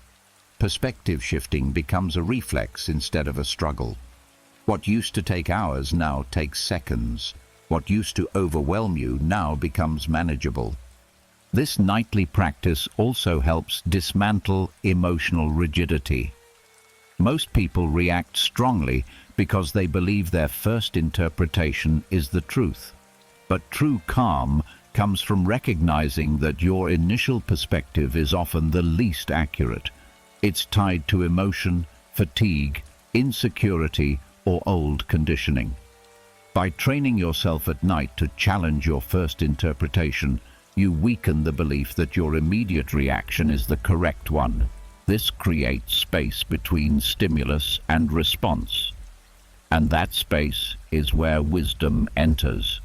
Perspective shifting becomes a reflex instead of a struggle. What used to take hours now takes seconds. What used to overwhelm you now becomes manageable. This nightly practice also helps dismantle emotional rigidity. Most people react strongly because they believe their first interpretation is the truth. But true calm comes from recognizing that your initial perspective is often the least accurate. It's tied to emotion, fatigue, insecurity, or old conditioning. By training yourself at night to challenge your first interpretation, you weaken the belief that your immediate reaction is the correct one. This creates space between stimulus and response. And that space is where wisdom enters.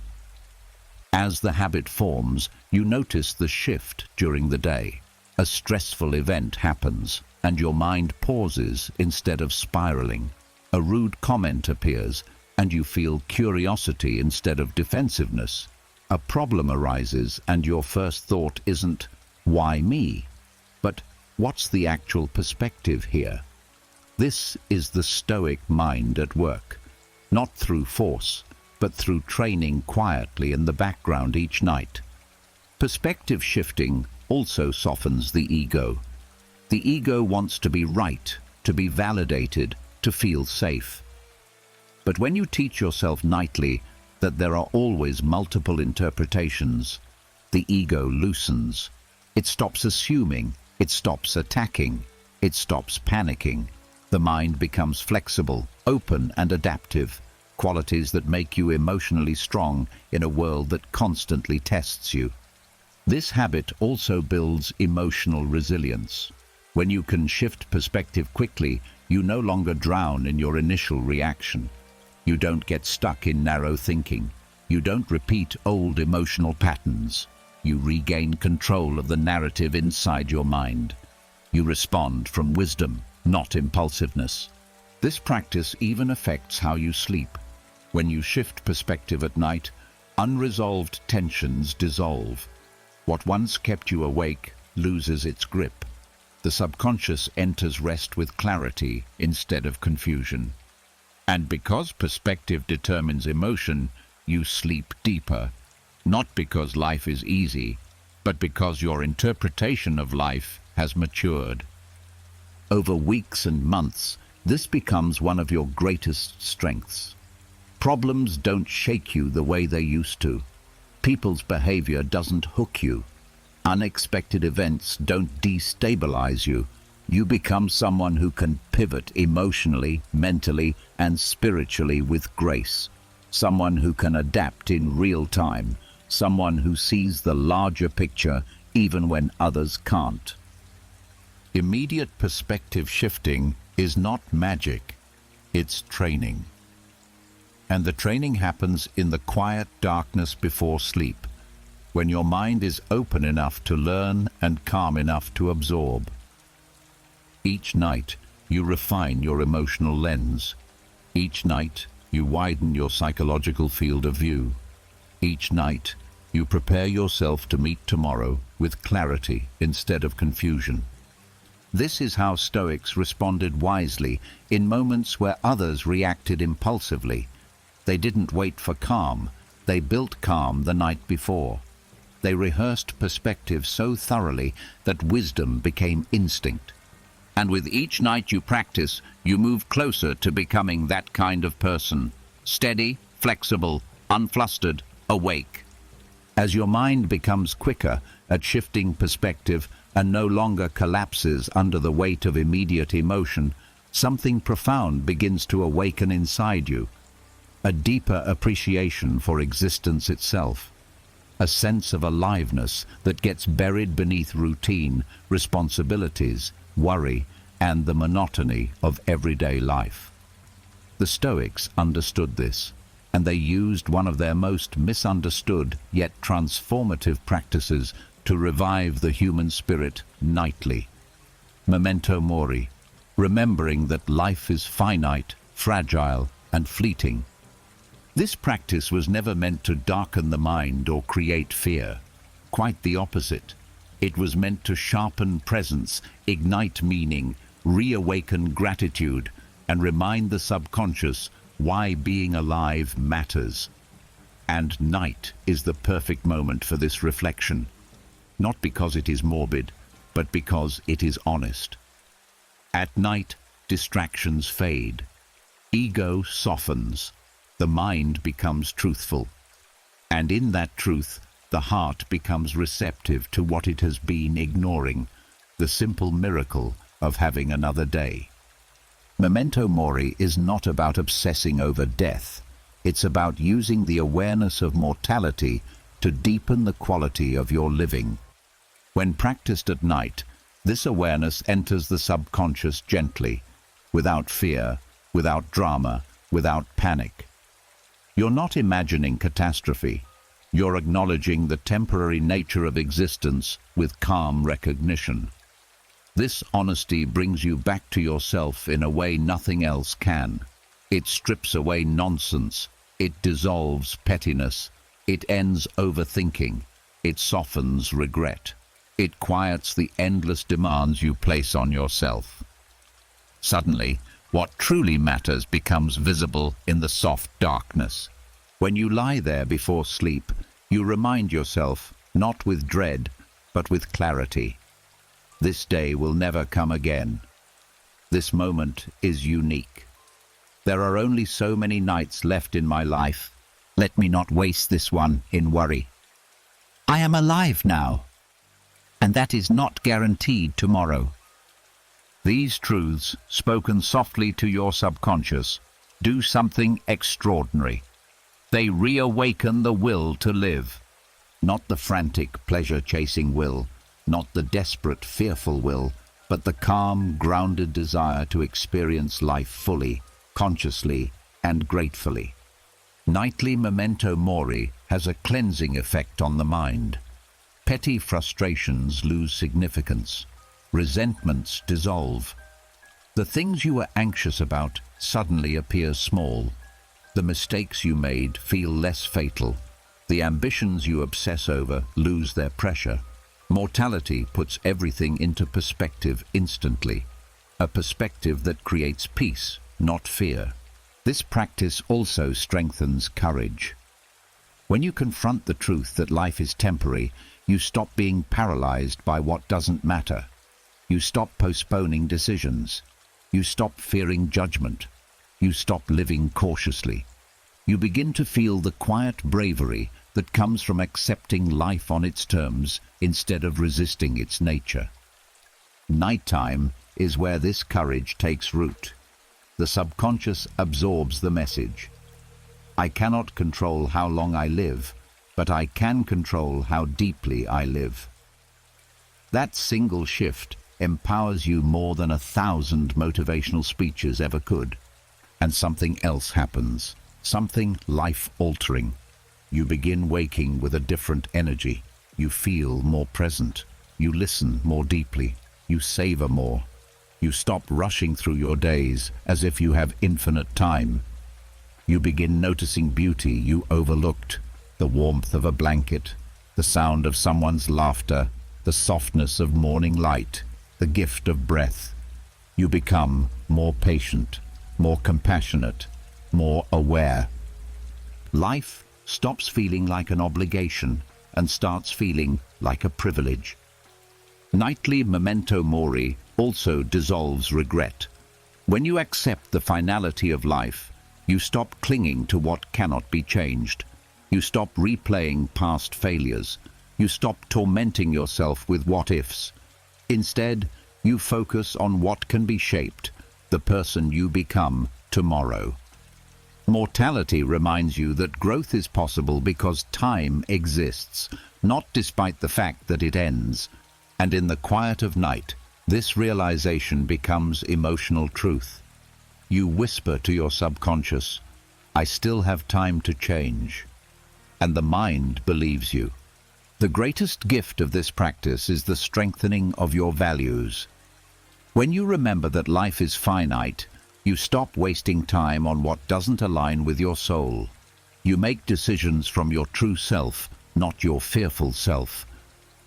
As the habit forms, you notice the shift during the day. A stressful event happens, and your mind pauses instead of spiraling. A rude comment appears, and you feel curiosity instead of defensiveness. A problem arises, and your first thought isn't, "Why me?" but "What's the actual perspective here?" This is the Stoic mind at work, not through force, but through training quietly in the background each night. Perspective shifting also softens the ego. The ego wants to be right, to be validated, to feel safe. But when you teach yourself nightly that there are always multiple interpretations, the ego loosens. It stops assuming, it stops attacking, it stops panicking. The mind becomes flexible, open, and adaptive, qualities that make you emotionally strong in a world that constantly tests you. This habit also builds emotional resilience. When you can shift perspective quickly, you no longer drown in your initial reaction. You don't get stuck in narrow thinking. You don't repeat old emotional patterns. You regain control of the narrative inside your mind. You respond from wisdom, not impulsiveness. This practice even affects how you sleep. When you shift perspective at night, unresolved tensions dissolve. What once kept you awake loses its grip. The subconscious enters rest with clarity instead of confusion. And because perspective determines emotion, you sleep deeper, not because life is easy, but because your interpretation of life has matured. Over weeks and months, this becomes one of your greatest strengths. Problems don't shake you the way they used to. People's behavior doesn't hook you. Unexpected events don't destabilize you. You become someone who can pivot emotionally, mentally, and spiritually with grace. Someone who can adapt in real time. Someone who sees the larger picture even when others can't. Immediate perspective shifting is not magic, it's training. And the training happens in the quiet darkness before sleep, when your mind is open enough to learn and calm enough to absorb. Each night, you refine your emotional lens. Each night, you widen your psychological field of view. Each night, you prepare yourself to meet tomorrow with clarity instead of confusion. This is how Stoics responded wisely in moments where others reacted impulsively. They didn't wait for calm, they built calm the night before. They rehearsed perspective so thoroughly that wisdom became instinct. And with each night you practice, you move closer to becoming that kind of person. Steady, flexible, unflustered, awake. As your mind becomes quicker at shifting perspective and no longer collapses under the weight of immediate emotion, something profound begins to awaken inside you. A deeper appreciation for existence itself. A sense of aliveness that gets buried beneath routine, responsibilities, worry, and the monotony of everyday life. The Stoics understood this, and they used one of their most misunderstood yet transformative practices to revive the human spirit nightly. memento mori, remembering that life is finite, fragile, and fleeting. This practice was never meant to darken the mind or create fear. Quite the opposite. It was meant to sharpen presence, ignite meaning, reawaken gratitude, and remind the subconscious why being alive matters. And night is the perfect moment for this reflection, not because it is morbid, but because it is honest. At night, distractions fade. Ego softens. The mind becomes truthful. And in that truth, the heart becomes receptive to what it has been ignoring, the simple miracle of having another day. Memento mori is not about obsessing over death. It's about using the awareness of mortality to deepen the quality of your living. When practiced at night, this awareness enters the subconscious gently, without fear, without drama, without panic. You're not imagining catastrophe. You're acknowledging the temporary nature of existence with calm recognition. This honesty brings you back to yourself in a way nothing else can. It strips away nonsense. It dissolves pettiness. It ends overthinking. It softens regret. It quiets the endless demands you place on yourself. Suddenly, what truly matters becomes visible in the soft darkness. When you lie there before sleep, you remind yourself, not with dread, but with clarity. This day will never come again. This moment is unique. There are only so many nights left in my life. Let me not waste this one in worry. I am alive now, and that is not guaranteed tomorrow. These truths, spoken softly to your subconscious, do something extraordinary. They reawaken the will to live, not the frantic, pleasure-chasing will, not the desperate, fearful will, but the calm, grounded desire to experience life fully, consciously, and gratefully. Nightly memento mori has a cleansing effect on the mind. Petty frustrations lose significance. Resentments dissolve. The things you were anxious about suddenly appear small. The mistakes you made feel less fatal. The ambitions you obsess over lose their pressure. Mortality puts everything into perspective instantly. A perspective that creates peace, not fear. This practice also strengthens courage. When you confront the truth that life is temporary, you stop being paralyzed by what doesn't matter. You stop postponing decisions. You stop fearing judgment. You stop living cautiously. You begin to feel the quiet bravery that comes from accepting life on its terms instead of resisting its nature. Nighttime is where this courage takes root. The subconscious absorbs the message. I cannot control how long I live, but I can control how deeply I live. That single shift empowers you more than 1,000 motivational speeches ever could. And something else happens, something life-altering. You begin waking with a different energy. You feel more present. You listen more deeply. You savor more. You stop rushing through your days as if you have infinite time. You begin noticing beauty you overlooked, the warmth of a blanket, the sound of someone's laughter, the softness of morning light, the gift of breath. You become more patient, more compassionate, more aware. Life stops feeling like an obligation and starts feeling like a privilege. Nightly memento mori also dissolves regret. When you accept the finality of life, you stop clinging to what cannot be changed. You stop replaying past failures. You stop tormenting yourself with what-ifs. Instead, you focus on what can be shaped, the person you become tomorrow. Mortality reminds you that growth is possible because time exists, not despite the fact that it ends. And in the quiet of night, this realization becomes emotional truth. You whisper to your subconscious, I still have time to change. And the mind believes you. The greatest gift of this practice is the strengthening of your values. When you remember that life is finite, you stop wasting time on what doesn't align with your soul. You make decisions from your true self, not your fearful self.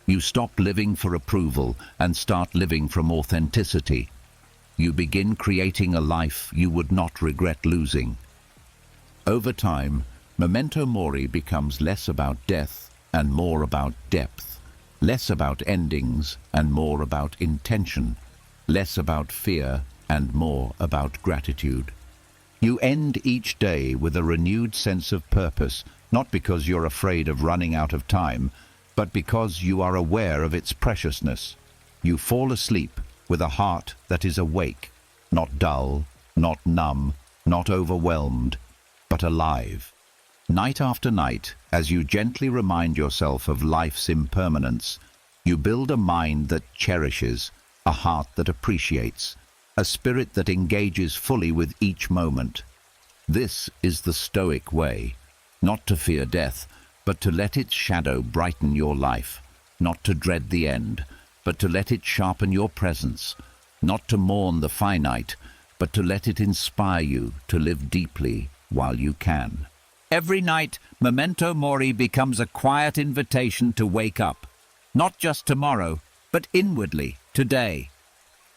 You stop living for approval and start living from authenticity. You begin creating a life you would not regret losing. Over time, memento mori becomes less about death and more about depth, less about endings and more about intention, less about fear and more about gratitude. You end each day with a renewed sense of purpose, not because you're afraid of running out of time, but because you are aware of its preciousness. You fall asleep with a heart that is awake, not dull, not numb, not overwhelmed, but alive. Night after night, as you gently remind yourself of life's impermanence, you build a mind that cherishes, a heart that appreciates, a spirit that engages fully with each moment. This is the Stoic way, not to fear death, but to let its shadow brighten your life, not to dread the end, but to let it sharpen your presence, not to mourn the finite, but to let it inspire you to live deeply while you can. Every night, memento mori becomes a quiet invitation to wake up, not just tomorrow, but inwardly, today.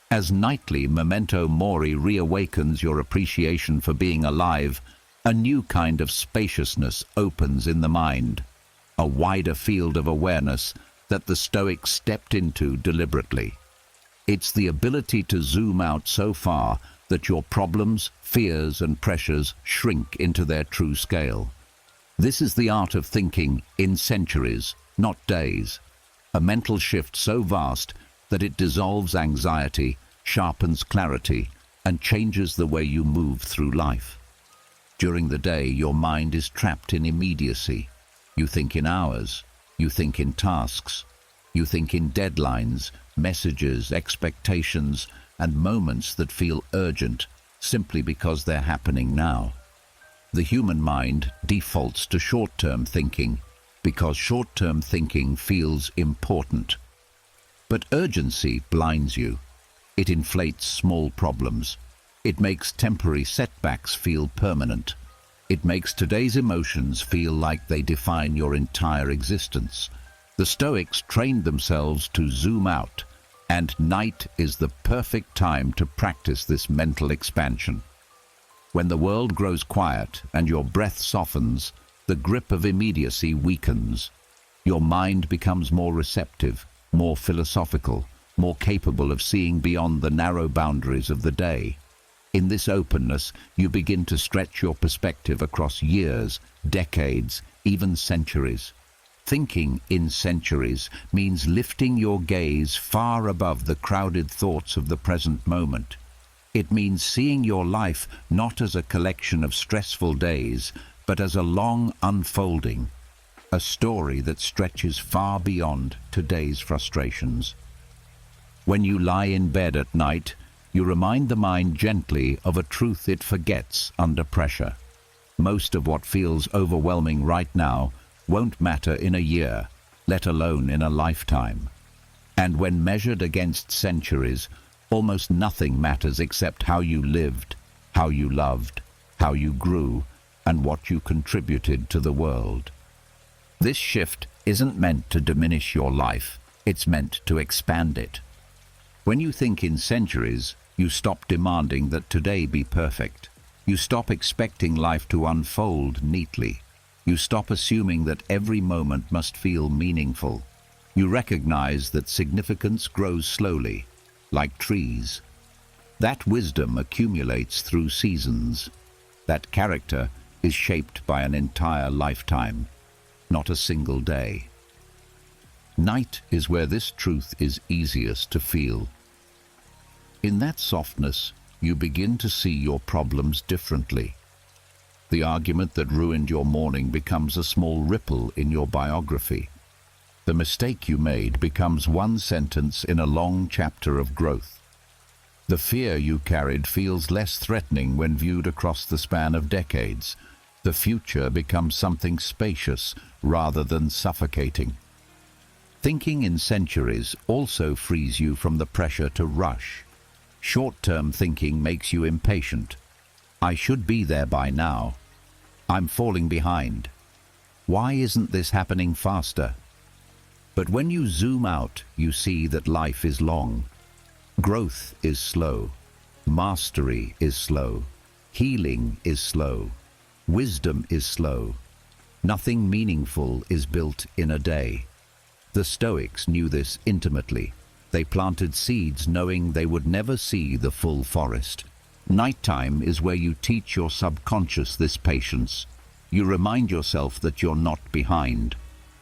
As nightly memento mori reawakens your appreciation for being alive, a new kind of spaciousness opens in the mind, a wider field of awareness that the Stoics stepped into deliberately. It's the ability to zoom out so far that your problems, fears, and pressures shrink into their true scale. This is the art of thinking in centuries, not days. A mental shift so vast that it dissolves anxiety, sharpens clarity, and changes the way you move through life. During the day, your mind is trapped in immediacy. You think in hours. You think in tasks. You think in deadlines, messages, expectations, and moments that feel urgent simply because they're happening now. The human mind defaults to short-term thinking because short-term thinking feels important. But urgency blinds you. It inflates small problems. It makes temporary setbacks feel permanent. It makes today's emotions feel like they define your entire existence. The Stoics trained themselves to zoom out, and night is the perfect time to practice this mental expansion. When the world grows quiet and your breath softens, the grip of immediacy weakens. Your mind becomes more receptive, more philosophical, more capable of seeing beyond the narrow boundaries of the day. In this openness, you begin to stretch your perspective across years, decades, even centuries. Thinking in centuries means lifting your gaze far above the crowded thoughts of the present moment. It means seeing your life not as a collection of stressful days, but as a long unfolding, a story that stretches far beyond today's frustrations. When you lie in bed at night, you remind the mind gently of a truth it forgets under pressure. Most of what feels overwhelming right now won't matter in a year, let alone in a lifetime. And when measured against centuries, almost nothing matters except how you lived, how you loved, how you grew, and what you contributed to the world. This shift isn't meant to diminish your life, it's meant to expand it. When you think in centuries, you stop demanding that today be perfect. You stop expecting life to unfold neatly. You stop assuming that every moment must feel meaningful. You recognize that significance grows slowly, like trees. That wisdom accumulates through seasons. That character is shaped by an entire lifetime, not a single day. Night is where this truth is easiest to feel. In that softness, you begin to see your problems differently. The argument that ruined your morning becomes a small ripple in your biography. The mistake you made becomes one sentence in a long chapter of growth. The fear you carried feels less threatening when viewed across the span of decades. The future becomes something spacious rather than suffocating. Thinking in centuries also frees you from the pressure to rush. Short-term thinking makes you impatient. I should be there by now. I'm falling behind. Why isn't this happening faster? But when you zoom out, you see that life is long. Growth is slow. Mastery is slow. Healing is slow. Wisdom is slow. Nothing meaningful is built in a day. The Stoics knew this intimately. They planted seeds knowing they would never see the full forest. Nighttime is where you teach your subconscious this patience. You remind yourself that you're not behind.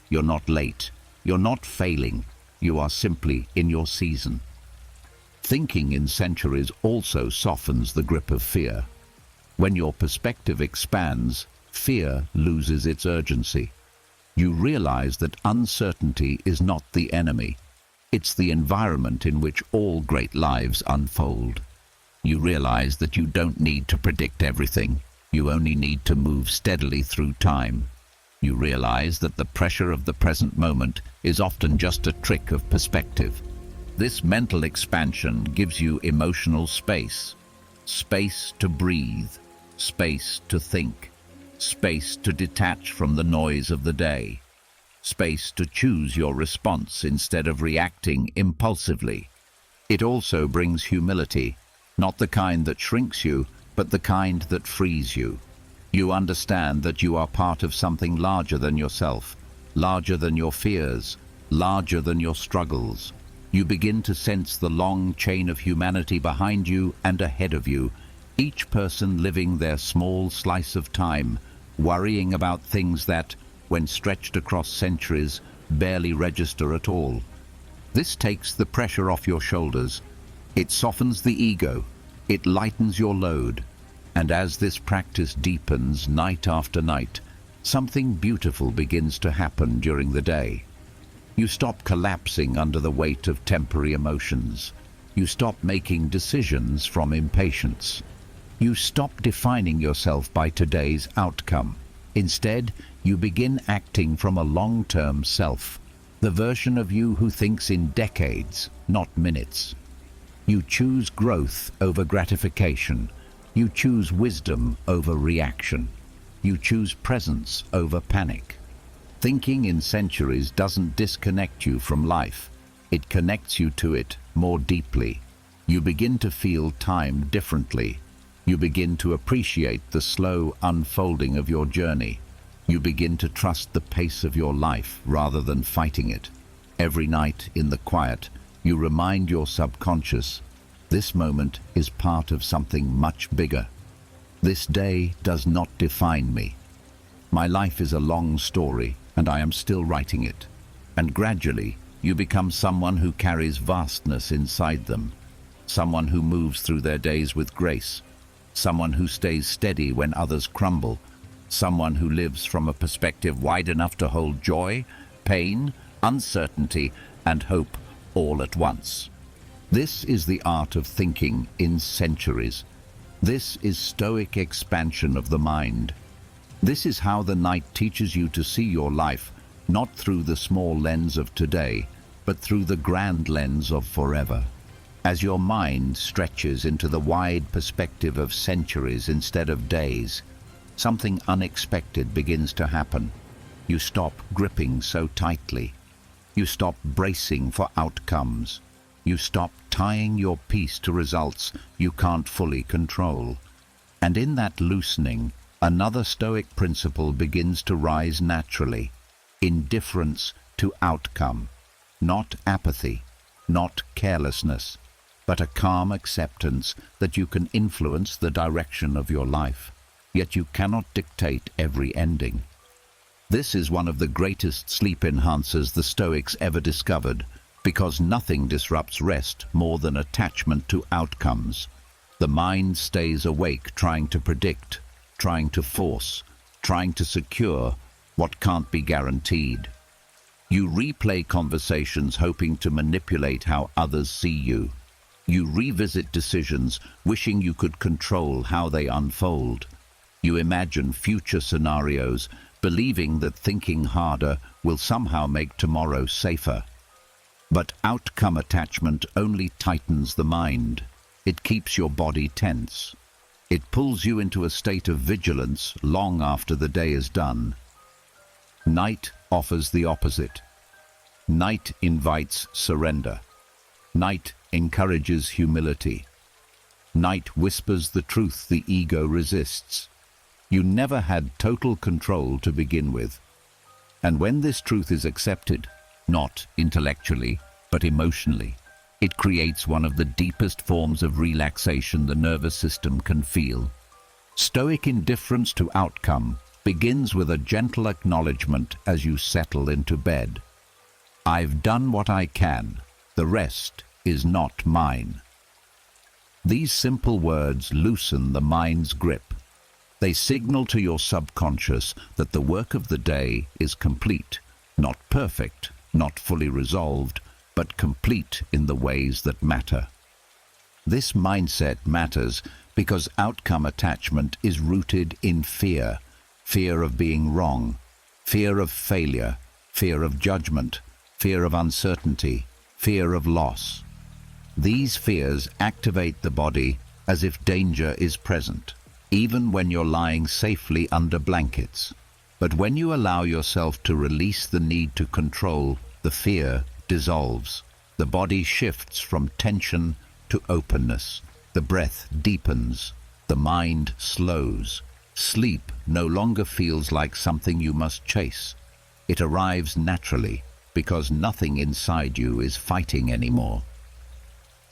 You're not late. You're not failing. You are simply in your season. Thinking in centuries also softens the grip of fear. When your perspective expands, fear loses its urgency. You realize that uncertainty is not the enemy. It's the environment in which all great lives unfold. You realize that you don't need to predict everything. You only need to move steadily through time. You realize that the pressure of the present moment is often just a trick of perspective. This mental expansion gives you emotional space. Space to breathe. Space to think. Space to detach from the noise of the day. Space to choose your response instead of reacting impulsively. It also brings humility, not the kind that shrinks you, but the kind that frees you. You understand that you are part of something larger than yourself, larger than your fears, larger than your struggles. You begin to sense the long chain of humanity behind you and ahead of you, each person living their small slice of time, worrying about things that, when stretched across centuries, barely register at all. This takes the pressure off your shoulders. It softens the ego. It lightens your load. And as this practice deepens night after night, something beautiful begins to happen during the day. You stop collapsing under the weight of temporary emotions. You stop making decisions from impatience. You stop defining yourself by today's outcome. Instead, you begin acting from a long-term self, the version of you who thinks in decades, not minutes. You choose growth over gratification. You choose wisdom over reaction. You choose presence over panic. Thinking in centuries doesn't disconnect you from life. It connects you to it more deeply. You begin to feel time differently. You begin to appreciate the slow unfolding of your journey. You begin to trust the pace of your life rather than fighting it. Every night in the quiet, you remind your subconscious, this moment is part of something much bigger. This day does not define me. My life is a long story, and I am still writing it. And gradually, you become someone who carries vastness inside them, someone who moves through their days with grace, someone who stays steady when others crumble, someone who lives from a perspective wide enough to hold joy, pain, uncertainty, and hope all at once. This is the art of thinking in centuries. This is Stoic expansion of the mind. This is how the night teaches you to see your life, not through the small lens of today, but through the grand lens of forever. As your mind stretches into the wide perspective of centuries instead of days, something unexpected begins to happen. You stop gripping so tightly. You stop bracing for outcomes. You stop tying your peace to results you can't fully control. And in that loosening, another Stoic principle begins to rise naturally. Indifference to outcome. Not apathy, not carelessness, but a calm acceptance that you can influence the direction of your life, yet you cannot dictate every ending. This is one of the greatest sleep enhancers the Stoics ever discovered, because nothing disrupts rest more than attachment to outcomes. The mind stays awake trying to predict, trying to force, trying to secure what can't be guaranteed. You replay conversations hoping to manipulate how others see you. You revisit decisions wishing you could control how they unfold. You imagine future scenarios, believing that thinking harder will somehow make tomorrow safer. But outcome attachment only tightens the mind. It keeps your body tense. It pulls you into a state of vigilance long after the day is done. Night offers the opposite. Night invites surrender. Night encourages humility. Night whispers the truth the ego resists. You never had total control to begin with. And when this truth is accepted, not intellectually, but emotionally, it creates one of the deepest forms of relaxation the nervous system can feel. Stoic indifference to outcome begins with a gentle acknowledgement as you settle into bed. I've done what I can. The rest is not mine. These simple words loosen the mind's grip. They signal to your subconscious that the work of the day is complete, not perfect, not fully resolved, but complete in the ways that matter. This mindset matters because outcome attachment is rooted in fear. Fear of being wrong, fear of failure, fear of judgment, fear of uncertainty, fear of loss. These fears activate the body as if danger is present, even when you're lying safely under blankets. But when you allow yourself to release the need to control, the fear dissolves. The body shifts from tension to openness. The breath deepens. The mind slows. Sleep no longer feels like something you must chase. It arrives naturally because nothing inside you is fighting anymore.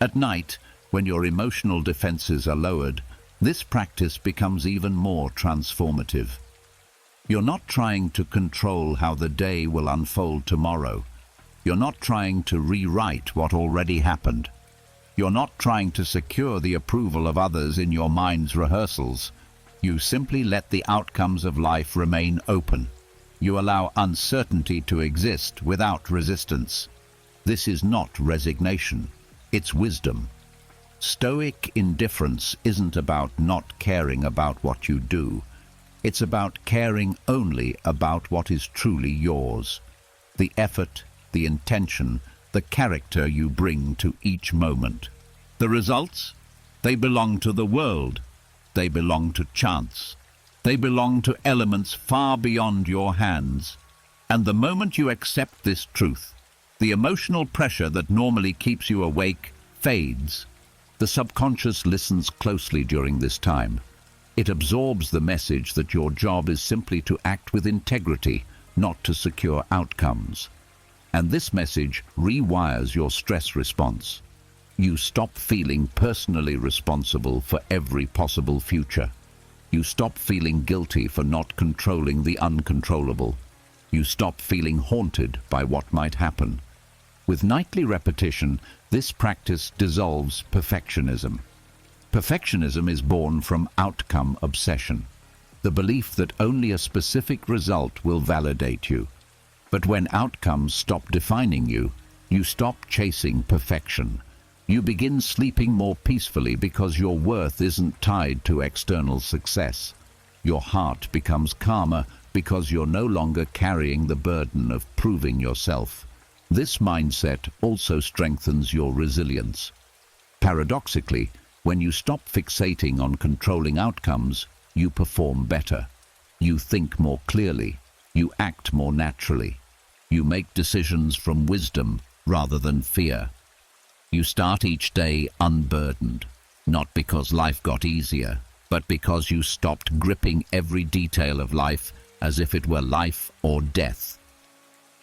At night, when your emotional defenses are lowered, this practice becomes even more transformative. You're not trying to control how the day will unfold tomorrow. You're not trying to rewrite what already happened. You're not trying to secure the approval of others in your mind's rehearsals. You simply let the outcomes of life remain open. You allow uncertainty to exist without resistance. This is not resignation. It's wisdom. Stoic indifference isn't about not caring about what you do. It's about caring only about what is truly yours. The effort, the intention, the character you bring to each moment. The results? They belong to the world. They belong to chance. They belong to elements far beyond your hands. And the moment you accept this truth, the emotional pressure that normally keeps you awake fades. The subconscious listens closely during this time. It absorbs the message that your job is simply to act with integrity, not to secure outcomes. And this message rewires your stress response. You stop feeling personally responsible for every possible future. You stop feeling guilty for not controlling the uncontrollable. You stop feeling haunted by what might happen. With nightly repetition, this practice dissolves perfectionism. Perfectionism is born from outcome obsession, the belief that only a specific result will validate you. But when outcomes stop defining you, you stop chasing perfection. You begin sleeping more peacefully because your worth isn't tied to external success. Your heart becomes calmer because you're no longer carrying the burden of proving yourself. This mindset also strengthens your resilience. Paradoxically, when you stop fixating on controlling outcomes, you perform better. You think more clearly. You act more naturally. You make decisions from wisdom rather than fear. You start each day unburdened, not because life got easier, but because you stopped gripping every detail of life as if it were life or death.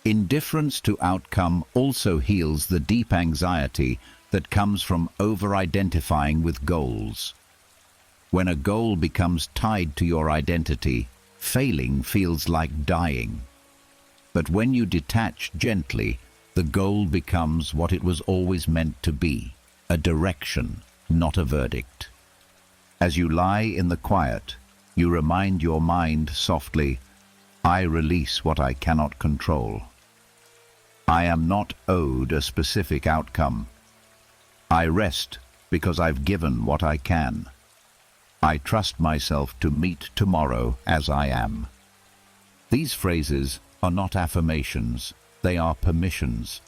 Indifference to outcome also heals the deep anxiety that comes from over-identifying with goals. When a goal becomes tied to your identity, failing feels like dying. But when you detach gently, the goal becomes what it was always meant to be, a direction, not a verdict. As you lie in the quiet, you remind your mind softly, I release what I cannot control. I am not owed a specific outcome. I rest because I've given what I can. I trust myself to meet tomorrow as I am. These phrases are not affirmations, they are permissions.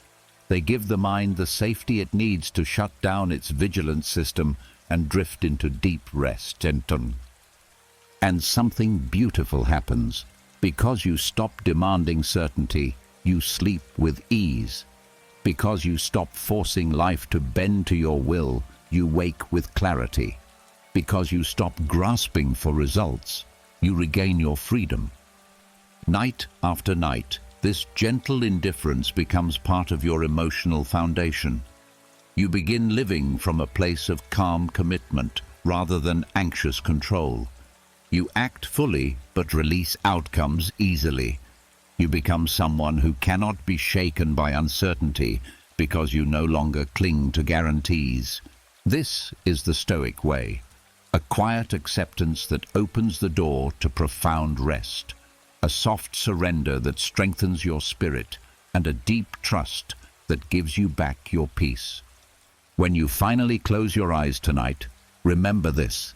They give the mind the safety it needs to shut down its vigilance system and drift into deep rest. And something beautiful happens. Because you stop demanding certainty, you sleep with ease. Because you stop forcing life to bend to your will, you wake with clarity. Because you stop grasping for results, you regain your freedom. Night after night, this gentle indifference becomes part of your emotional foundation. You begin living from a place of calm commitment rather than anxious control. You act fully but release outcomes easily. You become someone who cannot be shaken by uncertainty because you no longer cling to guarantees. This is the Stoic way, a quiet acceptance that opens the door to profound rest, a soft surrender that strengthens your spirit, and a deep trust that gives you back your peace. When you finally close your eyes tonight, remember this.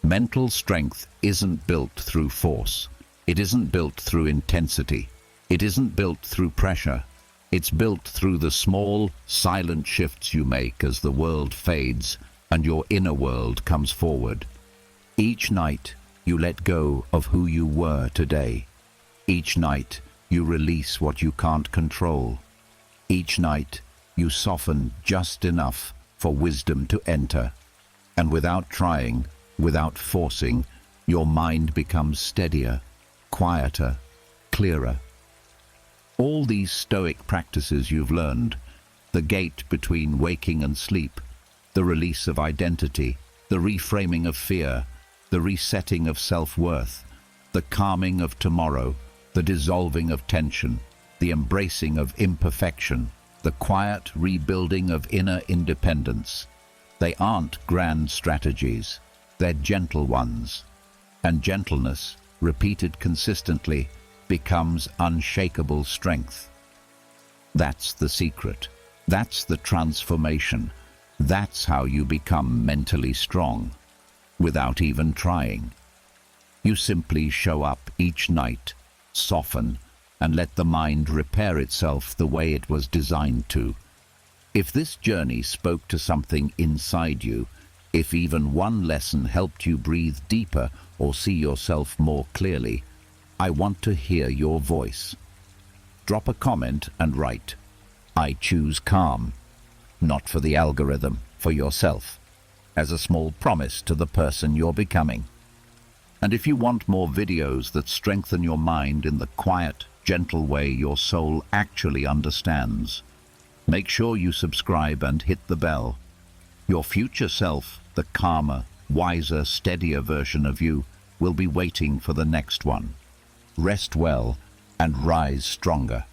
Mental strength isn't built through force. It isn't built through intensity. It isn't built through pressure. It's built through the small, silent shifts you make as the world fades and your inner world comes forward. Each night, you let go of who you were today. Each night, you release what you can't control. Each night, you soften just enough for wisdom to enter. And without trying, without forcing, your mind becomes steadier, quieter, clearer. All these Stoic practices you've learned, the gate between waking and sleep, the release of identity, the reframing of fear, the resetting of self-worth, the calming of tomorrow, the dissolving of tension, the embracing of imperfection, the quiet rebuilding of inner independence. They aren't grand strategies, they're gentle ones. And gentleness, repeated consistently, becomes unshakable strength. That's the secret. That's the transformation. That's how you become mentally strong, without even trying. You simply show up each night, soften, and let the mind repair itself the way it was designed to. If this journey spoke to something inside you, if even one lesson helped you breathe deeper or see yourself more clearly, I want to hear your voice. Drop a comment and write, "I choose calm," not for the algorithm, for yourself, as a small promise to the person you're becoming. And if you want more videos that strengthen your mind in the quiet, gentle way your soul actually understands, make sure you subscribe and hit the bell. Your future self, the calmer, wiser, steadier version of you, will be waiting for the next one. Rest well and rise stronger.